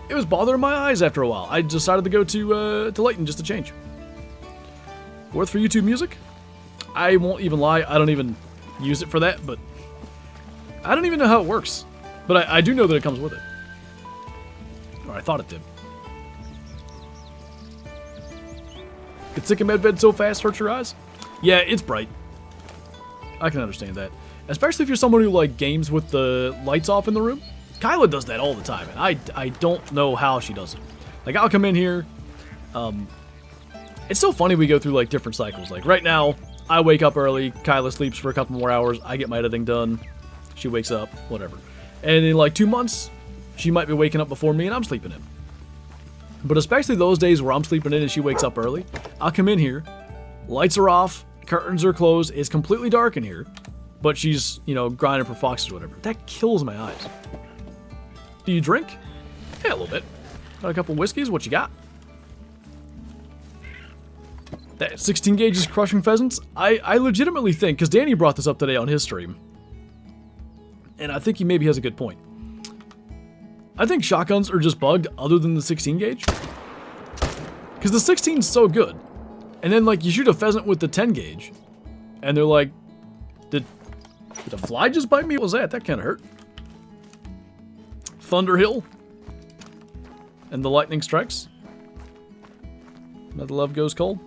Speaker 1: it was bothering my eyes after a while. I decided to go to Layton just to change. Worth for YouTube music? I won't even lie, I don't even use it for that, but I don't even know how it works. But I do know that it comes with it. Or I thought it did. Get sick of medbed so fast, hurts your eyes? Yeah, it's bright. I can understand that. Especially if you're someone who like games with the lights off in the room. Kyla does that all the time, and I don't know how she does it. Like, I'll come in here. It's so funny we go through like different cycles. Like right now, I wake up early, Kyla sleeps for a couple more hours, I get my editing done, she wakes up, whatever. And in like 2 months, she might be waking up before me and I'm sleeping in. But especially those days where I'm sleeping in and she wakes up early, I'll come in here, lights are off, curtains are closed, it's completely dark in here, but she's, grinding for foxes or whatever. That kills my eyes. Do you drink? Yeah, a little bit. Got a couple whiskeys, what you got? That 16 gauge is crushing pheasants? I legitimately think, because Danny brought this up today on his stream, and I think he maybe has a good point. I think shotguns are just bugged other than the 16 gauge. Because the 16 is so good. And then, like, you shoot a pheasant with the 10 gauge. And they're like, did a fly just bite me? What was that? That kind of hurt. Thunderhill. And the lightning strikes. Mother love goes cold.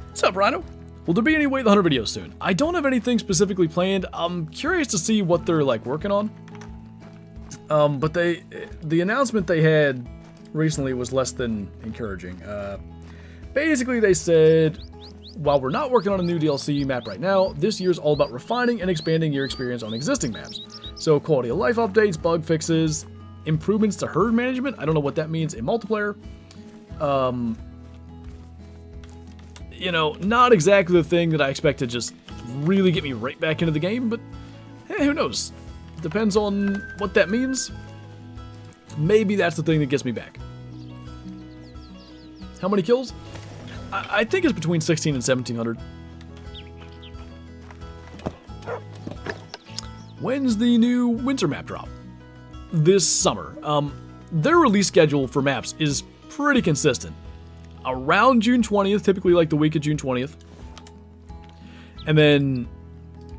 Speaker 1: What's up, Rhino? Will there be any Wait the Hunter videos soon? I don't have anything specifically planned. I'm curious to see what they're, like, working on. But the announcement they had recently was less than encouraging. Basically, they said, while we're not working on a new DLC map right now, this year's all about refining and expanding your experience on existing maps. So quality of life updates, bug fixes, improvements to herd management. I don't know what that means in multiplayer. Not exactly the thing that I expect to just really get me right back into the game, but hey, who knows? Depends on what that means. Maybe that's the thing that gets me back. How many kills? I think it's between 16 and 1700. When's the new winter map drop? This summer. Their release schedule for maps is pretty consistent. Around June 20th, typically like the week of June 20th. And then,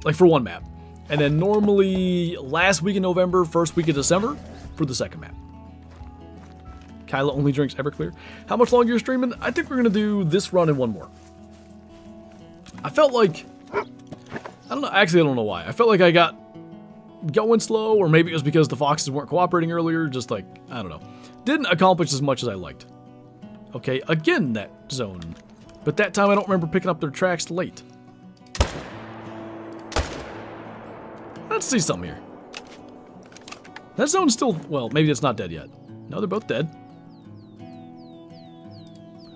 Speaker 1: like for one map. And then normally last week in November, first week of December for the second map. Kyla only drinks Everclear. How much longer you're streaming? I think we're going to do this run and one more. I felt like, I don't know why. I felt like I got going slow, or maybe it was because the foxes weren't cooperating earlier. Just like, I don't know. Didn't accomplish as much as I liked. Okay, again that zone. But that time I don't remember picking up their tracks late. Let's see something here. That zone's still, well, maybe it's not dead yet. No, they're both dead.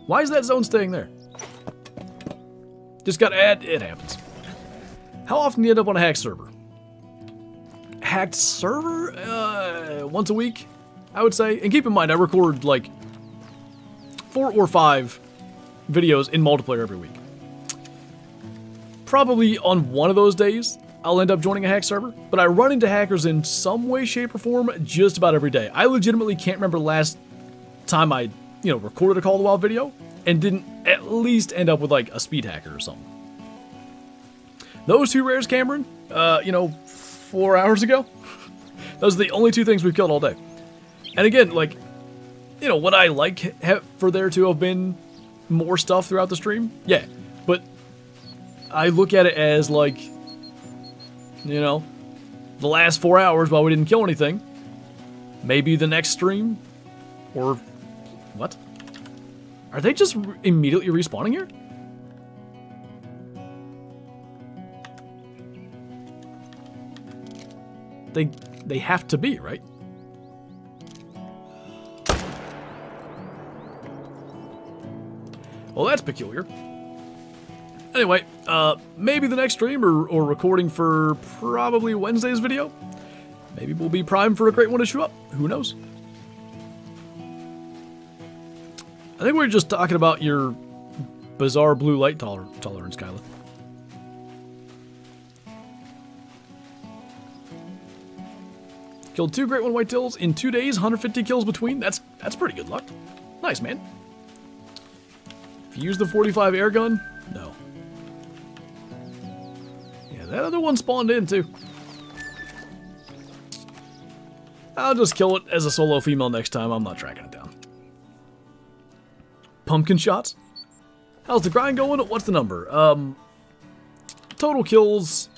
Speaker 1: Why is that zone staying there? Just got add, it happens. How often do you end up on a hacked server? Hacked server? Once a week, I would say. And keep in mind, I record like 4 or 5 videos in multiplayer every week. Probably on one of those days, I'll end up joining a hack server, but I run into hackers in some way, shape, or form just about every day. I legitimately can't remember the last time I, recorded a Call of the Wild video and didn't at least end up with like a speed hacker or something. Those 2 rares, Cameron, 4 hours ago, those are the only 2 things we've killed all day. And again, like, would I like for there to have been more stuff throughout the stream? Yeah, but I look at it as like, the last 4 hours while we didn't kill anything. Maybe the next stream? Or, what? Are they just immediately respawning here? they have to be, right? Well, that's peculiar. Anyway, maybe the next stream or recording for probably Wednesday's video. Maybe we'll be primed for a great one to show up. Who knows? I think we are just talking about your bizarre blue light tolerance, Kyla. Killed 2 Great One Whitetails in 2 days, 150 kills between. That's pretty good luck. Nice, man. If you use the 45 air gun, no. Yeah, that other one spawned in too. I'll just kill it as a solo female next time. I'm not tracking it down. Pumpkin shots. How's the grind going? What's the number? Total kills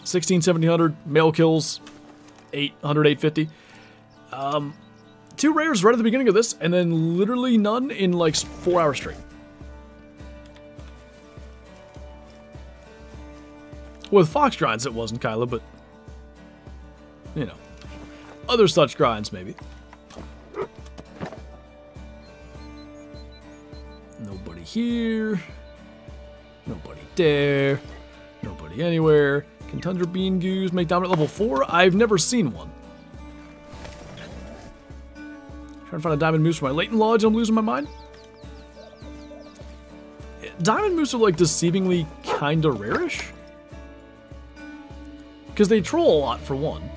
Speaker 1: 16, 1700. Male kills 800, 850. 2 rares right at the beginning of this, and then literally none in like 4 hours straight. With Fox grinds it wasn't, Kyla, but you know, other such grinds maybe. Nobody here. Nobody there. Nobody anywhere. Can Tundra Bean Goose make dominant level 4? I've never seen one. Trying to find a diamond moose for my Leighton Lodge and I'm losing my mind. Diamond moose are like deceivingly kinda rarish. Because they troll a lot for one.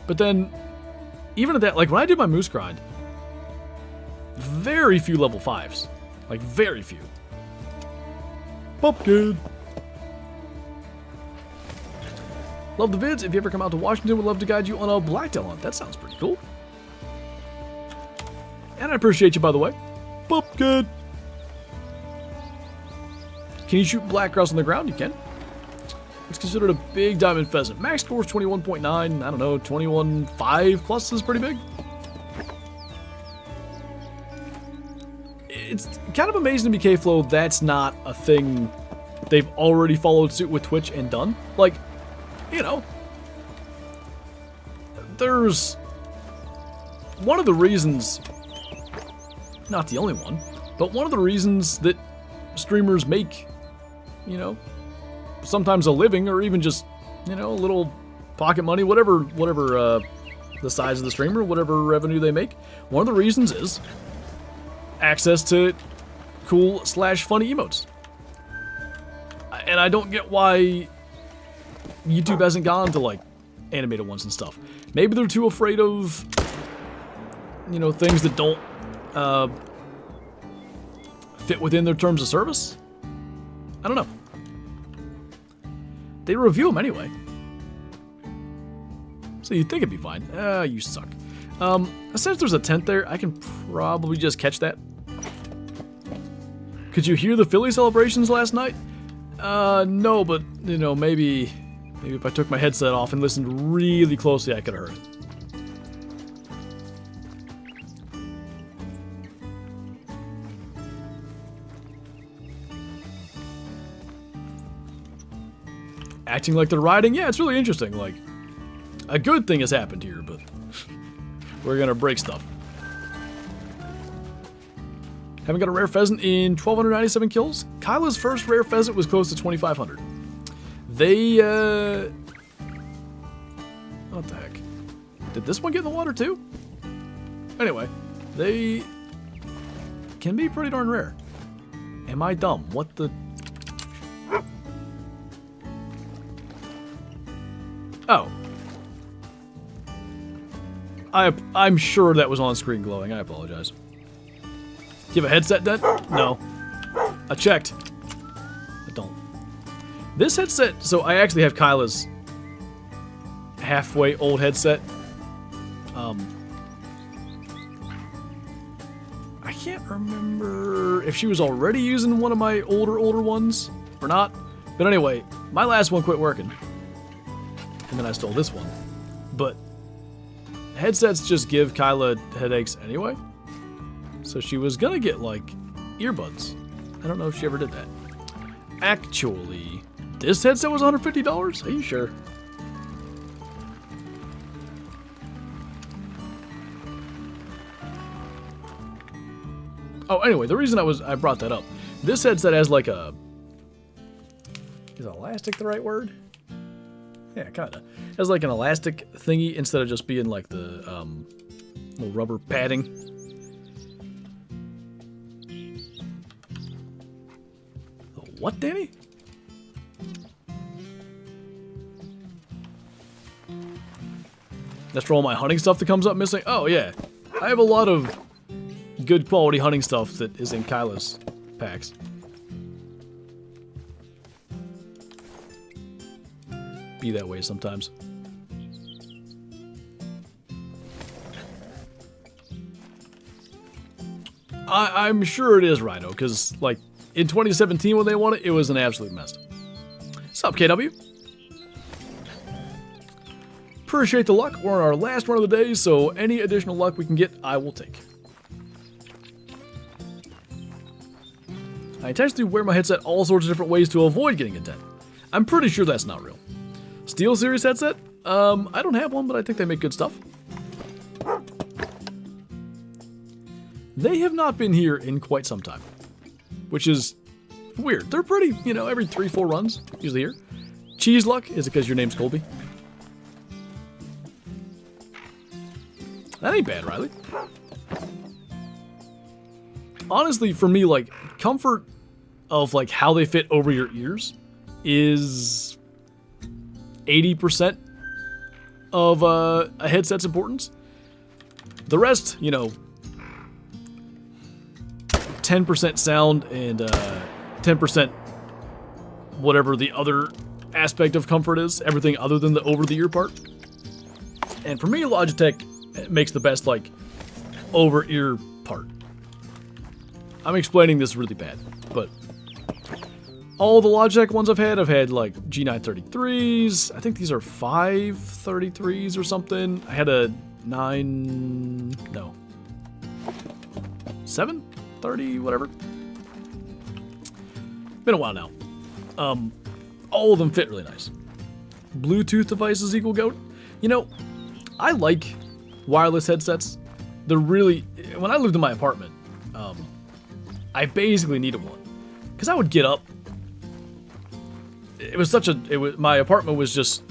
Speaker 1: But then, even at that, like when I do my moose grind, very few level 5s. Like very few. Pumpkin. Love the vids. If you ever come out to Washington, would love to guide you on a blacktail hunt. That sounds pretty cool. And I appreciate you, by the way. Pumpkin. Can you shoot black grouse on the ground? You can. It's considered a big diamond pheasant. Max score is 21.9. I don't know, 21.5 plus is pretty big. It's kind of amazing to me, K-Flow, that's not a thing they've already followed suit with Twitch and done. Like, you know, there's one of the reasons, not the only one, but one of the reasons that streamers make, you know, sometimes a living or even just, you know, a little pocket money, whatever the size of the streamer, whatever revenue they make. One of the reasons is access to cool / funny emotes. And I don't get why YouTube hasn't gone to like animated ones and stuff. Maybe they're too afraid of, you know, things that don't fit within their terms of service. I don't know. They review them anyway. So you'd think it'd be fine. You suck. Since there's a tent there, I can probably just catch that. Could you hear the Philly celebrations last night? No, but, you know, maybe if I took my headset off and listened really closely, I could have heard it. Acting like they're riding? Yeah, it's really interesting. Like, a good thing has happened here, but we're gonna break stuff. Haven't got a rare pheasant in 1,297 kills. Kyla's first rare pheasant was close to 2,500. They, what the heck? Did this one get in the water too? Anyway, they can be pretty darn rare. Am I dumb? What the... Oh. I'm sure that was on screen glowing. I apologize. Do you have a headset dent? No. I checked. I don't. This headset... So I actually have Kyla's halfway old headset. I can't remember if she was already using one of my older ones or not. But anyway, my last one quit working. And then I stole this one. But headsets just give Kyla headaches anyway. So she was gonna get, like, earbuds. I don't know if she ever did that. Actually, this headset was $150? Are you sure? Oh, anyway, the reason I brought that up. This headset has like a... Is elastic the right word? Yeah, kinda. It has like an elastic thingy instead of just being like the little rubber padding. The what, Danny? That's for all my hunting stuff that comes up missing? Oh, yeah. I have a lot of good quality hunting stuff that is in Kyla's packs. Be that way sometimes. I'm sure it is Rhino, because, like, in 2017 when they won it, it was an absolute mess. What's up, KW? Appreciate the luck. We're on our last run of the day, so any additional luck we can get, I will take. I intentionally wear my headset all sorts of different ways to avoid getting a dent. I'm pretty sure that's not real. Steel Series headset? I don't have one, but I think they make good stuff. They have not been here in quite some time, which is weird. They're pretty, you know, every 3-4 runs, usually here. Cheese luck? Is it because your name's Colby? That ain't bad, Riley. Honestly, for me, like, comfort of, like, how they fit over your ears is 80% of a headset's importance. The rest, you know, 10% sound and 10% whatever the other aspect of comfort is, everything other than the over-the-ear part. And for me, Logitech makes the best, like, over-ear part. I'm explaining this really bad, but all the Logitech ones I've had like G933s. I think these are 533s or something. I had a 730, whatever. Been a while now. All of them fit really nice. Bluetooth devices equal GOAT. You know, I like wireless headsets. They're really... When I lived in my apartment, I basically needed one. Because I would get up. It was such a... my apartment was just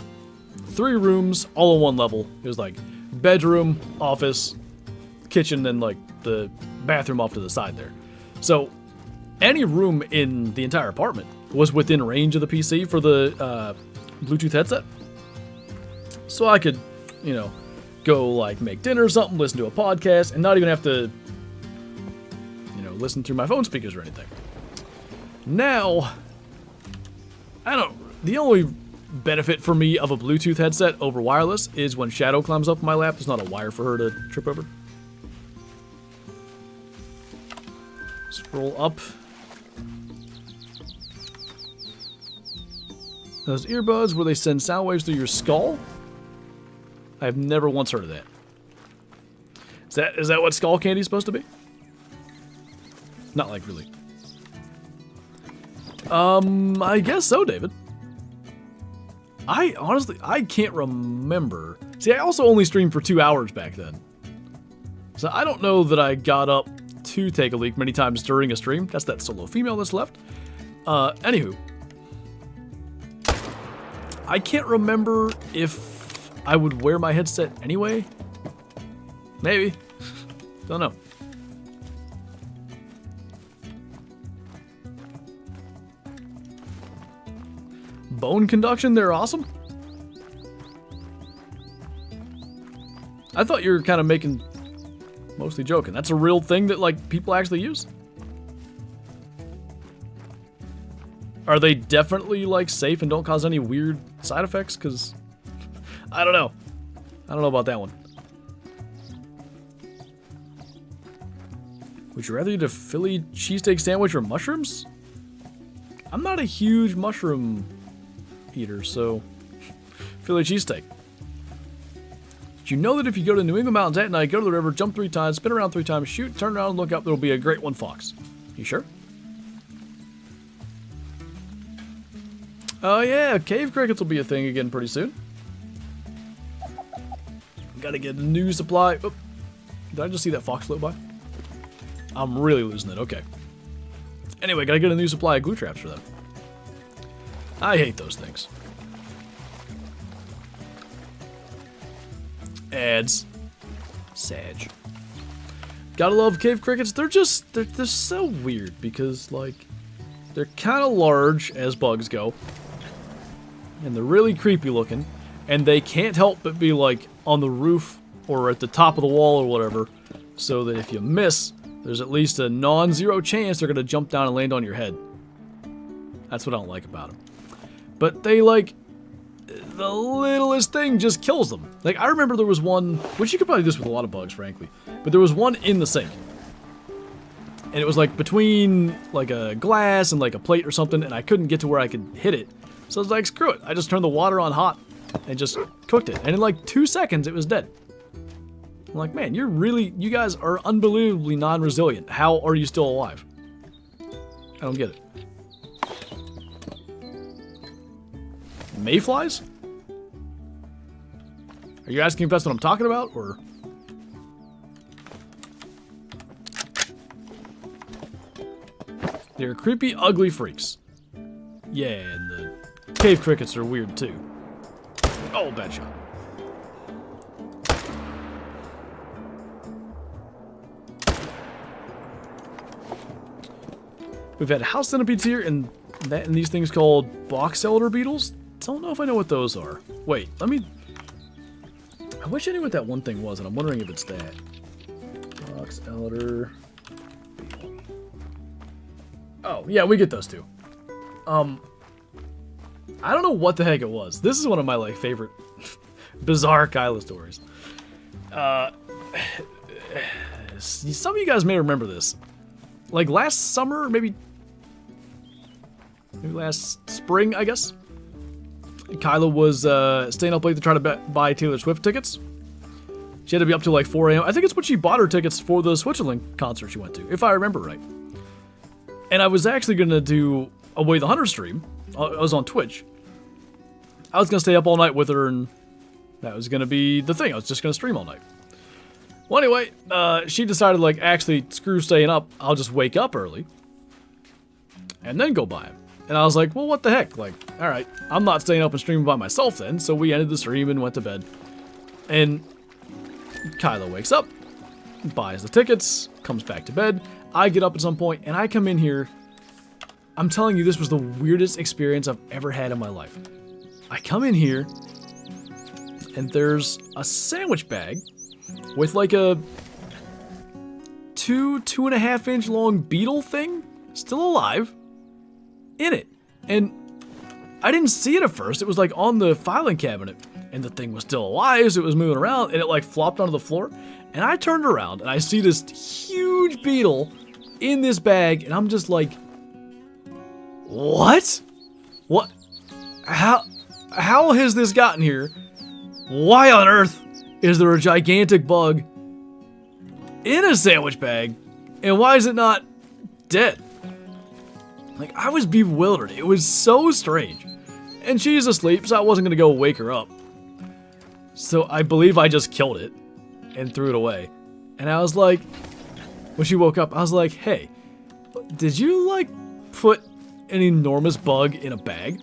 Speaker 1: 3 rooms, all on one level. It was like bedroom, office, kitchen, and like the bathroom off to the side there. So any room in the entire apartment was within range of the PC for the Bluetooth headset. So I could, you know, go like make dinner or something, listen to a podcast, and not even have to, you know, listen through my phone speakers or anything. Now, the only benefit for me of a Bluetooth headset over wireless is when Shadow climbs up my lap, there's not a wire for her to trip over. Scroll up. Those earbuds where they send sound waves through your skull? I've never once heard of that. Is that what skull candy's supposed to be? Not like really. I guess so, David. I honestly can't remember. See, I also only streamed for 2 hours back then. So I don't know that I got up to take a leak many times during a stream. That's that solo female that's left. Anywho. I can't remember if I would wear my headset anyway. Maybe. Don't know. Bone conduction, they're awesome. I thought you were kind of mostly joking. That's a real thing that, like, people actually use? Are they definitely, like, safe and don't cause any weird side effects? Because, I don't know. I don't know about that one. Would you rather eat a Philly cheesesteak sandwich or mushrooms? I'm not a huge mushroom eater, so Philly cheesesteak. Did you know that if you go to New England mountains at night, go to the river, jump 3 times, spin around 3 times, shoot, turn around, and look up, there will be a great one fox? You sure? Oh yeah, cave crickets will be a thing again pretty soon. Gotta get a new supply. Oh, did I just see that fox float by? I'm really losing it. Okay. Anyway, gotta get a new supply of glue traps for them. I hate those things. Ads. Sag. Gotta love cave crickets. They're so weird because, like, they're kind of large as bugs go. And they're really creepy looking. And they can't help but be, like, on the roof or at the top of the wall or whatever. So that if you miss, there's at least a non-zero chance they're gonna jump down and land on your head. That's what I don't like about them. But they, like, the littlest thing just kills them. Like, I remember there was one, which you could probably do this with a lot of bugs, frankly. But there was one in the sink. And it was, like, between, like, a glass and, like, a plate or something, and I couldn't get to where I could hit it. So I was like, screw it. I just turned the water on hot and just cooked it. And in, like, 2 seconds, it was dead. I'm like, man, you guys are unbelievably non-resilient. How are you still alive? I don't get it. Mayflies? Are you asking if that's what I'm talking about, or? They're creepy, ugly freaks. Yeah, and the cave crickets are weird too. Oh, bad shot. We've had house centipedes here, and these things called box elder beetles. Don't know if I know what those are. Wait, let me... I wish I knew what that one thing was, and I'm wondering if it's that. Box elder beetle. Oh, yeah, we get those too. I don't know what the heck it was. This is one of my, like, favorite bizarre Kyla stories. Some of you guys may remember this. Like, last summer, maybe last spring, I guess. Kyla was staying up late to try to buy Taylor Swift tickets. She had to be up till like 4 a.m. I think it's when she bought her tickets for the Switzerland concert she went to, if I remember right. And I was actually going to do a Way the Hunter stream. I was on Twitch. I was going to stay up all night with her, and that was going to be the thing. I was just going to stream all night. Well, anyway, she decided, like, actually, screw staying up. I'll just wake up early and then go buy them. And I was like, well, what the heck? Like, all right, I'm not staying up and streaming by myself then. So we ended the stream and went to bed. And Kyla wakes up, buys the tickets, comes back to bed. I get up at some point, and I come in here. I'm telling you, this was the weirdest experience I've ever had in my life. I come in here, and there's a sandwich bag with like a 2.5 inch long beetle thing, still alive, in it. And I didn't see it at first. It was like on the filing cabinet, and the thing was still alive, so it was moving around, and it like flopped onto the floor. And I turned around, and I see this huge beetle in this bag, and I'm just like, what? What? How has this gotten here? Why on earth is there a gigantic bug in a sandwich bag, and why is it not dead? Like, I was bewildered. It was so strange. And she's asleep, so I wasn't going to go wake her up. So I believe I just killed it and threw it away. And I was like, when she woke up, I was like, hey, did you, like, put an enormous bug in a bag?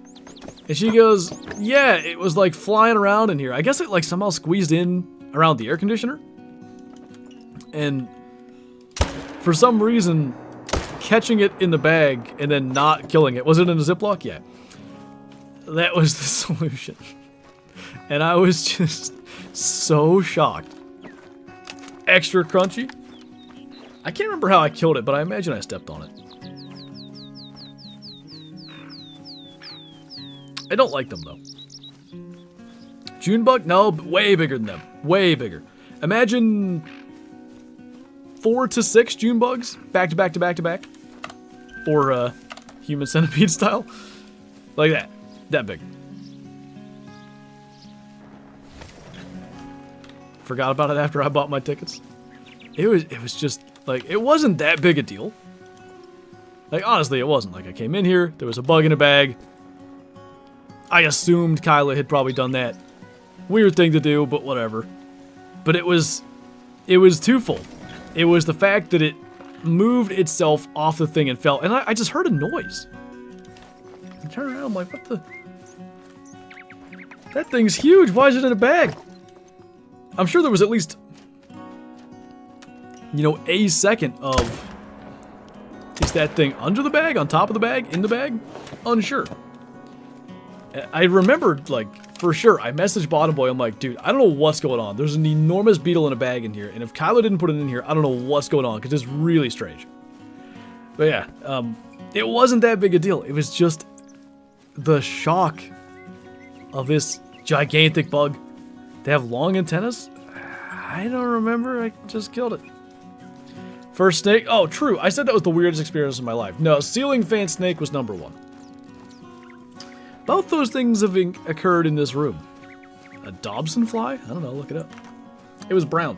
Speaker 1: And she goes, yeah, it was, like, flying around in here. I guess it, like, somehow squeezed in around the air conditioner. And for some reason, catching it in the bag and then not killing it. Was it in a Ziploc? Yeah. That was the solution. And I was just so shocked. Extra crunchy. I can't remember how I killed it, but I imagine I stepped on it. I don't like them, though. June bug? No, way bigger than them. Way bigger. Imagine 4 to 6 June bugs, back to back to back to back. Or human centipede style. Like that. That big. Forgot about it after I bought my tickets. It was just, like, it wasn't that big a deal. Like, honestly, it wasn't. Like, I came in here, there was a bug in a bag. I assumed Kyla had probably done that. Weird thing to do, but whatever. But it was twofold. It was the fact that it moved itself off the thing and fell. And I just heard a noise. I turned around, I'm like, what the? That thing's huge. Why is it in a bag? I'm sure there was at least, you know, a second of, is that thing under the bag, on top of the bag, in the bag? Unsure. I remembered, like, for sure, I messaged Bottom Boy, I'm like, dude, I don't know what's going on. There's an enormous beetle in a bag in here, and if Kylo didn't put it in here, I don't know what's going on, because it's really strange. But yeah, it wasn't that big a deal. It was just the shock of this gigantic bug. They have long antennas? I don't remember, I just killed it. First snake, oh true, I said that was the weirdest experience of my life. No, ceiling fan snake was number 1. Both those things have occurred in this room. A Dobson fly? I don't know, look it up. It was brown.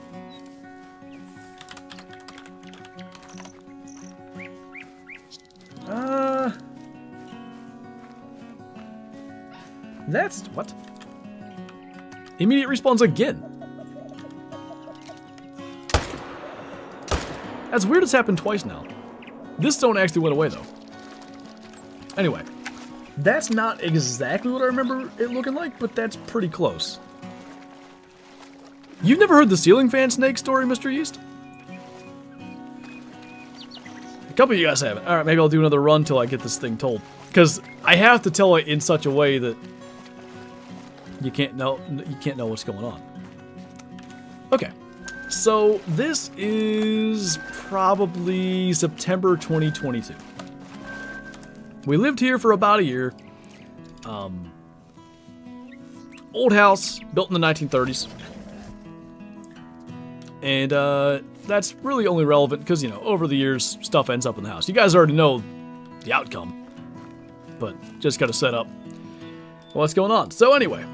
Speaker 1: That's, what? Immediate respawns again. That's weird, it's happened twice now. This stone actually went away though. Anyway. That's not exactly what I remember it looking like, but that's pretty close. You've never heard the ceiling fan snake story, Mr. Yeast? A couple of you guys haven't. Alright, maybe I'll do another run till I get this thing told. Because I have to tell it in such a way that you can't know what's going on. Okay. So this is probably September 2022. We lived here for about a year. Old house, built in the 1930s. And that's really only relevant because, you know, over the years, stuff ends up in the house. You guys already know the outcome. But just got to set up what's going on. So anyway.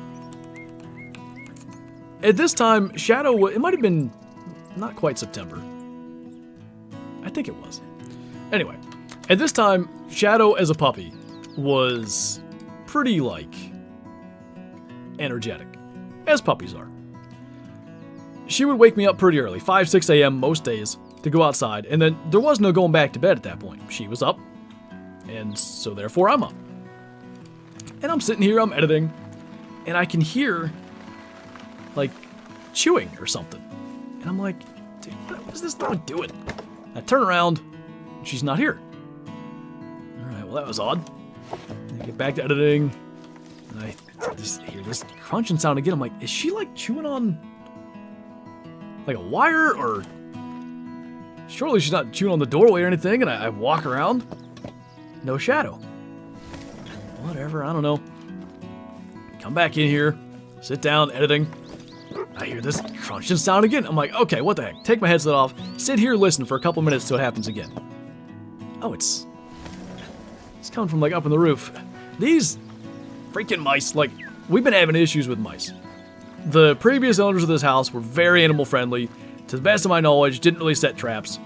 Speaker 1: At this time, Shadow, it might have been not quite September. I think it was. Anyway. At this time, Shadow as a puppy was pretty, like, energetic, as puppies are. She would wake me up pretty early, 5, 6 a.m. most days, to go outside, and then there was no going back to bed at that point. She was up, and so therefore I'm up. And I'm sitting here, I'm editing, and I can hear, like, chewing or something. And I'm like, dude, what is this dog doing? I turn around, and she's not here. Well, that was odd. I get back to editing, and I just hear this crunching sound again. I'm like, is she like chewing on like a wire, or surely she's not chewing on the doorway or anything? And I walk around, no Shadow. Whatever, I don't know. Come back in here, sit down, editing. I hear this crunching sound again. I'm like, okay, what the heck? Take my headset off, sit here, listen for a couple minutes till it happens again. Oh, it's coming from, like, up in the roof. These freaking mice, like, we've been having issues with mice. The previous owners of this house were very animal friendly. To the best of my knowledge, didn't really set traps.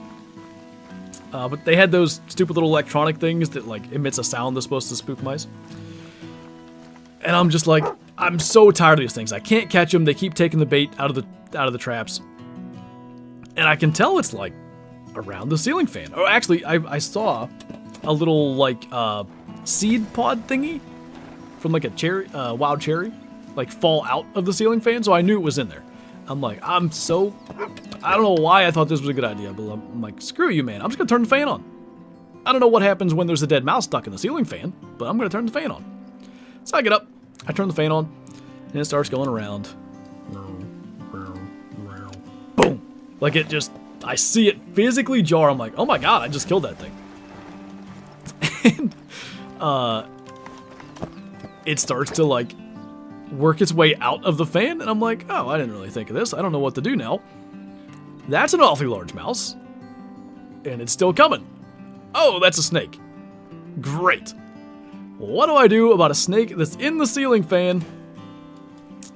Speaker 1: But they had those stupid little electronic things that, like, emits a sound that's supposed to spook mice. And I'm just like, I'm so tired of these things. I can't catch them. They keep taking the bait out of the traps. And I can tell it's, like, around the ceiling fan. Oh, actually, I saw a little, like, seed pod thingy from, like, a cherry, wild cherry, like, fall out of the ceiling fan, so I knew it was in there. I'm like, I don't know why I thought this was a good idea, but I'm like, screw you, man. I'm just gonna turn the fan on. I don't know what happens when there's a dead mouse stuck in the ceiling fan, but I'm gonna turn the fan on. So I get up, I turn the fan on, and it starts going around. Boom! Like, it just, I see it physically jar. I'm like, oh my god, I just killed that thing. And it starts to, like, work its way out of the fan, and I'm like, oh, I didn't really think of this. I don't know what to do now. That's an awfully large mouse. And it's still coming. Oh, that's a snake. Great. What do I do about a snake that's in the ceiling fan,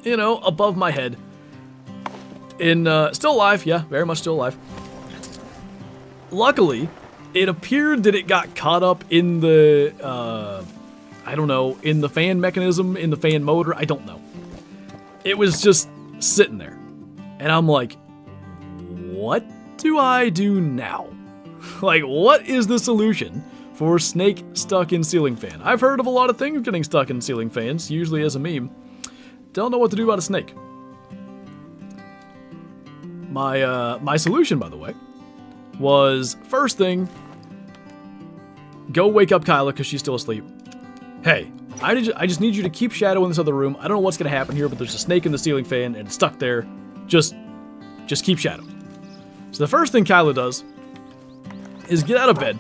Speaker 1: you know, above my head? Still alive, yeah, very much still alive. Luckily, it appeared that it got caught up in the, I don't know, in the fan mechanism, in the fan motor, I don't know. It was just sitting there. And I'm like, what do I do now? Like, what is the solution for snake stuck in ceiling fan? I've heard of a lot of things getting stuck in ceiling fans, usually as a meme. Don't know what to do about a snake. My solution, by the way, was first thing, go wake up Kyla because she's still asleep. Hey, I just need you to keep Shadow in this other room. I don't know what's gonna happen here, but there's a snake in the ceiling fan and it's stuck there. Just keep Shadow. So the first thing Kyla does is get out of bed,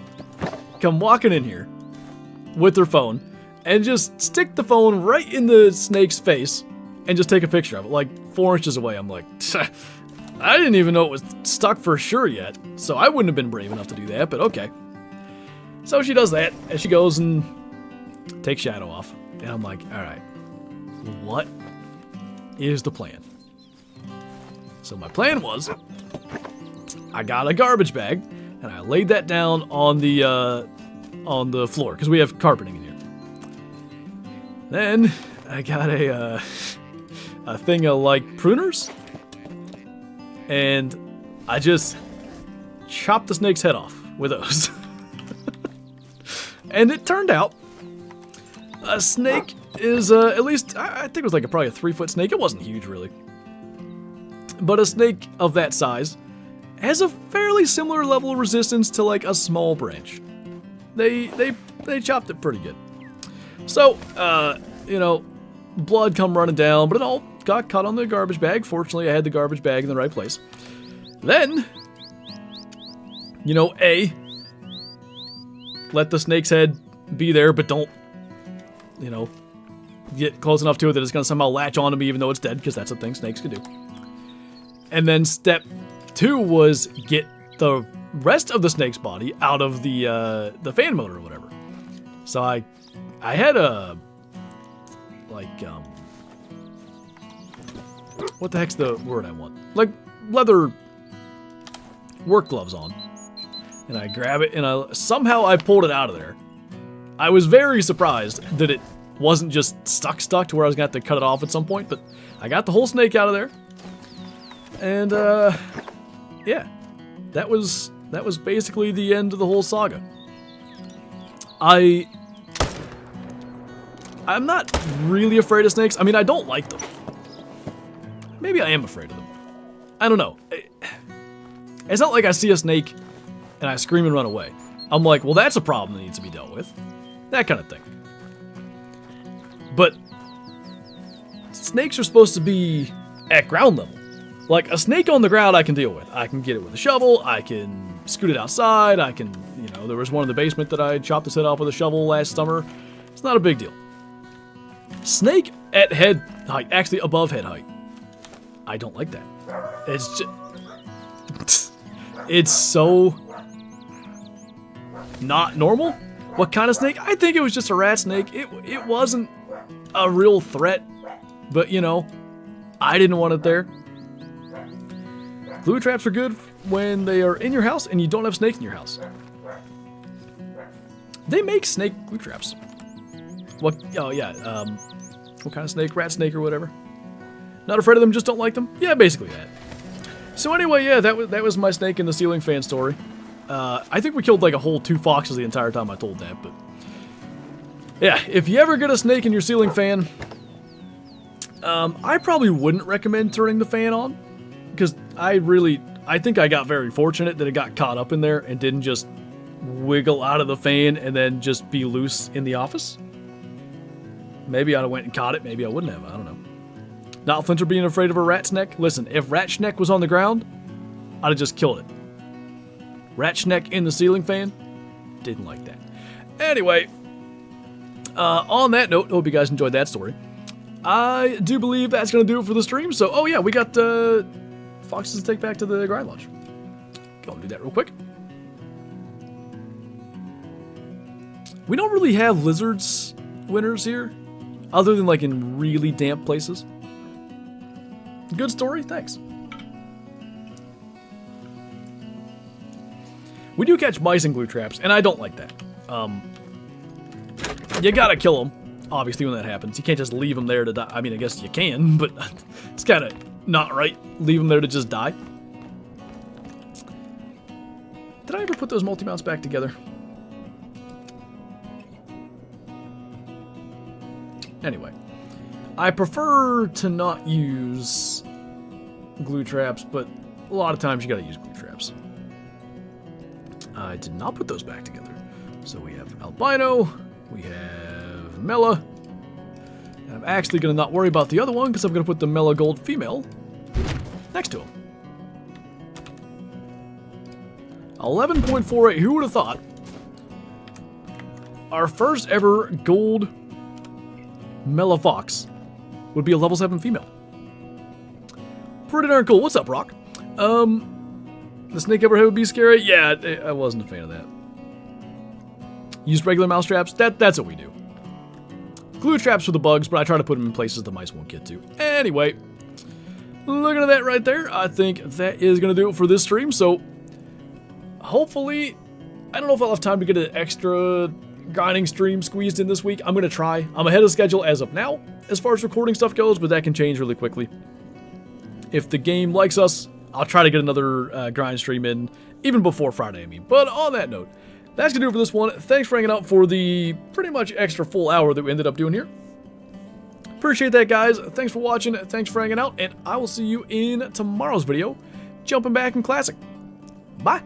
Speaker 1: come walking in here with her phone, and just stick the phone right in the snake's face and just take a picture of it, like 4 inches away. I'm like, I didn't even know it was stuck for sure yet, so I wouldn't have been brave enough to do that, but okay. So she does that, and she goes and takes Shadow off. And I'm like, alright, what is the plan? So my plan was, I got a garbage bag, and I laid that down on the floor, because we have carpeting in here. Then, I got a thing of, like, pruners, and I just chopped the snake's head off with those. And it turned out, a snake is, at least, I think it was like probably a 3-foot snake. It wasn't huge, really. But a snake of that size has a fairly similar level of resistance to like a small branch. They chopped it pretty good. So, you know, blood come running down, but it all got caught on the garbage bag. Fortunately, I had the garbage bag in the right place. Then, you know, let the snake's head be there, but don't, you know, get close enough to it that it's going to somehow latch onto me even though it's dead, because that's a thing snakes can do. And then step 2 was get the rest of the snake's body out of the fan motor or whatever. So I had a, like, what the heck's the word I want? Like, leather work gloves on. And I grab it, and somehow I pulled it out of there. I was very surprised that it wasn't just stuck to where I was going to have to cut it off at some point, but I got the whole snake out of there. And, yeah, that was basically the end of the whole saga. I'm not really afraid of snakes. I mean, I don't like them. Maybe I am afraid of them. I don't know. It's not like I see a snake and I scream and run away. I'm like, well, that's a problem that needs to be dealt with. That kind of thing. But snakes are supposed to be at ground level. Like, a snake on the ground I can deal with. I can get it with a shovel, I can scoot it outside, I can, you know, there was one in the basement that I chopped his head off with a shovel last summer. It's not a big deal. Snake at head height, actually above head height. I don't like that. It's just, it's so not normal. What kind of snake? I think it was just a rat snake. It wasn't a real threat, but you know, I didn't want it there. Glue traps are good when they are in your house and you don't have snakes in your house. They make snake glue traps. What? Oh yeah. What kind of snake? Rat snake or whatever. Not afraid of them, just don't like them. Yeah, basically that. So anyway, yeah, that was my snake in the ceiling fan story. I think we killed like a whole 2 foxes the entire time I told that, but yeah, if you ever get a snake in your ceiling fan, I probably wouldn't recommend turning the fan on, because I think I got very fortunate that it got caught up in there and didn't just wiggle out of the fan and then just be loose in the office. Maybe I'd have went and caught it, maybe I wouldn't have, I don't know. Not Flinter being afraid of a rat's neck. Listen, if rat's neck was on the ground, I'd have just killed it. Rat's neck in the ceiling fan, didn't like that. Anyway, on that note, hope you guys enjoyed that story. I do believe that's going to do it for the stream. So, oh yeah, we got foxes to take back to the grind lodge. Go and do that real quick. We don't really have lizards winners here, other than like in really damp places. Good story, thanks. We do catch mice in glue traps, and I don't like that. You gotta kill them, obviously, when that happens. You can't just leave them there to die. I mean, I guess you can, but it's kind of not right. Leave them there to just die. Did I ever put those multi-mounts back together? Anyway, I prefer to not use glue traps, but a lot of times you gotta use glue traps. I did not put those back together. So we have albino, we have Mela, and I'm actually gonna not worry about the other one because I'm gonna put the Mela Gold female next to him. 11.48, who would have thought? Our first ever gold Mela Fox would be a level 7 female. Pretty darn cool. What's up, Rock? The snake upperhead would be scary? Yeah, I wasn't a fan of that. Use regular mouse traps? That's what we do. Glue traps for the bugs, but I try to put them in places the mice won't get to. Anyway, looking at that right there, I think that is going to do it for this stream. So, hopefully, I don't know if I'll have time to get an extra grinding stream squeezed in this week. I'm going to try. I'm ahead of schedule as of now, as far as recording stuff goes, but that can change really quickly. If the game likes us, I'll try to get another grind stream in, even before Friday, I mean. But on that note, that's going to do it for this one. Thanks for hanging out for the pretty much extra full hour that we ended up doing here. Appreciate that, guys. Thanks for watching. Thanks for hanging out. And I will see you in tomorrow's video, jumping back in Classic. Bye.